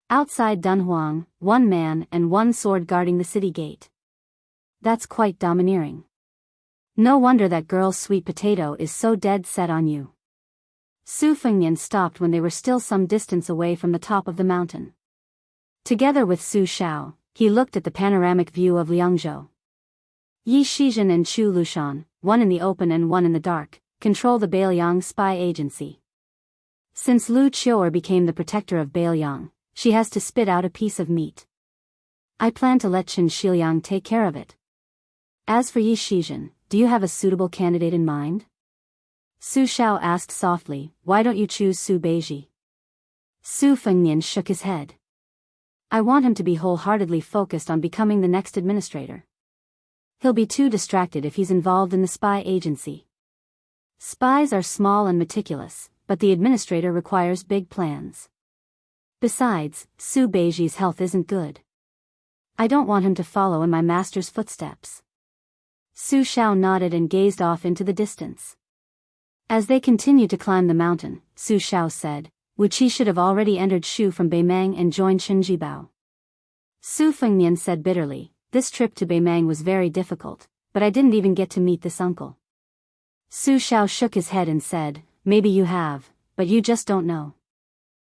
A: Outside Dunhuang, 1 man and 1 sword guarding the city gate. That's quite domineering. No wonder that girl Sweet Potato is so dead set on you. Su Fengnian stopped when they were still some distance away from the top of the mountain. Together with Su Shao, he looked at the panoramic view of Liangzhou. Yi Shizhen and Chu Lushan, 1 in the open and 1 in the dark, control the Bailiang spy agency. Since Lu Qiu'er became the protector of Bailiang, she has to spit out a piece of meat. I plan to let Chen Shiliang take care of it. As for Yi Shizhen, do you have a suitable candidate in mind? Su Shao asked softly, why don't you choose Su Beiji? Su Fengnian shook his head. I want him to be wholeheartedly focused on becoming the next administrator. He'll be too distracted if he's involved in the spy agency. Spies are small and meticulous, but the administrator requires big plans. Besides, Su Beiji's health isn't good. I don't want him to follow in my master's footsteps. Su Shao nodded and gazed off into the distance. As they continued to climb the mountain, Su Shao said, Wuqi should have already entered Shu from Beimang and joined Shenjibao. Su Fengnian said bitterly, this trip to Beimang was very difficult, but I didn't even get to meet this uncle. Su Shao shook his head and said, maybe you have, but you just don't know.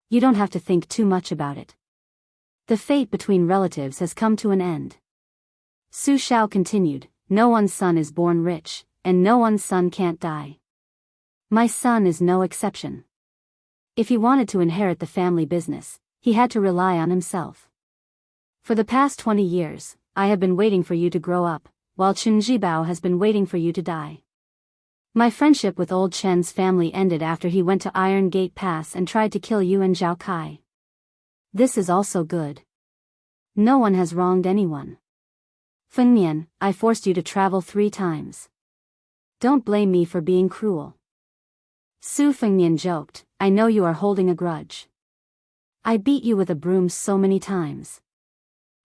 A: You don't have to think too much about it. The fate between relatives has come to an end. Su Shao continued, no one's son is born rich, and no one's son can't die. My son is no exception. If he wanted to inherit the family business, he had to rely on himself. For the past 20 years, I have been waiting for you to grow up, while Chen Jibao has been waiting for you to die. My friendship with old Chen's family ended after he went to Iron Gate Pass and tried to kill you and Zhao Kai. This is also good. No one has wronged anyone. Fengnian, I forced you to travel 3 times. Don't blame me for being cruel. Su Fengnian joked, I know you are holding a grudge. I beat you with a broom so many times.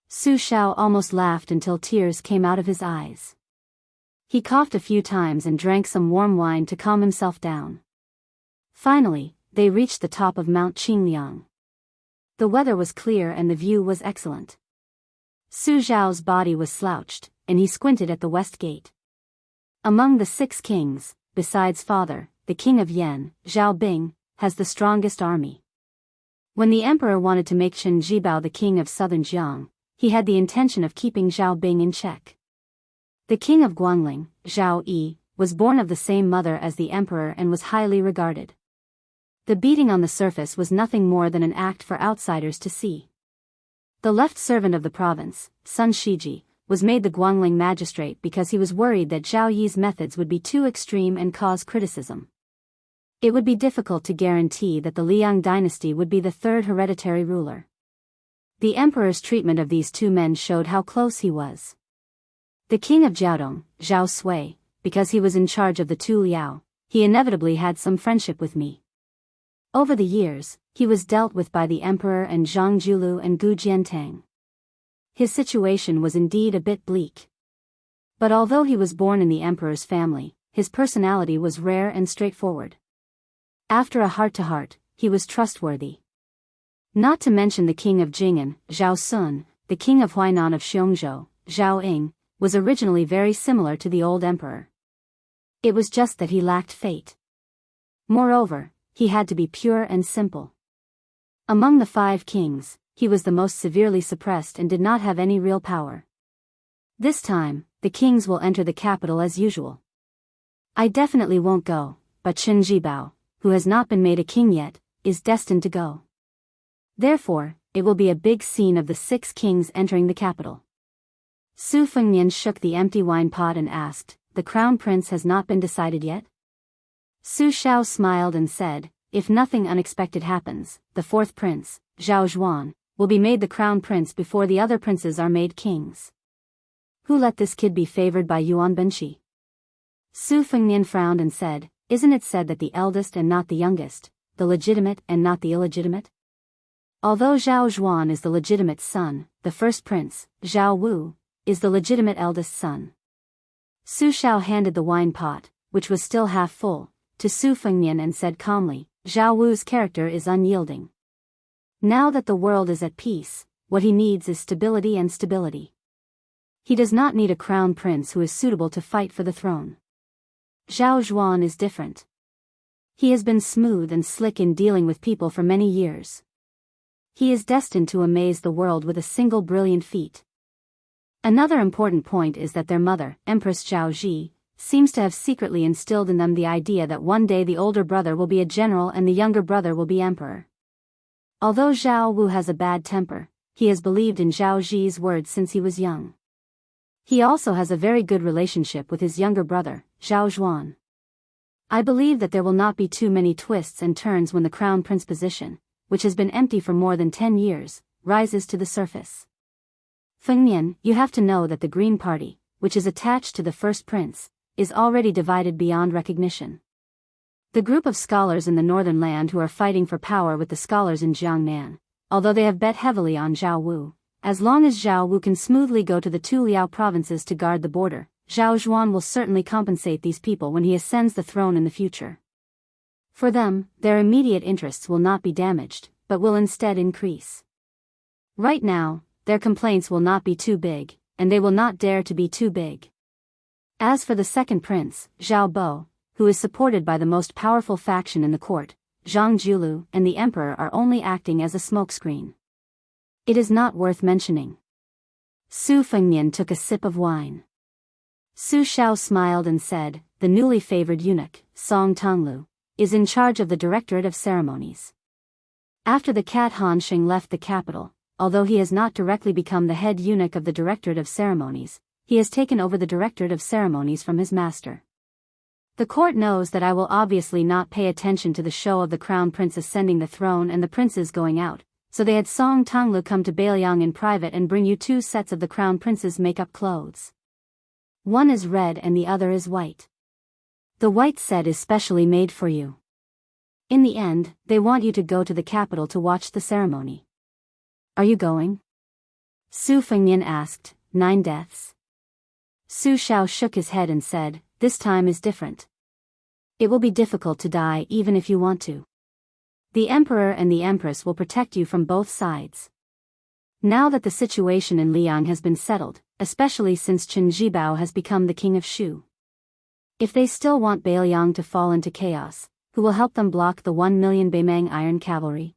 A: Su Shao almost laughed until tears came out of his eyes. He coughed a few times and drank some warm wine to calm himself down. Finally, they reached the top of Mount Qingliang. The weather was clear and the view was excellent. Su Zhao's body was slouched, and he squinted at the west gate. Among the 6 kings, besides father, the king of Yan, Zhao Bing, has the strongest army. When the emperor wanted to make Chen Jibao the king of southern Jiang, he had the intention of keeping Zhao Bing in check. The king of Guangling, Zhao Yi, was born of the same mother as the emperor and was highly regarded. The beating on the surface was nothing more than an act for outsiders to see. The left servant of the province, Sun Shiji, was made the Guangling magistrate because he was worried that Zhao Yi's methods would be too extreme and cause criticism. It would be difficult to guarantee that the Liang dynasty would be the 3rd hereditary ruler. The emperor's treatment of these 2 men showed how close he was. The king of Jiaodong, Zhao Sui, because he was in charge of the Tu Liao, he inevitably had some friendship with me. Over the years, he was dealt with by the emperor and Zhang Julu and Gu Jiantang. His situation was indeed a bit bleak. But although he was born in the emperor's family, his personality was rare and straightforward. After a heart-to-heart, he was trustworthy. Not to mention the king of Jing'an, Zhao Sun, the king of Huainan of Xiongzhou, Zhao Ying, was originally very similar to the old emperor. It was just that he lacked fate. Moreover, he had to be pure and simple. Among the 5 kings, he was the most severely suppressed and did not have any real power. This time, the kings will enter the capital as usual. I definitely won't go, but Chen Jibao, who has not been made a king yet, is destined to go. Therefore, it will be a big scene of the 6 kings entering the capital. Su Fengnian shook the empty wine pot and asked, "The crown prince has not been decided yet?" Su Shao smiled and said, "If nothing unexpected happens, the 4th prince, Zhao Zhuan, will be made the crown prince before the other princes are made kings." Who let this kid be favored by Yuan Benqi? Su Fengnian frowned and said, "Isn't it said that the eldest and not the youngest, the legitimate and not the illegitimate?" Although Zhao Zhuan is the legitimate son, the 1st prince, Zhao Wu, is the legitimate eldest son. Su Shao handed the wine pot, which was still half full, to Su Fengnian and said calmly, "Zhao Wu's character is unyielding. Now that the world is at peace, what he needs is stability and stability. He does not need a crown prince who is suitable to fight for the throne. Zhao Zhuan is different. He has been smooth and slick in dealing with people for many years. He is destined to amaze the world with a single brilliant feat." Another important point is that their mother, Empress Zhao Ji, seems to have secretly instilled in them the idea that one day the older brother will be a general and the younger brother will be emperor. Although Zhao Wu has a bad temper, he has believed in Zhao Ji's words since he was young. He also has a very good relationship with his younger brother, Zhao Zhuan. I believe that there will not be too many twists and turns when the crown prince position, which has been empty for more than 10 years, rises to the surface. Fengnian, you have to know that the Green Party, which is attached to the 1st prince, is already divided beyond recognition. The group of scholars in the northern land who are fighting for power with the scholars in Jiangnan, although they have bet heavily on Zhao Wu, as long as Zhao Wu can smoothly go to the Tu Liao provinces to guard the border, Zhao Zhuan will certainly compensate these people when he ascends the throne in the future. For them, their immediate interests will not be damaged, but will instead increase. Right now, their complaints will not be too big, and they will not dare to be too big. As for the 2nd prince, Zhao Bo, who is supported by the most powerful faction in the court, Zhang Julu and the emperor are only acting as a smokescreen. It is not worth mentioning. Su Fengnian took a sip of wine. Su Shao smiled and said, "The newly favored eunuch, Song Tonglu, is in charge of the Directorate of Ceremonies." After the cat Han Sheng left the capital, although he has not directly become the head eunuch of the Directorate of Ceremonies, he has taken over the Directorate of Ceremonies from his master. The court knows that I will obviously not pay attention to the show of the crown prince ascending the throne and the princes going out, so they had Song Tonglu come to Beiliang in private and bring you 2 sets of the crown prince's makeup clothes. One is red and the other is white. The white set is specially made for you. In the end, they want you to go to the capital to watch the ceremony. Are you going? Su Fengnian asked, 9 deaths? Su Shao shook his head and said, "This time is different. It will be difficult to die even if you want to. The emperor and the empress will protect you from both sides. Now that the situation in Liang has been settled, especially since Chen Jibao has become the king of Shu. If they still want Beiliang to fall into chaos, who will help them block the 1 million Beimang iron cavalry?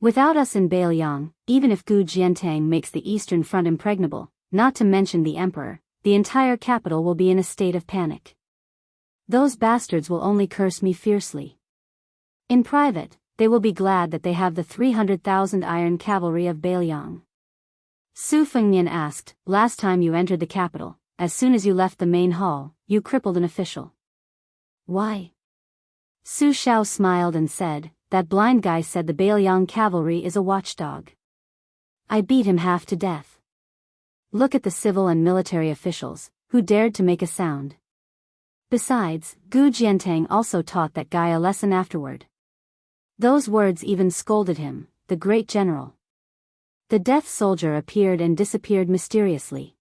A: Without us in Beiliang, even if Gu Jiantang makes the eastern front impregnable, not to mention the emperor, the entire capital will be in a state of panic. Those bastards will only curse me fiercely. In private, they will be glad that they have the 300,000 iron cavalry of Beiliang." Su Fengnian asked, "Last time you entered the capital, as soon as you left the main hall, you crippled an official. Why?" Su Shao smiled and said, "That blind guy said the Beiliang cavalry is a watchdog. I beat him half to death. Look at the civil and military officials, who dared to make a sound. Besides, Gu Jiantang also taught that guy a lesson afterward. Those words even scolded him, the great general. The death soldier appeared and disappeared mysteriously.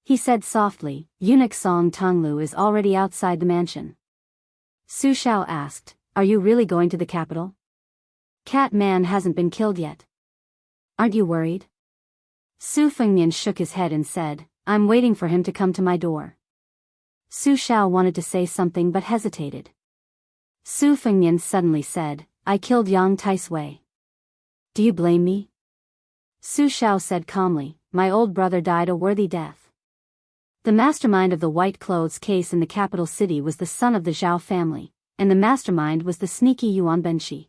A: He said softly, Eunuch Song Tonglu is already outside the mansion. Su Shao asked, are you really going to the capital? Cat Man hasn't been killed yet. Aren't you worried? Su Fengnian shook his head and said, I'm waiting for him to come to my door. Su Shao wanted to say something but hesitated. Su Fengnian suddenly said, I killed Yang Taisui. Do you blame me? Su Shao said calmly, my old brother died a worthy death. The mastermind of the white clothes case in the capital city was the son of the Zhao family, and the mastermind was the sneaky Yuan Benshi.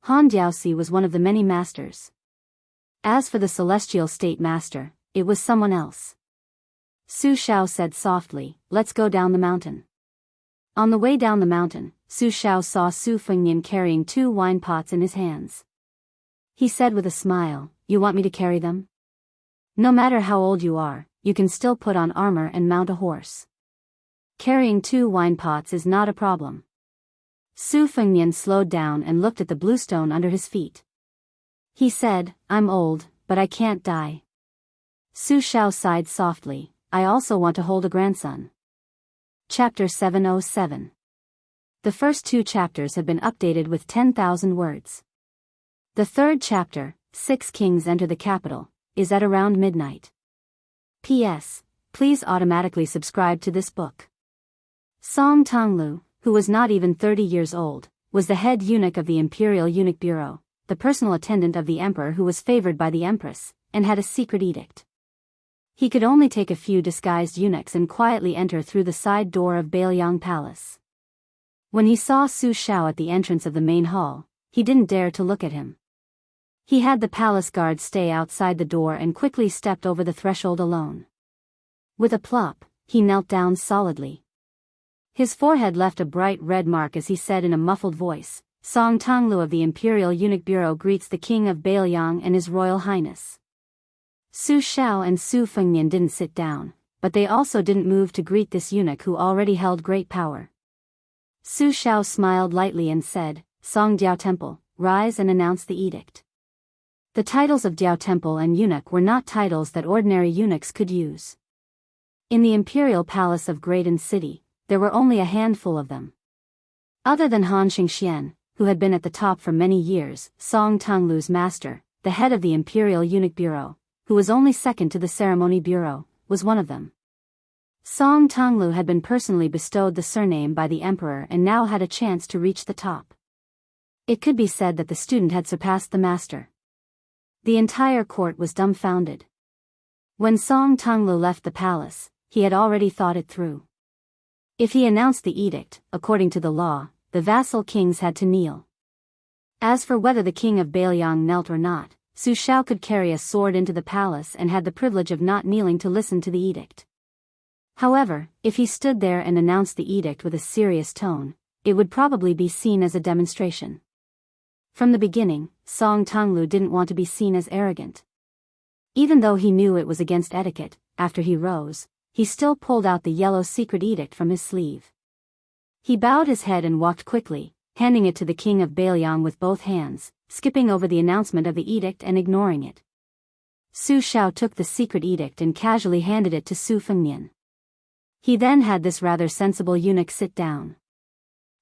A: Han Diaosi was one of the many masters. As for the celestial state master, it was someone else. Su Shao said softly, let's go down the mountain. On the way down the mountain, Su Shao saw Su Fengnian carrying 2 wine pots in his hands. He said with a smile, you want me to carry them? No matter how old you are, you can still put on armor and mount a horse. Carrying 2 wine pots is not a problem. Su Fengnian slowed down and looked at the bluestone under his feet. He said, I'm old, but I can't die. Su Shao sighed softly, I also want to hold a grandson. Chapter 707. The first 2 chapters have been updated with 10,000 words. The third chapter, 6 Kings Enter the Capital, is at around midnight. P.S. Please automatically subscribe to this book. Song Tonglu, who was not even 30 years old, was the head eunuch of the Imperial Eunuch Bureau, the personal attendant of the emperor who was favored by the empress, and had a secret edict. He could only take a few disguised eunuchs and quietly enter through the side door of Bailiang Palace. When he saw Su Shao at the entrance of the main hall, he didn't dare to look at him. He had the palace guard stay outside the door and quickly stepped over the threshold alone. With a plop, he knelt down solidly. His forehead left a bright red mark as he said in a muffled voice, Song Tonglu of the Imperial Eunuch Bureau greets the King of Bailiang and His Royal Highness. Su Shao and Su Fengnian didn't sit down, but they also didn't move to greet this eunuch who already held great power. Su Shao smiled lightly and said, Song Diao Temple, rise and announce the edict. The titles of Diao Temple and eunuch were not titles that ordinary eunuchs could use. In the imperial palace of Graydon City, there were only a handful of them. Other than Han Xingxian, who had been at the top for many years, Song Tonglu's master, the head of the Imperial Eunuch Bureau, who was only second to the Ceremony Bureau, was one of them. Song Tonglu had been personally bestowed the surname by the emperor and now had a chance to reach the top. It could be said that the student had surpassed the master. The entire court was dumbfounded. When Song Tonglu left the palace, he had already thought it through. If he announced the edict, according to the law, the vassal kings had to kneel. As for whether the king of Bailiang knelt or not, Su Shao could carry a sword into the palace and had the privilege of not kneeling to listen to the edict. However, if he stood there and announced the edict with a serious tone, it would probably be seen as a demonstration. From the beginning, Song Tonglu didn't want to be seen as arrogant. Even though he knew it was against etiquette, after he rose, he still pulled out the yellow secret edict from his sleeve. He bowed his head and walked quickly, handing it to the king of Bailiang with both hands, skipping over the announcement of the edict and ignoring it. Su Shao took the secret edict and casually handed it to Su Fengnian. He then had this rather sensible eunuch sit down.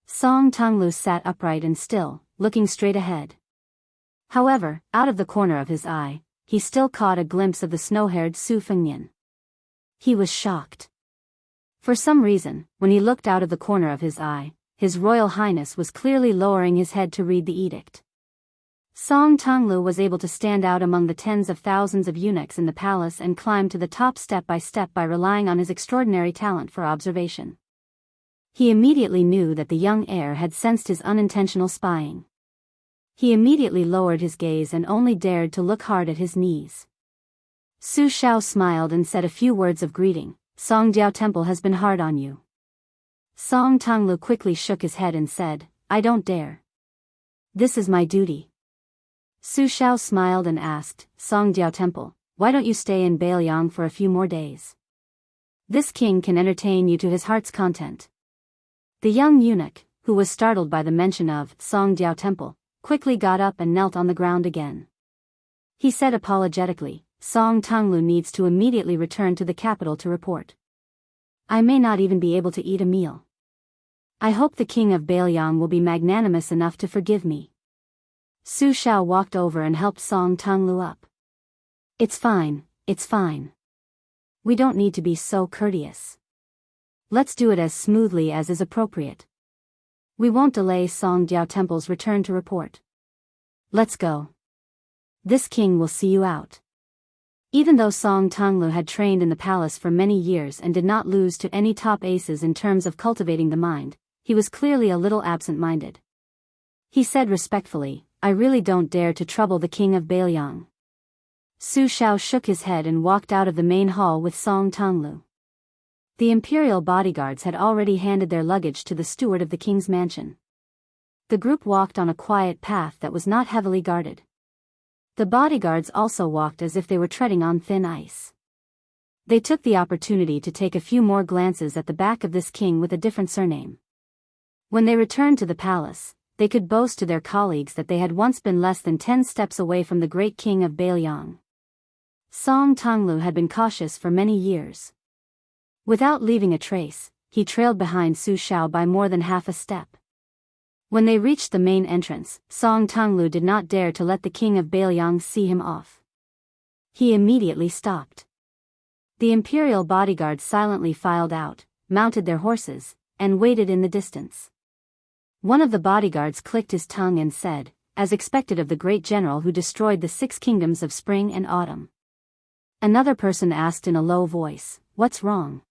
A: Song Tonglu sat upright and still, looking straight ahead. However, out of the corner of his eye, he still caught a glimpse of the snow-haired Su Fengnian. He was shocked. For some reason, when he looked out of the corner of his eye, His Royal Highness was clearly lowering his head to read the edict. Song Tonglu was able to stand out among the tens of thousands of eunuchs in the palace and climb to the top step by relying on his extraordinary talent for observation. He immediately knew that the young heir had sensed his unintentional spying. He immediately lowered his gaze and only dared to look hard at his knees. Su Shao smiled and said a few words of greeting. Song Diao Temple has been hard on you. Song Tonglu quickly shook his head and said, I don't dare. This is my duty. Su Shao smiled and asked, Song Diao Temple, why don't you stay in Bailiang for a few more days? This king can entertain you to his heart's content. The young eunuch, who was startled by the mention of Songjiao Temple, quickly got up and knelt on the ground again. He said apologetically, Song Tonglu needs to immediately return to the capital to report. I may not even be able to eat a meal. I hope the king of Bailiang will be magnanimous enough to forgive me. Su Shao walked over and helped Song Tonglu up. It's fine, it's fine. We don't need to be so courteous. Let's do it as smoothly as is appropriate. We won't delay Songjiao Temple's return to report. Let's go. This king will see you out. Even though Song Tonglu had trained in the palace for many years and did not lose to any top aces in terms of cultivating the mind, he was clearly a little absent-minded. He said respectfully, I really don't dare to trouble the king of Bailiang. Su Shao shook his head and walked out of the main hall with Song Tonglu. The imperial bodyguards had already handed their luggage to the steward of the king's mansion. The group walked on a quiet path that was not heavily guarded. The bodyguards also walked as if they were treading on thin ice. They took the opportunity to take a few more glances at the back of this king with a different surname. When they returned to the palace, they could boast to their colleagues that they had once been less than 10 steps away from the great king of Bailiang. Song Tonglu had been cautious for many years. Without leaving a trace, he trailed behind Su Shao by more than half a step. When they reached the main entrance, Song Tonglu did not dare to let the king of Bailiang see him off. He immediately stopped. The imperial bodyguards silently filed out, mounted their horses, and waited in the distance. One of the bodyguards clicked his tongue and said, as expected of the great general who destroyed the 6 kingdoms of spring and autumn. Another person asked in a low voice, what's wrong?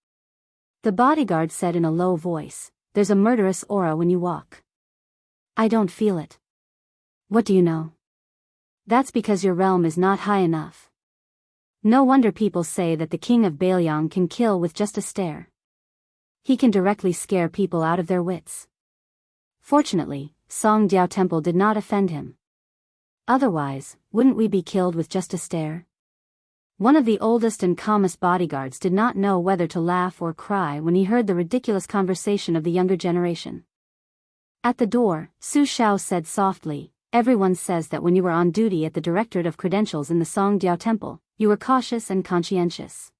A: The bodyguard said in a low voice, there's a murderous aura when you walk. I don't feel it. What do you know? That's because your realm is not high enough. No wonder people say that the king of Bailiang can kill with just a stare. He can directly scare people out of their wits. Fortunately, Songjiao Temple did not offend him. Otherwise, wouldn't we be killed with just a stare? One of the oldest and calmest bodyguards did not know whether to laugh or cry when he heard the ridiculous conversation of the younger generation. At the door, Su Shao said softly, everyone says that when you were on duty at the Directorate of Credentials in the Songjiao Temple, you were cautious and conscientious.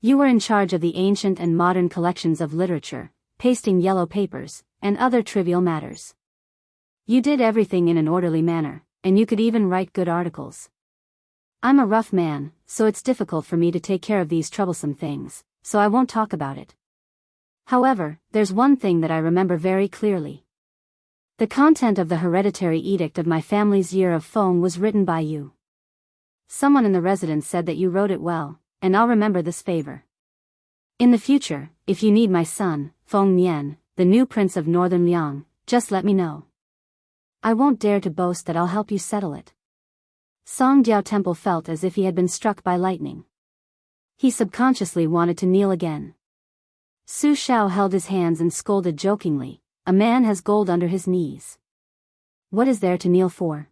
A: You were in charge of the ancient and modern collections of literature, pasting yellow papers, and other trivial matters. You did everything in an orderly manner, and you could even write good articles. I'm a rough man, so it's difficult for me to take care of these troublesome things, so I won't talk about it. However, there's one thing that I remember very clearly. The content of the hereditary edict of my family's year of Feng was written by you. Someone in the residence said that you wrote it well, and I'll remember this favor. In the future, if you need my son, Feng Nian, the new prince of northern Liang, just let me know. I won't dare to boast that I'll help you settle it. Songjiao Temple felt as if he had been struck by lightning. He subconsciously wanted to kneel again. Su Shao held his hands and scolded jokingly, a man has gold under his knees. What is there to kneel for?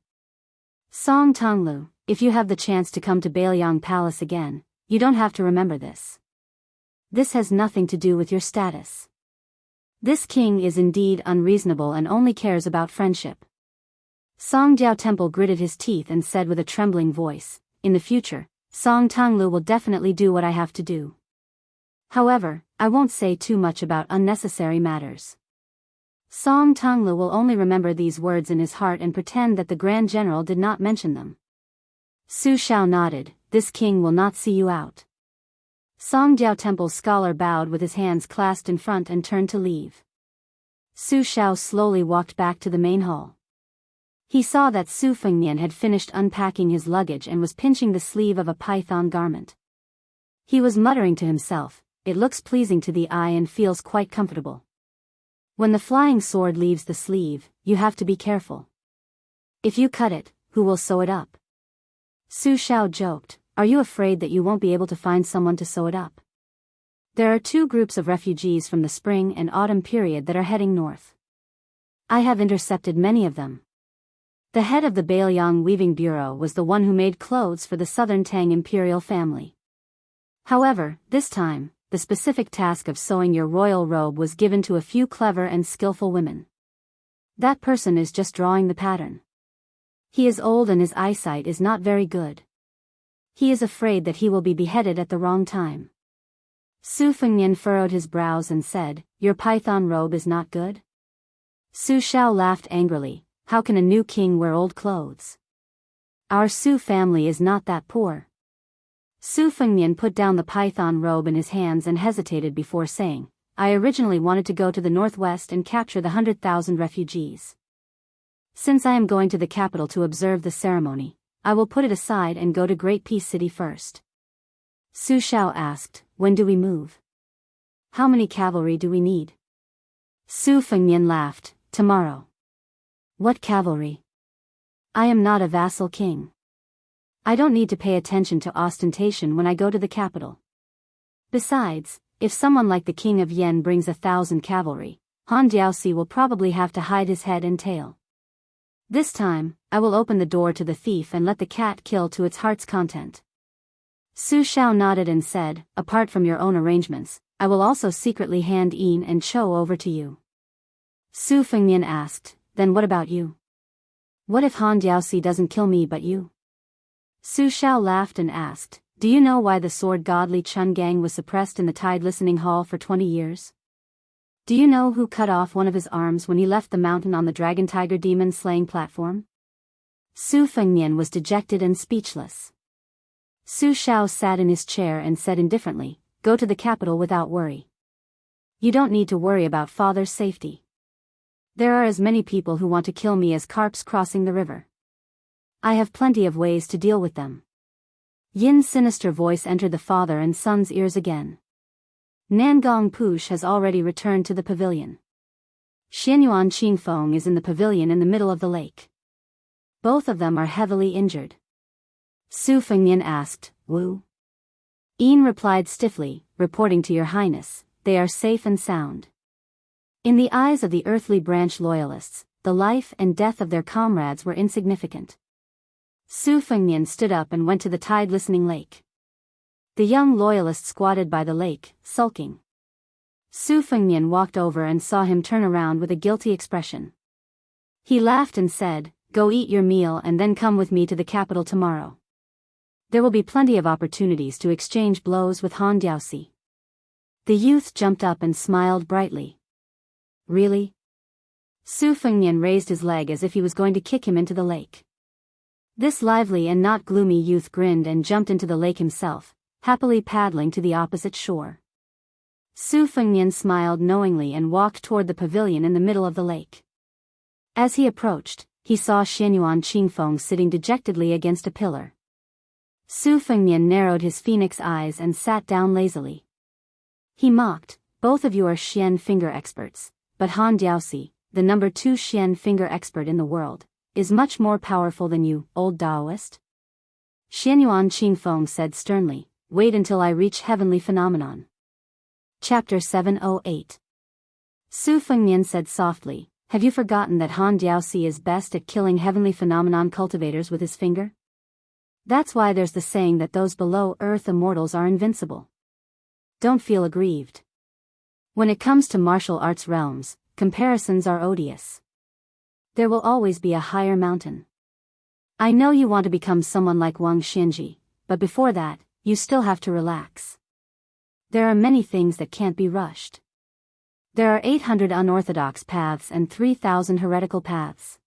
A: Song Tonglu, if you have the chance to come to Bailiang Palace again, you don't have to remember this. This has nothing to do with your status. This king is indeed unreasonable and only cares about friendship. Songjiao Temple gritted his teeth and said with a trembling voice, in the future, Song Tonglu will definitely do what I have to do. However, I won't say too much about unnecessary matters. Song Tonglu will only remember these words in his heart and pretend that the Grand General did not mention them. Su Shao nodded, this king will not see you out. Songjiao Temple's scholar bowed with his hands clasped in front and turned to leave. Su Shao slowly walked back to the main hall. He saw that Su Fengnian had finished unpacking his luggage and was pinching the sleeve of a python garment. He was muttering to himself, it looks pleasing to the eye and feels quite comfortable. When the flying sword leaves the sleeve, you have to be careful. If you cut it, who will sew it up? Su Shao joked, are you afraid that you won't be able to find someone to sew it up? There are 2 groups of refugees from the spring and autumn period that are heading north. I have intercepted many of them. The head of the Bailiang Weaving Bureau was the one who made clothes for the Southern Tang imperial family. However, this time, the specific task of sewing your royal robe was given to a few clever and skillful women. That person is just drawing the pattern. He is old and his eyesight is not very good. He is afraid that he will be beheaded at the wrong time. Su Fengnian furrowed his brows and said, "Your python robe is not good?" Su Xiao laughed angrily. "How can a new king wear old clothes? Our Su family is not that poor." Su Fengnian put down the python robe in his hands and hesitated before saying, "I originally wanted to go to the northwest and capture the 100,000 refugees. Since I am going to the capital to observe the ceremony, I will put it aside and go to Great Peace City first." Su Xiao asked, "When do we move? How many cavalry do we need?" Su Fengnian laughed, "Tomorrow." "What cavalry? I am not a vassal king. I don't need to pay attention to ostentation when I go to the capital. Besides, if someone like the king of Yen brings 1,000 cavalry, Han Diaoxi will probably have to hide his head and tail. This time, I will open the door to the thief and let the cat kill to its heart's content." Su Xiao nodded and said, "Apart from your own arrangements, I will also secretly hand Yin and Chou over to you." Su Fengnian asked, "Then what about you? What if Han Diaoxi doesn't kill me but you?" Su Xiao laughed and asked, "Do you know why the sword god Li Chungang was suppressed in the Tide Listening Hall for 20 years? Do you know who cut off one of his arms when he left the mountain on the Dragon Tiger Demon slaying platform?" Su Fengnian was dejected and speechless. Su Xiao sat in his chair and said indifferently, "Go to the capital without worry. You don't need to worry about father's safety. There are as many people who want to kill me as carps crossing the river. I have plenty of ways to deal with them." Yin's sinister voice entered the father and son's ears again. "Nangong Push has already returned to the pavilion. Xianyuan Qingfeng is in the pavilion in the middle of the lake. Both of them are heavily injured." Su Fengnian asked, "Wu?" Yin replied stiffly, "Reporting to your highness, they are safe and sound." In the eyes of the earthly branch loyalists, the life and death of their comrades were insignificant. Su Fengnian stood up and went to the tide-listening lake. The young loyalist squatted by the lake, sulking. Su Fengnian walked over and saw him turn around with a guilty expression. He laughed and said, "Go eat your meal and then come with me to the capital tomorrow. There will be plenty of opportunities to exchange blows with Han Diaoxi." The youth jumped up and smiled brightly. "Really?" Su Fengnian raised his leg as if he was going to kick him into the lake. This lively and not gloomy youth grinned and jumped into the lake himself, happily paddling to the opposite shore. Su Fengnian smiled knowingly and walked toward the pavilion in the middle of the lake. As he approached, he saw Xianyuan Qingfeng sitting dejectedly against a pillar. Su Fengnian narrowed his phoenix eyes and sat down lazily. He mocked, "Both of you are Xian finger experts, but Han Diaoxi, the number 2 Xian finger expert in the world, is much more powerful than you, old Daoist." Xianyuan Qingfeng said sternly, "Wait until I reach Heavenly Phenomenon." Chapter 708. Su Fengnian said softly, "Have you forgotten that Han Diaoxi is best at killing Heavenly Phenomenon cultivators with his finger? That's why there's the saying that those below earth immortals are invincible. Don't feel aggrieved. When it comes to martial arts realms, comparisons are odious. There will always be a higher mountain. I know you want to become someone like Wang Xianji, but before that, you still have to relax. There are many things that can't be rushed. There are 800 unorthodox paths and 3,000 heretical paths.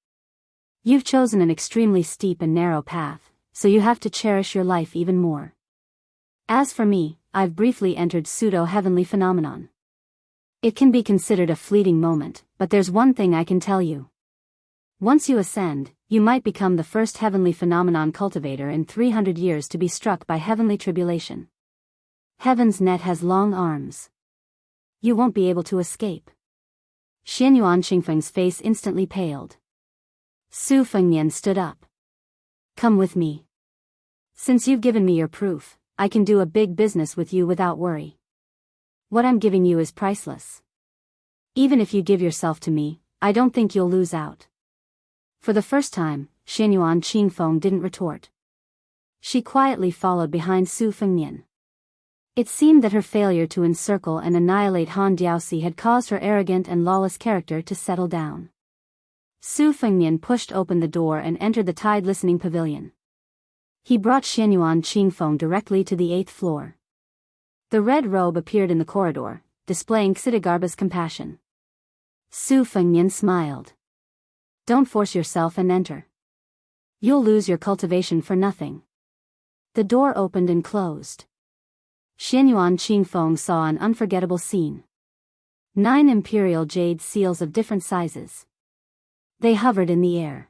A: You've chosen an extremely steep and narrow path, so you have to cherish your life even more. As for me, I've briefly entered pseudo-heavenly phenomenon. It can be considered a fleeting moment, but there's one thing I can tell you. Once you ascend, you might become the first heavenly phenomenon cultivator in 300 years to be struck by heavenly tribulation. Heaven's net has long arms. You won't be able to escape." Xianyuan Qingfeng's face instantly paled. Su Fengnian stood up. "Come with me. Since you've given me your proof, I can do a big business with you without worry. What I'm giving you is priceless. Even if you give yourself to me, I don't think you'll lose out. For the first time, Xianyuan Qingfeng didn't retort. She quietly followed behind Su Fengnian. It seemed that her failure to encircle and annihilate Han Diaosi had caused her arrogant and lawless character to settle down. Su Fengnian pushed open the door and entered the Tide Listening Pavilion. He brought Xianyuan Qingfeng directly to the 8th floor. The red robe appeared in the corridor, displaying Xidagarba's compassion. Su Fengnian smiled. Don't force yourself and enter. You'll lose your cultivation for nothing. The door opened and closed. Xianyuan Qingfeng saw an unforgettable scene. 9 imperial jade seals of different sizes. They hovered in the air.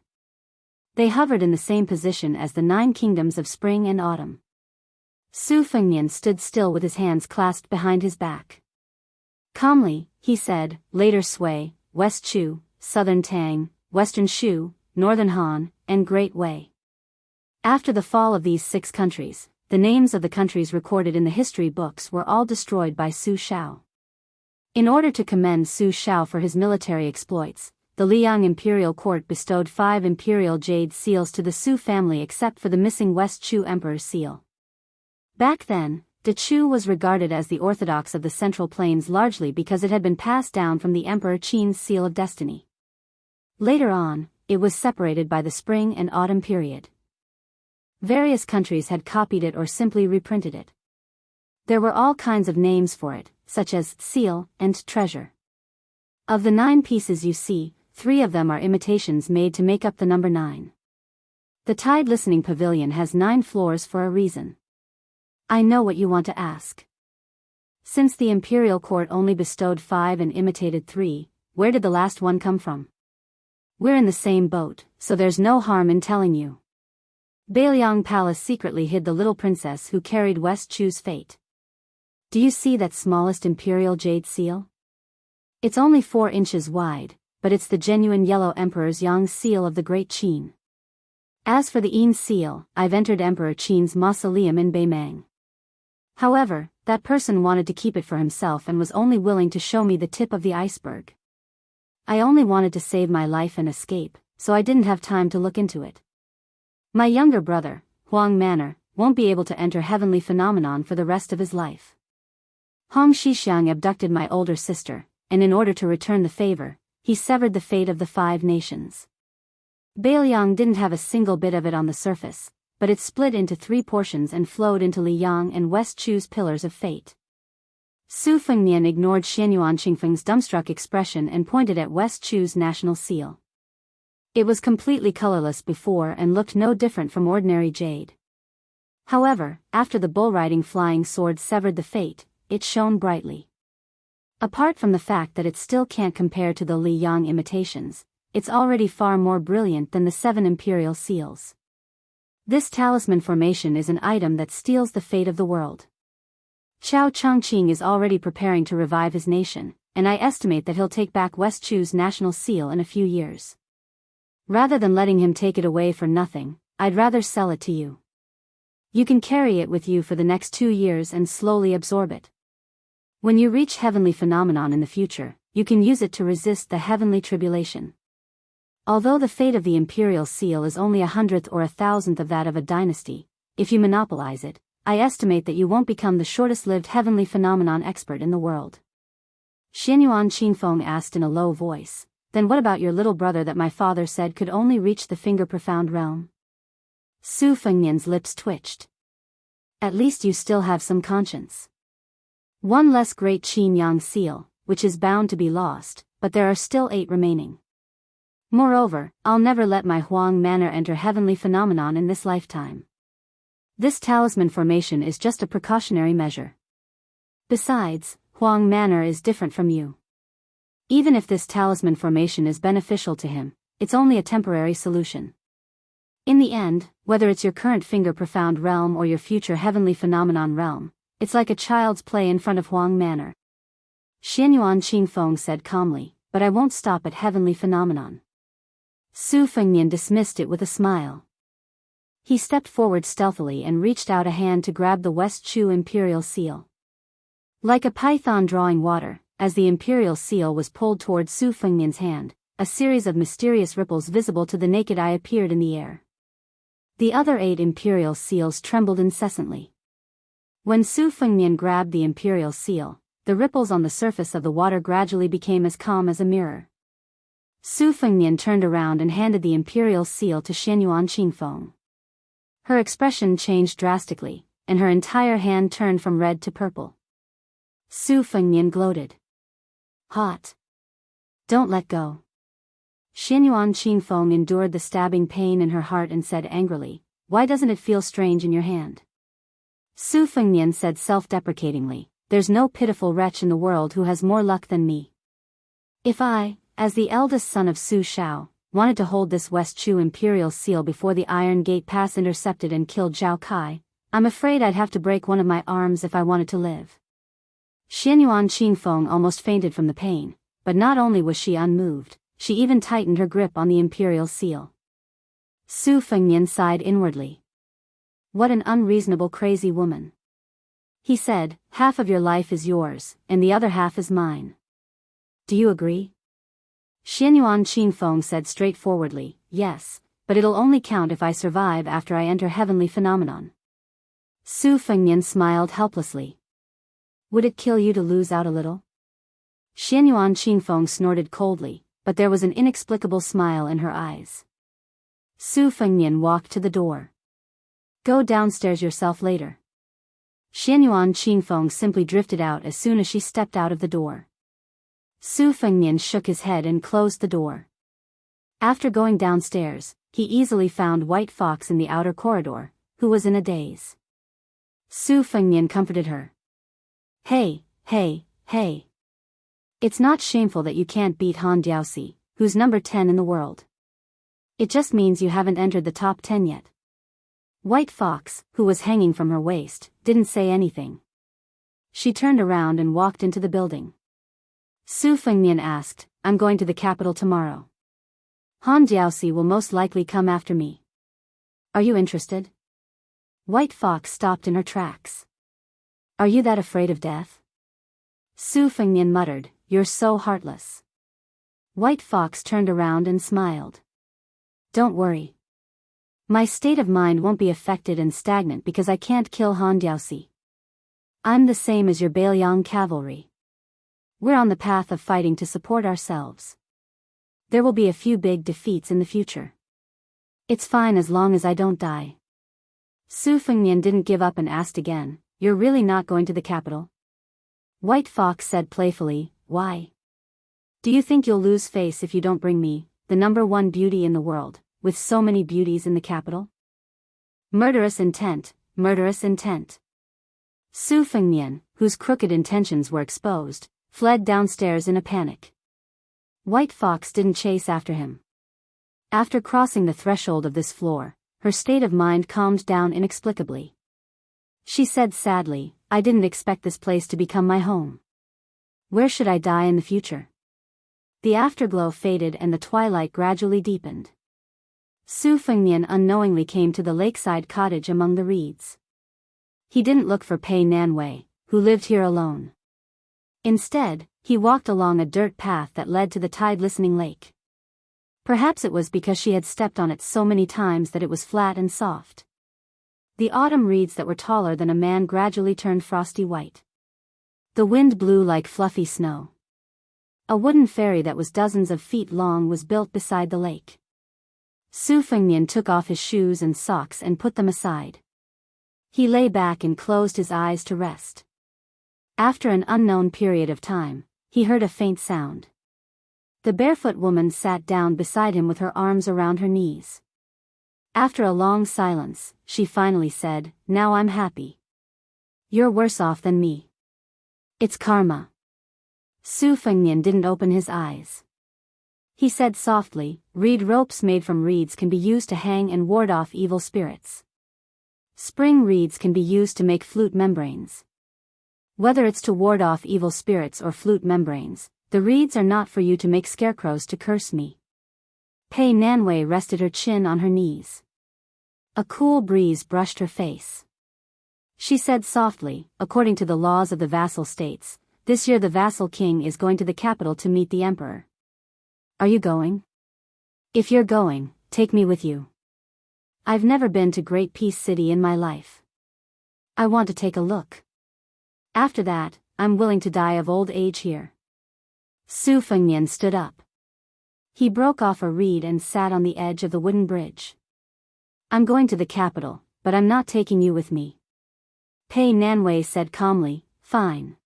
A: They hovered in the same position as the 9 kingdoms of spring and autumn. Su Fengnian stood still with his hands clasped behind his back. Calmly, he said, Later Sui, West Chu, Southern Tang, Western Shu, Northern Han, and Great Wei. After the fall of these 6 countries, the names of the countries recorded in the history books were all destroyed by Su Shao. In order to commend Su Shao for his military exploits, the Liang imperial court bestowed 5 imperial jade seals to the Su family except for the missing West Chu emperor's seal. Back then, De Chu was regarded as the orthodox of the Central Plains largely because it had been passed down from the Emperor Qin's seal of destiny. Later on, it was separated by the spring and autumn period. Various countries had copied it or simply reprinted it. There were all kinds of names for it, such as seal and treasure. Of the 9 pieces you see, 3 of them are imitations made to make up the number 9. The Tide Listening Pavilion has 9 floors for a reason. I know what you want to ask. Since the imperial court only bestowed 5 and imitated 3, where did the last one come from? We're in the same boat, so there's no harm in telling you. Beiliang Palace secretly hid the little princess who carried West Chu's fate. Do you see that smallest imperial jade seal? It's only 4 inches wide, but it's the genuine yellow emperor's Yang seal of the Great Qin. As for the Yin seal, I've entered Emperor Qin's mausoleum in Beimang. However, that person wanted to keep it for himself and was only willing to show me the tip of the iceberg. I only wanted to save my life and escape, so I didn't have time to look into it. My younger brother, Huang Manor, won't be able to enter Heavenly Phenomenon for the rest of his life. Hong Xixiang abducted my older sister, and in order to return the favor, he severed the fate of the 5 nations. Beiliang didn't have a single bit of it on the surface, but it split into 3 portions and flowed into Liang and West Chu's pillars of fate. Su Fengnian ignored Xianyuan Qingfeng's dumbstruck expression and pointed at West Chu's national seal. It was completely colorless before and looked no different from ordinary jade. However, after the bull-riding flying sword severed the fate, it shone brightly. Apart from the fact that it still can't compare to the Li Yang imitations, it's already far more brilliant than the 7 imperial seals. This talisman formation is an item that steals the fate of the world. Qiao Chongqing is already preparing to revive his nation, and I estimate that he'll take back West Chu's national seal in a few years. Rather than letting him take it away for nothing, I'd rather sell it to you. You can carry it with you for the next 2 years and slowly absorb it. When you reach Heavenly Phenomenon in the future, you can use it to resist the heavenly tribulation. Although the fate of the imperial seal is only 100th or 1,000th of that of a dynasty, if you monopolize it, I estimate that you won't become the shortest-lived Heavenly Phenomenon expert in the world. Xianyuan Qingfeng asked in a low voice, Then what about your little brother that my father said could only reach the finger-profound realm? Su Fengnian's lips twitched. At least you still have some conscience. 1 less Great Qin Yang seal, which is bound to be lost, but there are still 8 remaining. Moreover, I'll never let my Huang Manor enter Heavenly Phenomenon in this lifetime. This talisman formation is just a precautionary measure. Besides, Huang Manor is different from you. Even if this talisman formation is beneficial to him, it's only a temporary solution. In the end, whether it's your current finger-profound realm or your future Heavenly Phenomenon realm, it's like a child's play in front of Huang Manor. Xianyuan Qingfeng said calmly, but I won't stop at Heavenly Phenomenon. Su Fengnian dismissed it with a smile. He stepped forward stealthily and reached out a hand to grab the West Chu imperial seal. Like a python drawing water, as the imperial seal was pulled toward Su Fengnian's hand, a series of mysterious ripples visible to the naked eye appeared in the air. The other 8 imperial seals trembled incessantly. When Su Fengnian grabbed the imperial seal, the ripples on the surface of the water gradually became as calm as a mirror. Su Fengnian turned around and handed the imperial seal to Xianyuan Qingfeng. Her expression changed drastically, and her entire hand turned from red to purple. Su Fengnian gloated. Hot. Don't let go. Xianyuan Qingfeng endured the stabbing pain in her heart and said angrily, "Why doesn't it feel strange in your hand?" Su Fengnian said self-deprecatingly, "There's no pitiful wretch in the world who has more luck than me. If I, as the eldest son of Su Shao, wanted to hold this West Chu imperial seal before the Iron Gate Pass intercepted and killed Zhao Kai, I'm afraid I'd have to break one of my arms if I wanted to live." Xianyuan Qingfeng almost fainted from the pain, but not only was she unmoved, she even tightened her grip on the imperial seal. Su Fengnian sighed inwardly. What an unreasonable crazy woman. He said, "Half of your life is yours, and the other half is mine. Do you agree?" Xianyuan Qingfeng said straightforwardly, "Yes, but it'll only count if I survive after I enter heavenly phenomenon." Su Fengnian smiled helplessly. "Would it kill you to lose out a little?" Xianyuan Qingfeng snorted coldly, but there was an inexplicable smile in her eyes. Su Fengnian walked to the door. "Go downstairs yourself later." Xianyuan Qingfeng simply drifted out as soon as she stepped out of the door. Su Fengnian shook his head and closed the door. After going downstairs, he easily found White Fox in the outer corridor, who was in a daze. Su Fengnian comforted her. Hey. It's not shameful that you can't beat Han Diaosi, who's number 10 in the world. It just means you haven't entered the top 10 yet." White Fox, who was hanging from her waist, didn't say anything. She turned around and walked into the building. Su Fengnian asked, "I'm going to the capital tomorrow. Han Diaosi will most likely come after me. Are you interested?" White Fox stopped in her tracks. "Are you that afraid of death?" Su Fengnian muttered, "You're so heartless." White Fox turned around and smiled. "Don't worry. My state of mind won't be affected and stagnant because I can't kill Han Diaosi. I'm the same as your Bailiang cavalry. We're on the path of fighting to support ourselves. There will be a few big defeats in the future. It's fine as long as I don't die." Su Fengnian didn't give up and asked again, "You're really not going to the capital?" White Fox said playfully, "Why? Do you think you'll lose face if you don't bring me, the number 1 beauty in the world, with so many beauties in the capital?" Murderous intent, murderous intent. Su Fengnian, whose crooked intentions were exposed, fled downstairs in a panic. White Fox didn't chase after him. After crossing the threshold of this floor, her state of mind calmed down inexplicably. She said sadly, "I didn't expect this place to become my home. Where should I die in the future?" The afterglow faded and the twilight gradually deepened. Su Fengnian unknowingly came to the lakeside cottage among the reeds. He didn't look for Pei Nanwei, who lived here alone. Instead, he walked along a dirt path that led to the tide-listening lake. Perhaps it was because she had stepped on it so many times that it was flat and soft. The autumn reeds that were taller than a man gradually turned frosty white. The wind blew like fluffy snow. A wooden ferry that was dozens of feet long was built beside the lake. Su Fengnian took off his shoes and socks and put them aside. He lay back and closed his eyes to rest. After an unknown period of time, he heard a faint sound. The barefoot woman sat down beside him with her arms around her knees. After a long silence, she finally said, "Now I'm happy. You're worse off than me. It's karma." Su Fengnian didn't open his eyes. He said softly, "Reed ropes made from reeds can be used to hang and ward off evil spirits. Spring reeds can be used to make flute membranes. Whether it's to ward off evil spirits or flute membranes, the reeds are not for you to make scarecrows to curse me." Pei Nanwei rested her chin on her knees. A cool breeze brushed her face. She said softly, "According to the laws of the vassal states, this year the vassal king is going to the capital to meet the emperor. Are you going? If you're going, take me with you. I've never been to Great Peace City in my life. I want to take a look. After that, I'm willing to die of old age here. Su Fengnian stood up. He broke off a reed and sat on the edge of the wooden bridge. I'm going to the capital, but I'm not taking you with me. Pei Nanwei said calmly, fine.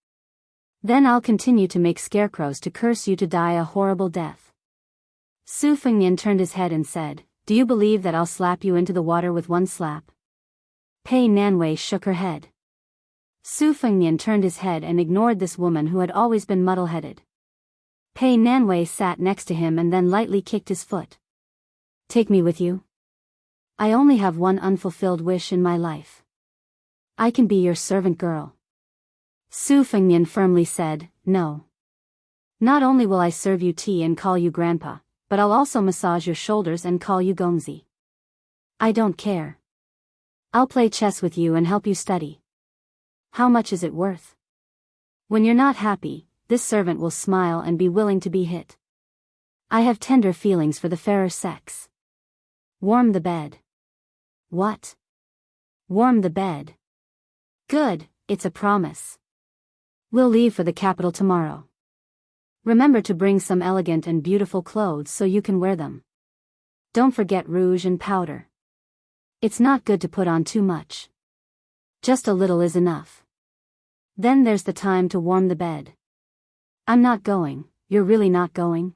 A: Then I'll continue to make scarecrows to curse you to die a horrible death. Su Fengnian turned his head and said, do you believe that I'll slap you into the water with one slap? Pei Nanwei shook her head. Su Fengnian turned his head and ignored this woman who had always been muddle-headed. Pei Nanwei sat next to him and then lightly kicked his foot. Take me with you? I only have one unfulfilled wish in my life. I can be your servant girl. Su Fengnian firmly said, no. Not only will I serve you tea and call you grandpa, but I'll also massage your shoulders and call you Gongzi. I don't care. I'll play chess with you and help you study. How much is it worth? When you're not happy, this servant will smile and be willing to be hit. I have tender feelings for the fairer sex. Warm the bed. What? Warm the bed. Good, it's a promise. We'll leave for the capital tomorrow. Remember to bring some elegant and beautiful clothes so you can wear them. Don't forget rouge and powder. It's not good to put on too much. Just a little is enough. Then there's the time to warm the bed. I'm not going, you're really not going?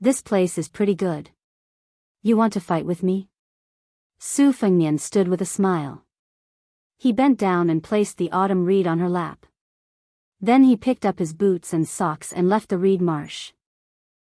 A: This place is pretty good. You want to fight with me? Su Fengnian stood with a smile. He bent down and placed the autumn reed on her lap. Then he picked up his boots and socks and left the reed marsh.